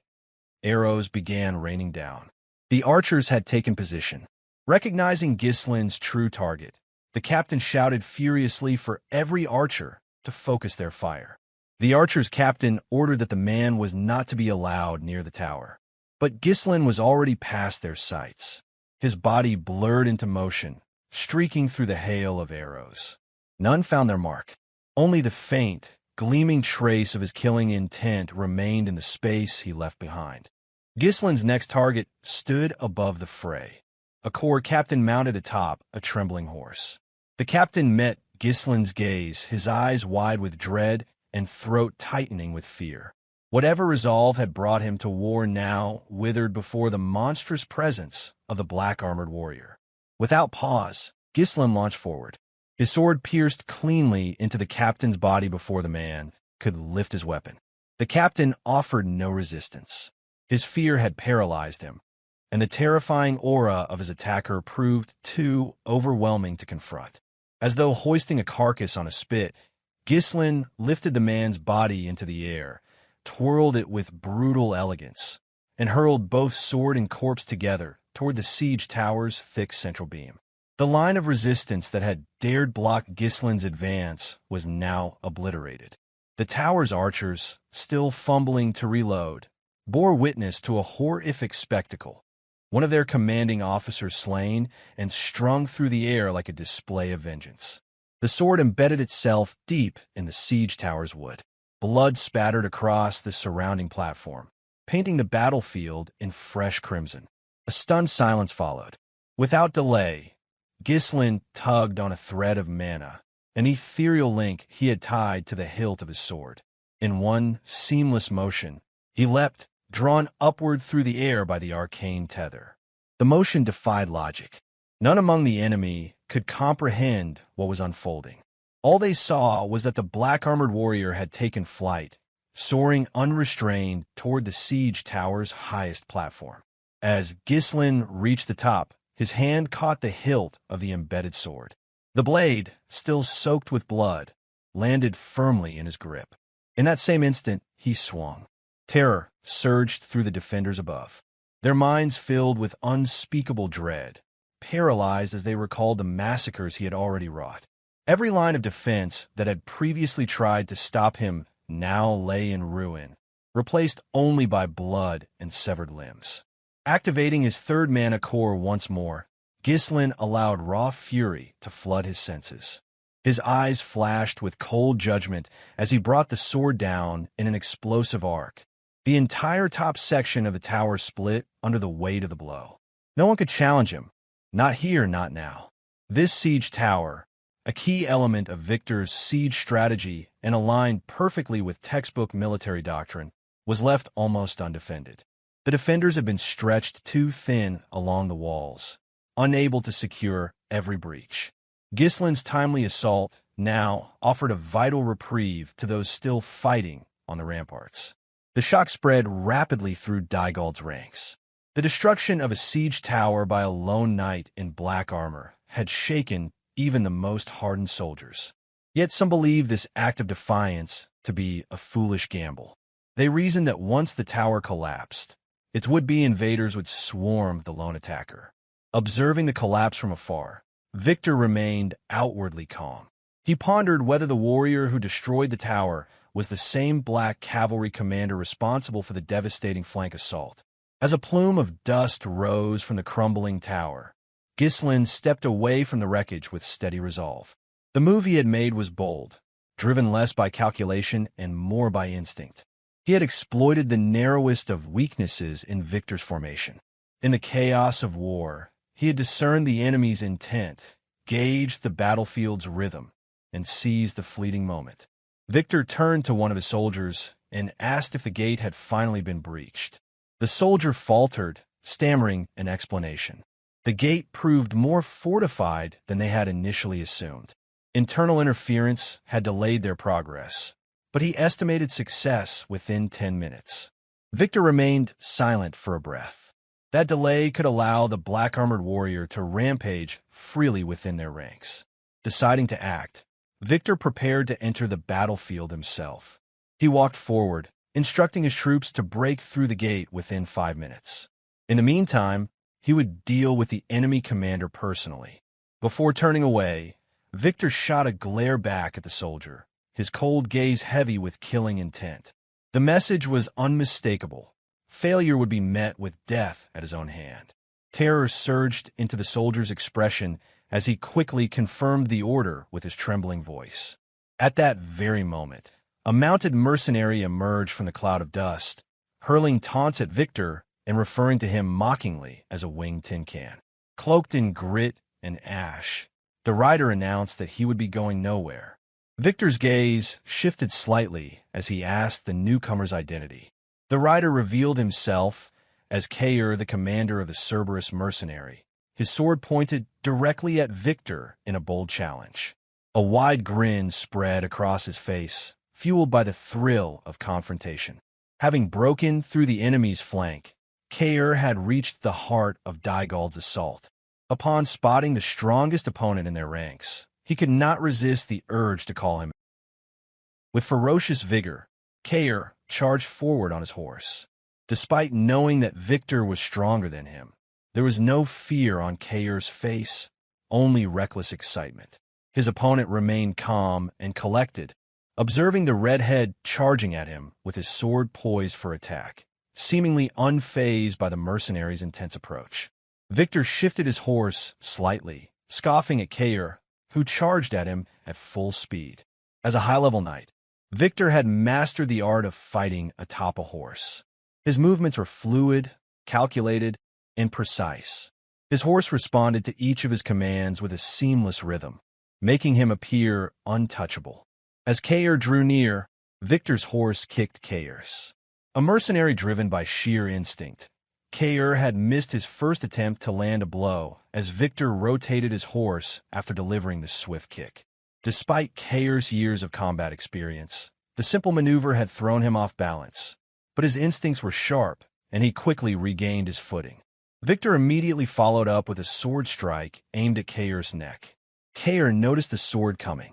Arrows began raining down. The archers had taken position. Recognizing Ghislain's true target, the captain shouted furiously for every archer to focus their fire. The archer's captain ordered that the man was not to be allowed near the tower. But Ghislain was already past their sights. His body blurred into motion, streaking through the hail of arrows. None found their mark. Only the faint, gleaming trace of his killing intent remained in the space he left behind. Ghislain's next target stood above the fray. A corps captain mounted atop a trembling horse. The captain met Ghislain's gaze, his eyes wide with dread and throat tightening with fear. Whatever resolve had brought him to war now withered before the monstrous presence of the black-armored warrior. Without pause, Ghislain launched forward. His sword pierced cleanly into the captain's body before the man could lift his weapon. The captain offered no resistance. His fear had paralyzed him, and the terrifying aura of his attacker proved too overwhelming to confront. As though hoisting a carcass on a spit, Ghislain lifted the man's body into the air, twirled it with brutal elegance, and hurled both sword and corpse together toward the siege tower's thick central beam. The line of resistance that had dared block Ghislain's advance was now obliterated. The tower's archers, still fumbling to reload, bore witness to a horrific spectacle. One of their commanding officers slain and strung through the air like a display of vengeance. The sword embedded itself deep in the siege tower's wood. Blood spattered across the surrounding platform, painting the battlefield in fresh crimson. A stunned silence followed. Without delay, Ghislain tugged on a thread of mana, an ethereal link he had tied to the hilt of his sword. In one seamless motion, he leapt, drawn upward through the air by the arcane tether. The motion defied logic. None among the enemy could comprehend what was unfolding. All they saw was that the black-armored warrior had taken flight, soaring unrestrained toward the siege tower's highest platform. As Ghislain reached the top, his hand caught the hilt of the embedded sword. The blade, still soaked with blood, landed firmly in his grip. In that same instant, he swung. Terror surged through the defenders above, their minds filled with unspeakable dread, paralyzed as they recalled the massacres he had already wrought. Every line of defense that had previously tried to stop him now lay in ruin, replaced only by blood and severed limbs. Activating his third mana core once more, Ghislain allowed raw fury to flood his senses. His eyes flashed with cold judgment as he brought the sword down in an explosive arc. The entire top section of the tower split under the weight of the blow. No one could challenge him. Not here, not now. This siege tower, a key element of Victor's siege strategy and aligned perfectly with textbook military doctrine, was left almost undefended. The defenders had been stretched too thin along the walls, unable to secure every breach. Ghislain's timely assault now offered a vital reprieve to those still fighting on the ramparts. The shock spread rapidly through Dygald's ranks. The destruction of a siege tower by a lone knight in black armor had shaken even the most hardened soldiers. Yet some believed this act of defiance to be a foolish gamble. They reasoned that once the tower collapsed, its would-be invaders would swarm the lone attacker. Observing the collapse from afar, Victor remained outwardly calm. He pondered whether the warrior who destroyed the tower was the same black cavalry commander responsible for the devastating flank assault. As a plume of dust rose from the crumbling tower, Ghislain stepped away from the wreckage with steady resolve. The move he had made was bold, driven less by calculation and more by instinct. He had exploited the narrowest of weaknesses in Victor's formation. In the chaos of war, he had discerned the enemy's intent, gauged the battlefield's rhythm, and seized the fleeting moment. Victor turned to one of his soldiers and asked if the gate had finally been breached. The soldier faltered, stammering an explanation. The gate proved more fortified than they had initially assumed. Internal interference had delayed their progress, but he estimated success within 10 minutes. Victor remained silent for a breath. That delay could allow the black-armored warrior to rampage freely within their ranks. Deciding to act, Victor prepared to enter the battlefield himself. He walked forward, instructing his troops to break through the gate within 5 minutes. In the meantime, he would deal with the enemy commander personally. Before turning away, Victor shot a glare back at the soldier, his cold gaze heavy with killing intent. The message was unmistakable. Failure would be met with death at his own hand. Terror surged into the soldier's expression as he quickly confirmed the order with his trembling voice. At that very moment, a mounted mercenary emerged from the cloud of dust, hurling taunts at Victor and referring to him mockingly as a winged tin can. Cloaked in grit and ash, The rider announced that he would be going nowhere. Victor's gaze shifted slightly as he asked the newcomer's identity. The rider revealed himself as Kaor, the commander of the Cerberus mercenary, his sword pointed directly at Victor in a bold challenge. A wide grin spread across his face, fueled by the thrill of confrontation. Having broken through the enemy's flank, Kaor had reached the heart of Dygald's assault. Upon spotting the strongest opponent in their ranks, he could not resist the urge to call him. With ferocious vigor, Kaor charged forward on his horse. Despite knowing that Victor was stronger than him, there was no fear on Kaor's face, only reckless excitement. His opponent remained calm and collected, observing the redhead charging at him with his sword poised for attack, seemingly unfazed by the mercenary's intense approach. Victor shifted his horse slightly, scoffing at Kaor, who charged at him at full speed. As a high-level knight, Victor had mastered the art of fighting atop a horse. His movements were fluid, calculated, and precise. His horse responded to each of his commands with a seamless rhythm, making him appear untouchable. As Kaor drew near, Victor's horse kicked Kaor's. A mercenary driven by sheer instinct, Kaor had missed his first attempt to land a blow as Victor rotated his horse after delivering the swift kick. Despite Kaor's years of combat experience, the simple maneuver had thrown him off balance, but his instincts were sharp, and he quickly regained his footing. Victor immediately followed up with a sword strike aimed at Kaor's neck. Kaor noticed the sword coming.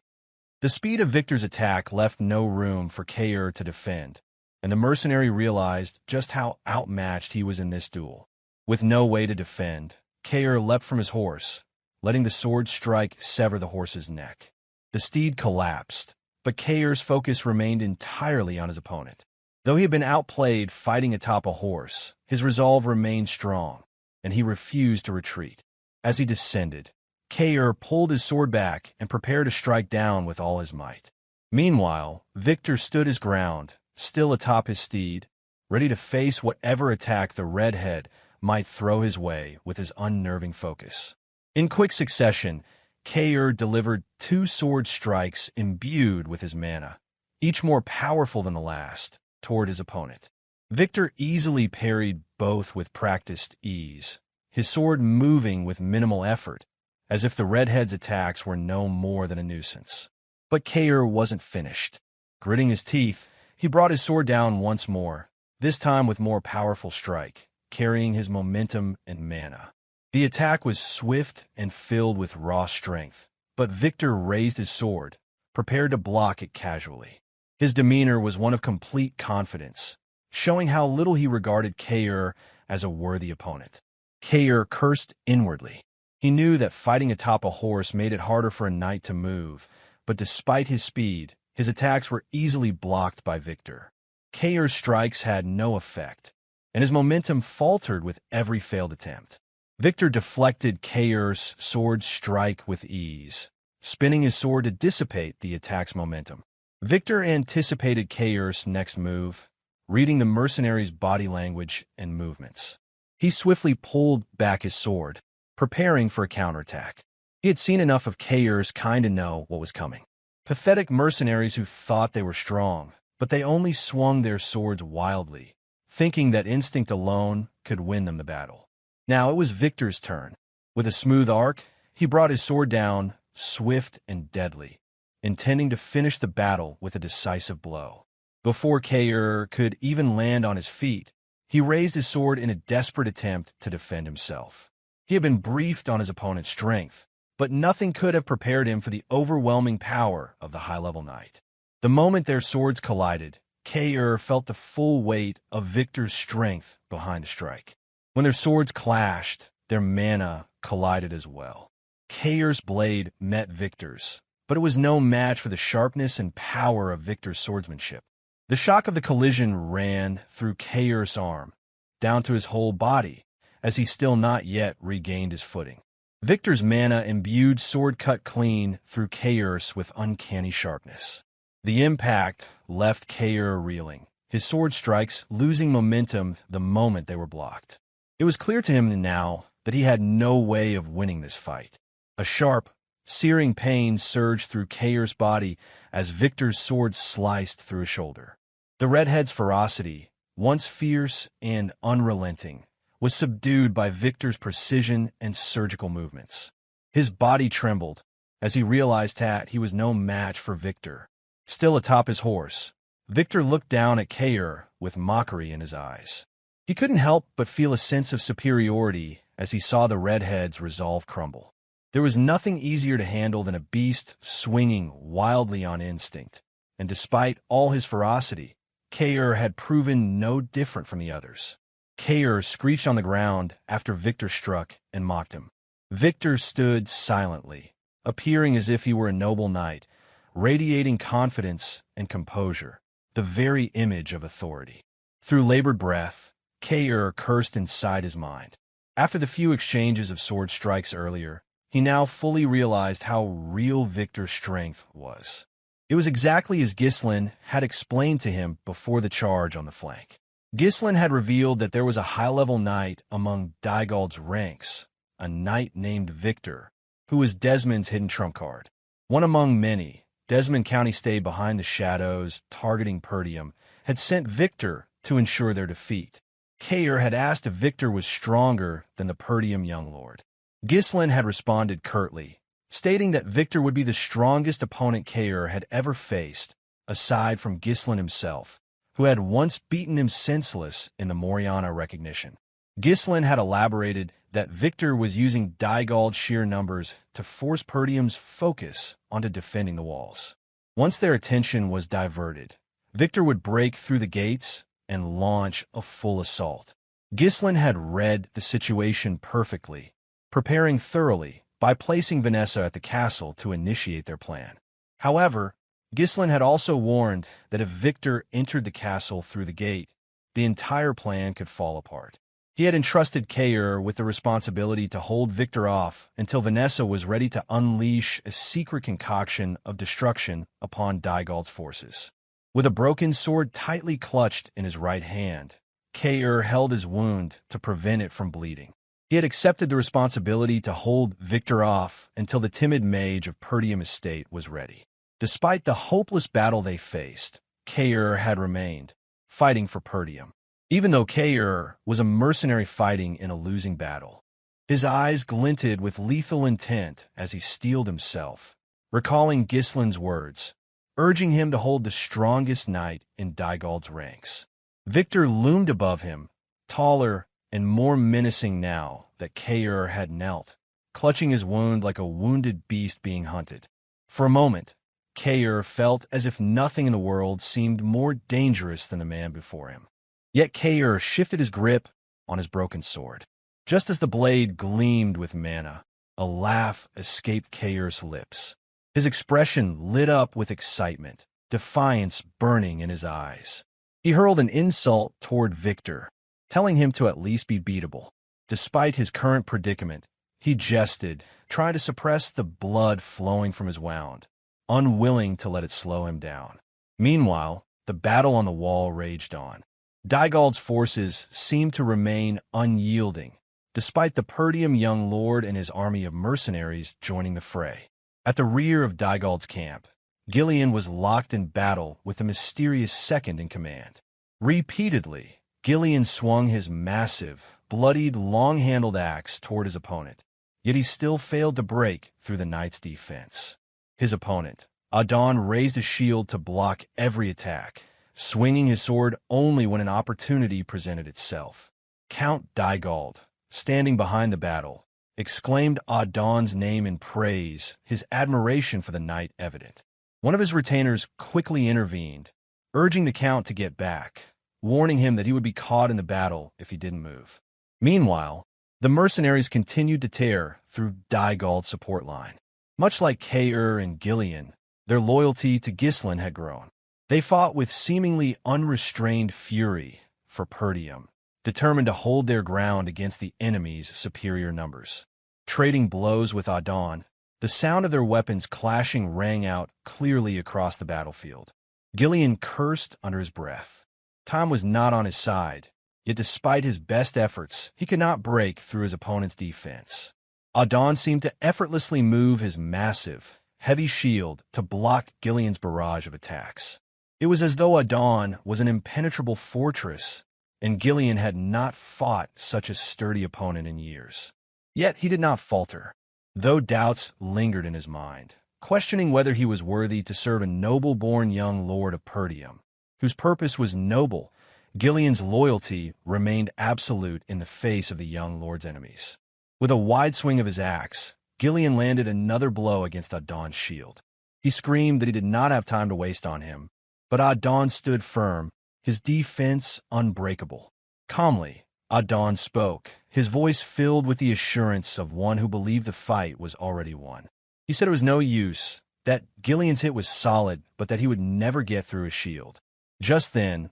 The speed of Victor's attack left no room for Kaor to defend, and the mercenary realized just how outmatched he was in this duel. With no way to defend, Kaor leapt from his horse, letting the sword strike sever the horse's neck. The steed collapsed, but Kaor's focus remained entirely on his opponent. Though he had been outplayed fighting atop a horse, his resolve remained strong, and he refused to retreat. As he descended, Kaor pulled his sword back and prepared to strike down with all his might. Meanwhile, Victor stood his ground, still atop his steed, ready to face whatever attack the redhead might throw his way with his unnerving focus. In quick succession, Kaor delivered 2 sword strikes imbued with his mana, each more powerful than the last, toward his opponent. Victor easily parried both with practiced ease, his sword moving with minimal effort, as if the redhead's attacks were no more than a nuisance. But Kaor wasn't finished. Gritting his teeth, he brought his sword down once more, this time with more powerful strike, carrying his momentum and mana. The attack was swift and filled with raw strength, but Victor raised his sword, prepared to block it casually. His demeanor was one of complete confidence, showing how little he regarded Kaor as a worthy opponent. Kaor cursed inwardly. He knew that fighting atop a horse made it harder for a knight to move, but despite his speed, his attacks were easily blocked by Victor. Kaor's strikes had no effect, and his momentum faltered with every failed attempt. Victor deflected Kaor's sword strike with ease, spinning his sword to dissipate the attack's momentum. Victor anticipated Kaor's next move, reading the mercenary's body language and movements. He swiftly pulled back his sword, preparing for a counterattack. He had seen enough of Kaor's kind to know what was coming. Pathetic mercenaries who thought they were strong, but they only swung their swords wildly, thinking that instinct alone could win them the battle. Now it was Victor's turn. With a smooth arc, he brought his sword down, swift and deadly, intending to finish the battle with a decisive blow. Before Kaor could even land on his feet, he raised his sword in a desperate attempt to defend himself. He had been briefed on his opponent's strength, but nothing could have prepared him for the overwhelming power of the high-level knight. The moment their swords collided, Kaor felt the full weight of Victor's strength behind the strike. When their swords clashed, their mana collided as well. Kaor's blade met Victor's, but it was no match for the sharpness and power of Victor's swordsmanship. The shock of the collision ran through Kaor's arm, down to his whole body, as he still not yet regained his footing. Victor's mana-imbued sword cut clean through Kaor's with uncanny sharpness. The impact left Kaor reeling, his sword strikes losing momentum the moment they were blocked. It was clear to him now that he had no way of winning this fight. A sharp, Searing pain surged through Kaor's body as Victor's sword sliced through his shoulder. The redhead's ferocity, once fierce and unrelenting, was subdued by Victor's precision and surgical movements. His body trembled as he realized that he was no match for Victor. Still atop his horse, Victor looked down at Kaor with mockery in his eyes. He couldn't help but feel a sense of superiority as he saw the redhead's resolve crumble. There was nothing easier to handle than a beast swinging wildly on instinct, and despite all his ferocity, Kaor had proven no different from the others. Kaor screeched on the ground after Victor struck and mocked him. Victor stood silently, appearing as if he were a noble knight, radiating confidence and composure, the very image of authority. Through labored breath, Kaor cursed inside his mind. After the few exchanges of sword strikes earlier, he now fully realized how real Victor's strength was. It was exactly as Ghislain had explained to him before the charge on the flank. Ghislain had revealed that there was a high-level knight among Dygald's ranks, a knight named Victor, who was Desmond's hidden trump card. One among many, Desmon County stayed behind the shadows, targeting Perdium, had sent Victor to ensure their defeat. Kaor had asked if Victor was stronger than the Perdium young lord. Ghislain had responded curtly, stating that Victor would be the strongest opponent Kaor had ever faced, aside from Ghislain himself, who had once beaten him senseless in the Moriana recognition. Ghislain had elaborated that Victor was using Dygald's sheer numbers to force Perdium's focus onto defending the walls. Once their attention was diverted, Victor would break through the gates and launch a full assault. Ghislain had read the situation perfectly, preparing thoroughly by placing Vanessa at the castle to initiate their plan. However, Ghislain had also warned that if Victor entered the castle through the gate, the entire plan could fall apart. He had entrusted Kaor with the responsibility to hold Victor off until Vanessa was ready to unleash a secret concoction of destruction upon Dygald's forces. With a broken sword tightly clutched in his right hand, Kaor held his wound to prevent it from bleeding. He had accepted the responsibility to hold Victor off until the timid mage of Perdium estate was ready. Despite the hopeless battle they faced, Kaor had remained, fighting for Perdium. Even though Kaor was a mercenary fighting in a losing battle, his eyes glinted with lethal intent as he steeled himself, recalling Ghislain's words, urging him to hold the strongest knight in Dygald's ranks. Victor loomed above him, taller and more menacing now that Kaor had knelt, clutching his wound like a wounded beast being hunted. For a moment, Kaor felt as if nothing in the world seemed more dangerous than the man before him. Yet Kaor shifted his grip on his broken sword. Just as the blade gleamed with mana, a laugh escaped Kaor's lips. His expression lit up with excitement, defiance burning in his eyes. He hurled an insult toward Victor, telling him to at least be beatable. Despite his current predicament, he jested, trying to suppress the blood flowing from his wound, unwilling to let it slow him down. Meanwhile, the battle on the wall raged on. Dygald's forces seemed to remain unyielding, despite the Perdium young lord and his army of mercenaries joining the fray. At the rear of Dygald's camp, Gillion was locked in battle with the mysterious second in command. Repeatedly, Gillion swung his massive, bloodied, long-handled axe toward his opponent, yet he still failed to break through the knight's defense. His opponent, Idun, raised his shield to block every attack, swinging his sword only when an opportunity presented itself. Count Dygald, standing behind the battle, exclaimed Idun's name in praise, his admiration for the knight evident. One of his retainers quickly intervened, urging the Count to get back, warning him that he would be caught in the battle if he didn't move. Meanwhile, the mercenaries continued to tear through Dygald's support line. Much like Kaor and Gillion, their loyalty to Ghislain had grown. They fought with seemingly unrestrained fury for Perdium, determined to hold their ground against the enemy's superior numbers. Trading blows with Idun, the sound of their weapons clashing rang out clearly across the battlefield. Gillion cursed under his breath. Time was not on his side, yet despite his best efforts, he could not break through his opponent's defense. Idun seemed to effortlessly move his massive, heavy shield to block Gillion's barrage of attacks. It was as though Idun was an impenetrable fortress, and Gillion had not fought such a sturdy opponent in years. Yet he did not falter, though doubts lingered in his mind, questioning whether he was worthy to serve a noble-born young lord of Perdium, whose purpose was noble. Gillion's loyalty remained absolute in the face of the young lord's enemies. With a wide swing of his axe, Gillion landed another blow against Idun's shield. He screamed that he did not have time to waste on him, but Idun stood firm, his defense unbreakable. Calmly, Idun spoke, his voice filled with the assurance of one who believed the fight was already won. He said it was no use, that Gillion's hit was solid, but that he would never get through his shield. Just then,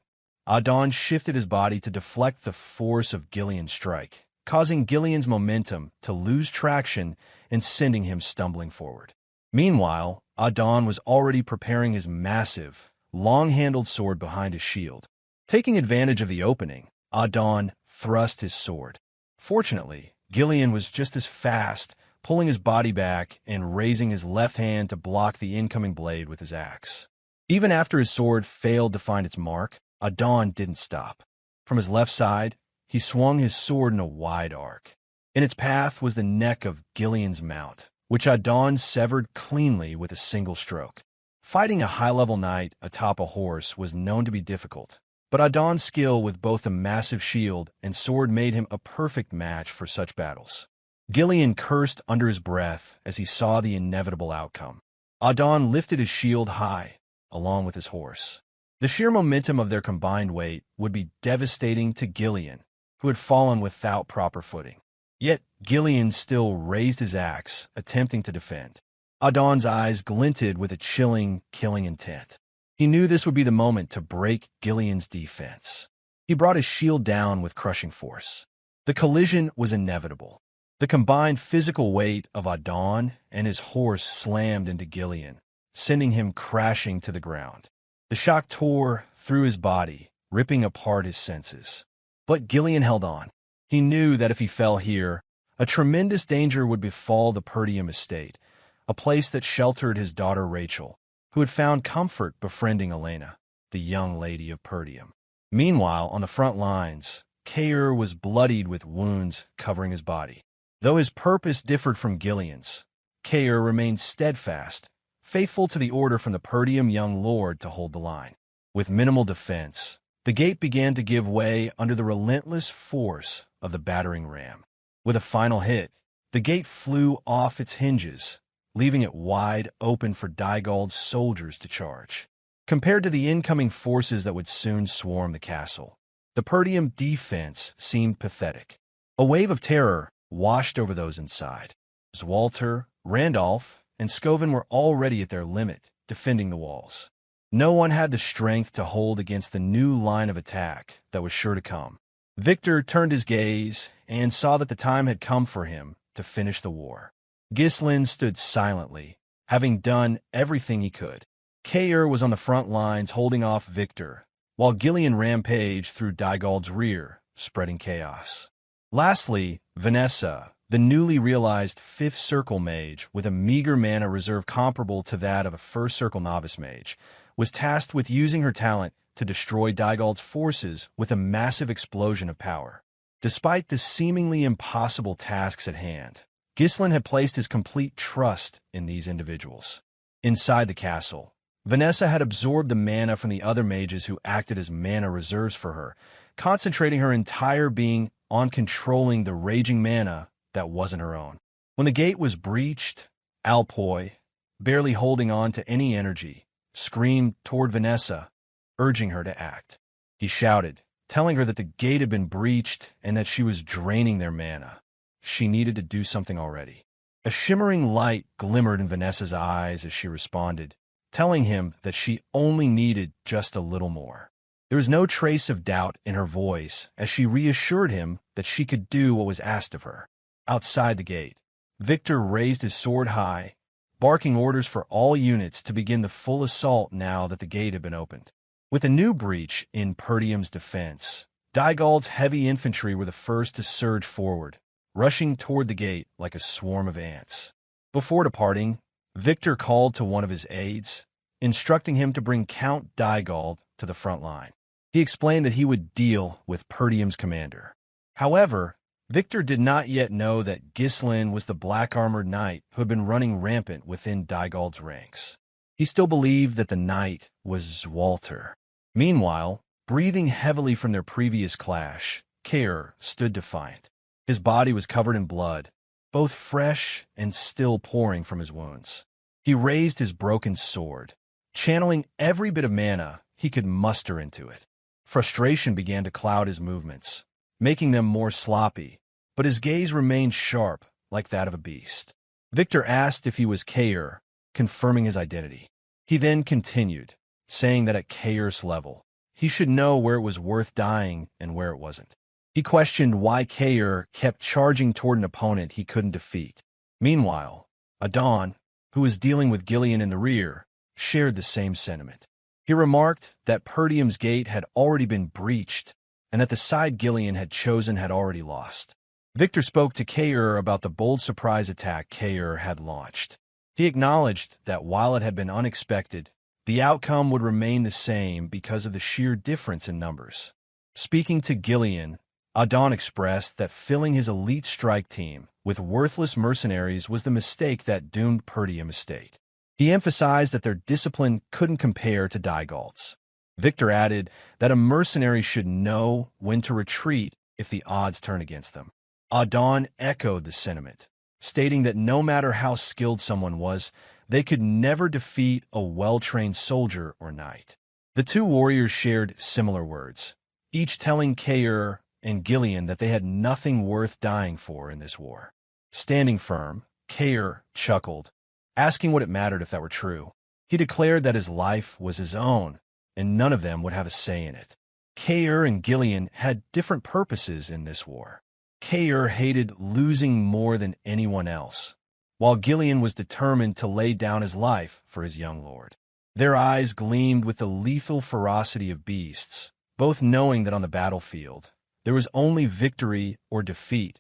Idun shifted his body to deflect the force of Gillion's strike, causing Gillion's momentum to lose traction and sending him stumbling forward. Meanwhile, Idun was already preparing his massive, long-handled sword behind his shield. Taking advantage of the opening, Idun thrust his sword. Fortunately, Gillion was just as fast, pulling his body back and raising his left hand to block the incoming blade with his axe. Even after his sword failed to find its mark, Idun didn't stop. From his left side, he swung his sword in a wide arc. In its path was the neck of Gillion's mount, which Idun severed cleanly with a single stroke. Fighting a high-level knight atop a horse was known to be difficult, but Idun's skill with both a massive shield and sword made him a perfect match for such battles. Gillion cursed under his breath as he saw the inevitable outcome. Idun lifted his shield high, along with his horse. The sheer momentum of their combined weight would be devastating to Gillion, who had fallen without proper footing. Yet Gillion still raised his axe, attempting to defend. Idun's eyes glinted with a chilling, killing intent. He knew this would be the moment to break Gillion's defense. He brought his shield down with crushing force. The collision was inevitable. The combined physical weight of Idun and his horse slammed into Gillion, sending him crashing to the ground. The shock tore through his body, ripping apart his senses. But Gillion held on. He knew that if he fell here, a tremendous danger would befall the Perdium estate, a place that sheltered his daughter Rachel, who had found comfort befriending Elena, the young lady of Perdium. Meanwhile, on the front lines, Kaor was bloodied with wounds covering his body. Though his purpose differed from Gillion's, Kaor remained steadfast, faithful to the order from the Perdium young lord to hold the line. With minimal defense, the gate began to give way under the relentless force of the battering ram. With a final hit, the gate flew off its hinges, leaving it wide open for Dygald's soldiers to charge. Compared to the incoming forces that would soon swarm the castle, the Perdium defense seemed pathetic. A wave of terror washed over those inside. Swalter, Randolph, and Scoven were already at their limit, defending the walls. No one had the strength to hold against the new line of attack that was sure to come. Victor turned his gaze and saw that the time had come for him to finish the war. Ghislain stood silently, having done everything he could. Kaor was on the front lines holding off Victor, while Gillion rampaged through Dygald's rear, spreading chaos. Lastly, Vanessa, the newly realized 5th Circle mage with a meager mana reserve comparable to that of a 1st Circle novice mage, was tasked with using her talent to destroy Dygald's forces with a massive explosion of power. Despite the seemingly impossible tasks at hand, Ghislain had placed his complete trust in these individuals. Inside the castle, Vanessa had absorbed the mana from the other mages who acted as mana reserves for her, concentrating her entire being on controlling the raging mana that wasn't her own. When the gate was breached, Alpoi, barely holding on to any energy, screamed toward Vanessa, urging her to act. He shouted, telling her that the gate had been breached and that she was draining their mana. She needed to do something already. A shimmering light glimmered in Vanessa's eyes as she responded, telling him that she only needed just a little more. There was no trace of doubt in her voice as she reassured him that she could do what was asked of her. Outside the gate, Victor raised his sword high, barking orders for all units to begin the full assault now that the gate had been opened. With a new breach in Perdium's defense, Dygald's heavy infantry were the first to surge forward, rushing toward the gate like a swarm of ants. Before departing, Victor called to one of his aides, instructing him to bring Count Dygald to the front line. He explained that he would deal with Perdium's commander. However, Victor did not yet know that Ghislain was the black-armored knight who had been running rampant within Dygald's ranks. He still believed that the knight was Swalter. Meanwhile, breathing heavily from their previous clash, Kaor stood defiant. His body was covered in blood, both fresh and still pouring from his wounds. He raised his broken sword, channeling every bit of mana he could muster into it. Frustration began to cloud his movements, making them more sloppy, but his gaze remained sharp like that of a beast. Victor asked if he was Kaor, confirming his identity. He then continued, saying that at Kaor's level, he should know where it was worth dying and where it wasn't. He questioned why Kaor kept charging toward an opponent he couldn't defeat. Meanwhile, Idun, who was dealing with Gillion in the rear, shared the same sentiment. He remarked that Perdium's gate had already been breached and that the side Gillion had chosen had already lost. Victor spoke to Kaor about the bold surprise attack Kaor had launched. He acknowledged that while it had been unexpected, the outcome would remain the same because of the sheer difference in numbers. Speaking to Gillion, Idun expressed that filling his elite strike team with worthless mercenaries was the mistake that doomed Perdium estate. He emphasized that their discipline couldn't compare to Dygald's. Victor added that a mercenary should know when to retreat if the odds turn against them. Idun echoed the sentiment, stating that no matter how skilled someone was, they could never defeat a well-trained soldier or knight. The two warriors shared similar words, each telling Kaor and Gillion that they had nothing worth dying for in this war. Standing firm, Kaor chuckled, asking what it mattered if that were true. He declared that his life was his own, and none of them would have a say in it. Kaor and Gillion had different purposes in this war. Kaor hated losing more than anyone else, while Gillion was determined to lay down his life for his young lord. Their eyes gleamed with the lethal ferocity of beasts, both knowing that on the battlefield, there was only victory or defeat.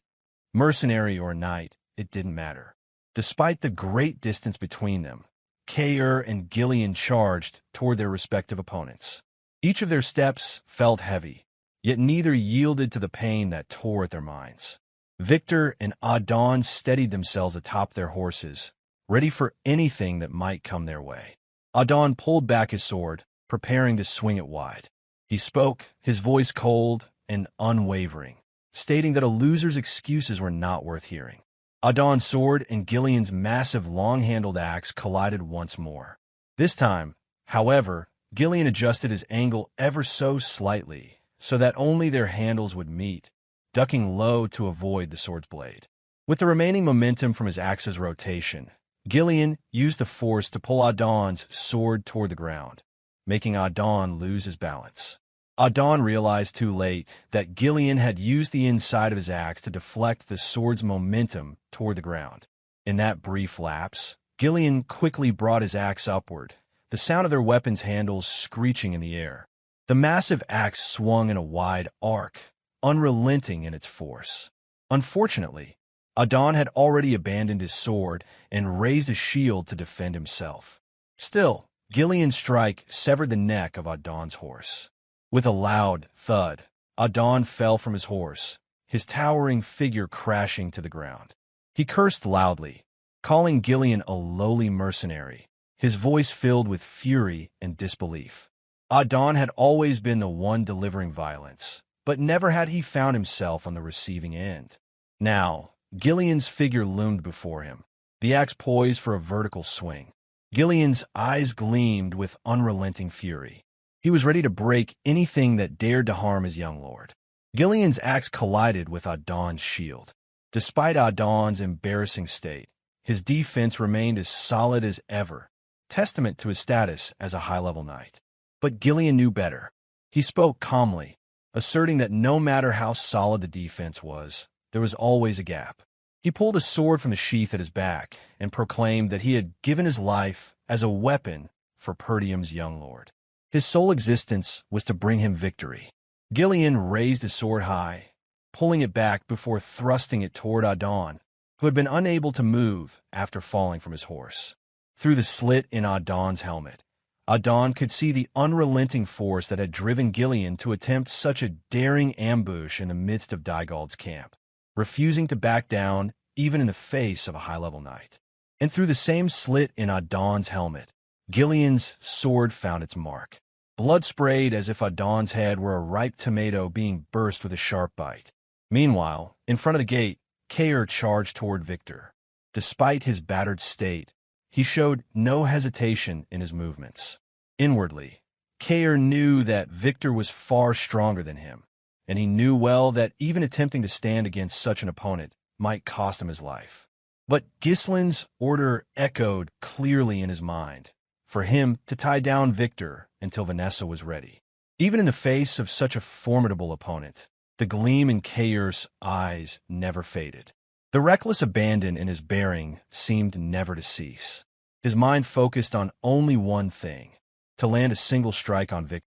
Mercenary or knight, it didn't matter. Despite the great distance between them, Kaor and Gillion charged toward their respective opponents. Each of their steps felt heavy, yet neither yielded to the pain that tore at their minds. Victor and Idun steadied themselves atop their horses, ready for anything that might come their way. Idun pulled back his sword, preparing to swing it wide. He spoke, his voice cold and unwavering, stating that a loser's excuses were not worth hearing. Idun's sword and Gillion's massive long-handled axe collided once more. This time, however, Gillion adjusted his angle ever so slightly, so that only their handles would meet, ducking low to avoid the sword's blade. With the remaining momentum from his axe's rotation, Gillion used the force to pull Idun's sword toward the ground, making Idun lose his balance. Idun realized too late that Gillion had used the inside of his axe to deflect the sword's momentum toward the ground. In that brief lapse, Gillion quickly brought his axe upward, the sound of their weapons' handles screeching in the air. The massive axe swung in a wide arc, unrelenting in its force. Unfortunately, Idun had already abandoned his sword and raised a shield to defend himself. Still, Gillion's strike severed the neck of Idun's horse. With a loud thud, Idun fell from his horse, his towering figure crashing to the ground. He cursed loudly, calling Gillion a lowly mercenary, his voice filled with fury and disbelief. Idun had always been the one delivering violence, but never had he found himself on the receiving end. Now, Gillion's figure loomed before him, the axe poised for a vertical swing. Gillion's eyes gleamed with unrelenting fury. He was ready to break anything that dared to harm his young lord. Gillion's axe collided with Idun's shield. Despite Idun's embarrassing state, his defense remained as solid as ever, testament to his status as a high-level knight. But Gillion knew better. He spoke calmly, asserting that no matter how solid the defense was, there was always a gap. He pulled a sword from the sheath at his back and proclaimed that he had given his life as a weapon for Perdium's young lord. His sole existence was to bring him victory. Gillion raised his sword high, pulling it back before thrusting it toward Idun, who had been unable to move after falling from his horse. Through the slit in Idun's helmet, Idun could see the unrelenting force that had driven Gillion to attempt such a daring ambush in the midst of Dygald's camp, refusing to back down even in the face of a high-level knight. And through the same slit in Idun's helmet, Gillion's sword found its mark. Blood sprayed as if Idun's head were a ripe tomato being burst with a sharp bite. Meanwhile, in front of the gate, Kaor charged toward Victor. Despite his battered state, he showed no hesitation in his movements. Inwardly, Kaor knew that Victor was far stronger than him, and he knew well that even attempting to stand against such an opponent might cost him his life. But Ghislain's order echoed clearly in his mind, for him to tie down Victor until Vanessa was ready. Even in the face of such a formidable opponent, the gleam in Kaor's eyes never faded. The reckless abandon in his bearing seemed never to cease. His mind focused on only one thing: to land a single strike on Victor.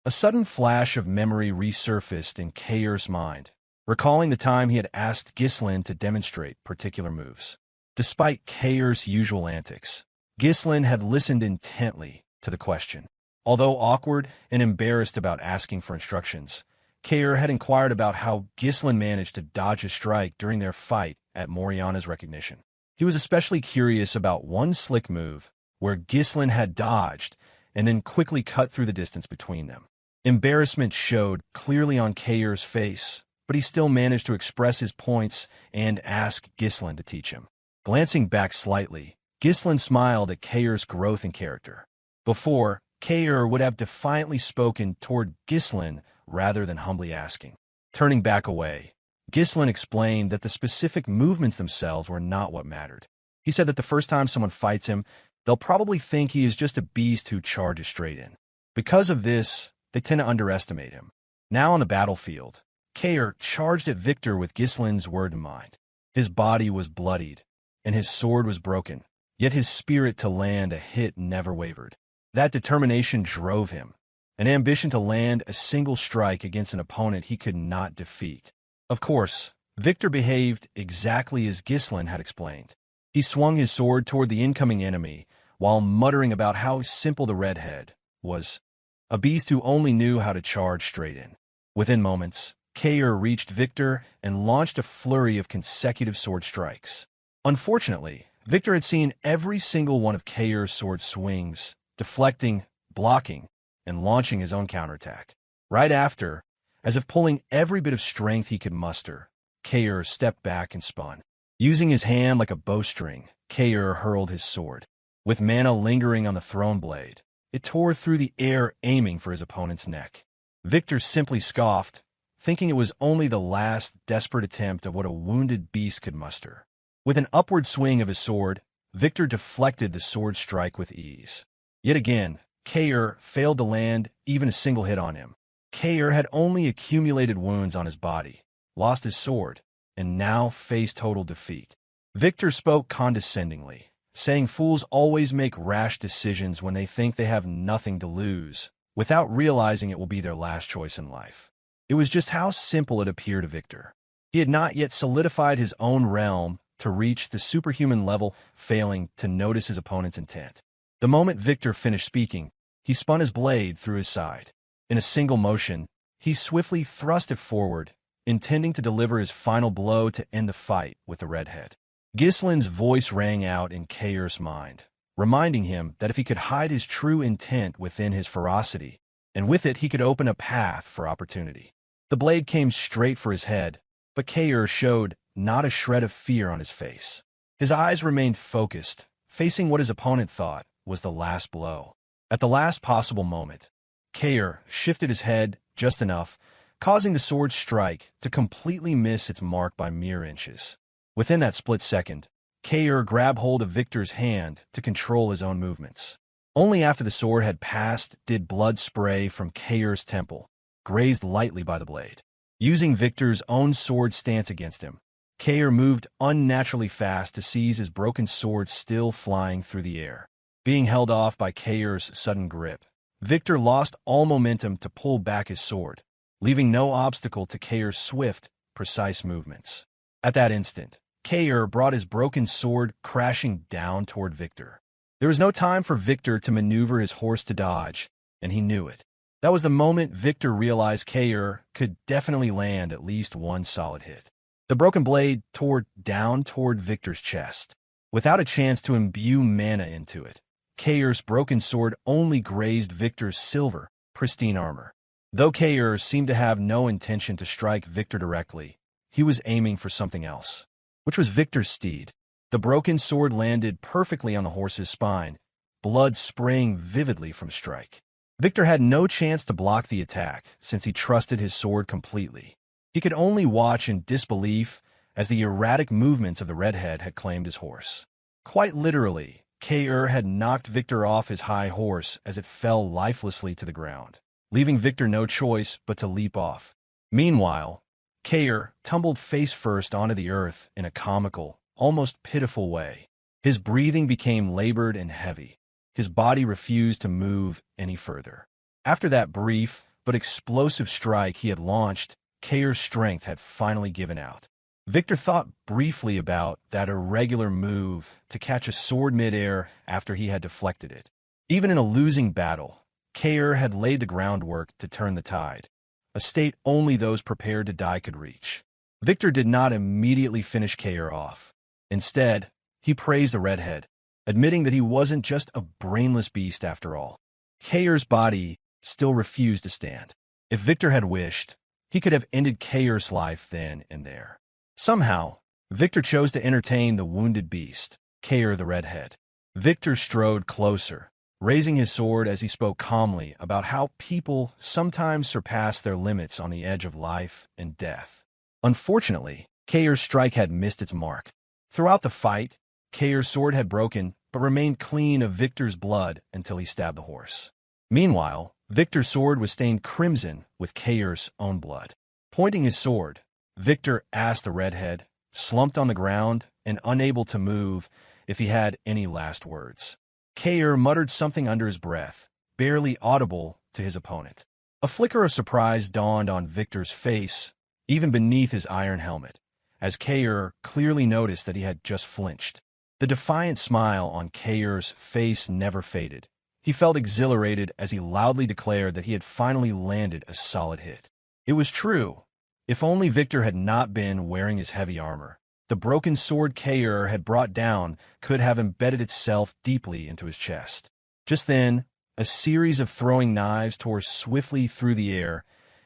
A sudden flash of memory resurfaced in Kaor's mind, recalling the time he had asked Ghislain to demonstrate particular moves. Despite Kaor's usual antics, Ghislain had listened intently to the question. Although awkward and embarrassed about asking for instructions, Kaor had inquired about how Ghislain managed to dodge a strike during their fight at Moriana's recognition. He was especially curious about one slick move where Ghislain had dodged and then quickly cut through the distance between them. Embarrassment showed clearly on Kaor's face, but he still managed to express his points and ask Ghislain to teach him. Glancing back slightly, Ghislain smiled at Kaor's growth in character. Before, Kaor would have defiantly spoken toward Ghislain rather than humbly asking. Turning back away, Ghislain explained that the specific movements themselves were not what mattered. He said that the first time someone fights him, they'll probably think he is just a beast who charges straight in. Because of this, they tend to underestimate him. Now on the battlefield, Kaor charged at Victor with Ghislain's word in mind. His body was bloodied, and his sword was broken, yet his spirit to land a hit never wavered. That determination drove him, an ambition to land a single strike against an opponent he could not defeat. Of course, Victor behaved exactly as Ghislain had explained. He swung his sword toward the incoming enemy while muttering about how simple the redhead was, a beast who only knew how to charge straight in. Within moments, Kaor reached Victor and launched a flurry of consecutive sword strikes. Unfortunately, Victor had seen every single one of Kaor's sword swings, deflecting, blocking, and launching his own counterattack. Right after, as if pulling every bit of strength he could muster, Kaor stepped back and spun. Using his hand like a bowstring, Kaor hurled his sword. With mana lingering on the throne blade, it tore through the air, aiming for his opponent's neck. Victor simply scoffed, thinking it was only the last desperate attempt of what a wounded beast could muster. With an upward swing of his sword, Victor deflected the sword strike with ease. Yet again, Kaor failed to land even a single hit on him. Kaor had only accumulated wounds on his body, lost his sword, and now faced total defeat. Victor spoke condescendingly, saying fools always make rash decisions when they think they have nothing to lose, without realizing it will be their last choice in life. It was just how simple it appeared to Victor. He had not yet solidified his own realm to reach the superhuman level, failing to notice his opponent's intent. The moment Victor finished speaking, he spun his blade through his side. In a single motion, he swiftly thrust it forward, intending to deliver his final blow to end the fight with the redhead. Ghislain's voice rang out in Kaor's mind, reminding him that if he could hide his true intent within his ferocity, and with it he could open a path for opportunity. The blade came straight for his head, but Kaor showed not a shred of fear on his face. His eyes remained focused, facing what his opponent thought was the last blow. At the last possible moment, Kaor shifted his head just enough, causing the sword strike to completely miss its mark by mere inches. Within that split second, Kaor grabbed hold of Victor's hand to control his own movements. Only after the sword had passed did blood spray from Kaor's temple, grazed lightly by the blade. Using Victor's own sword stance against him, Kaor moved unnaturally fast to seize his broken sword still flying through the air. Being held off by Kaor's sudden grip, Victor lost all momentum to pull back his sword, leaving no obstacle to Kaor's swift, precise movements. At that instant, Kaor brought his broken sword crashing down toward Victor. There was no time for Victor to maneuver his horse to dodge, and he knew it. That was the moment Victor realized Kaor could definitely land at least one solid hit. The broken blade tore down toward Victor's chest. Without a chance to imbue mana into it, Kaor's broken sword only grazed Victor's silver, pristine armor. Though Kaor seemed to have no intention to strike Victor directly, he was aiming for something else, which was Victor's steed. The broken sword landed perfectly on the horse's spine, blood spraying vividly from strike. Victor had no chance to block the attack since he trusted his sword completely. He could only watch in disbelief as the erratic movements of the redhead had claimed his horse. Quite literally, Kaor had knocked Victor off his high horse as it fell lifelessly to the ground, leaving Victor no choice but to leap off. Meanwhile, Kaor tumbled face first onto the earth in a comical, almost pitiful way. His breathing became labored and heavy. His body refused to move any further. After that brief but explosive strike he had launched, Kaor's strength had finally given out. Victor thought briefly about that irregular move to catch a sword midair after he had deflected it. Even in a losing battle, Kaor had laid the groundwork to turn the tide, a state only those prepared to die could reach. Victor did not immediately finish Kaor off. Instead, he praised the redhead, admitting that he wasn't just a brainless beast after all. Kaor's body still refused to stand. If Victor had wished, he could have ended Kaor's life then and there. Somehow, Victor chose to entertain the wounded beast, Kaor the redhead. Victor strode closer, raising his sword as he spoke calmly about how people sometimes surpass their limits on the edge of life and death. Unfortunately, Kaor's strike had missed its mark. Throughout the fight, Kaor's sword had broken but remained clean of Victor's blood until he stabbed the horse. Meanwhile, Victor's sword was stained crimson with Kaor's own blood. Pointing his sword, Victor asked the redhead, slumped on the ground and unable to move, if he had any last words. Kaor muttered something under his breath, barely audible to his opponent. A flicker of surprise dawned on Victor's face, even beneath his iron helmet, as Kaor clearly noticed that he had just flinched. The defiant smile on Kaor's face never faded. He felt exhilarated as he loudly declared that he had finally landed a solid hit. It was true. If only Victor had not been wearing his heavy armor, the broken sword Kaor had brought down could have embedded itself deeply into his chest. Just then, a series of throwing knives tore swiftly through the air,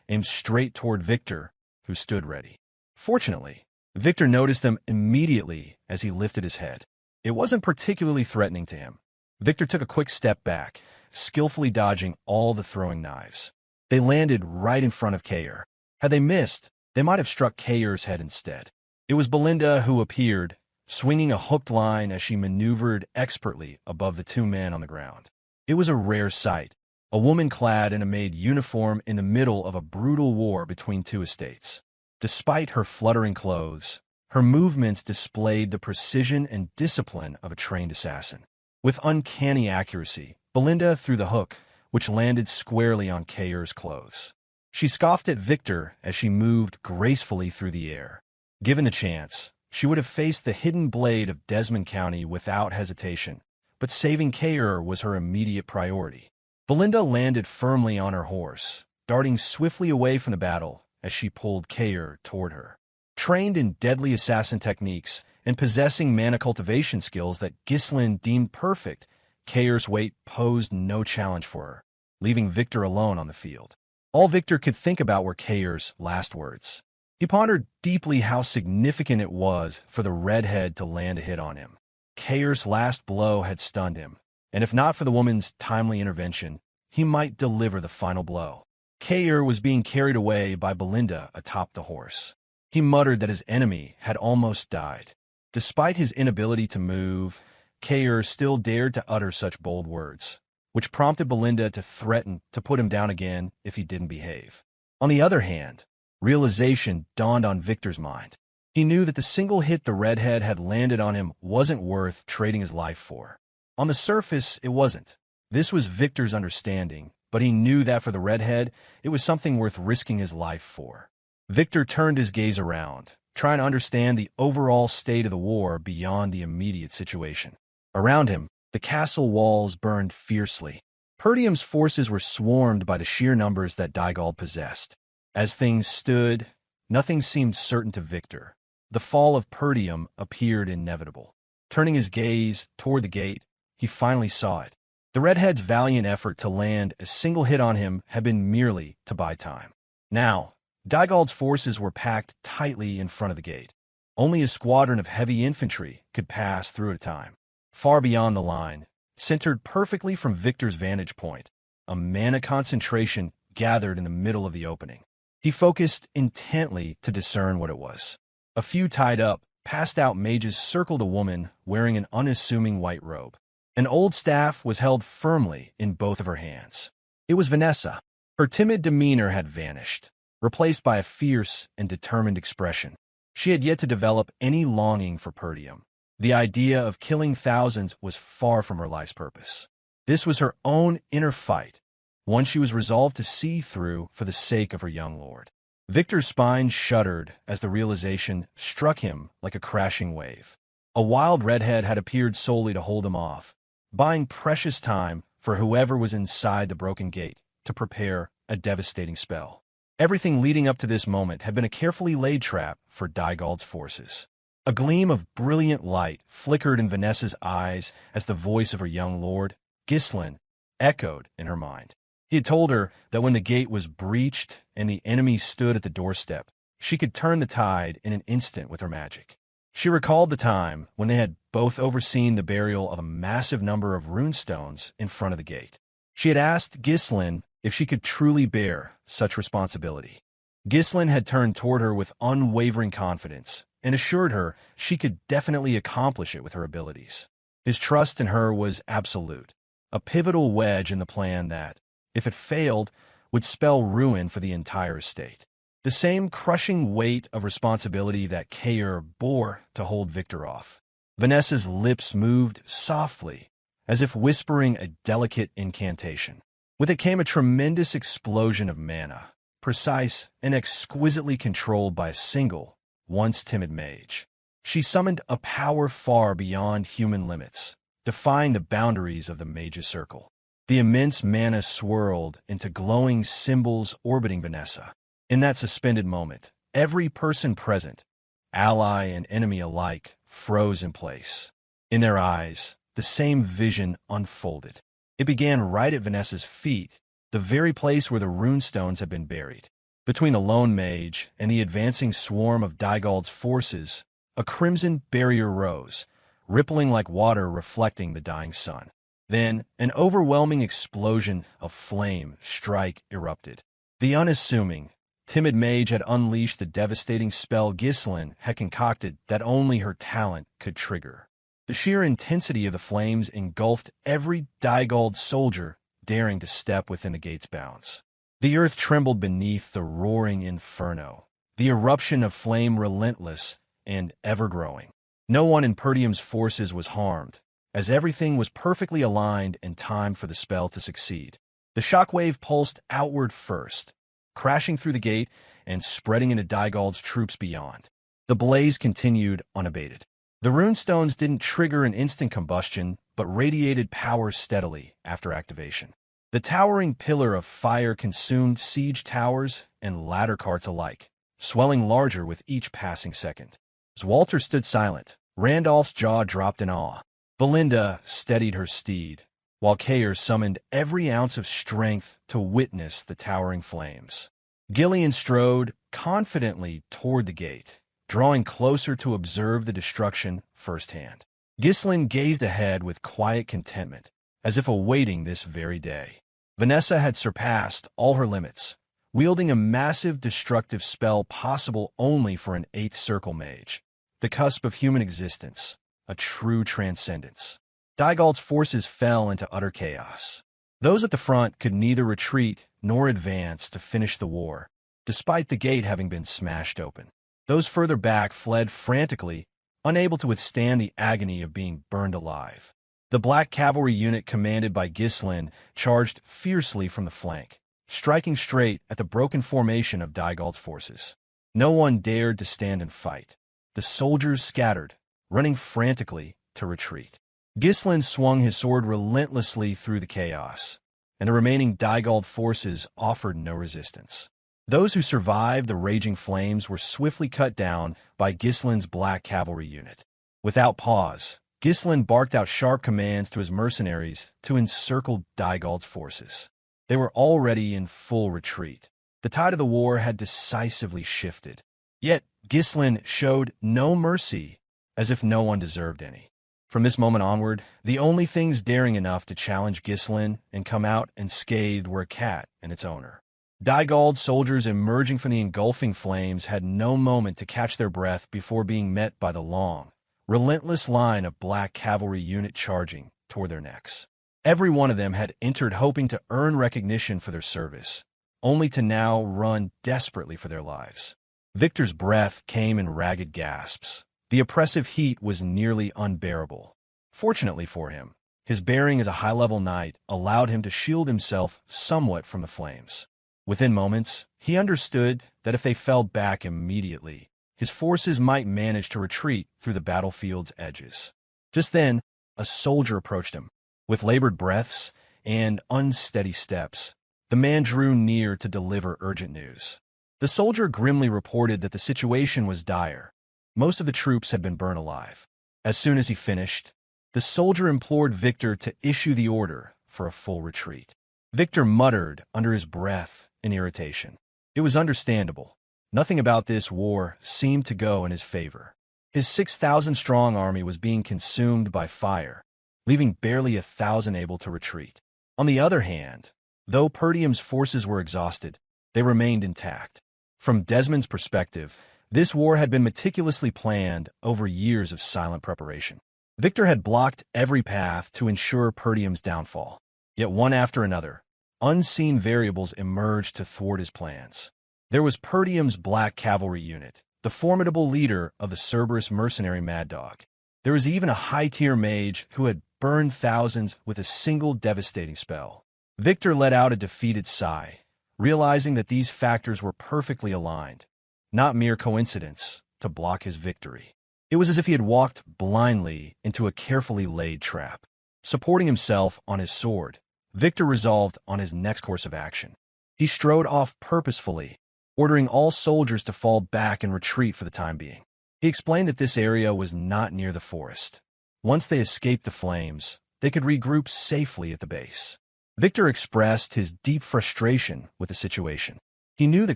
aimed straight toward Victor, who stood ready. Fortunately, Victor noticed them immediately as he lifted his head. It wasn't particularly threatening to him. Victor took a quick step back, skillfully dodging all the throwing knives. They landed right in front of Kaor. Had they missed, they might have struck Kaor's head instead. It was Belinda who appeared, swinging a hooked line as she maneuvered expertly above the two men on the ground. It was a rare sight, a woman clad in a maid uniform in the middle of a brutal war between two estates. Despite her fluttering clothes, her movements displayed the precision and discipline of a trained assassin. With uncanny accuracy, Belinda threw the hook, which landed squarely on Kaor's clothes. She scoffed at Victor as she moved gracefully through the air. Given the chance, she would have faced the hidden blade of Desmon County without hesitation, but saving Kaor was her immediate priority. Belinda landed firmly on her horse, darting swiftly away from the battle as she pulled Kaor toward her. Trained in deadly assassin techniques and possessing mana cultivation skills that Ghislain deemed perfect, Kaor's weight posed no challenge for her, leaving Victor alone on the field. All Victor could think about were Kaor's last words. He pondered deeply how significant it was for the redhead to land a hit on him. Kaor's last blow had stunned him, and if not for the woman's timely intervention, he might deliver the final blow. Kaor was being carried away by Belinda atop the horse. He muttered that his enemy had almost died. Despite his inability to move, Kaor still dared to utter such bold words, which prompted Belinda to threaten to put him down again if he didn't behave. On the other hand, realization dawned on Victor's mind. He knew that the single hit the redhead had landed on him wasn't worth trading his life for. On the surface, it wasn't. This was Victor's understanding, but he knew that for the redhead, it was something worth risking his life for. Victor turned his gaze around, trying to understand the overall state of the war beyond the immediate situation. Around him, the castle walls burned fiercely. Perdium's forces were swarmed by the sheer numbers that Dygald possessed. As things stood, nothing seemed certain to Victor. The fall of Perdium appeared inevitable. Turning his gaze toward the gate, he finally saw it. The redhead's valiant effort to land a single hit on him had been merely to buy time. Now, Dygald's forces were packed tightly in front of the gate. Only a squadron of heavy infantry could pass through at a time. Far beyond the line, centered perfectly from Victor's vantage point, a mana concentration gathered in the middle of the opening. He focused intently to discern what it was. A few tied-up, passed-out mages circled a woman wearing an unassuming white robe. An old staff was held firmly in both of her hands. It was Vanessa. Her timid demeanor had vanished, replaced by a fierce and determined expression. She had yet to develop any longing for Perdium. The idea of killing thousands was far from her life's purpose. This was her own inner fight, one she was resolved to see through for the sake of her young lord. Victor's spine shuddered as the realization struck him like a crashing wave. A wild redhead had appeared solely to hold him off, buying precious time for whoever was inside the broken gate to prepare a devastating spell. Everything leading up to this moment had been a carefully laid trap for Dygald's forces. A gleam of brilliant light flickered in Vanessa's eyes as the voice of her young lord, Ghislain, echoed in her mind. He had told her that when the gate was breached and the enemy stood at the doorstep, she could turn the tide in an instant with her magic. She recalled the time when they had both overseen the burial of a massive number of runestones in front of the gate. She had asked Ghislain if she could truly bear such responsibility. Ghislain had turned toward her with unwavering confidence and assured her she could definitely accomplish it with her abilities. His trust in her was absolute, a pivotal wedge in the plan that, if it failed, would spell ruin for the entire estate. The same crushing weight of responsibility that Kaor bore to hold Victor off. Vanessa's lips moved softly, as if whispering a delicate incantation. With it came a tremendous explosion of mana, precise and exquisitely controlled by a single, once timid mage. She summoned a power far beyond human limits, defying the boundaries of the mage's circle. The immense mana swirled into glowing symbols orbiting Vanessa. In that suspended moment, every person present, ally and enemy alike, froze in place. In their eyes, the same vision unfolded. It began right at Vanessa's feet, the very place where the runestones had been buried. Between the lone mage and the advancing swarm of Dygald's forces, a crimson barrier rose, rippling like water reflecting the dying sun. Then, an overwhelming explosion of flame strike erupted. The unassuming, timid mage had unleashed the devastating spell Ghislain had concocted that only her talent could trigger. The sheer intensity of the flames engulfed every Dygald soldier daring to step within the gate's bounds. The earth trembled beneath the roaring inferno, the eruption of flame relentless and ever-growing. No one in Perdium's forces was harmed, as everything was perfectly aligned and timed for the spell to succeed. The shockwave pulsed outward first, crashing through the gate and spreading into Dygald's troops beyond. The blaze continued unabated. The runestones didn't trigger an instant combustion, but radiated power steadily after activation. The towering pillar of fire consumed siege towers and ladder carts alike, swelling larger with each passing second. Swalter stood silent. Randolph's jaw dropped in awe. Belinda steadied her steed, while Kaor summoned every ounce of strength to witness the towering flames. Gillion strode confidently toward the gate, drawing closer to observe the destruction firsthand. Ghislain gazed ahead with quiet contentment, as if awaiting this very day. Vanessa had surpassed all her limits, wielding a massive destructive spell possible only for an 8th circle mage, the cusp of human existence, a true transcendence. Dygald's forces fell into utter chaos. Those at the front could neither retreat nor advance to finish the war, despite the gate having been smashed open. Those further back fled frantically, unable to withstand the agony of being burned alive. The black cavalry unit commanded by Ghislain charged fiercely from the flank, striking straight at the broken formation of Dygald's forces. No one dared to stand and fight. The soldiers scattered, running frantically to retreat. Ghislain swung his sword relentlessly through the chaos, and the remaining Dygald forces offered no resistance. Those who survived the raging flames were swiftly cut down by Ghislain's black cavalry unit. Without pause, Ghislain barked out sharp commands to his mercenaries to encircle Dygald's forces. They were already in full retreat. The tide of the war had decisively shifted. Yet Ghislain showed no mercy, as if no one deserved any. From this moment onward, the only things daring enough to challenge Ghislain and come out unscathed were a cat and its owner. Dygald soldiers emerging from the engulfing flames had no moment to catch their breath before being met by the long, relentless line of black cavalry unit charging toward their necks. Every one of them had entered hoping to earn recognition for their service, only to now run desperately for their lives. Victor's breath came in ragged gasps. The oppressive heat was nearly unbearable. Fortunately for him, his bearing as a high-level knight allowed him to shield himself somewhat from the flames. Within moments, he understood that if they fell back immediately, his forces might manage to retreat through the battlefield's edges. Just then, a soldier approached him. With labored breaths and unsteady steps, the man drew near to deliver urgent news. The soldier grimly reported that the situation was dire. Most of the troops had been burned alive. As soon as he finished, the soldier implored Victor to issue the order for a full retreat. Victor muttered under his breath in irritation. It was understandable. Nothing about this war seemed to go in his favor. His 6,000-strong army was being consumed by fire, leaving barely 1,000 able to retreat. On the other hand, though Perdium's forces were exhausted, they remained intact. From Desmond's perspective, this war had been meticulously planned over years of silent preparation. Victor had blocked every path to ensure Perdium's downfall. Yet one after another, unseen variables emerged to thwart his plans. There was Perdium's black cavalry unit, the formidable leader of the Cerberus mercenary mad dog. There was even a high-tier mage who had burned thousands with a single devastating spell. Victor let out a defeated sigh, realizing that these factors were perfectly aligned, not mere coincidence, to block his victory. It was as if he had walked blindly into a carefully laid trap. Supporting himself on his sword, Victor resolved on his next course of action. He strode off purposefully, ordering all soldiers to fall back and retreat for the time being. He explained that this area was not near the forest. Once they escaped the flames, they could regroup safely at the base. Victor expressed his deep frustration with the situation. He knew the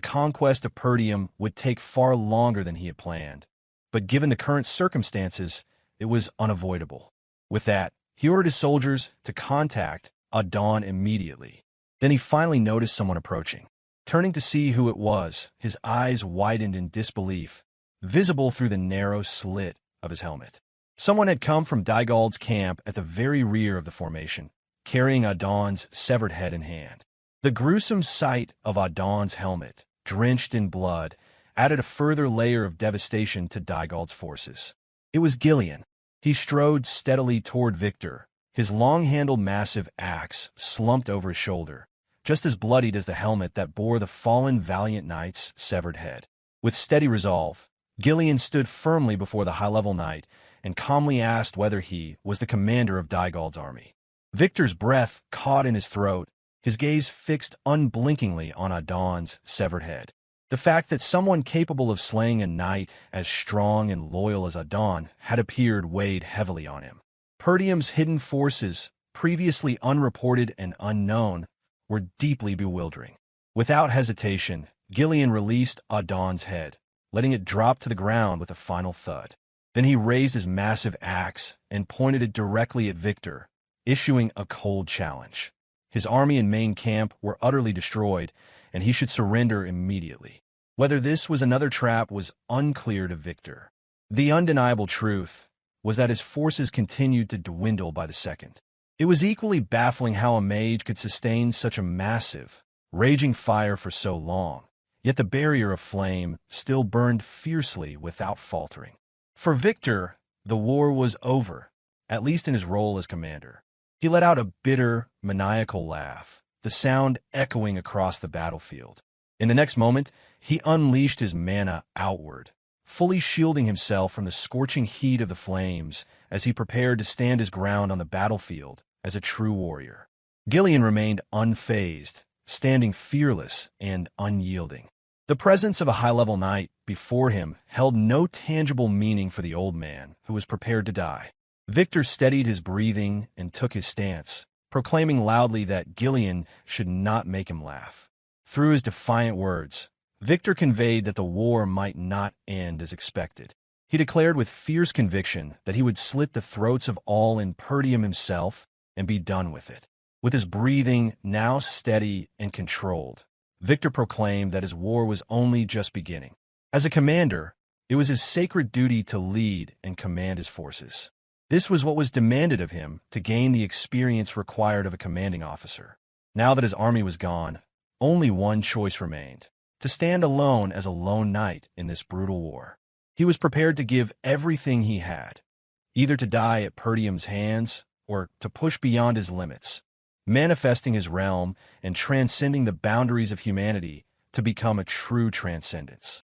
conquest of Perdium would take far longer than he had planned, but given the current circumstances, it was unavoidable. With that, he ordered his soldiers to contact Idun immediately. Then he finally noticed someone approaching. Turning to see who it was, his eyes widened in disbelief, visible through the narrow slit of his helmet. Someone had come from Dygald's camp at the very rear of the formation, carrying Idun's severed head in hand. The gruesome sight of Idun's helmet, drenched in blood, added a further layer of devastation to Dygald's forces. It was Gillion. He strode steadily toward Victor, his long-handled massive axe slumped over his shoulder, just as bloodied as the helmet that bore the fallen Valiant knight's severed head. With steady resolve, Gillion stood firmly before the high-level knight and calmly asked whether he was the commander of Dygald's army. Victor's breath caught in his throat, his gaze fixed unblinkingly on Idun's severed head. The fact that someone capable of slaying a knight as strong and loyal as Idun had appeared weighed heavily on him. Perdium's hidden forces, previously unreported and unknown, were deeply bewildering. Without hesitation, Gillion released Idun's head, letting it drop to the ground with a final thud. Then he raised his massive axe and pointed it directly at Victor, issuing a cold challenge. His army and main camp were utterly destroyed, and he should surrender immediately. Whether this was another trap was unclear to Victor. The undeniable truth was that his forces continued to dwindle by the second. It was equally baffling how a mage could sustain such a massive, raging fire for so long, yet the barrier of flame still burned fiercely without faltering. For Victor, the war was over, at least in his role as commander. He let out a bitter, maniacal laugh, the sound echoing across the battlefield. In the next moment, he unleashed his mana outward, fully shielding himself from the scorching heat of the flames as he prepared to stand his ground on the battlefield as a true warrior. Gillion remained unfazed, standing fearless and unyielding. The presence of a high-level knight before him held no tangible meaning for the old man who was prepared to die. Victor steadied his breathing and took his stance, proclaiming loudly that Gillion should not make him laugh. Through his defiant words, Victor conveyed that the war might not end as expected. He declared with fierce conviction that he would slit the throats of all in Perdium himself and be done with it. With his breathing now steady and controlled, Victor proclaimed that his war was only just beginning. As a commander, it was his sacred duty to lead and command his forces. This was what was demanded of him to gain the experience required of a commanding officer. Now that his army was gone, only one choice remained: to stand alone as a lone knight in this brutal war. He was prepared to give everything he had, either to die at Perdium's hands or to push beyond his limits, manifesting his realm and transcending the boundaries of humanity to become a true transcendence.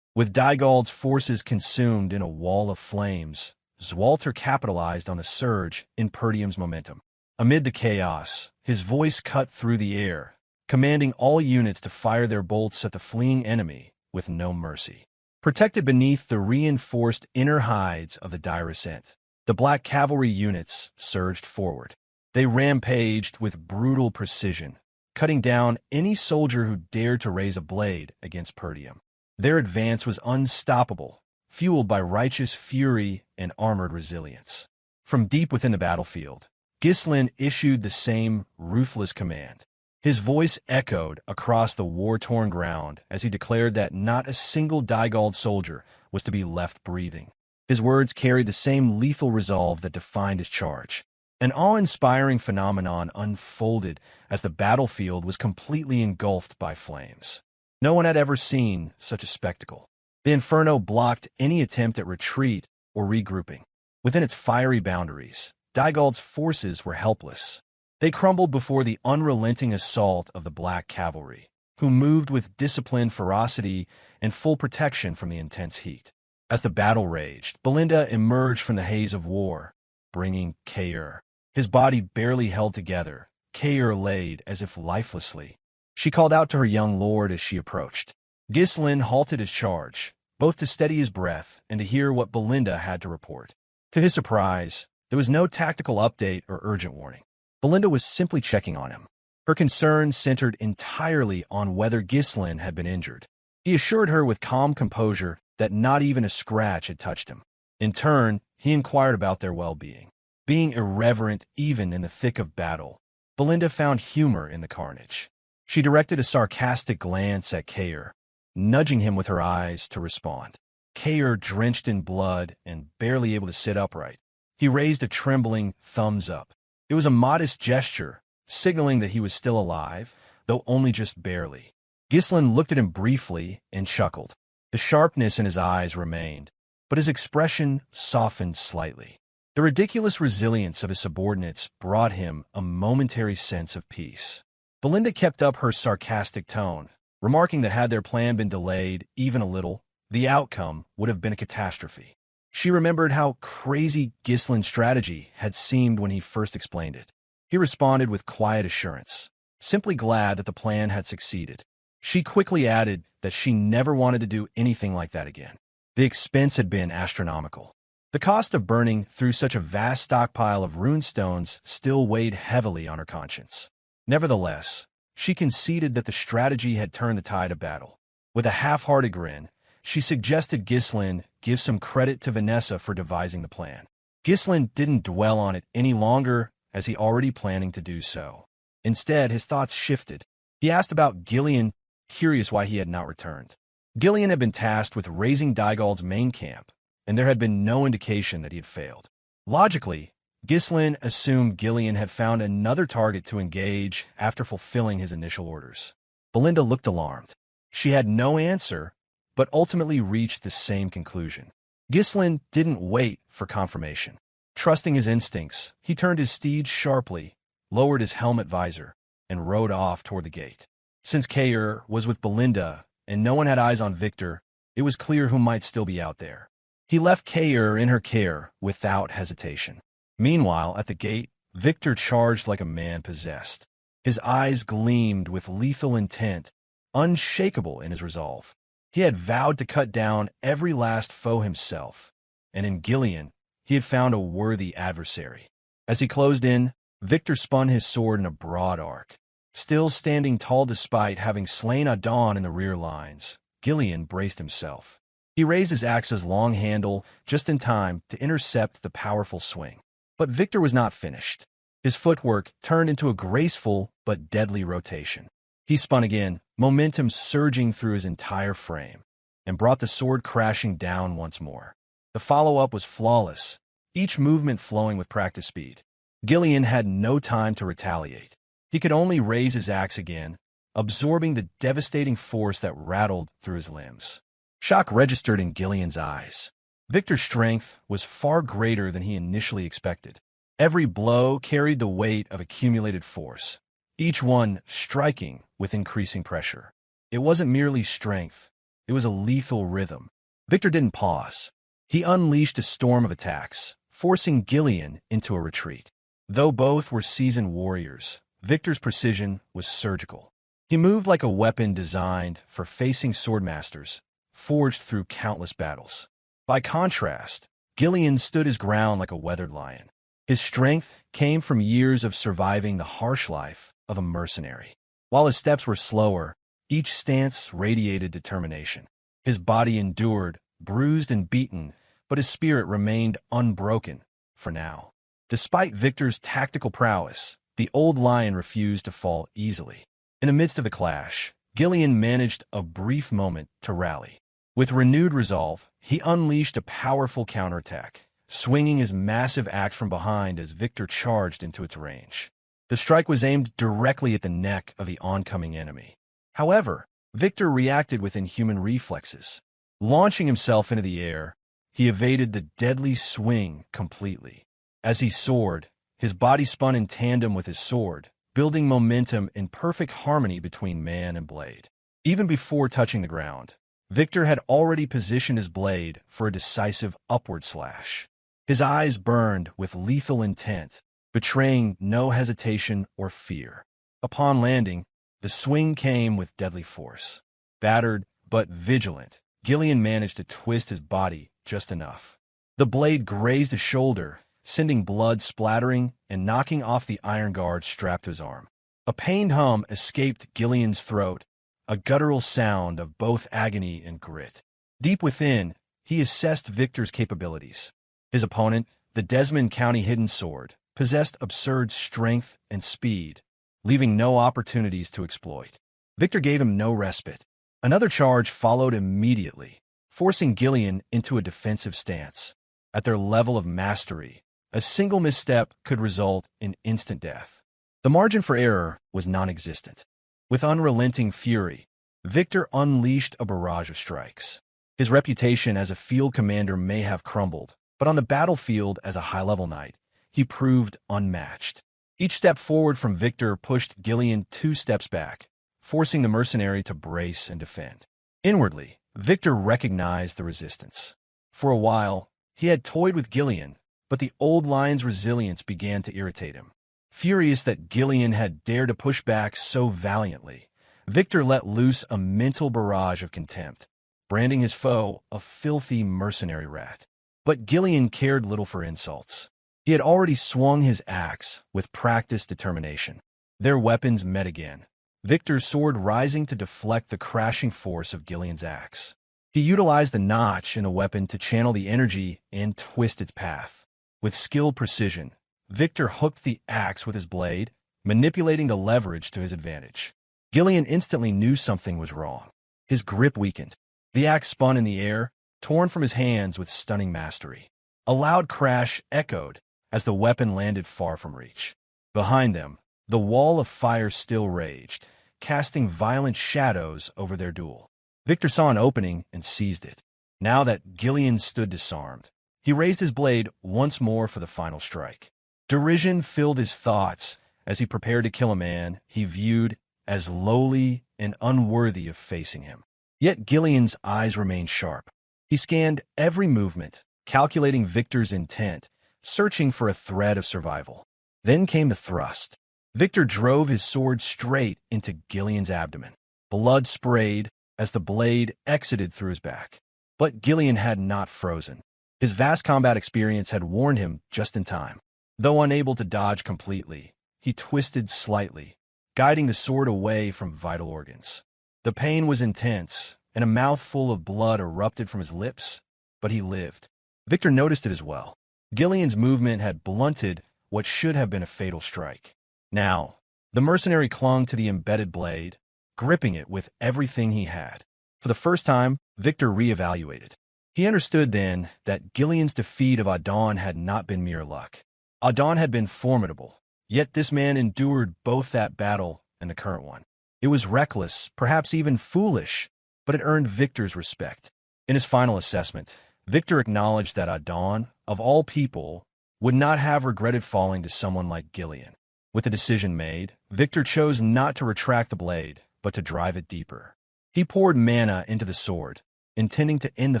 With Dygald's forces consumed in a wall of flames, Swalter capitalized on the surge in Perdium's momentum. Amid the chaos, his voice cut through the air, commanding all units to fire their bolts at the fleeing enemy with no mercy. Protected beneath the reinforced inner hides of the Dirus Ent, the black cavalry units surged forward. They rampaged with brutal precision, cutting down any soldier who dared to raise a blade against Perdium. Their advance was unstoppable, fueled by righteous fury and armored resilience. From deep within the battlefield, Ghislain issued the same ruthless command. His voice echoed across the war-torn ground as he declared that not a single Dygald soldier was to be left breathing. His words carried the same lethal resolve that defined his charge. An awe-inspiring phenomenon unfolded as the battlefield was completely engulfed by flames. No one had ever seen such a spectacle. The inferno blocked any attempt at retreat or regrouping. Within its fiery boundaries, Dygald's forces were helpless. They crumbled before the unrelenting assault of the black cavalry, who moved with disciplined ferocity and full protection from the intense heat. As the battle raged, Belinda emerged from the haze of war, bringing Kaor. His body barely held together, Kaor laid as if lifelessly. She called out to her young lord as she approached. Ghislain halted his charge, both to steady his breath and to hear what Belinda had to report. To his surprise, there was no tactical update or urgent warning. Belinda was simply checking on him. Her concern centered entirely on whether Ghislain had been injured. He assured her with calm composure that not even a scratch had touched him. In turn, he inquired about their well-being. Being irreverent even in the thick of battle, Belinda found humor in the carnage. She directed a sarcastic glance at Kaor, nudging him with her eyes to respond. Kaor, drenched in blood and barely able to sit upright, he raised a trembling thumbs up. It was a modest gesture, signaling that he was still alive, though only just barely. Ghislain looked at him briefly and chuckled. The sharpness in his eyes remained, but his expression softened slightly. The ridiculous resilience of his subordinates brought him a momentary sense of peace. Belinda kept up her sarcastic tone, remarking that had their plan been delayed even a little, the outcome would have been a catastrophe. She remembered how crazy Ghislain's strategy had seemed when he first explained it. He responded with quiet assurance, simply glad that the plan had succeeded. She quickly added that she never wanted to do anything like that again. The expense had been astronomical. The cost of burning through such a vast stockpile of runestones still weighed heavily on her conscience. Nevertheless, she conceded that the strategy had turned the tide of battle. With a half-hearted grin, she suggested Ghislain give some credit to Vanessa for devising the plan. Ghislain didn't dwell on it any longer, as he already planning to do so. Instead, his thoughts shifted. He asked about Gillion, curious why he had not returned. Gillion had been tasked with raising Dygald's main camp, and there had been no indication that he had failed. Logically, Ghislain assumed Gillion had found another target to engage after fulfilling his initial orders. Belinda looked alarmed. She had no answer, but ultimately reached the same conclusion. Ghislain didn't wait for confirmation. Trusting his instincts, he turned his steed sharply, lowered his helmet visor, and rode off toward the gate. Since Kaor was with Belinda and no one had eyes on Victor, it was clear who might still be out there. He left Kaor in her care without hesitation. Meanwhile, at the gate, Victor charged like a man possessed. His eyes gleamed with lethal intent, unshakable in his resolve. He had vowed to cut down every last foe himself, and in Gillion, he had found a worthy adversary. As he closed in, Victor spun his sword in a broad arc. Still standing tall despite having slain Idun in the rear lines, Gillion braced himself. He raised his axe's long handle just in time to intercept the powerful swing. But Victor was not finished. His footwork turned into a graceful but deadly rotation. He spun again, momentum surging through his entire frame, and brought the sword crashing down once more. The follow-up was flawless, each movement flowing with practice speed. Gillion had no time to retaliate. He could only raise his axe again, absorbing the devastating force that rattled through his limbs. Shock registered in Gillion's eyes. Victor's strength was far greater than he initially expected. Every blow carried the weight of accumulated force, each one striking with increasing pressure. It wasn't merely strength, it was a lethal rhythm. Victor didn't pause. He unleashed a storm of attacks, forcing Gillion into a retreat. Though both were seasoned warriors, Victor's precision was surgical. He moved like a weapon designed for facing swordmasters, forged through countless battles. By contrast, Gillion stood his ground like a weathered lion. His strength came from years of surviving the harsh life of a mercenary. While his steps were slower, each stance radiated determination. His body endured, bruised and beaten, but his spirit remained unbroken, for now. Despite Victor's tactical prowess, the old lion refused to fall easily. In the midst of the clash, Gillion managed a brief moment to rally. With renewed resolve, he unleashed a powerful counterattack, swinging his massive axe from behind as Victor charged into its range. The strike was aimed directly at the neck of the oncoming enemy. However, Victor reacted with inhuman reflexes. Launching himself into the air, he evaded the deadly swing completely. As he soared, his body spun in tandem with his sword, building momentum in perfect harmony between man and blade. Even before touching the ground, Victor had already positioned his blade for a decisive upward slash. His eyes burned with lethal intent, betraying no hesitation or fear. Upon landing, the swing came with deadly force. Battered but vigilant, Gillion managed to twist his body just enough. The blade grazed his shoulder, sending blood splattering and knocking off the iron guard strapped to his arm. A pained hum escaped Gillion's throat, a guttural sound of both agony and grit. Deep within, he assessed Victor's capabilities. His opponent, the Desmon County Hidden Sword, possessed absurd strength and speed, leaving no opportunities to exploit. Victor gave him no respite. Another charge followed immediately, forcing Gillion into a defensive stance. At their level of mastery, a single misstep could result in instant death. The margin for error was non-existent. With unrelenting fury, Victor unleashed a barrage of strikes. His reputation as a field commander may have crumbled, but on the battlefield as a high-level knight, he proved unmatched. Each step forward from Victor pushed Gillion 2 steps back, forcing the mercenary to brace and defend. Inwardly, Victor recognized the resistance. For a while, he had toyed with Gillion, but the old lion's resilience began to irritate him. Furious that Gillion had dared to push back so valiantly, Victor let loose a mental barrage of contempt, branding his foe a filthy mercenary rat. But Gillion cared little for insults. He had already swung his axe with practiced determination. Their weapons met again, Victor's sword rising to deflect the crashing force of Gillion's axe. He utilized the notch in the weapon to channel the energy and twist its path. With skilled precision, Victor hooked the axe with his blade, manipulating the leverage to his advantage. Gillion instantly knew something was wrong. His grip weakened. The axe spun in the air, torn from his hands with stunning mastery. A loud crash echoed as the weapon landed far from reach. Behind them, the wall of fire still raged, casting violent shadows over their duel. Victor saw an opening and seized it. Now that Gillion stood disarmed, He raised his blade once more for the final strike. Derision filled his thoughts as he prepared to kill a man he viewed as lowly and unworthy of facing him. Yet Gillion's eyes remained sharp. He scanned every movement, calculating Victor's intent, searching for a thread of survival. Then came the thrust. Victor drove his sword straight into Gillion's abdomen. Blood sprayed as the blade exited through his back. But Gillion had not frozen. His vast combat experience had warned him just in time. Though unable to dodge completely, he twisted slightly, guiding the sword away from vital organs. The pain was intense, and a mouthful of blood erupted from his lips, but he lived. Victor noticed it as well. Gillion's movement had blunted what should have been a fatal strike. Now, the mercenary clung to the embedded blade, gripping it with everything he had. For the first time, Victor reevaluated. He understood then that Gillion's defeat of Idun had not been mere luck. Idun had been formidable, yet this man endured both that battle and the current one. It was reckless, perhaps even foolish, but it earned Victor's respect. In his final assessment, Victor acknowledged that Idun, of all people, would not have regretted falling to someone like Gillion. With the decision made, Victor chose not to retract the blade, but to drive it deeper. He poured mana into the sword, intending to end the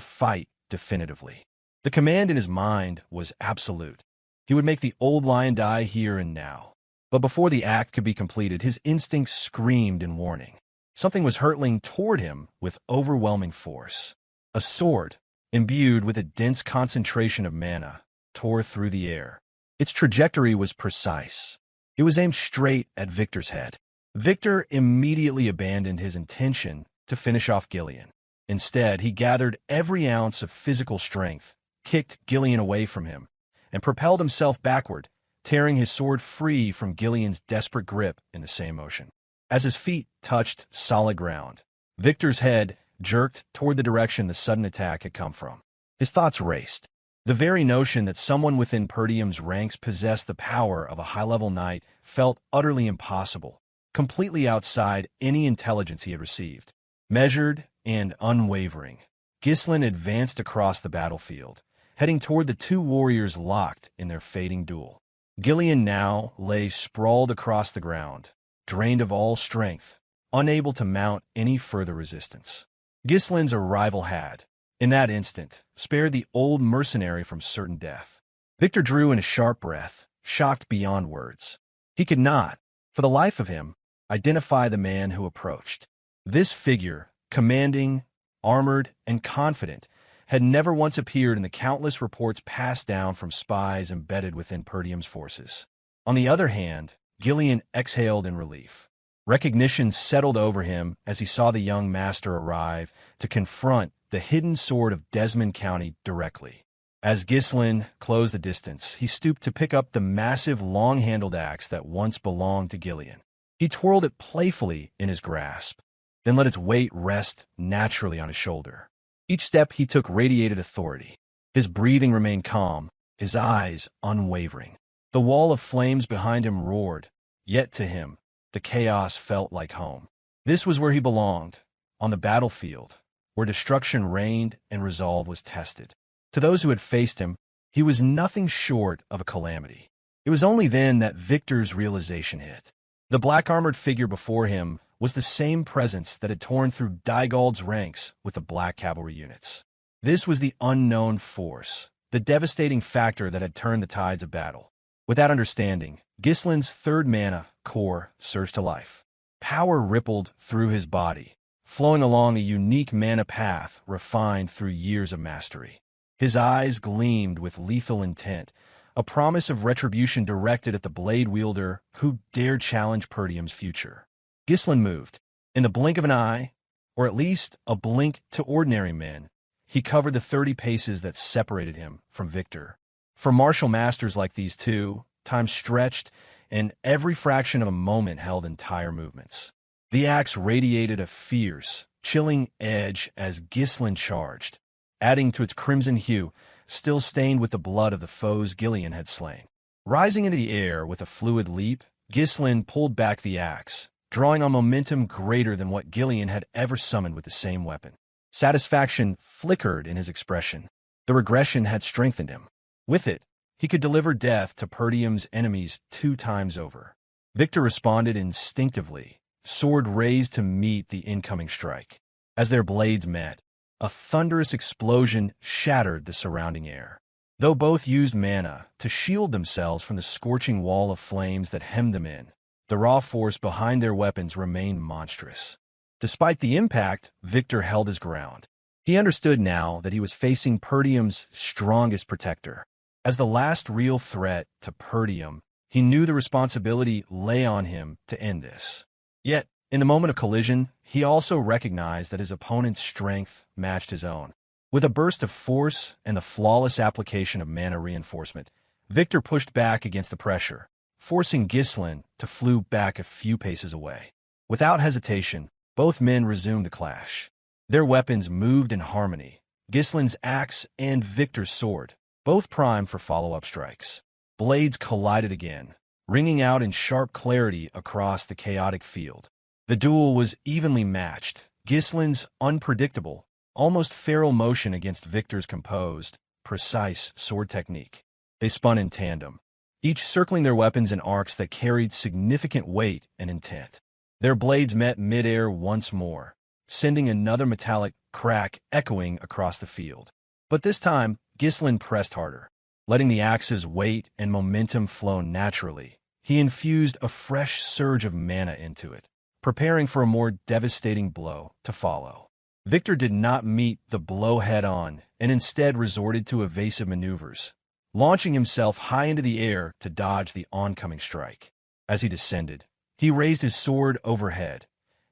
fight definitively. The command in his mind was absolute. He would make the old lion die here and now. But before the act could be completed, his instincts screamed in warning. Something was hurtling toward him with overwhelming force. A sword, imbued with a dense concentration of mana, tore through the air. Its trajectory was precise. It was aimed straight at Victor's head. Victor immediately abandoned his intention to finish off Gillion. Instead, he gathered every ounce of physical strength, kicked Gillion away from him, and propelled himself backward, tearing his sword free from Gillion's desperate grip in the same motion. As his feet touched solid ground, Victor's head jerked toward the direction the sudden attack had come from. His thoughts raced. The very notion that someone within Perdium's ranks possessed the power of a high-level knight felt utterly impossible, completely outside any intelligence he had received. Measured and unwavering, Ghislain advanced across the battlefield, heading toward the two warriors locked in their fading duel. Gillion now lay sprawled across the ground, drained of all strength, unable to mount any further resistance. Ghislain's arrival had, in that instant, spared the old mercenary from certain death. Victor drew in a sharp breath, shocked beyond words. He could not, for the life of him, identify the man who approached. This figure, commanding, armored, and confident, had never once appeared in the countless reports passed down from spies embedded within Perdium's forces. On the other hand, Gillion exhaled in relief. Recognition settled over him as he saw the young master arrive to confront the hidden sword of Desmon County directly. As Ghislain closed the distance, he stooped to pick up the massive long-handled axe that once belonged to Gillion. He twirled it playfully in his grasp, then let its weight rest naturally on his shoulder. Each step he took radiated authority. His breathing remained calm, his eyes unwavering. The wall of flames behind him roared, yet to him, the chaos felt like home. This was where he belonged, on the battlefield, where destruction reigned and resolve was tested. To those who had faced him, he was nothing short of a calamity. It was only then that Victor's realization hit. The black-armored figure before him was the same presence that had torn through Dygald's ranks with the black cavalry units. This was the unknown force, the devastating factor that had turned the tides of battle. With that understanding, Ghislain's third mana, Kaor, surged to life. Power rippled through his body, flowing along a unique mana path refined through years of mastery. His eyes gleamed with lethal intent, a promise of retribution directed at the blade wielder who dared challenge Perdium's future. Ghislain moved. In the blink of an eye, or at least a blink to ordinary men, he covered the 30 paces that separated him from Victor. For martial masters like these two, time stretched, and every fraction of a moment held entire movements. The axe radiated a fierce, chilling edge as Ghislain charged, adding to its crimson hue, still stained with the blood of the foes Gillion had slain. Rising into the air with a fluid leap, Ghislain pulled back the axe, drawing on momentum greater than what Gillion had ever summoned with the same weapon. Satisfaction flickered in his expression. The regression had strengthened him. With it, he could deliver death to Perdium's enemies 2 times over. Victor responded instinctively, sword raised to meet the incoming strike. As their blades met, a thunderous explosion shattered the surrounding air. Though both used mana to shield themselves from the scorching wall of flames that hemmed them in, the raw force behind their weapons remained monstrous. Despite the impact, Victor held his ground. He understood now that he was facing Perdium's strongest protector. As the last real threat to Perdium, he knew the responsibility lay on him to end this. Yet, in the moment of collision, he also recognized that his opponent's strength matched his own. With a burst of force and the flawless application of mana reinforcement, Victor pushed back against the pressure, forcing Ghislain to flew back a few paces away. Without hesitation, both men resumed the clash. Their weapons moved in harmony, Ghislain's axe and Victor's sword, both primed for follow-up strikes. Blades collided again, ringing out in sharp clarity across the chaotic field. The duel was evenly matched, Ghislain's unpredictable, almost feral motion against Victor's composed, precise sword technique. They spun in tandem, each circling their weapons in arcs that carried significant weight and intent. Their blades met midair once more, sending another metallic crack echoing across the field. But this time, Ghislain pressed harder. Letting the axe's weight and momentum flow naturally, he infused a fresh surge of mana into it, preparing for a more devastating blow to follow. Victor did not meet the blow head-on and instead resorted to evasive maneuvers, launching himself high into the air to dodge the oncoming strike. As he descended, he raised his sword overhead,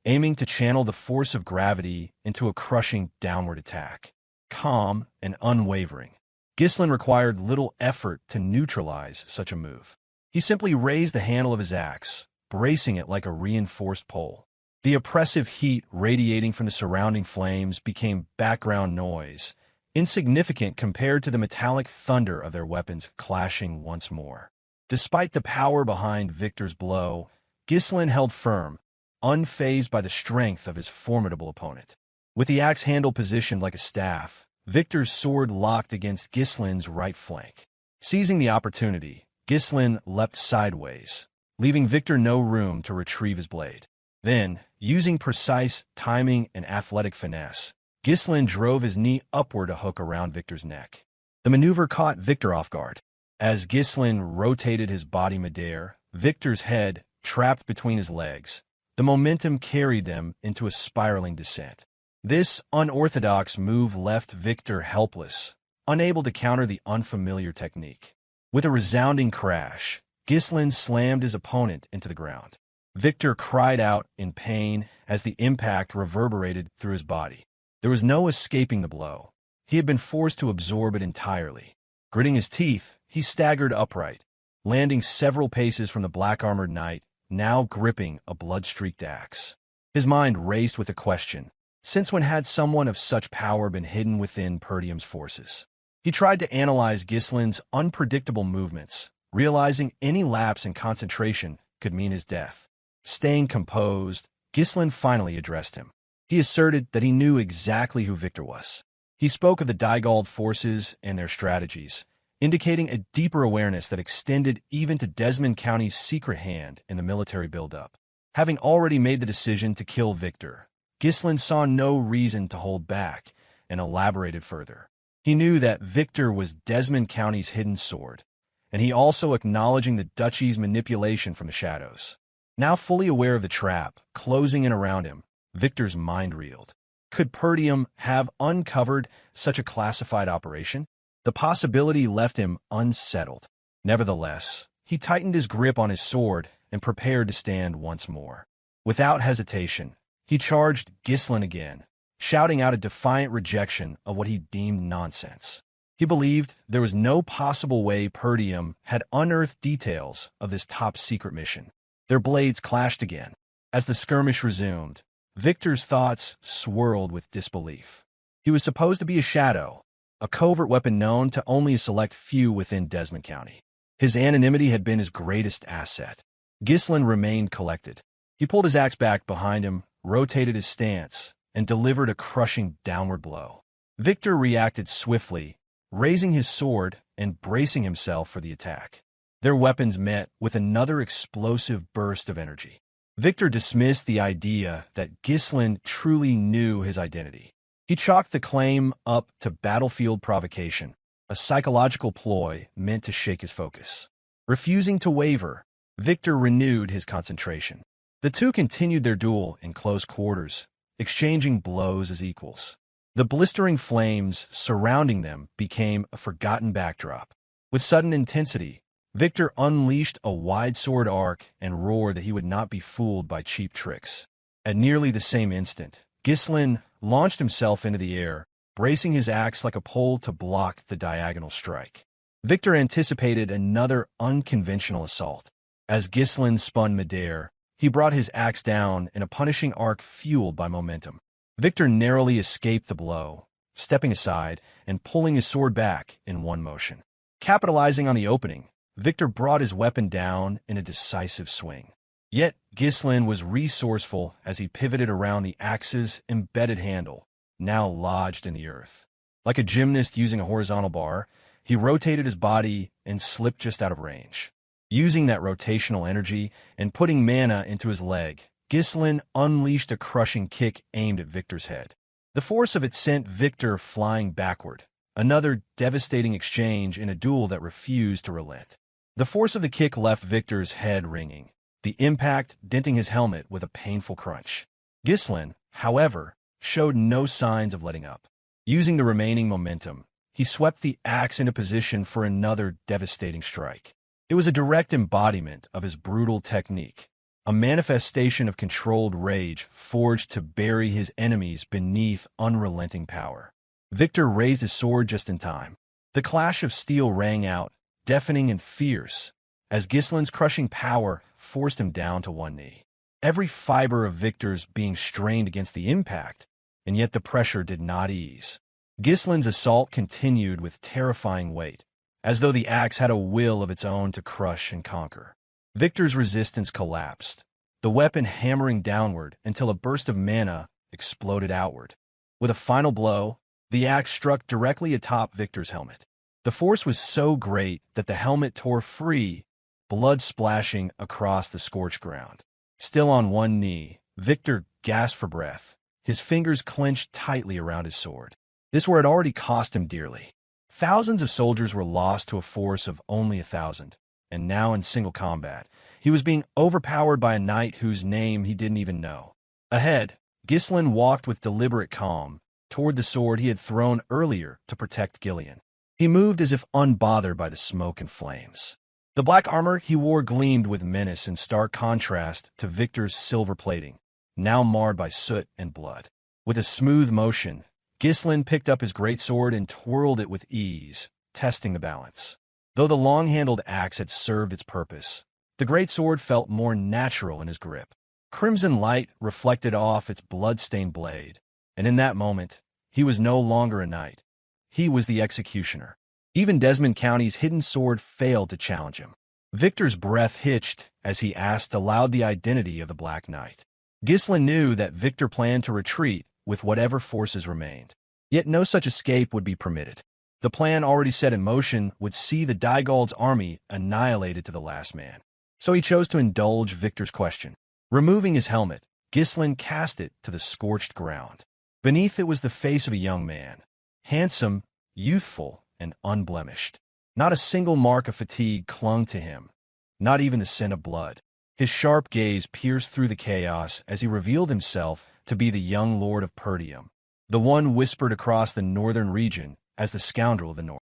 aiming to channel the force of gravity into a crushing downward attack. Calm and unwavering, Ghislain required little effort to neutralize such a move. He simply raised the handle of his axe, bracing it like a reinforced pole. The oppressive heat radiating from the surrounding flames became background noise, insignificant compared to the metallic thunder of their weapons clashing once more. Despite the power behind Victor's blow, Ghislain held firm, unfazed by the strength of his formidable opponent. With the axe handle positioned like a staff, Victor's sword locked against Ghislain's right flank. Seizing the opportunity, Ghislain leapt sideways, leaving Victor no room to retrieve his blade. Then, using precise timing and athletic finesse, Ghislain drove his knee upward to hook around Victor's neck. The maneuver caught Victor off guard. As Ghislain rotated his body midair, Victor's head trapped between his legs. The momentum carried them into a spiraling descent. This unorthodox move left Victor helpless, unable to counter the unfamiliar technique. With a resounding crash, Ghislain slammed his opponent into the ground. Victor cried out in pain as the impact reverberated through his body. There was no escaping the blow. He had been forced to absorb it entirely. Gritting his teeth, he staggered upright, landing several paces from the black-armored knight, now gripping a blood-streaked axe. His mind raced with a question. Since when had someone of such power been hidden within Perdium's forces? He tried to analyze Ghislain's unpredictable movements, realizing any lapse in concentration could mean his death. Staying composed, Ghislain finally addressed him. He asserted that he knew exactly who Victor was. He spoke of the Dygald forces and their strategies, indicating a deeper awareness that extended even to Desmon County's secret hand in the military buildup. Having already made the decision to kill Victor, Ghislain saw no reason to hold back and elaborated further. He knew that Victor was Desmon County's hidden sword, and he also acknowledging the duchy's manipulation from the shadows. Now fully aware of the trap closing in around him, Victor's mind reeled. Could Perdium have uncovered such a classified operation? The possibility left him unsettled. Nevertheless, he tightened his grip on his sword and prepared to stand once more. Without hesitation, he charged Ghislain again, shouting out a defiant rejection of what he deemed nonsense. He believed there was no possible way Perdium had unearthed details of this top-secret mission. Their blades clashed again. As the skirmish resumed, Victor's thoughts swirled with disbelief. He was supposed to be a shadow, a covert weapon known to only a select few within Desmon County. His anonymity had been his greatest asset. Ghislain remained collected. He pulled his axe back behind him, rotated his stance, and delivered a crushing downward blow. Victor reacted swiftly, raising his sword and bracing himself for the attack. Their weapons met with another explosive burst of energy. Victor dismissed the idea that Ghislain truly knew his identity. He chalked the claim up to battlefield provocation, a psychological ploy meant to shake his focus. Refusing to waver, Victor renewed his concentration. The two continued their duel in close quarters, exchanging blows as equals. The blistering flames surrounding them became a forgotten backdrop. With sudden intensity, Victor unleashed a wide sword arc and roared that he would not be fooled by cheap tricks. At nearly the same instant, Ghislain launched himself into the air, bracing his axe like a pole to block the diagonal strike. Victor anticipated another unconventional assault. As Ghislain spun midair, he brought his axe down in a punishing arc fueled by momentum. Victor narrowly escaped the blow, stepping aside and pulling his sword back in one motion. Capitalizing on the opening, Victor brought his weapon down in a decisive swing. Yet Ghislain was resourceful as he pivoted around the axe's embedded handle, now lodged in the earth. Like a gymnast using a horizontal bar, he rotated his body and slipped just out of range. Using that rotational energy and putting mana into his leg, Ghislain unleashed a crushing kick aimed at Victor's head. The force of it sent Victor flying backward, another devastating exchange in a duel that refused to relent. The force of the kick left Victor's head ringing, the impact denting his helmet with a painful crunch. Ghislain, however, showed no signs of letting up. Using the remaining momentum, he swept the axe into position for another devastating strike. It was a direct embodiment of his brutal technique, a manifestation of controlled rage forged to bury his enemies beneath unrelenting power. Victor raised his sword just in time. The clash of steel rang out, deafening and fierce, as Ghislain's crushing power forced him down to one knee. Every fiber of Victor's being strained against the impact, and yet the pressure did not ease. Ghislain's assault continued with terrifying weight, as though the axe had a will of its own to crush and conquer. Victor's resistance collapsed, the weapon hammering downward until a burst of mana exploded outward. With a final blow, the axe struck directly atop Victor's helmet. The force was so great that the helmet tore free, blood splashing across the scorched ground. Still on one knee, Victor gasped for breath, his fingers clenched tightly around his sword. This war had already cost him dearly. Thousands of soldiers were lost to a force of only 1,000, and now in single combat, he was being overpowered by a knight whose name he didn't even know. Ahead, Ghislain walked with deliberate calm toward the sword he had thrown earlier to protect Gillion. He moved as if unbothered by the smoke and flames. The black armor he wore gleamed with menace in stark contrast to Victor's silver plating, now marred by soot and blood. With a smooth motion, Ghislain picked up his greatsword and twirled it with ease, testing the balance. Though the long-handled axe had served its purpose, the greatsword felt more natural in his grip. Crimson light reflected off its blood-stained blade, and in that moment, he was no longer a knight. He was the executioner. Even Desmon County's hidden sword failed to challenge him. Victor's breath hitched as he asked aloud the identity of the Black Knight. Ghislain knew that Victor planned to retreat with whatever forces remained. Yet no such escape would be permitted. The plan already set in motion would see the Daigald's army annihilated to the last man. So he chose to indulge Victor's question. Removing his helmet, Ghislain cast it to the scorched ground. Beneath it was the face of a young man, handsome, youthful, and unblemished. Not a single mark of fatigue clung to him, not even the scent of blood. His sharp gaze pierced through the chaos as he revealed himself to be the young Lord of Perdium, the one whispered across the northern region as the scoundrel of the north.